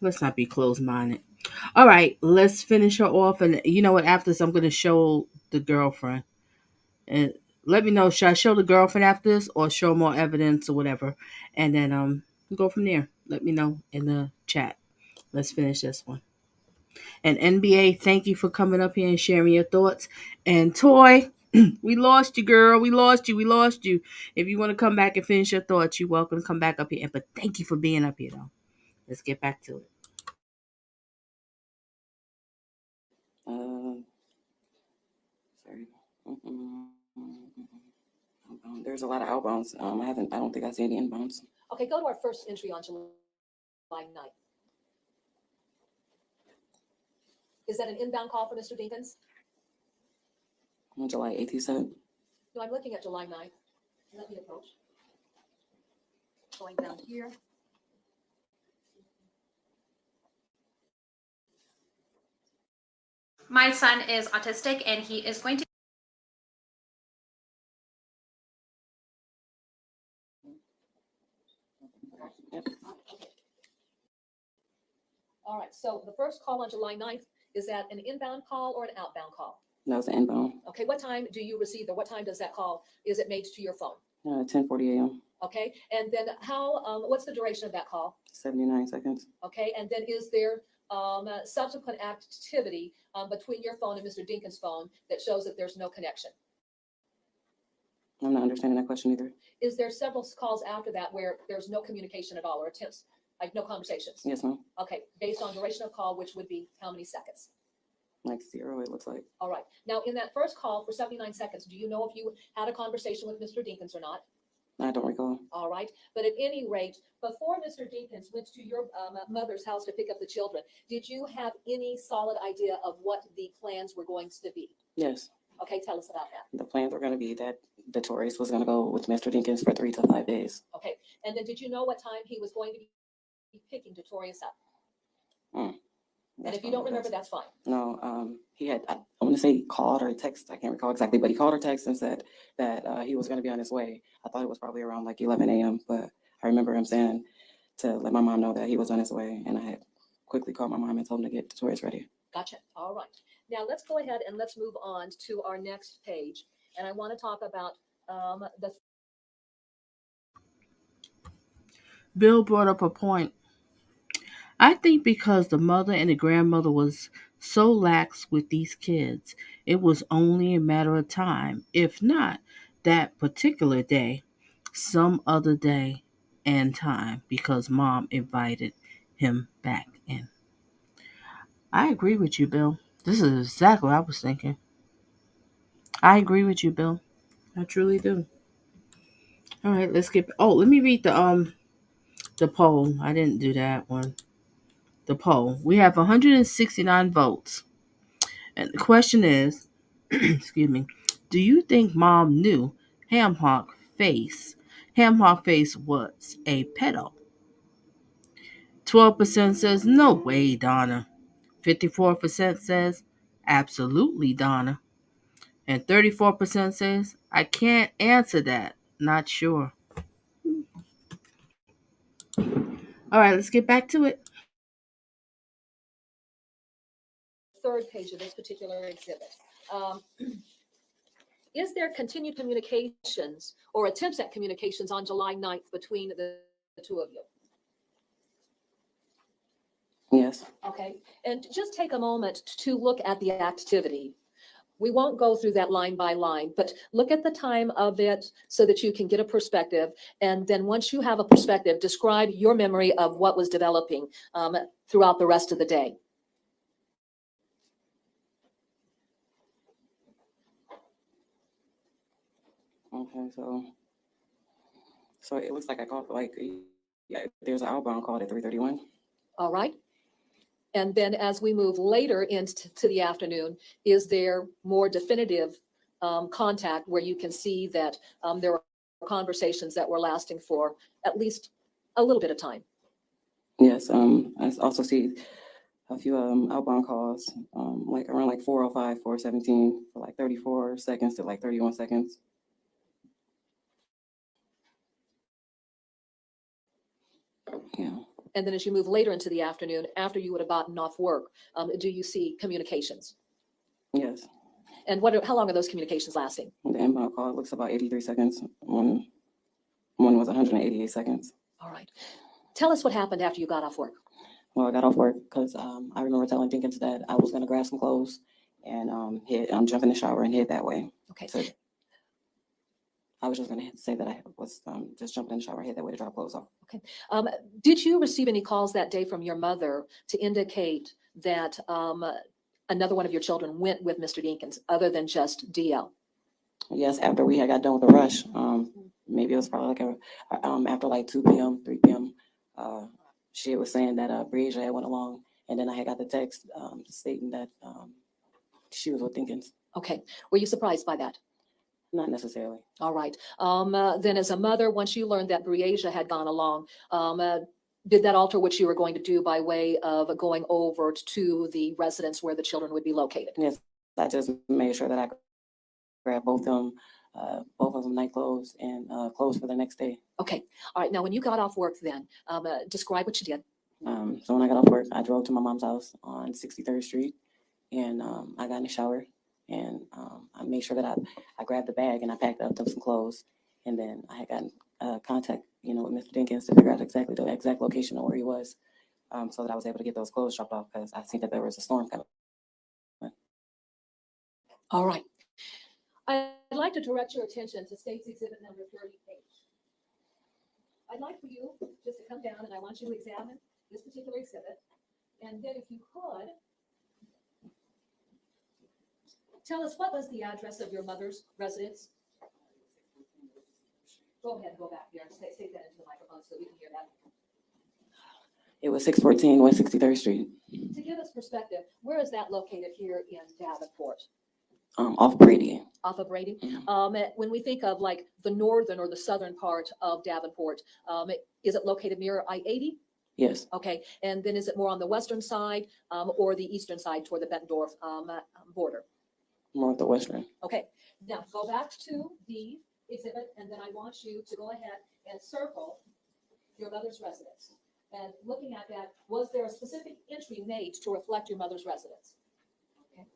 Let's not be closed minded. All right, let's finish her off. And you know what? After this, I'm going to show the girlfriend. And let me know, should I show the girlfriend after this or show more evidence or whatever? And then go from there. Let me know in the chat. Let's finish this one. And NBA, thank you for coming up here and sharing your thoughts. And Toy, we lost you, girl. We lost you. We lost you. If you want to come back and finish your thoughts, you're welcome to come back up here. But thank you for being up here, though. Let's get back to it. Sorry. There's a lot of outbounds. I don't think I see any inbounds. Okay, go to our first entry on July 9th. Is that an inbound call for Mr. Dinkins? On July 8th, you said? No, I'm looking at July 9th. Let me approach. Going down here. My son is autistic and he is going to. All right, so the first call on July 9th, is that an inbound call or an outbound call? That was an inbound. Okay, what time do you receive, or what time does that call, is it made to your phone? 10:40 a.m. Okay, and then what's the duration of that call? 79 seconds. Okay, and then is there subsequent activity between your phone and Mr. Dinkins' phone that shows that there's no connection? I'm not understanding that question either. Is there several calls after that where there's no communication at all, or attempts, like no conversations? Yes, ma'am. Okay, based on duration of call, which would be how many seconds? Like 0, it looks like. All right, now in that first call for 79 seconds, do you know if you had a conversation with Mr. Dinkins or not? I don't recall. All right, but at any rate, before Mr. Dinkins went to your mother's house to pick up the children, did you have any solid idea of what the plans were going to be? Yes. Okay, tell us about that. The plans were going to be that Detorius was going to go with Mr. Dinkins for 3 to 5 days. Okay, and then did you know what time he was going to be picking Detorius up? And if you don't remember, that's fine. No, he had, I want to say called or text. I can't recall exactly, but he called or text and said that he was going to be on his way. I thought it was probably around like 11 a.m., but I remember him saying to let my mom know that he was on his way. And I had quickly called my mom and told him to get the toys ready. Gotcha. All right. Now let's go ahead and let's move on to our next page. And I want to talk about the. Bill brought up a point. I think because the mother and the grandmother was so lax with these kids, it was only a matter of time. If not that particular day, some other day and time, because mom invited him back in. I agree with you, Bill. This is exactly what I was thinking. I agree with you, Bill. I truly do. All right, let's get. Oh, let me read the poll. I didn't do that one. The poll. We have 169 votes. And the question is, excuse me, do you think mom knew Ham Hock Ham Hock Face was a pedo? 12% says no way, Donna. 54% says absolutely, Donna. And 34% says I can't answer that. Not sure. All right, let's get back to it. Third page of this particular exhibit. Um, is there continued communications or attempts at communications on July 9th between the two of you? Yes. Okay, and just take a moment to look at the activity. We won't go through that line by line, but look at the time of it so that you can get a perspective. And then once you have a perspective, describe your memory of what was developing throughout the rest of the day. Okay, so it looks like I called yeah, there's an outbound call at 3:31. All right. And then as we move later into the afternoon, is there more definitive contact where you can see that there were conversations that were lasting for at least a little bit of time? Yes, I also see a few outbound calls, like around like 4:05, 4:17 for like 34 seconds to like 31 seconds. Yeah. And then as you move later into the afternoon, after you would have gotten off work, do you see communications? Yes. And how long are those communications lasting? The inbound call looks about 83 seconds. One was 188 seconds. All right. Tell us what happened after you got off work. Well, I got off work because I remember telling Dinkins that I was going to grab some clothes and jump in the shower and head that way. Okay. So I was just going to say that I was just jumping in the shower and head that way to drop clothes off. Okay. Did you receive any calls that day from your mother to indicate that another one of your children went with Mr. Dinkins other than just DL? Yes, after we had got done with the rush, maybe it was probably like after like 2 p.m., 3 p.m., she was saying that Breasia had went along, and then I had got the text stating that she was with Dinkins. Okay. Were you surprised by that? Not necessarily. All right. Then as a mother, once you learned that Breasia had gone along, did that alter what you were going to do by way of going over to the residence where the children would be located? Yes, I just made sure that I grabbed both of them night clothes and clothes for the next day. Okay. All right. Now, when you got off work then, describe what you did. So when I got off work, I drove to my mom's house on 63rd Street, and I got in the shower, and I made sure that I grabbed the bag and I packed up some clothes, and then I had gotten contact, with Mr. Dinkins to figure out exactly the exact location of where he was, so that I was able to get those clothes dropped off because I seen that there was a storm coming. All right. I'd like to direct your attention to State's Exhibit number 38. I'd like for you just to come down and I want you to examine this particular exhibit. And then if you could, tell us what was the address of your mother's residence? Go ahead and go back here and state that into the microphone so that we can hear that. It was 614 West 63rd Street. To give us perspective, where is that located here in Davenport? Off Brady. Off of Brady. Mm-hmm. When we think of like the northern or the southern part of Davenport, is it located near I-80? Yes. Okay, and then is it more on the western side or the eastern side toward the Bettendorf border? More of the western. Okay, now go back to the exhibit and then I want you to go ahead and circle your mother's residence. And looking at that, was there a specific entry made to reflect your mother's residence? Okay.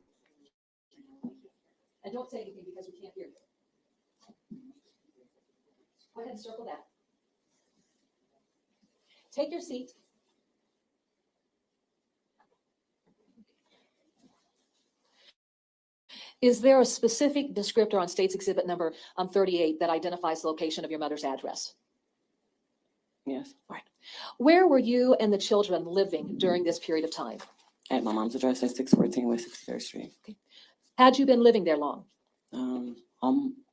And don't say anything because we can't hear you. Go ahead and circle that. Take your seat. Is there a specific descriptor on State's Exhibit number 38 that identifies the location of your mother's address? Yes. All right. Where were you and the children living during this period of time? At my mom's address at 614 West 63rd Street. Okay. Had you been living there long?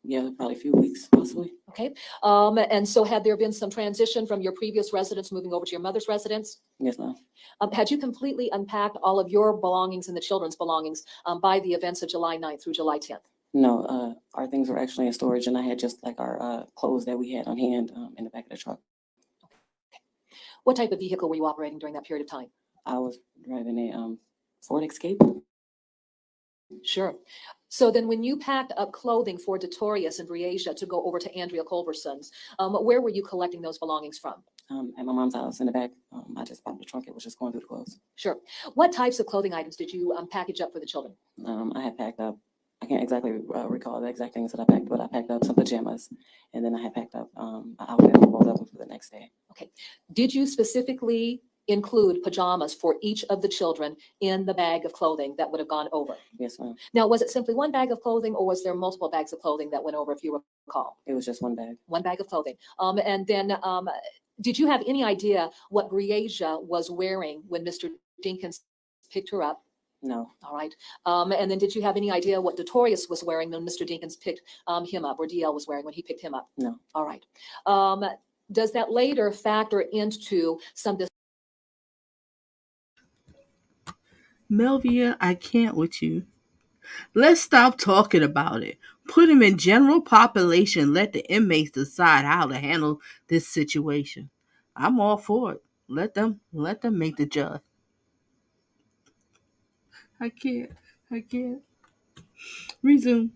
Yeah, probably a few weeks, possibly. Okay. And so had there been some transition from your previous residence moving over to your mother's residence? Yes, ma'am. Had you completely unpacked all of your belongings and the children's belongings by the events of July 9th through July 10th? No, our things were actually in storage, and I had just like our clothes that we had on hand in the back of the truck. What type of vehicle were you operating during that period of time? I was driving a Ford Escape. Sure. So then when you packed up clothing for Detorius and Breasia to go over to Andrea Culberson's, where were you collecting those belongings from? At my mom's house in the back. I just popped the trunk. It was just going through the clothes. Sure. What types of clothing items did you package up for the children? I had packed up, I can't exactly recall the exact things that I packed, but I packed up some pajamas, and then I had packed up an outfit for both of them for the next day. Okay. Did you specifically include pajamas for each of the children in the bag of clothing that would have gone over? Yes, ma'am. Now, was it simply one bag of clothing, or was there multiple bags of clothing that went over, if you recall? It was just one bag. One bag of clothing. And then did you have any idea what Breasia was wearing when Mr. Dinkins picked her up? No. All right. And then did you have any idea what Detorius was wearing when Mr. Dinkins picked him up, or DL was wearing when he picked him up? No. All right. Does that later factor into some Melvia, I can't with you. Let's stop talking about it. Put him in general population. Let the inmates decide how to handle this situation. I'm all for it. Let them make the judge. I can't. Resume.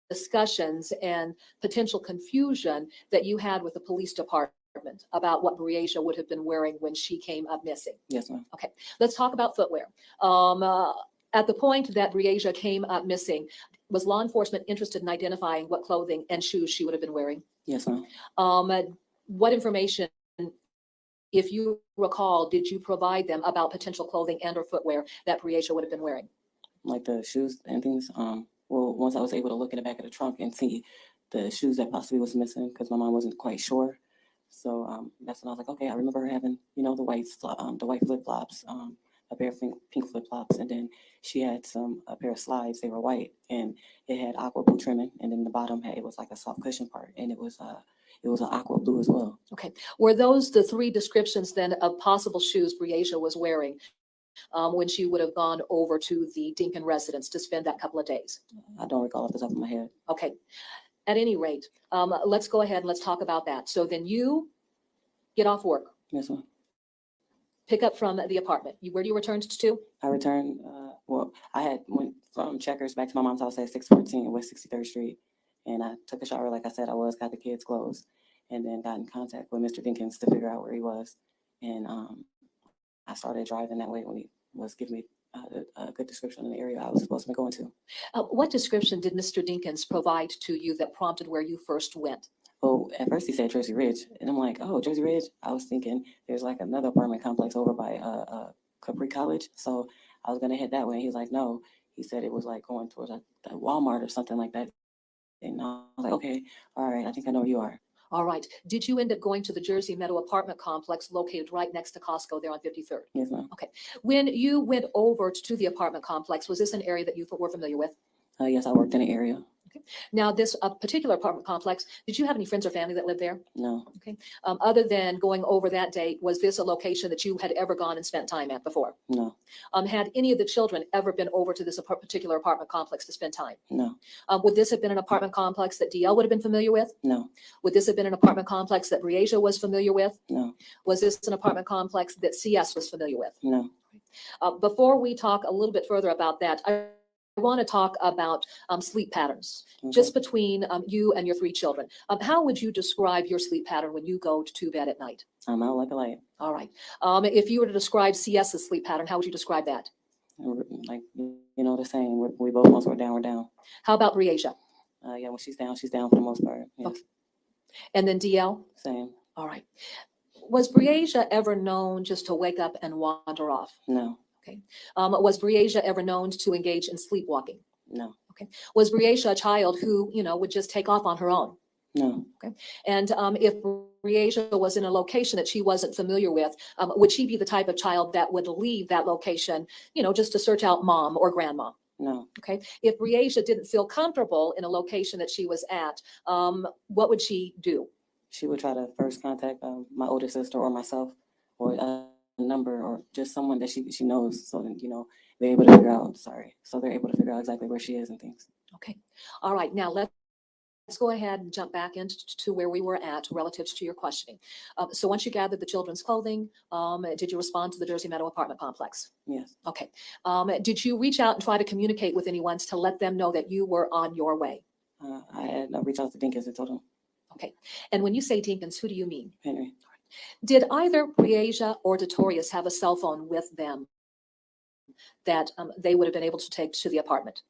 discussions and potential confusion that you had with the police department about what Breasia would have been wearing when she came up missing? Yes, ma'am. Okay, let's talk about footwear. At the point that Breasia came up missing, was law enforcement interested in identifying what clothing and shoes she would have been wearing? Yes, ma'am. What information, if you recall, did you provide them about potential clothing and or footwear that Breasia would have been wearing? Like the shoes and things. Well, once I was able to look in the back of the trunk and see the shoes that possibly was missing, because my mom wasn't quite sure. So that's when I was like, okay, I remember her having, the white flip flops, a pair of pink flip flops, and then she had a pair of slides. They were white, and it had aqua blue trimming, and then the bottom it was like a soft cushion part, and it was an aqua blue as well. Okay, were those the three descriptions then of possible shoes Breasia was wearing when she would have gone over to the Dinkin residence to spend that couple of days? I don't recall off the top of my head. Okay. At any rate, let's go ahead and let's talk about that. So then you get off work. Yes, ma'am. Pick up from the apartment. Where do you return to? I returned, I went from Checkers back to my mom's house at 614 West 63rd Street. And I took a shower, like I said I was, got the kids' clothes, and then got in contact with Mr. Dinkins to figure out where he was. And I started driving that way when he was giving me a good description of the area I was supposed to be going to. What description did Mr. Dinkins provide to you that prompted where you first went? Oh, at first he said Jersey Ridge, and I'm like, oh, Jersey Ridge. I was thinking there's like another apartment complex over by Capri College, so I was gonna head that way. And he was like, no. He said it was like going towards a Walmart or something like that. And I was like, okay, all right, I think I know where you are. All right. Did you end up going to the Jersey Meadow apartment complex located right next to Costco there on 53rd? Yes, ma'am. Okay. When you went over to the apartment complex, was this an area that you were familiar with? Yes, I worked in the area. Okay. Now, this particular apartment complex, did you have any friends or family that lived there? No. Okay. Other than going over that date, was this a location that you had ever gone and spent time at before? No. Had any of the children ever been over to this particular apartment complex to spend time? No. Would this have been an apartment complex that DL would have been familiar with? No. Would this have been an apartment complex that Breasia was familiar with? No. Was this an apartment complex that CS was familiar with? No. Before we talk a little bit further about that, I want to talk about sleep patterns, Okay. just between you and your three children. How would you describe your sleep pattern when you go to bed at night? I'm out like a light. All right. If you were to describe CS's sleep pattern, how would you describe that? Like, the same. We both, once we're down, we're down. How about Breasia? Yeah, when she's down for the most part. Yes. Okay. And then DL? Same. All right. Was Breasia ever known just to wake up and wander off? No. Okay. Was Breasia ever known to engage in sleepwalking? No. Okay. Was Breasia a child who, would just take off on her own? No. Okay. And if Breasia was in a location that she wasn't familiar with, would she be the type of child that would leave that location, just to search out mom or grandma? No. Okay. If Breasia didn't feel comfortable in a location that she was at, what would she do? She would try to first contact my older sister or myself, or a number, or just someone that she knows, so that they're able to figure out. So they're able to figure out exactly where she is and things. Okay. All right. Now let's go ahead and jump back into where we were at relative to your questioning. So once you gathered the children's clothing, did you respond to the Jersey Meadow apartment complex? Yes. Okay. Did you reach out and try to communicate with anyone to let them know that you were on your way? I had reached out to Dinkins and told him. Okay. And when you say Dinkins, who do you mean? Henry. Did either Breasia or Detorius have a cell phone with them that they would have been able to take to the apartment?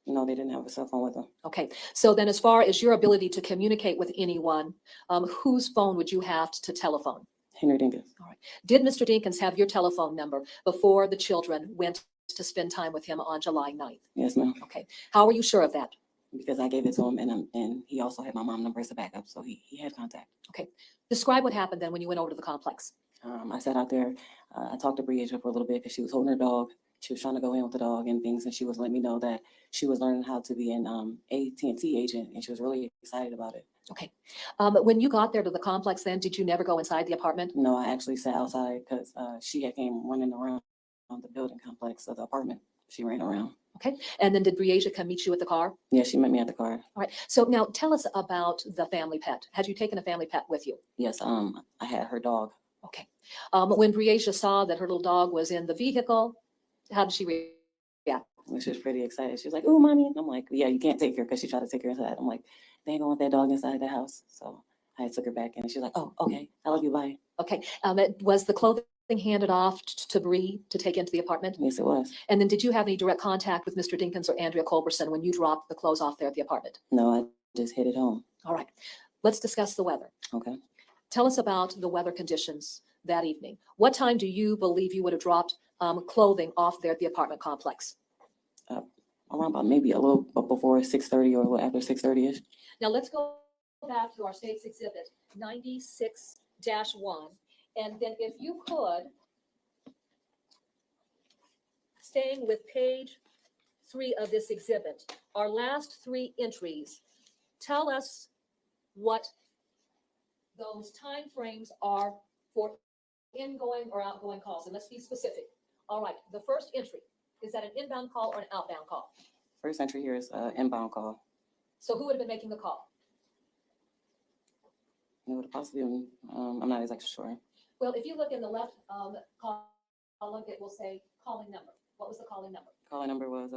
No, they didn't have a cell phone with them. Okay. So then as far as your ability to communicate with anyone, whose phone would you have to telephone? Henry Dinkins. All right. Did Mr. Dinkins have your telephone number before the children went to spend time with him on July 9th? Yes, ma'am. Okay. How are you sure of that? Because I gave it to him, and he also had my mom number as a backup, so he had contact. Okay. Describe what happened then when you went over to the complex. I sat out there. I talked to Breasia for a little bit because she was holding her dog. She was trying to go in with the dog and things, and she was letting me know that she was learning how to be an AT&T agent, and she was really excited about it. Okay. When you got there to the complex then, did you never go inside the apartment? No, I actually sat outside because she had came running around the building complex of the apartment. She ran around. Okay. And then did Breasia come meet you at the car? Yeah, she met me at the car. All right. So now tell us about the family pet. Had you taken a family pet with you? Yes, I had her dog. Okay. When Breasia saw that her little dog was in the vehicle, how did she react? She was pretty excited. She was like, "Oh, mommy." And I'm like, "Yeah, you can't take her," because she tried to take her inside. I'm like, "They ain't gonna want that dog inside the house." So I took her back, and she was like, "Oh, okay. I love you. Bye." Okay. Was the clothing handed off to Bree to take into the apartment? Yes, it was. And then did you have any direct contact with Mr. Dinkins or Andrea Culberson when you dropped the clothes off there at the apartment? No, I just headed home. All right. Let's discuss the weather. Okay. Tell us about the weather conditions that evening. What time do you believe you would have dropped clothing off there at the apartment complex? Around about maybe a little before 6:30 or a little after 6:30ish. Now let's go back to our state's exhibit 96-1. And then if you could, staying with page 3 of this exhibit, our last 3 entries, tell us what those time frames are for ingoing or outgoing calls. And let's be specific. All right, the first entry, is that an inbound call or an outbound call? First entry here is inbound call. So who would have been making the call? It would have possibly been, I'm not exactly sure. Well, if you look in the left column, it will say calling number. What was the calling number? Calling number was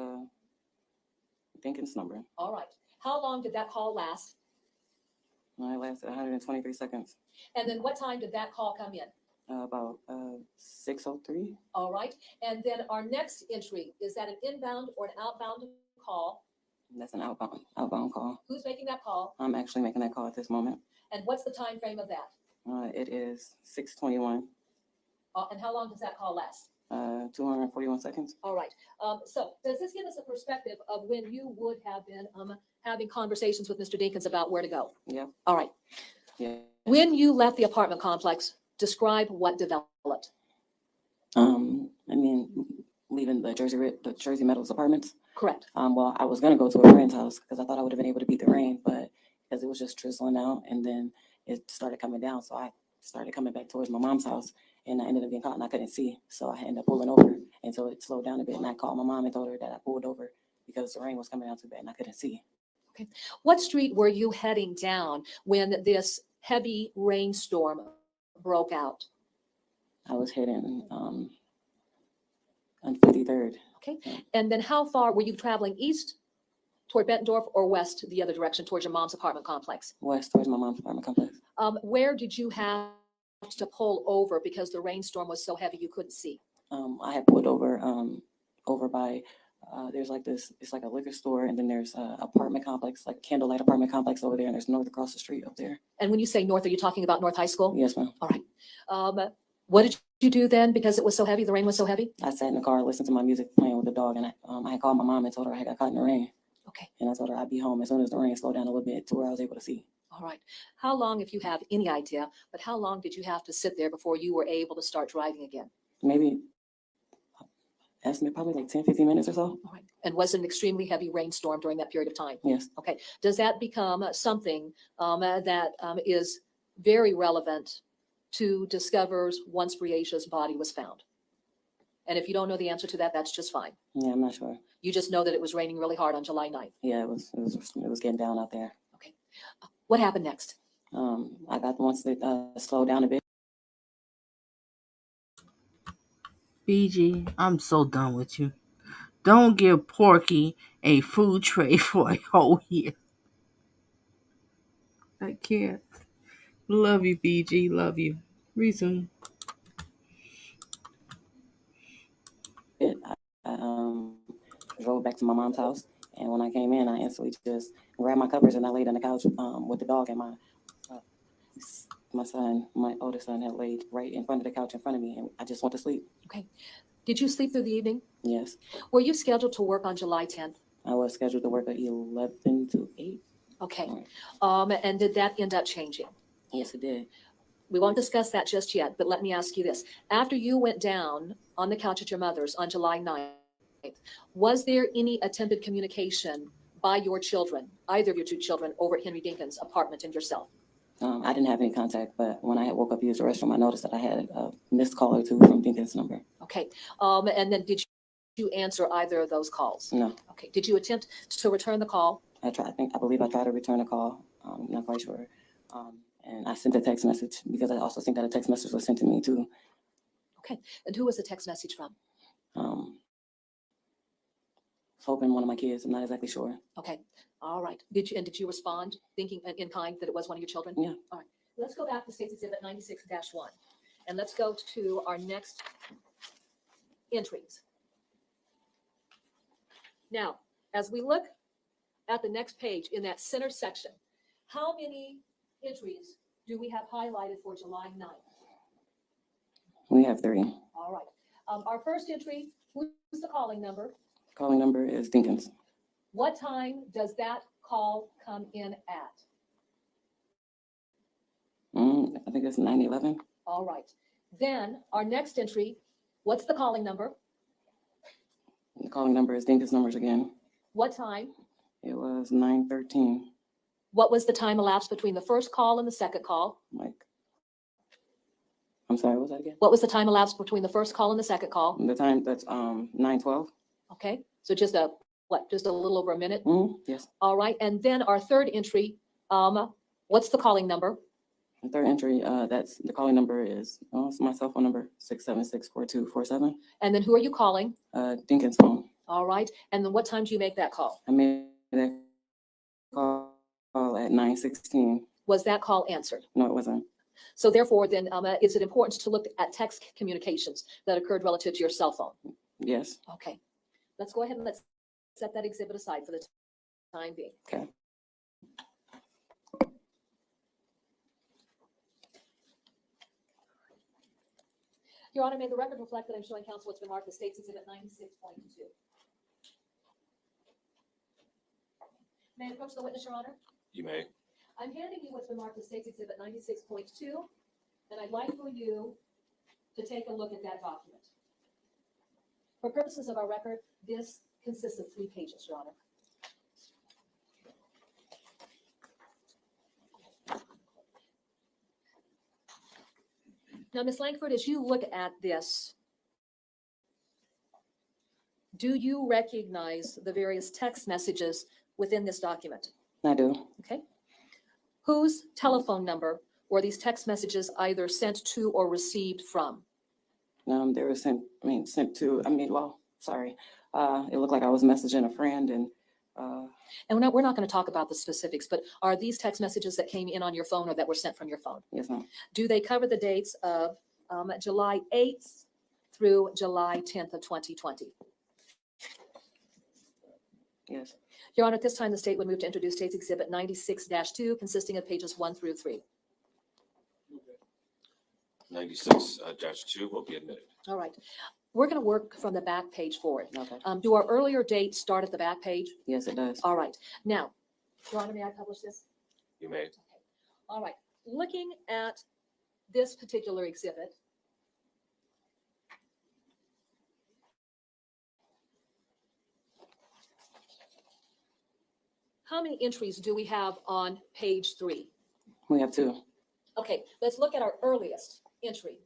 Dinkins' number. All right. How long did that call last? It lasted 123 seconds. And then what time did that call come in? About 6:03. All right. And then our next entry, is that an inbound or an outbound call? That's an outbound call. Who's making that call? I'm actually making that call at this moment. And what's the time frame of that? It is 6:21. And how long does that call last? 241 seconds. All right. So does this give us a perspective of when you would have been having conversations with Mr. Dinkins about where to go? Yeah. All right. Yeah. When you left the apartment complex, describe what developed. I mean, leaving the Jersey Meadows apartments. Correct. Well, I was gonna go to a friend's house because I thought I would have been able to beat the rain, but because it was just drizzling out, and then it started coming down, so I started coming back towards my mom's house, and I ended up getting caught and I couldn't see, so I ended up pulling over until it slowed down a bit, and I called my mom and told her that I pulled over because the rain was coming down too bad and I couldn't see. Okay. What street were you heading down when this heavy rainstorm broke out? I was heading on 53rd. Okay. And then how far were you traveling, east toward Bettendorf or west the other direction towards your mom's apartment complex? West towards my mom's apartment complex. Where did you have to pull over because the rainstorm was so heavy you couldn't see? I had pulled over over by there's like this, it's like a liquor store, and then there's a apartment complex, like Candlelight apartment complex over there, and there's north across the street up there. And when you say north, are you talking about North High School? Yes, ma'am. All right. What did you do then because it was so heavy, the rain was so heavy? I sat in the car, listened to my music, playing with the dog, and I had called my mom and told her I got caught in the rain. Okay. And I told her I'd be home as soon as the rain slowed down a little bit to where I was able to see. All right. How long, if you have any idea, but how long did you have to sit there before you were able to start driving again? Maybe, estimate probably like 10, 15 minutes or so. All right. And was it an extremely heavy rainstorm during that period of time? Yes. Okay. Does that become something that is very relevant to discovers once Breasia's body was found? And if you don't know the answer to that, that's just fine. Yeah, I'm not sure. You just know that it was raining really hard on July 9th. Yeah, it was getting down out there. Okay. What happened next? I got once it slowed down a bit. BG, I'm so done with you. Don't give Porky a food tray for a whole year. I can't. Love you, BG. Love you. Reason. I drove back to my mom's house, and when I came in, I instantly just grabbed my covers and I laid on the couch with the dog, and my son, my oldest son, had laid right in front of the couch in front of me, and I just went to sleep. Okay. Did you sleep through the evening? Yes. Were you scheduled to work on July 10th? I was scheduled to work at 11 to 8. Okay. And did that end up changing? Yes, it did. We won't discuss that just yet, but let me ask you this. After you went down on the couch at your mother's on July 9th, was there any attempted communication by your children, either of your two children, over at Henry Dinkins' apartment and yourself? I didn't have any contact, but when I had woke up to use the restroom, I noticed that I had a missed call or two from Dinkins' number. Okay. And then did you answer either of those calls? No. Okay. Did you attempt to return the call? I believe I tried to return a call. I'm not quite sure. And I sent a text message because I also think that a text message was sent to me too. Okay. And who was the text message from? Hoping one of my kids. I'm not exactly sure. Okay. All right. Did you respond thinking in kind that it was one of your children? Yeah. All right. Let's go back to State's Exhibit 96-1. And let's go to our next entries. Now, as we look at the next page in that center section, how many entries do we have highlighted for July 9th? We have 3. All right. Our first entry, who's the calling number? Calling number is Dinkins. What time does that call come in at? I think it's 9/11. All right. Then our next entry, what's the calling number? The calling number is Dinkins' numbers again. What time? It was 9:13. What was the time elapsed between the first call and the second call? I'm sorry, what was that again? What was the time elapsed between the first call and the second call? The time, that's 9:12. Okay. So just a little over a minute? Yes. All right. And then our third entry, what's the calling number? The third entry, that's the calling number is, it's my cell phone number, 676-4247. And then who are you calling? Dinkins' phone. All right. And then what time do you make that call? I made that call at 9:16. Was that call answered? No, it wasn't. So therefore, then, is it important to look at text communications that occurred relative to your cell phone? Yes. Okay. Let's go ahead and let's set that exhibit aside for the time being. Okay. Your Honor, may the record reflect that I'm showing counsel what's been marked as State's Exhibit 96.2. May I approach the witness, Your Honor? You may. I'm handing you what's been marked as State's Exhibit 96.2, and I'd like for you to take a look at that document. For purposes of our record, this consists of 3 pages, Your Honor. Now, Ms. Langford, as you look at this, do you recognize the various text messages within this document? I do. Okay. Whose telephone number were these text messages either sent to or received from? They were sent to, sorry. It looked like I was messaging a friend and we're not going to talk about the specifics, but are these text messages that came in on your phone or that were sent from your phone? Yes, ma'am. Do they cover the dates of July 8th through July 10th of 2020? Yes. Your Honor, at this time, the state would move to introduce State's Exhibit 96-2, consisting of pages 1 through 3. 96-2 will be admitted. All right. We're going to work from the back page forward. Okay. Do our earlier dates start at the back page? Yes, it does. All right. Now, Your Honor, may I publish this? You may. All right. Looking at this particular exhibit, how many entries do we have on page 3? We have 2. Okay, let's look at our earliest entry.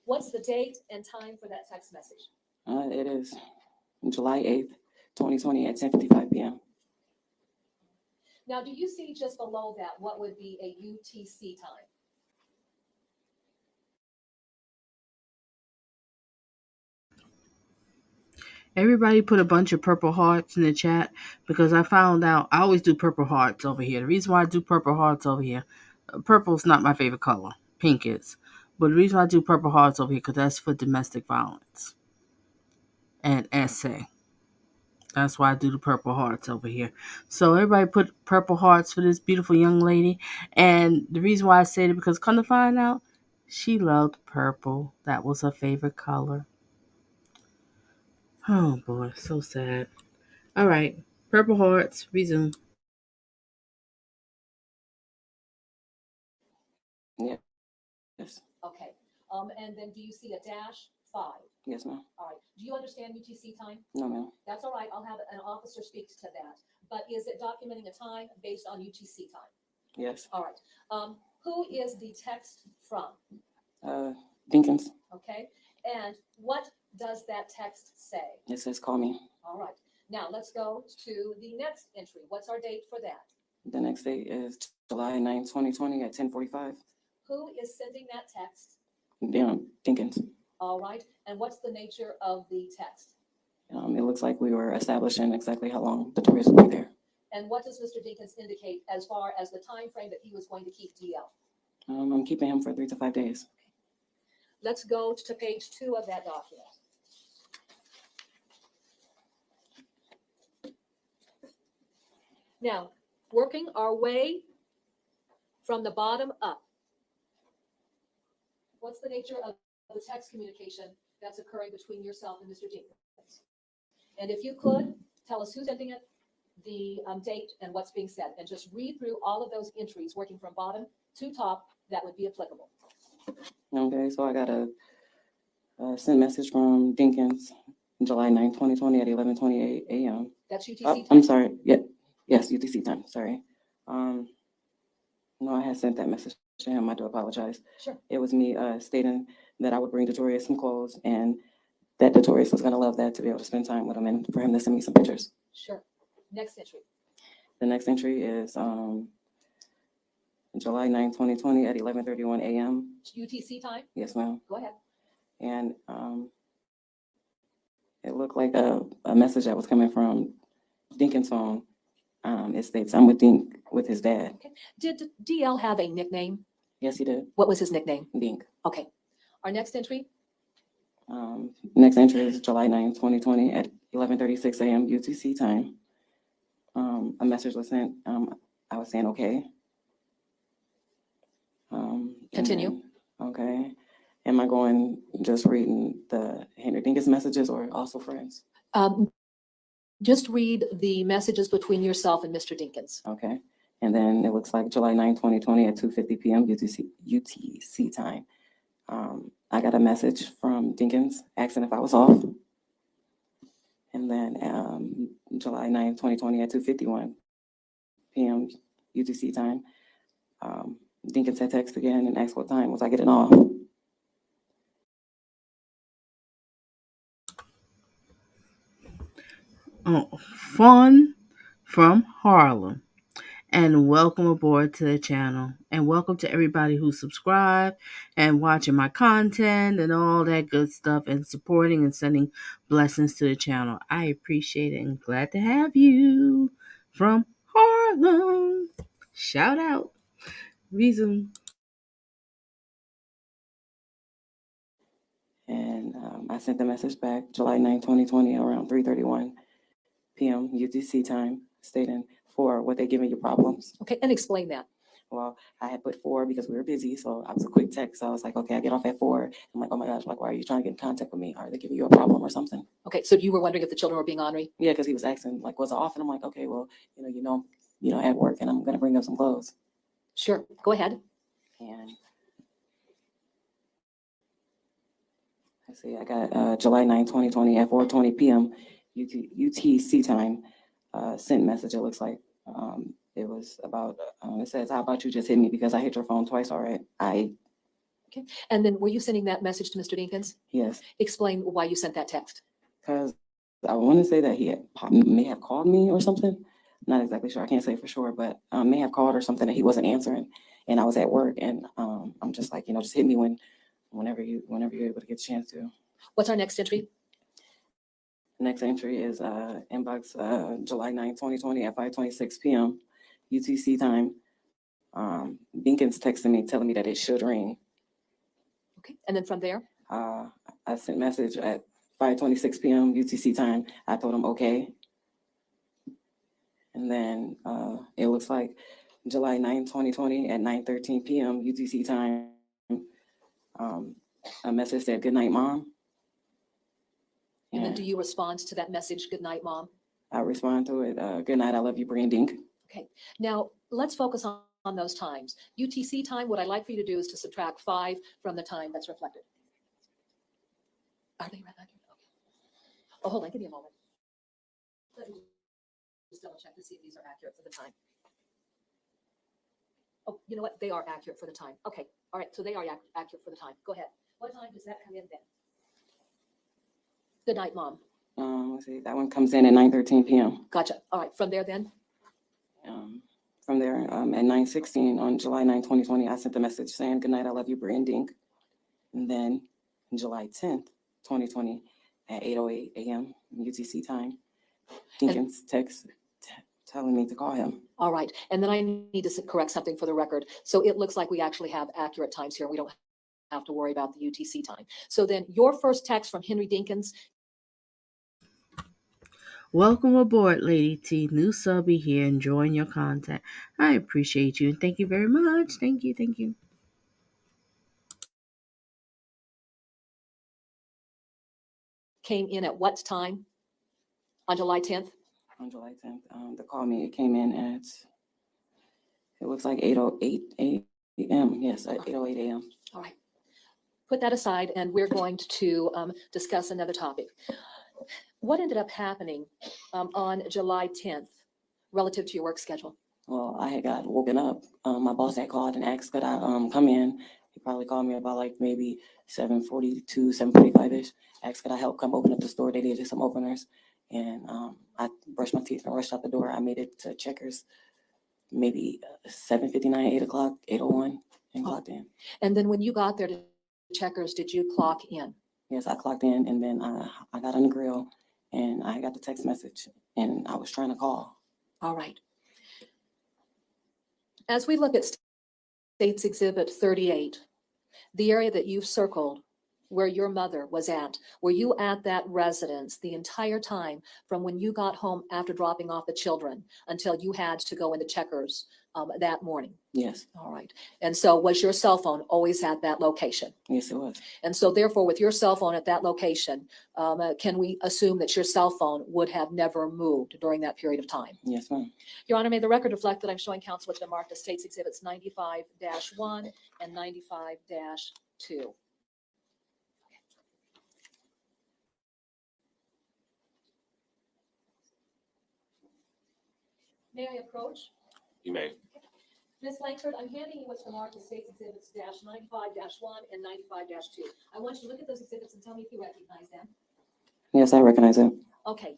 What's the date and time for that text message? It is July 8th, 2020 at 10:55 p.m. Now, do you see just below that what would be a UTC time? Everybody put a bunch of purple hearts in the chat because I found out I always do purple hearts over here. The reason why I do purple hearts over here, purple's not my favorite color. Pink is. But the reason why I do purple hearts over here because that's for domestic violence and essay. That's why I do the purple hearts over here. So everybody put purple hearts for this beautiful young lady. And the reason why I say it because come to find out, she loved purple. That was her favorite color. Oh boy, so sad. All right, purple hearts, resume. Yeah. Yes. Okay. And then do you see a -5? Yes, ma'am. All right. Do you understand UTC time? No, ma'am. That's all right. I'll have an officer speak to that. But is it documenting a time based on UTC time? Yes. All right. Who is the text from? Dinkins. Okay. And what does that text say? It says call me. All right. Now let's go to the next entry. What's our date for that? The next date is July 9th, 2020 at 10:45. Who is sending that text? Dinkins. All right. And what's the nature of the text? It looks like we were establishing exactly how long the tourists would be there. And what does Mr. Dinkins indicate as far as the time frame that he was going to keep DL? I'm keeping him for 3 to 5 days. Let's go to page 2 of that document. Now, working our way from the bottom up, what's the nature of the text communication that's occurring between yourself and Mr. Dinkins? And if you could, tell us who's sending it, the date, and what's being said, and just read through all of those entries working from bottom to top that would be applicable. Okay, so I got a sent message from Dinkins, July 9th, 2020 at 11:28 a.m. That's UTC time? I'm sorry. Yeah. Yes, UTC time. Sorry. No, I had sent that message to him. I do apologize. Sure. It was me stating that I would bring Detorius some clothes and that Detorius was going to love that to be able to spend time with him and for him to send me some pictures. Sure. Next entry. The next entry is July 9th, 2020 at 11:31 a.m. UTC time? Yes, ma'am. Go ahead. And it looked like a message that was coming from Dinkins' phone. It states, I'm with Dink with his dad. Okay. Did DL have a nickname? Yes, he did. What was his nickname? Dink. Okay. Our next entry? Next entry is July 9th, 2020 at 11:36 a.m. UTC time. A message was sent. I was saying, okay. Continue. Okay. Am I going just reading the Henry Dinkins messages or also friends? Just read the messages between yourself and Mr. Dinkins. Okay. And then it looks like July 9th, 2020 at 2:50 p.m. UTC time. I got a message from Dinkins asking if I was off. And then July 9th, 2020 at 2:51 p.m. UTC time. Dinkins had text again and asked what time was I getting off. Oh, fun from Harlem. And welcome aboard to the channel. And welcome to everybody who subscribed and watching my content and all that good stuff and supporting and sending blessings to the channel. I appreciate it and glad to have you from Harlem. Shout out. Reason. And I sent the message back July 9th, 2020 around 3:31 p.m. UTC time stating for what they giving you problems. Okay, and explain that. Well, I had put 4 because we were busy, so I was a quick text. So I was like, okay, I get off at 4. I'm like, oh my gosh, like, why are you trying to get in contact with me? Are they giving you a problem or something? Okay, so you were wondering if the children were being ornery? Yeah, because he was asking, like, was it off? And I'm like, okay, well, at work, and I'm gonna bring up some clothes. Sure, go ahead. And let's see, I got July 9, 2020 at 4:20 p.m. UTC time. Sent message. It looks like it was about. It says, "How about you just hit me because I hit your phone twice already." Okay, and then were you sending that message to Mr. Dinkins? Yes, Explain why you sent that text. because I want to say that he may have called me or something. Not exactly sure. I can't say for sure, but may have called or something that he wasn't answering, and I was at work, and I'm just like, just hit me whenever you're able to get a chance to. What's our next entry? Next entry is inbox July 9, 2020 at 5:26 p.m. UTC time. Dinkins texted me telling me that it should ring. Okay, and then from there? I sent message at 5:26 p.m. UTC time. I told him okay. And then it looks like July 9, 2020 at 9:13 p.m. UTC time. A message said, "Good night, Mom." And then do you respond to that message, "Good night, Mom"? I respond to it, "Good night, I love you, Bree and Dink." Okay, now let's focus on those times. UTC time, what I'd like for you to do is to subtract 5 from the time that's reflected. Are they right? Okay. Oh, hold on, give me a moment. Let me just double check to see if these are accurate for the time. Oh, you know what? They are accurate for the time. Okay, all right, so they are accurate for the time. Go ahead. What time does that come in then? Good night, Mom. Let's see, that one comes in at 9:13 p.m. Gotcha. All right, from there then? From there, at 9:16 on July 9, 2020, I sent a message saying, "Good night, I love you, Bree and Dink." And then July 10th, 2020, at 8:08 a.m. UTC time, Dinkins text telling me to call him. All right, and then I need to correct something for the record. So it looks like we actually have accurate times here. We don't have to worry about the UTC time. So then your first text from Henry Dinkins. Welcome aboard, Lady T. New subby here, enjoying your content. I appreciate you and thank you very much. Thank you, thank you. Came in at what time on July 10th? On July 10th, the call me, it came in at, it looks like 8:08 a.m. Yes, at 8:08 a.m. All right. Put that aside and we're going to discuss another topic. What ended up happening on July 10th relative to your work schedule? Well, I had got woken up. My boss had called and asked could I come in. He probably called me about like maybe 7:42, 7:45-ish. Asked could I help come open up the store. They needed some openers. And I brushed my teeth and rushed out the door. I made it to Checkers maybe 7:59, 8 o'clock, 8:01, and clocked in. And then when you got there to Checkers, did you clock in? Yes, I clocked in, and then I got on the grill, and I got the text message, and I was trying to call. All right. As we look at State's Exhibit 38, the area that you've circled where your mother was at, were you at that residence the entire time from when you got home after dropping off the children until you had to go into Checkers that morning? Yes. All right. And so was your cell phone always at that location? Yes, it was. And so therefore, with your cell phone at that location, can we assume that your cell phone would have never moved during that period of time? Yes, ma'am. Your Honor, may the record reflect that I'm showing counsel what's been marked as State's Exhibits 95-1 and 95-2. May I approach? You may. Ms. Langford, I'm handing you what's been marked as State's Exhibits -95-1 and 95-2. I want you to look at those exhibits and tell me if you recognize them. Yes, I recognize it. Okay,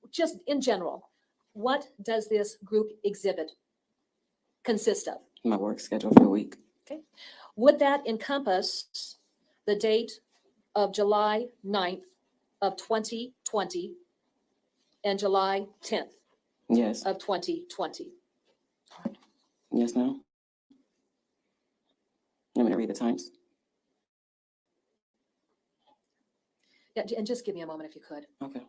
just in general, what does this group exhibit consist of? My work schedule for the week. Okay, would that encompass the date of July 9th of 2020 and July 10th Yes. of 2020? Yes, ma'am. I'm going to read the times. Yeah, and just give me a moment if you could. Okay.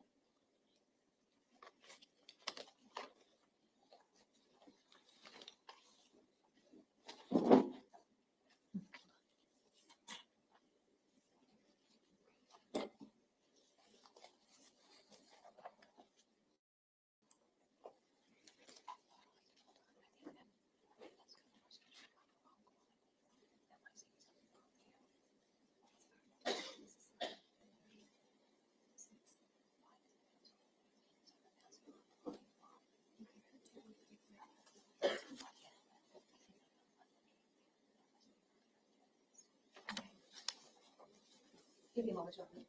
Give me a moment, Jonathan.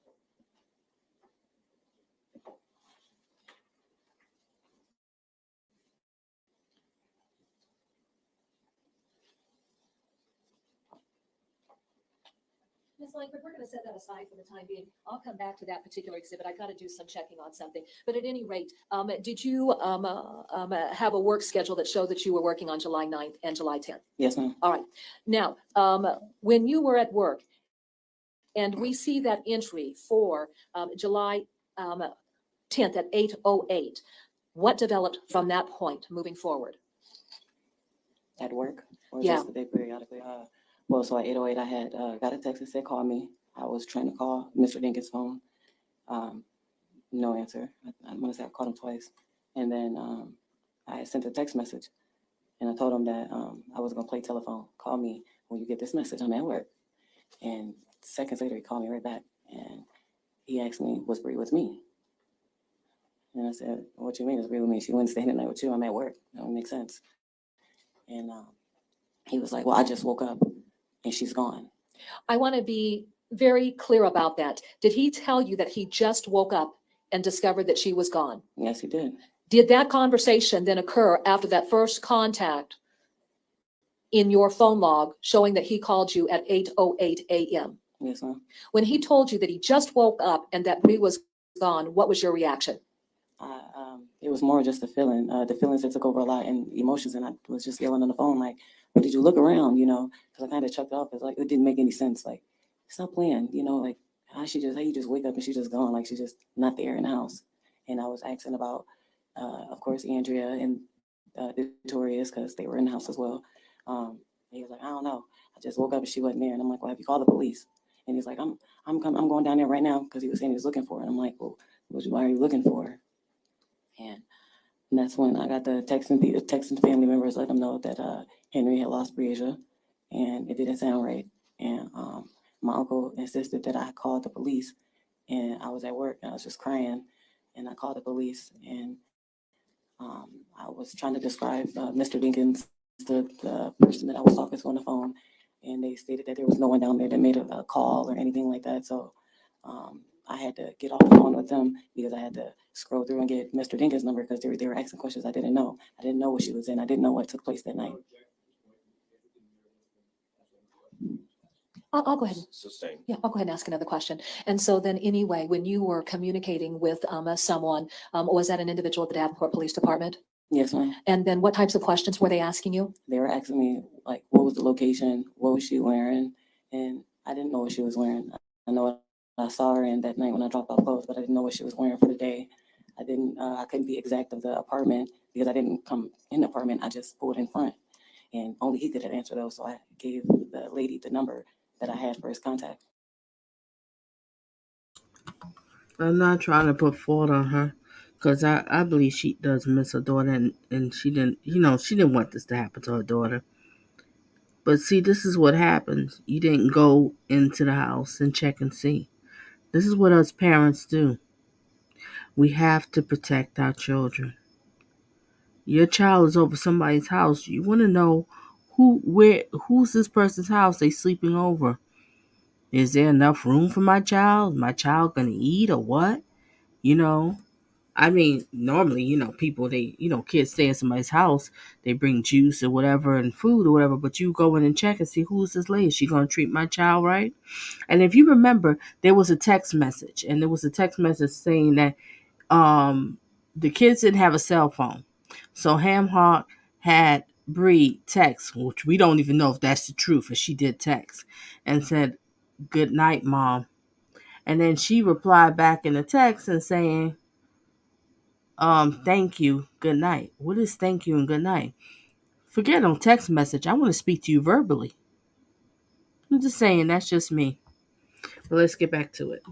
Ms. Langford, we're going to set that aside for the time being. I'll come back to that particular exhibit. I got to do some checking on something. But at any rate, did you have a work schedule that showed that you were working on July 9th and July 10th? Yes, ma'am. All right. Now, when you were at work, and we see that entry for July 10th at 8:08, what developed from that point moving forward? At work or Yeah. just the day periodically? Well, so at 8:08, I had got a text that said, call me. I was trying to call Mr. Dinkins' phone. No answer. I'm going to say I called him twice. And then I sent a text message and I told him that I was going to play telephone. Call me when you get this message. I'm at work. And seconds later, he called me right back. And he asked me, was Bree with me? And I said, what you mean is Bree with me? She wouldn't stay the night with you. I'm at work. That would make sense. And he was like, well, I just woke up and she's gone. I want to be very clear about that. Did he tell you that he just woke up and discovered that she was gone? Yes, he did. Did that conversation then occur after that first contact in your phone log showing that he called you at 8:08 a.m.? Yes, ma'am. When he told you that he just woke up and that Bree was gone, what was your reaction? It was more just the feeling. The feelings that took over a lot and emotions, and I was just yelling on the phone like, "What did you look around?" You know, because I kind of chucked off. It's like it didn't make any sense. Like, stop playing. You know, like how you just wake up and she's just gone, like she's just not there in the house. And I was asking about, of course, Andrea and Victoria's because they were in the house as well. He was like, I don't know. I just woke up and she wasn't there, and I'm like, well, have you called the police? And he's like, I'm going down there right now because he was saying he was looking for her. And I'm like, well, why are you looking for her? And that's when I got the texting family members, let them know that Henry had lost Breasia, and it didn't sound right. And my uncle insisted that I called the police, and I was at work and I was just crying, and I called the police, and I was trying to describe Mr. Dinkins, the person that I was talking to on the phone, and they stated that there was no one down there that made a call or anything like that. So I had to get off the phone with them because I had to scroll through and get Mr. Dinkins' number because they were asking questions I didn't know. I didn't know what she was in. I didn't know what took place that night. I'll go ahead. Yeah, I'll go ahead and ask another question. And so then anyway, when you were communicating with someone, was that an individual at the Davenport Police Department? Yes, ma'am. And then what types of questions were they asking you? They were asking me, like, what was the location? What was she wearing? And I didn't know what she was wearing. I know I saw her in that night when I dropped off clothes, but I didn't know what she was wearing for the day. I couldn't be exact of the apartment because I didn't come in the apartment. I just pulled in front, and only he could answer those. So I gave the lady the number that I had for his contact. I'm not trying to put fault on her because I believe she does miss her daughter, and she didn't, she didn't want this to happen to her daughter. But see, this is what happens. You didn't go into the house and check and see. This is what us parents do. We have to protect our children. Your child is over somebody's house. You want to know who's this person's house they sleeping over. Is there enough room for my child? Is my child gonna eat or what? I mean, normally, people, kids stay in somebody's house, they bring juice or whatever and food or whatever, but you go in and check and see who's this lady. Is she going to treat my child right? And if you remember, there was a text message, and there was a text message saying that the kids didn't have a cell phone. So Ham Hock had Bree text, which we don't even know if that's the truth, if she did text, and said, "Good night, Mom." And then she replied back in the text and saying, thank you, good night. What is thank you and good night? Forget on text message. I want to speak to you verbally. I'm just saying, that's just me. But let's get back to it.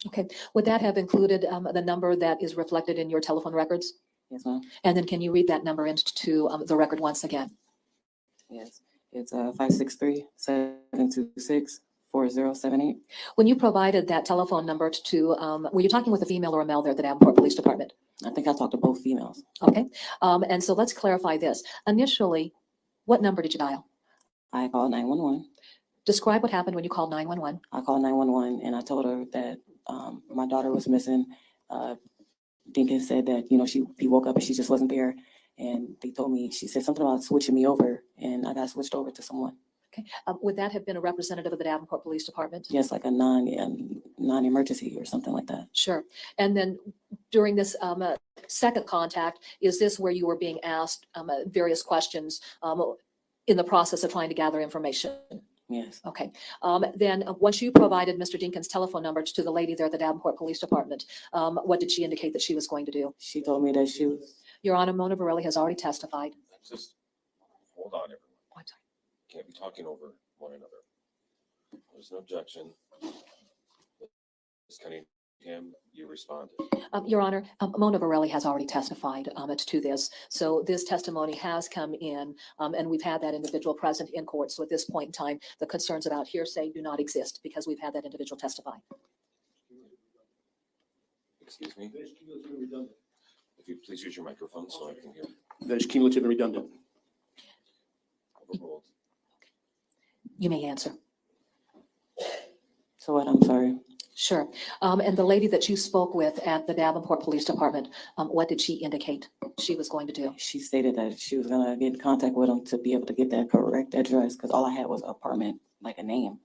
Okay. Would that have included the number that is reflected in your telephone records? Yes, ma'am. And then can you read that number into the record once again? Yes, it's 563-726-4078. When you provided that telephone number were you talking with a female or a male there at the Davenport Police Department? I think I talked to both females. Okay. And so let's clarify this. Initially, What number did you dial? I called 911. Describe what happened when you called 911. I called 911 and I told her that my daughter was missing. Dinkins said that, you know, he woke up and she just wasn't there. And they told me, she said something about switching me over, and I got switched over to someone. Okay. Would that have been a representative of the Davenport Police Department? Yes, like a non-emergency or something like that. Sure. And then during this second contact, is this where you were being asked various questions in the process of trying to gather information? Yes. Okay. Then once you provided Mr. Dinkins' telephone number to the lady there at the Davenport Police Department, what did she indicate that she was going to do? She told me that she was... Your Honor, Mona Borelli has already testified. Just hold on, everyone. Can't be talking over one another. There's no objection. Ms. Cunningham, you responded. Your Honor, Mona Borelli has already testified to this. So this testimony has come in, and we've had that individual present in court. So at this point in time, the concerns about hearsay do not exist because we've had that individual testify. Excuse me? If you please use your microphone so I can hear. That is cumulative and redundant. Overruled. You may answer. So what? I'm sorry. Sure. And the lady that you spoke with at the Davenport Police Department, what did she indicate she was going to do? She stated that she was going to get in contact with him to be able to get that correct address, because all I had was an apartment, like a name,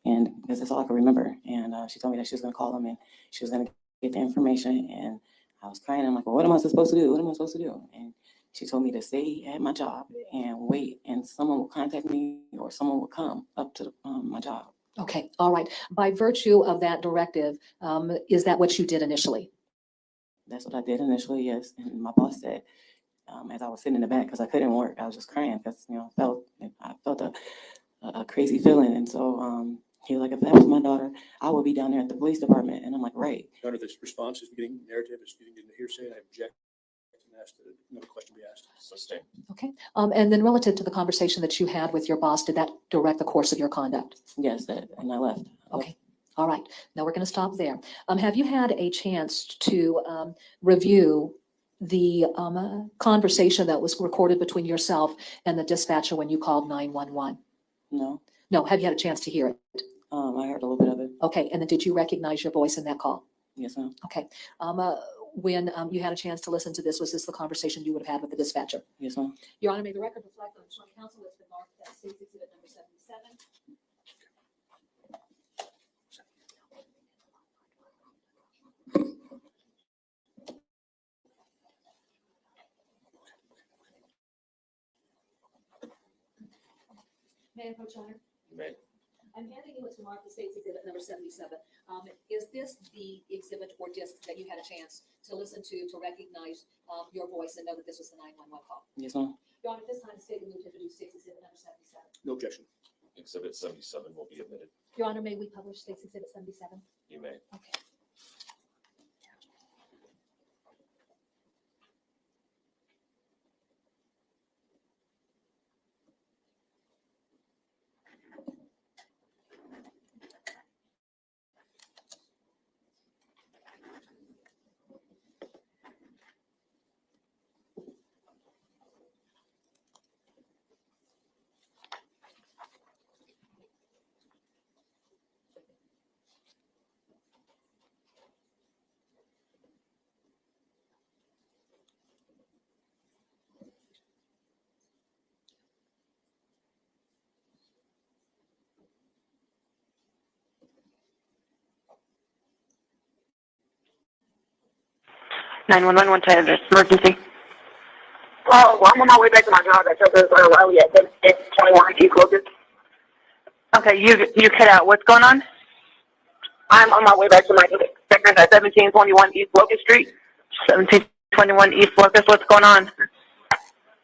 and because that's all I could remember. And she told me that she was going to call him and she was going to get the information. And I was crying. I'm like, well, what am I supposed to do? What am I supposed to do? And she told me to stay at my job and wait, and someone will contact me or someone will come up to my job. Okay. All right. By virtue of that directive, is that what you did initially? That's what I did initially, yes. And my boss said, as I was sitting in the back, because I couldn't work, I was just crying because, you know, I felt a crazy feeling. And so he was like, if that was my daughter, I would be down there at the police department. And I'm like, right. Your Honor, this response is getting narrative, is getting into hearsay, and I object and ask that another question be asked. Sustained. Okay. And then relative to the conversation that you had with your boss, did that direct the course of your conduct? Yes, and I left. Okay. All right. Now we're going to stop there. Have you had a chance to review the conversation that was recorded between yourself and the dispatcher when you called 911? No. No. Have you had a chance to hear it? I heard a little bit of it. Okay. And then did you recognize your voice in that call? Yes, ma'am. Okay. When you had a chance to listen to this, was this the conversation you would have had with the dispatcher? Yes, ma'am. Your Honor, may the record reflect on the joint counsel that's been marked as State's Exhibit number 77. May I approach, Your Honor? You may. I'm handing you what's marked as State's Exhibit number 77. Is this the exhibit or disc that you had a chance to listen to recognize your voice and know that this was the 911 call? Yes, ma'am. Your Honor, at this time, the state will move to introduce State's Exhibit number 77. No objection. Exhibit 77 will be admitted. Your Honor, may we publish State's Exhibit 77? You may. Okay. What's the emergency? Well, I'm on my way back to my job at Raleigh at 21 East Locust. Okay, you cut out. What's going on? I'm on my way back to my second at 1721 East Locust Street. 1721 East Locust. What's going on?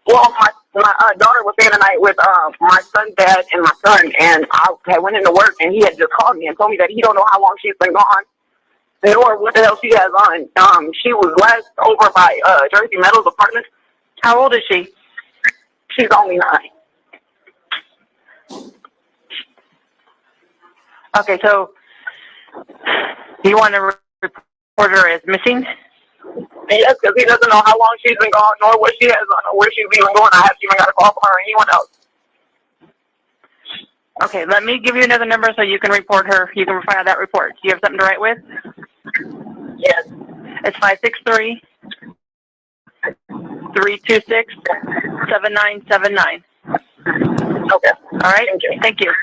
Well, my daughter was staying the night with my son's dad and my son, and I had went into work, and he had just called me and told me that he don't know how long she's been gone, or what the hell she has on. She was last over by Jersey Meadows apartment. How old is she? She's only 9. Okay, so you want to report her as missing? Yes, because he doesn't know how long she's been gone, nor what she has on, or where she's even going. I haven't even got a call from her or anyone else. Okay, let me give you another number so you can report her. You can file that report. Do you have something to write with? Yes. It's 563-326-7979. Okay. All right. Thank you.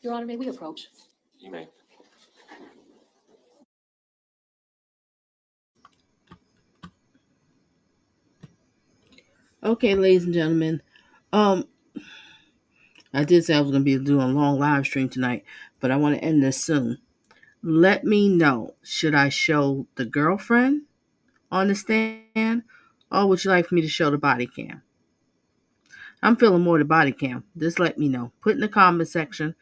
Your Honor, may we approach? You may. Okay, ladies and gentlemen. I did say I was going to be doing a long live stream tonight, but I want to end this soon. Let me know, should I show the girlfriend on the stand, or would you like for me to show the body cam? I'm feeling more the body cam. Just let me know. Put in the comment section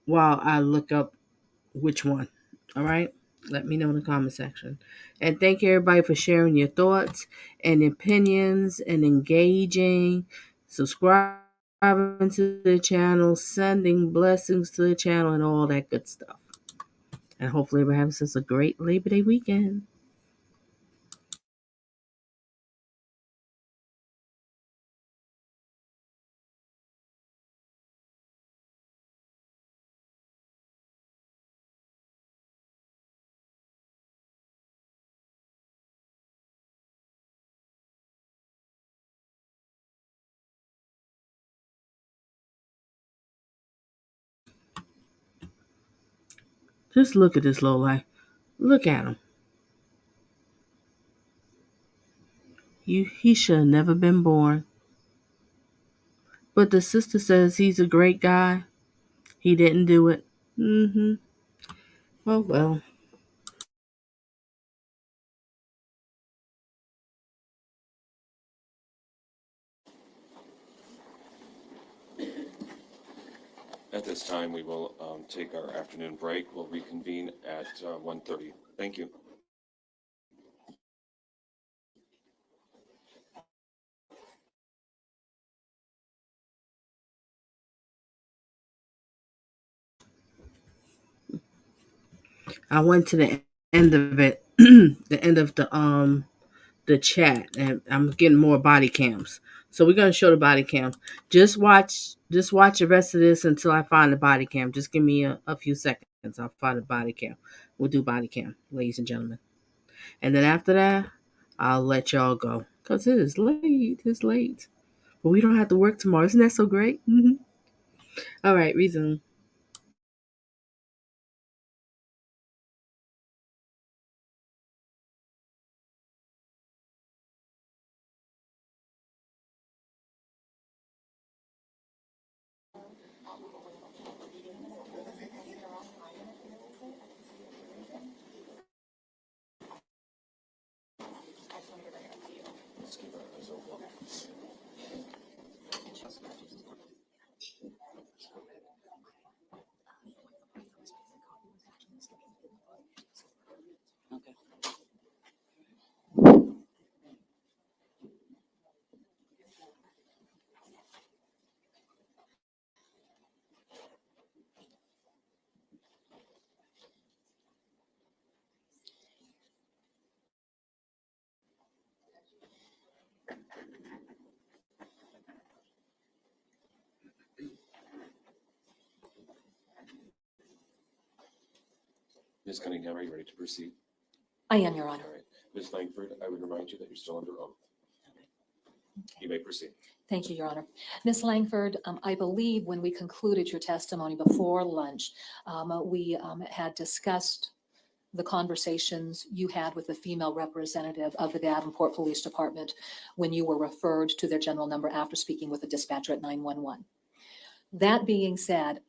while I look up which one. All right? Let me know in the comment section. And thank you everybody for sharing your thoughts and opinions and engaging, subscribing to the channel, sending blessings to the channel, and all that good stuff. And hopefully everybody has such a great Labor Day weekend. Just look at this low life. Look at him. He should have never been born. But the sister says he's a great guy. He didn't do it. Oh well. At this time, we will take our afternoon break. We'll reconvene at 1:30. Thank you. I went to the end of it, the end of the chat, and I'm getting more body cams. So we're gonna show the body cam. Just watch the rest of this until I find the body cam. Just give me a few seconds. I'll find the body cam. We'll do body cam, ladies and gentlemen. And then after that, I'll let y'all go. Because it is late. It's late. But we don't have to work tomorrow. Isn't that so great? All right, resume. Okay. Ms. Cunningham, are you ready to proceed? I am, Your Honor. All right. Ms. Langford, I would remind you that you're still under oath. You may proceed. Thank you, Your Honor. Ms. Langford, I believe when we concluded your testimony before lunch, we had discussed the conversations you had with the female representative of the Davenport Police Department when you were referred to their general number after speaking with the dispatcher at 911. That being said,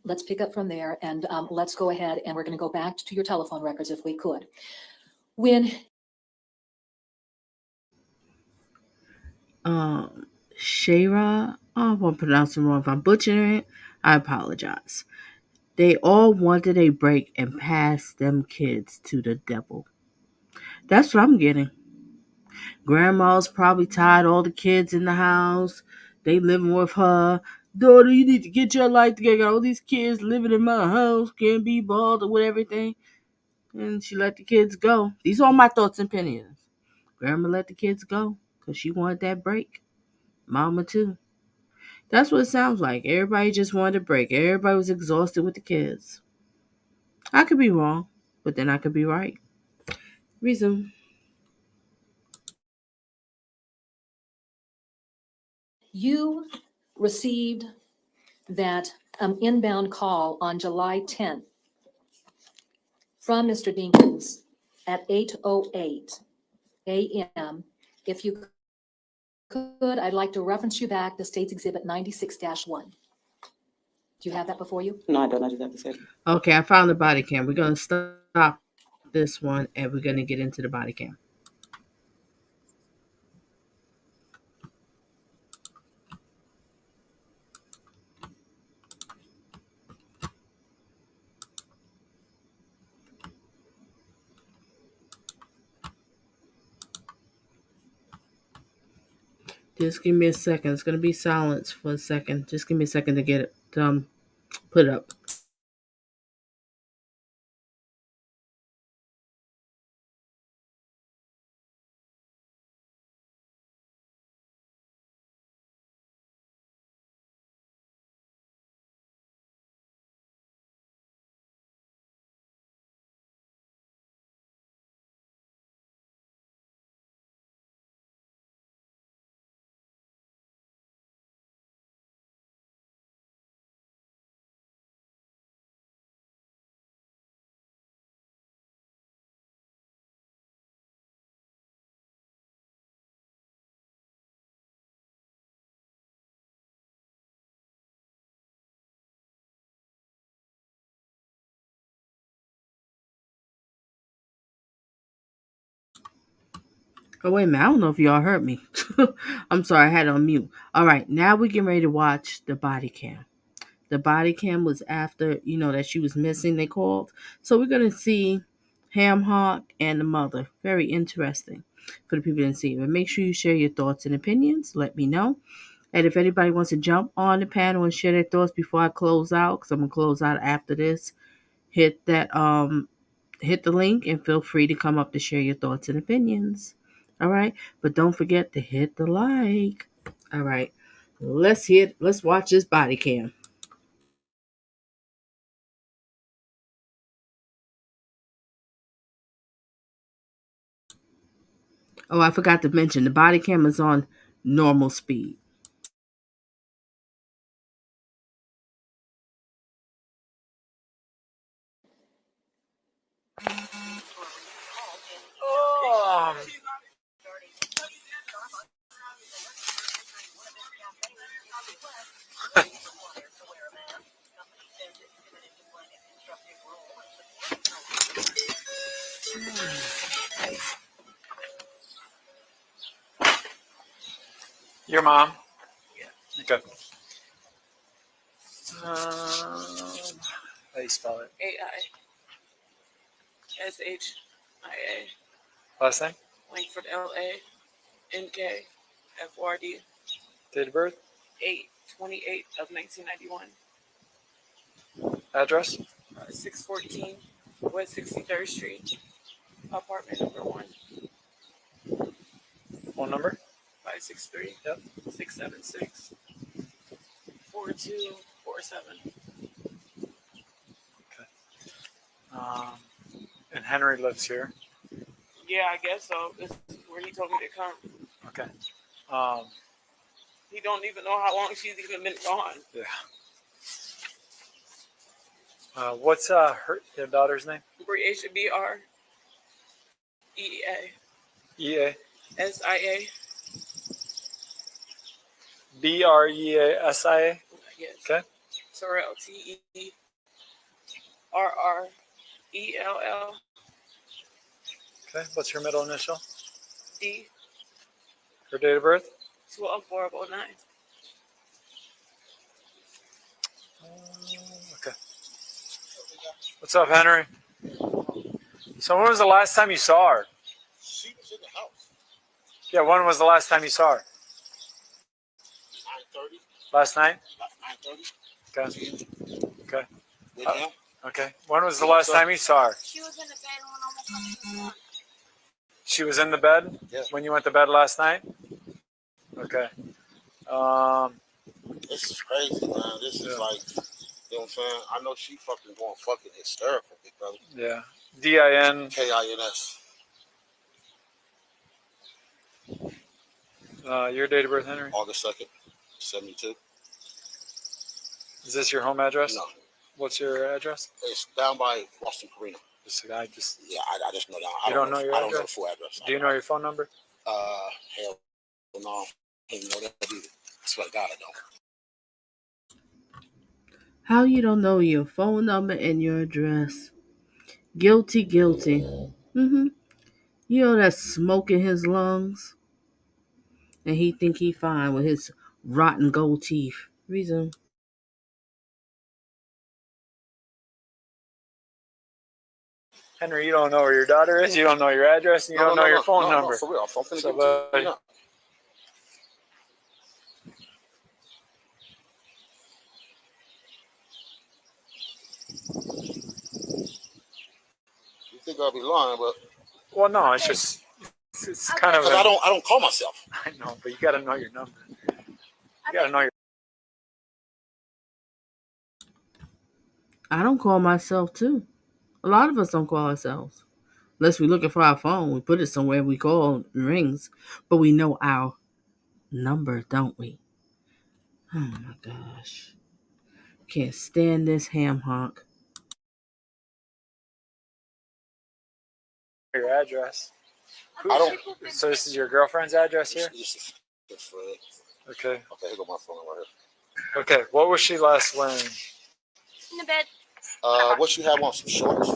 let's pick up from there and let's go ahead and we're going to go back to your telephone records if we could. When Shayra, oh, I won't pronounce it wrong. If I'm butchering it, I apologize. They all wanted a break and passed them kids to the devil. That's what I'm getting. Grandma's probably tired, all the kids in the house. They living with her. Daughter, you need to get your life together. Got all these kids living in my house, can't be bothered with everything. And she let the kids go. These are all my thoughts and opinions. Grandma let the kids go because she wanted that break. Mama, too. That's what it sounds like. Everybody just wanted a break. Everybody was exhausted with the kids. I could be wrong, but then I could be right. Resume. You received that inbound call on July 10th from Mr. Dinkins at 8:08 a.m. If you could, I'd like to reference you back to State's Exhibit 96-1. Do you have that before you? No, I don't. I just have to say. Okay, I found the body cam. We're going to stop this one and we're going to get into the body cam. Just give me a second. It's going to be silence for a second. Just give me a second to get it, put it up. Oh, wait a minute. I don't know if y'all heard me. I'm sorry. I had it on mute. All right. Now we're getting ready to watch the body cam. The body cam was after, that she was missing, they called. So we're going to see Ham Hock and the mother. Very interesting for the people that didn't see it. But make sure you share your thoughts and opinions. Let me know. And if anybody wants to jump on the panel and share their thoughts before I close out, because I'm going to close out after this, hit the link and feel free to come up to share your thoughts and opinions. All right. But don't forget to hit the like. All right. Let's watch this body cam. Oh, I forgot to mention the body cam is on normal speed. Your mom? Yeah. Okay. How do you spell it? AISHIA. Last name? Langford, LANKFORD. Date of birth? 8/28 of 1991. Address? 614 West 63rd Street, apartment number 1. Phone number? 563. Yep. 676 4247. Okay. And Henry lives here. Yeah, I guess so. This is where he told me to come. Okay. He don't even know how long she's even been gone. Yeah. What's your daughter's name? Breasia, BREA. EA. SIA. BREASIA. Yes. Okay. Terrell, TERRELL. Okay. What's her middle initial? D. Her date of birth? 12/4/09. Okay. What's up, Henry? So when was the last time you saw her? She was in the house. Yeah, when was the last time you saw her? 9:30. Last night? 9:30. Okay. Okay. With him. Okay. When was the last time you saw her? She was in the bed when almost up to the sun. She was in the bed? Yeah. When you went to bed last night? Okay. This is crazy, man. This is like, you know what I'm saying? I know she fucking going fucking hysterical, big brother. Yeah. DIN. KINS. Your date of birth, Henry? August 2nd, 72. Is this your home address? No. What's your address? It's down by Boston Marina. I just. Yeah, I just know down. You don't know your address? I don't know the full address. Do you know your phone number? Hell no. I don't even know that either. I swear to God, I don't. How you don't know your phone number and your address? Guilty, guilty. You know that smoke in his lungs? And he think he fine with his rotten gold teeth. Reason. Henry, you don't know where your daughter is. You don't know your address. And you don't know your phone number. No, for real. I'm finna So, give it to you. No. You think I'll be lying, but well, no, it's just it's kind of. I don't call myself. I know, but you got to know your number. You got to know your. I don't call myself too. A lot of us don't call ourselves. Unless we're looking for our phone. We put it somewhere, we call, it rings. But we know our number, don't we? Oh my gosh. Can't stand this ham hock. Your address. I don't. So this is your girlfriend's address here? This is good for it. Okay. Okay, here go my phone right here. Okay. What was she last wearing? In the bed. What you have on, some shorts?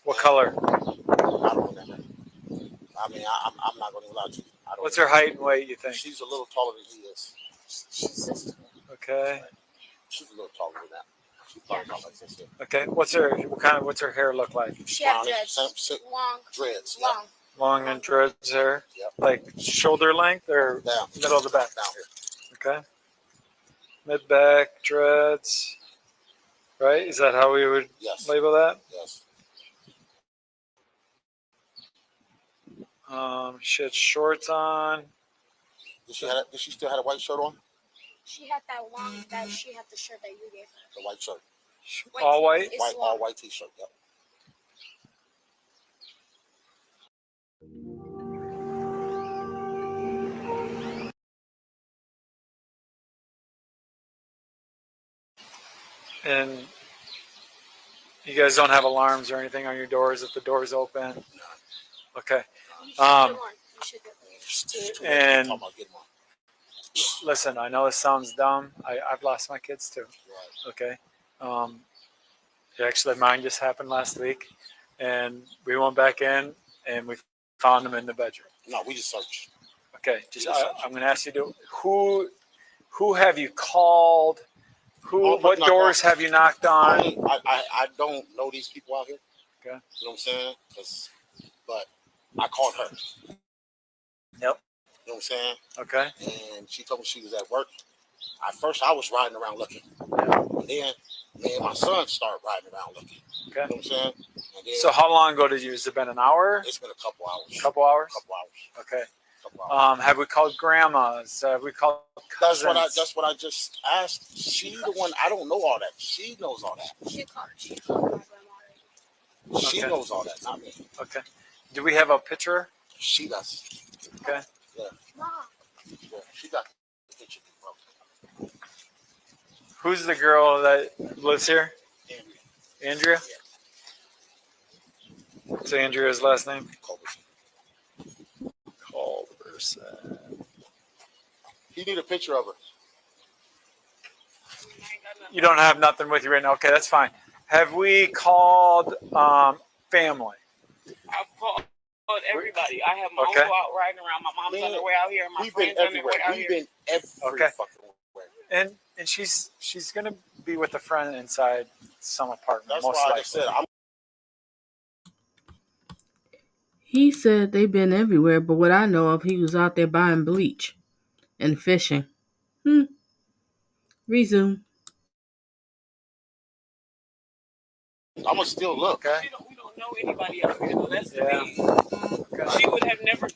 What color? I don't remember. I mean, I'm not going to lie to you. What's her height and weight, you think? She's a little taller than he is. Okay. She's a little taller than that. She's probably about like this. Okay. What's her hair look like? She had dreads. Long. Dreads. Long. Long and dreads hair? Yep. Like shoulder length or down. Middle of the back? Down here. Okay. Mid back dreads. Right? Is that how we would label that? Yes. She had shorts on. Did she still have a white shirt on? She had she had the shirt that you gave her. The white shirt. All white? All white t-shirt, yep. And you guys don't have alarms or anything on your doors if the door's open? No. Okay. And listen, I know this sounds dumb. I've lost my kids too. Okay. Actually, mine just happened last week, and we went back in and we found them in the bedroom. No, we just searched. Okay. I'm going to ask you to who have you called? What doors have you knocked on? I don't know these people out here. Okay. You know what I'm saying? But I called her. Yep. You know what I'm saying? Okay. And she told me she was at work. At first, I was riding around looking. And then me and my son started riding around looking. Okay. You know what I'm saying? And then, So how long ago did you? Has it been an hour? It's been a couple hours. Couple hours? Couple hours. Okay. Couple hours. Have we called grandmas? Have we called cousins? That's what I just asked. She the one. I don't know all that. She knows all that. She called my grandma already. She knows all that, not me. Okay. Do we have a picture? She does. Okay. Yeah. Mom. Yeah. She got the picture. Who's the girl that lives here? Andrea? Yeah. What's Andrea's last name? Culberson. He need a picture of her. You don't have nothing with you right now. Okay, that's fine. Have we called family? I've called everybody. I have my uncle out riding around. My mom's on her way out here. My friend's on their way out here. We've been every fucking way. And she's gonna be with a friend inside some apartment. That's most why likely. I said I'm. He said they've been everywhere, but what I know of, he was out there buying bleach and fishing. Resume. I'm gonna still look. Okay. We don't know anybody out here. That's the Yeah. thing. She would have never.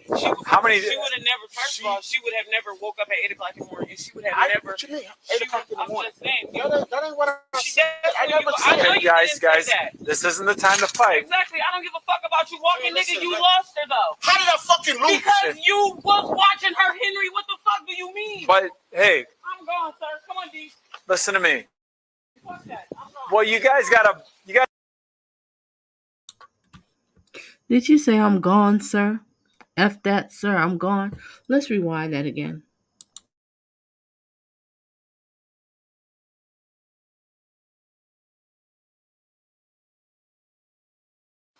How many? She would have never. First of all, she would have never woke up at 8 o'clock in the morning. She would have never. What you mean? 8 o'clock in the morning. I'm just saying. That ain't what I said. I never I know said. you guys, didn't say that. this isn't the time to fight. Exactly. I don't give a fuck about you walking, Hey, nigga. listen, You man. lost her though. How did I fucking lose? Because you was watching her, Henry. What the fuck do you mean? But hey, I'm gone, sir. Come on, D. listen to me. Fuck that. I'm gone. Well, you guys gotta. Did you say I'm gone, sir? F that, sir. I'm gone. Let's rewind that again.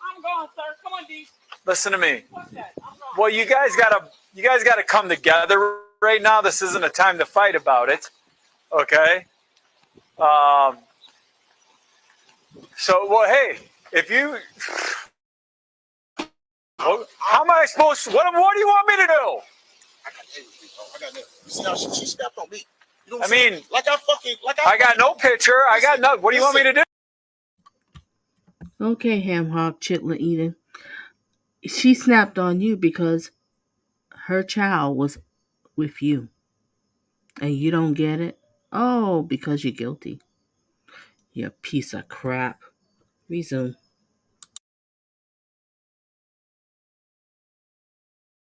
I'm gone, sir. Come on, D. Listen to me. Fuck that. I'm gone. Well, you guys gotta come together right now. This isn't a time to fight about it. Okay. So, well, hey, if you, well, how am I supposed to? What do you want me to do? I got that. You see how she stepped on me? You know I what I'm saying? mean, I got no picture. I got no. What do you want me to do? Okay, Ham Hock Chitlin Eden. She snapped on you because her child was with you. And you don't get it? Oh, because you're guilty. You piece of crap. Resume.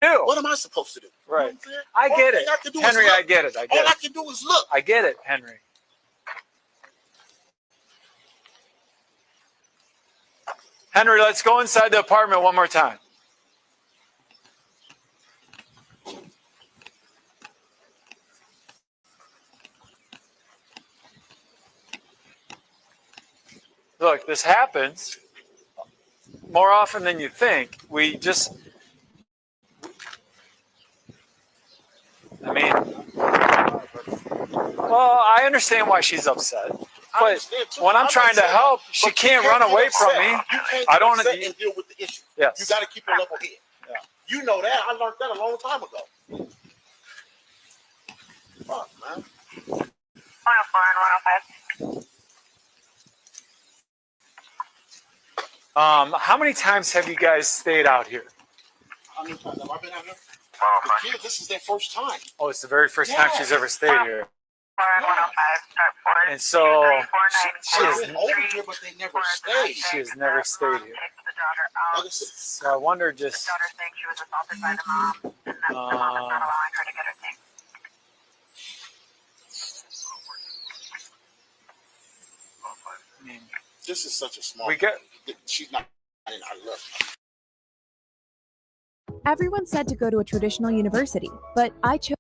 What am I supposed to do? Right. You know what I get it, Henry. I get it. All I can do is look. I get it, Henry. Henry, let's go inside the apartment one more time. Look, this happens more often than you think. I mean, well, I understand why she's upset. But when I'm trying to help, she can't run away from me. I don't want to deal with the issue. Yes. You got to keep a level head. Yeah. You know that. I learned that a long time ago. Fuck, man. 104 and 105. How many times have you guys stayed out here? How many times have I been out here? The kid, this is their first time. Oh, it's the very first time she's ever stayed here. 105, start 4. And so She's been over here, but they never stayed. she has never stayed here. So I wonder just. The daughter saying she was assaulted by the mom, and that the mom is not allowing her to get her things. I mean, this is such a small. She's not in our love. Everyone said to go to a traditional university, but I chose.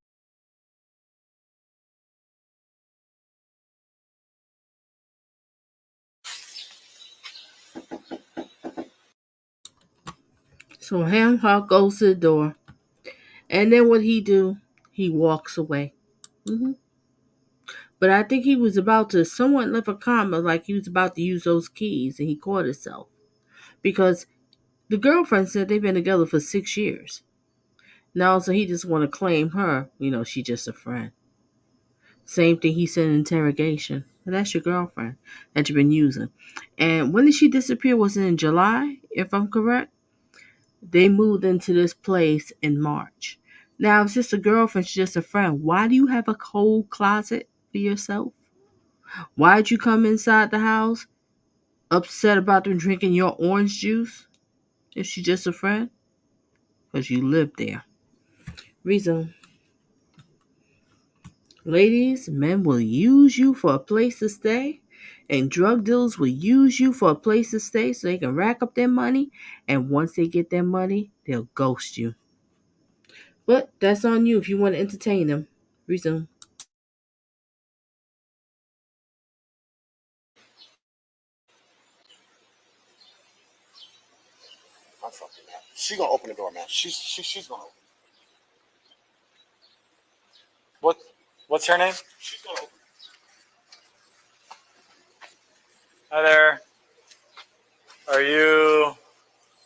So Ham Hock goes to the door. And then what he do? He walks away. But I think he was about to somewhat left a comment like he was about to use those keys, and he caught himself. Because the girlfriend said they've been together for 6 years. Now, so he just want to claim her. She's just a friend. Same thing he said in interrogation. But that's your girlfriend that you've been using. And when did she disappear? Was it in July, if I'm correct? They moved into this place in March. Now, it's just a girlfriend, she's just a friend. Why do you have a cold closet for yourself? Why'd you come inside the house upset about them drinking your orange juice? If she's just a friend? Because you live there. Reason. Ladies, men will use you for a place to stay, and drug dealers will use you for a place to stay so they can rack up their money, and once they get their money, they'll ghost you. But that's on you if you want to entertain them. Resume. I'm fucking mad. She's gonna open the door, man. She's gonna open. What's her name? She's gonna open. Hi there. Are you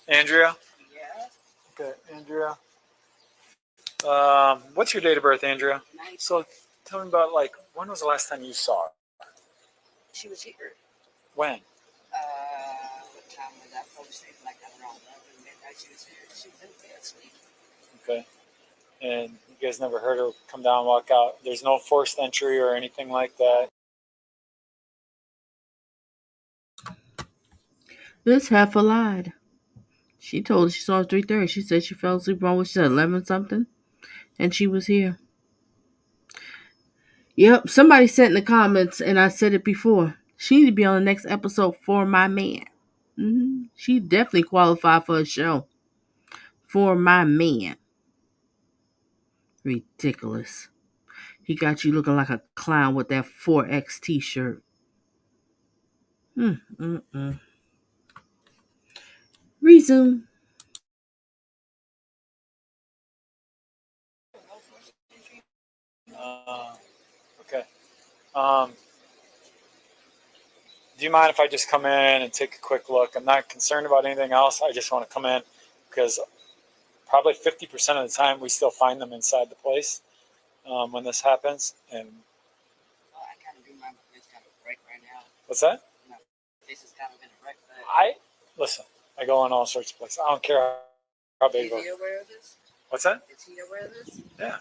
Andrea? Yeah. Okay, Andrea. What's your date of birth, Andrea? So tell me about, like, when was the last time you saw her? She was here. When? What time was I supposed to say? Like around 11 midnight. She was here. She was in bed asleep. Okay. And you guys never heard her come down, walk out? There's no forced entry or anything like that? This heifer lied. She told us she saw her 3:30. She said she fell asleep around, what she said, 11 something, and she was here. Yep, somebody said in the comments, and I said it before, she need to be on the next episode For My Man. She definitely qualified for a show. For My Man. Ridiculous. He got you looking like a clown with that 4X t-shirt. Resume. Okay. Do you mind if I just come in and take a quick look? I'm not concerned about anything else. I just want to come in because probably 50% of the time we still find them inside the place when this happens. And Well, I kind of do my place kind of break right now. what's that? My place is kind of in a wreck. But Listen, I go in all sorts of places. I don't care how big. is he aware of this? What's that? Is he aware of this? Yeah.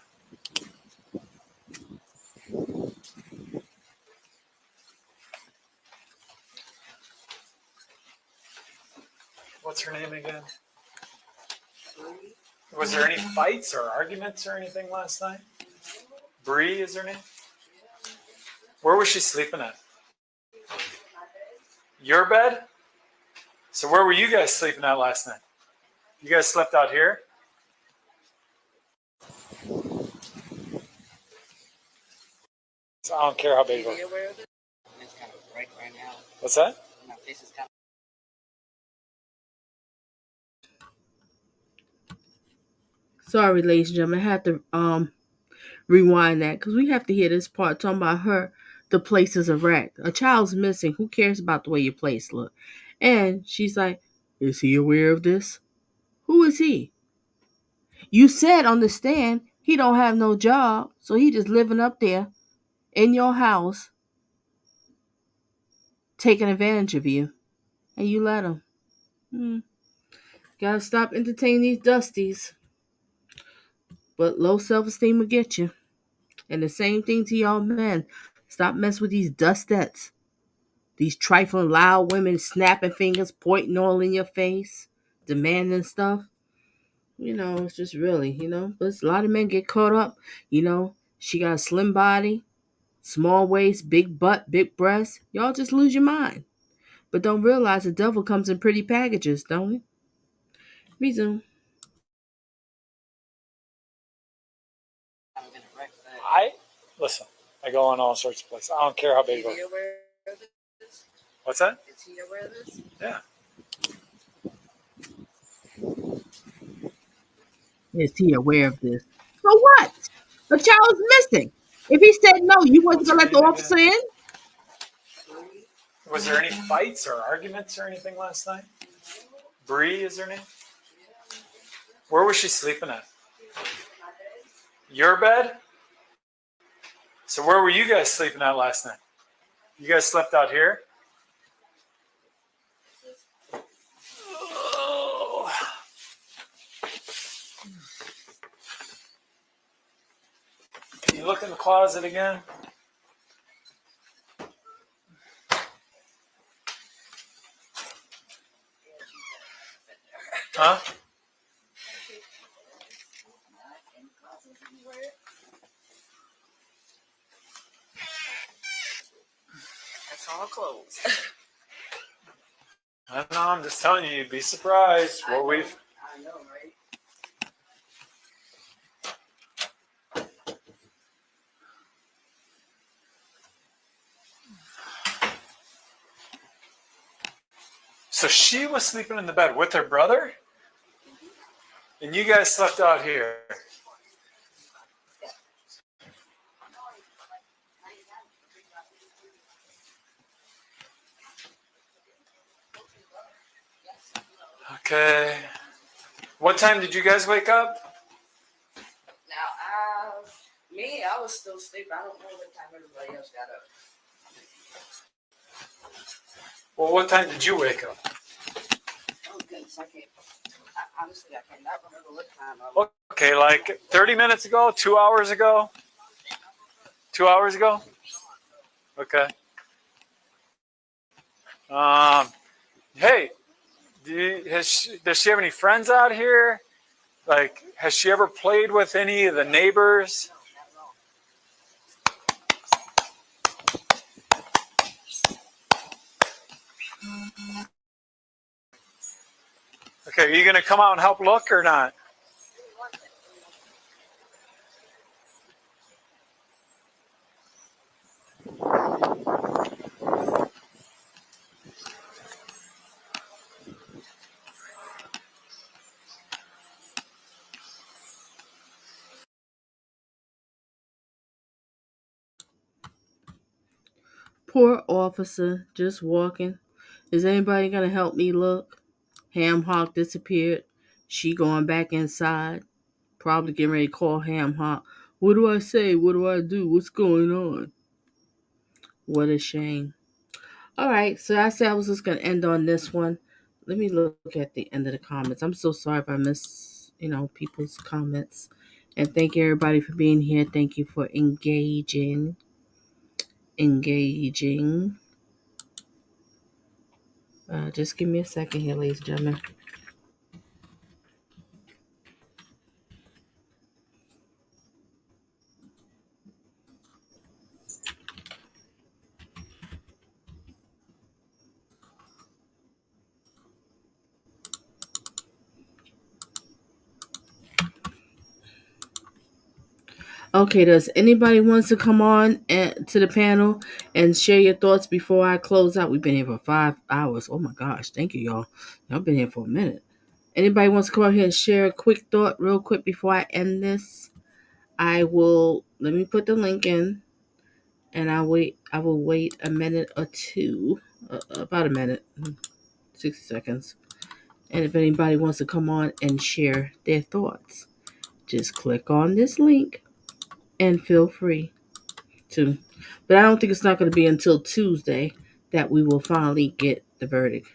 What's her name again? Was there any fights or arguments or anything last night? Bree is her name? Where was she sleeping at? Your bed? So where were you guys sleeping at last night? You guys slept out here? So I don't care how big it was. Is he aware of this? It's kind of a break right now. What's that? My place is kind of. Sorry, ladies and gentlemen, I had to rewind that because we have to hear this part talking about her. The place is a wreck. A child's missing. Who cares about the way your place look? And she's like, is he aware of this? Who is he? You said on the stand he don't have no job, so he just living up there in your house, taking advantage of you, and you let him. Gotta stop entertaining these dusties. But low self-esteem will get you. And the same thing to y'all men. Stop messing with these dustettes. These trifling loud women snapping fingers, pointing all in your face, demanding stuff. It's just really, But a lot of men get caught up. She got a slim body, small waist, big butt, big breasts. Y'all just lose your mind. But don't realize the devil comes in pretty packages, don't it? Resume. Listen, I go in all sorts of places. I don't care how big it Is he was. aware of this? What's that? Is he aware of this? Yeah. Is he aware of this? So what? The child is missing. If he said no, you wasn't going to let the officer in? Was there any fights or arguments or anything last night? Bree is her name? Where was she sleeping at? Your bed? So where were you guys sleeping at last night? You guys slept out here? Oh. Can you look in the closet again? Huh? That's all closed. I don't know, I'm just telling you, you'd be surprised what we've... I know, right? So she was sleeping in the bed with her brother? And you guys slept out here? Okay. What time did you guys wake up? Now, I was still sleeping. I don't know what time everybody else got up. Well, what time did you wake up? Oh goodness, honestly, I cannot remember what time I was. Okay, like 30 minutes ago, 2 hours ago? 2 hours ago? Okay. Hey, does she have any friends out here? Like, has she ever played with any of the neighbors? Okay, are you going to come out and help look or not? Poor officer, just walking. Is anybody gonna help me look? Ham Hock disappeared. She going back inside. Probably getting ready to call Ham Hock. What do I say? What do I do? What's going on? What a shame. All right, so I said I was just gonna end on this one. Let me look at the end of the comments. I'm so sorry if I miss, people's comments. And thank you everybody for being here. Thank you for engaging. Just give me a second here, ladies and gentlemen. Okay, does anybody wants to come on to the panel and share your thoughts before I close out? We've been here for 5 hours. Oh my gosh, thank you, y'all. Y'all been here for a minute. Anybody wants to come out here and share a quick thought real quick before I end this? Let me put the link in and I will wait a minute or two, about a minute, 60 seconds. And if anybody wants to come on and share their thoughts, just click on this link and feel free to. But I don't think it's not going to be until Tuesday that we will finally get the verdict.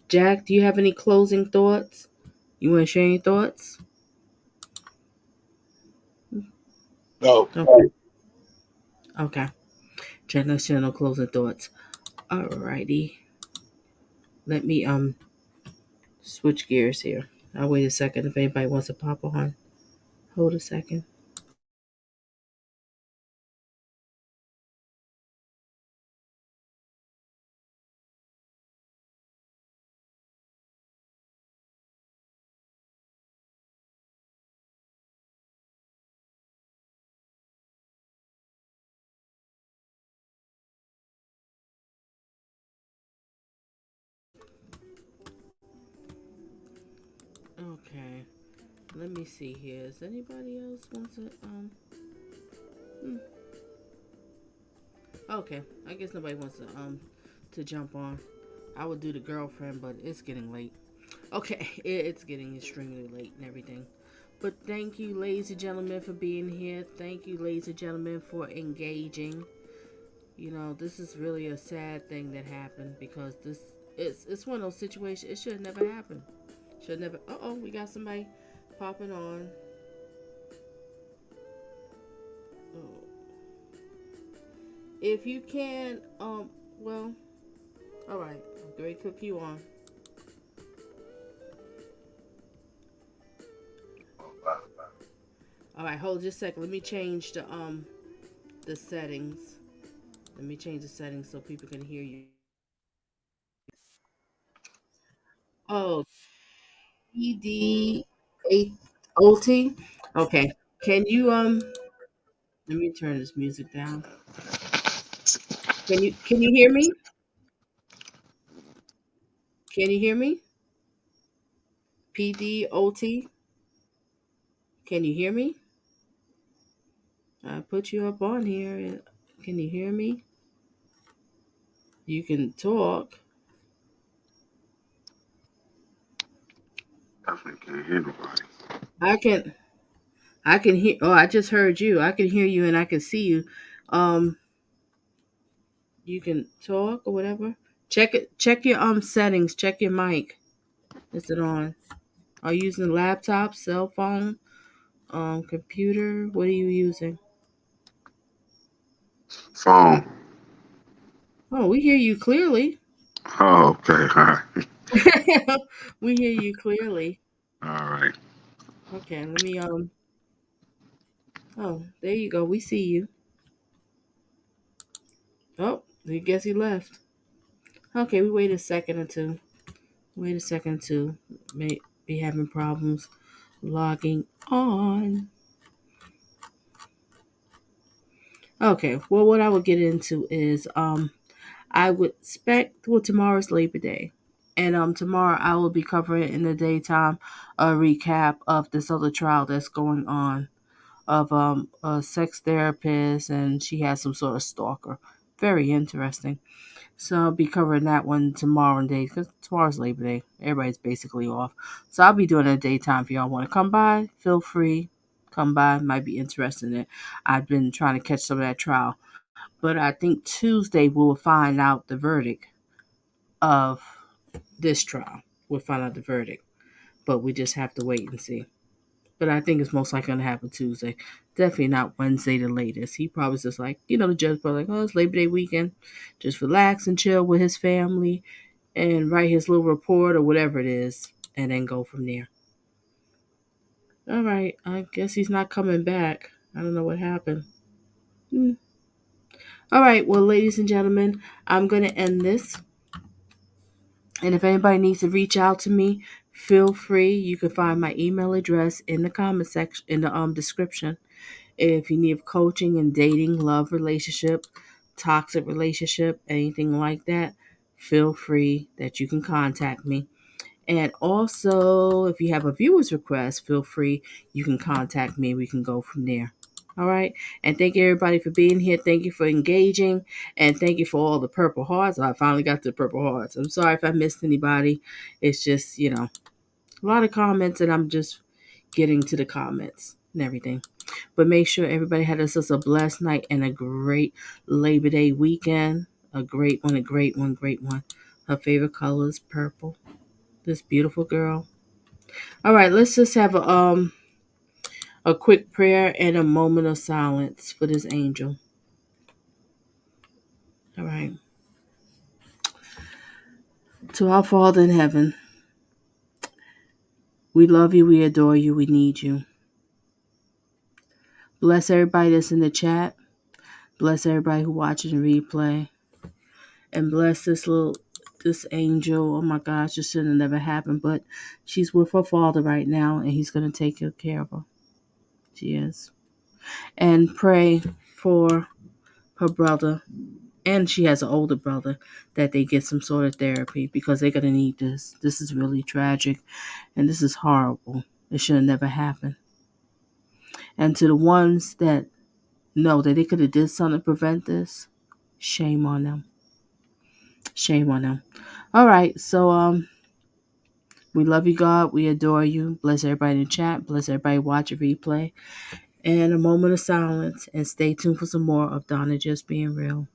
Jack, do you have any closing thoughts? You want to share any thoughts? No. Okay. Jack, no share no closing thoughts. Alrighty. Let me switch gears here. I'll wait a second if anybody wants to pop on. Hold a second. Okay. Let me see here. Is anybody else wants to Okay. I guess nobody wants to jump on. I would do the girlfriend, but it's getting late. Okay, it's getting extremely late and everything. But thank you, ladies and gentlemen, for being here. Thank you, ladies and gentlemen, for engaging. This is really a sad thing that happened because it's one of those situations. It should have never happened. Should never. We got somebody popping on. Oh. If you can, well, all right. I'm going to cook you on. All right, hold just a second. Let me change the settings. Let me change the settings so people can hear you. Oh, ED8OT. Okay. Can you let me turn this music down. Can you hear me? Can you hear me? PDOT. Can you hear me? I put you up on here. Can you hear me? You can talk. Definitely can't hear nobody. I can I can hear. Oh, I just heard you. I can hear you and I can see you. Um, you can talk or whatever. Check it. Check your settings. Check your mic. Is it on? Are you using laptop, cell phone, computer? What are you using? Phone. Oh, we hear you clearly. Oh, okay. All right. We hear you clearly. All right. Okay, let me Oh, there you go. We see you. Oh, I guess he left. Okay, we wait a second or two. Wait a second or two. May be having problems logging on. Okay, well what I would get into is I would expect, well, tomorrow's Labor Day. And tomorrow I will be covering in the daytime a recap of this other trial that's going on of a sex therapist, and she has some sort of stalker. Very interesting. So I'll be covering that one tomorrow and day because tomorrow's Labor Day. Everybody's basically off. So I'll be doing it in the daytime. If y'all want to come by, feel free. Come by. Might be interested in it. I've been trying to catch some of that trial. But I think Tuesday we'll find out the verdict of this trial. We'll find out the verdict. But we just have to wait and see. But I think it's most likely going to happen Tuesday. Definitely not Wednesday the latest. He probably just like, the judge probably like, oh, it's Labor Day weekend. Just relax and chill with his family and write his little report or whatever it is and then go from there. All right. I guess he's not coming back. I don't know what happened. All right. Well, ladies and gentlemen, I'm going to end this. And if anybody needs to reach out to me, feel free. You can find my email address in the comment section, in the description. If you need coaching in dating, love, relationship, toxic relationship, anything like that, feel free that you can contact me. And also, if you have a viewer's request, feel free. You can contact me. We can go from there. All right. And thank you, everybody, for being here. Thank you for engaging. And thank you for all the purple hearts. I finally got to the purple hearts. I'm sorry if I missed anybody. It's just, a lot of comments, and I'm just getting to the comments and everything. But make sure everybody had us a blessed night and a great Labor Day weekend. A great one, a great one, great one. Her favorite color is purple. This beautiful girl. All right, let's just have a quick prayer and a moment of silence for this angel. All right. To our Father in heaven, we love you, we adore you, we need you. Bless everybody that's in the chat. Bless everybody who watches the replay. And bless this angel. Oh my gosh, this should have never happened, but she's with her father right now, and he's going to take good care of her. She is. And pray for her brother, and she has an older brother, that they get some sort of therapy because they're going to need this. This is really tragic, and this is horrible. It should have never happened. And to the ones that know that they could have did something to prevent this, shame on them. Shame on them. All right, so we love you, God. We adore you. Bless everybody in the chat. Bless everybody watch a replay. And a moment of silence. And stay tuned for some more of Donna Just Being Real.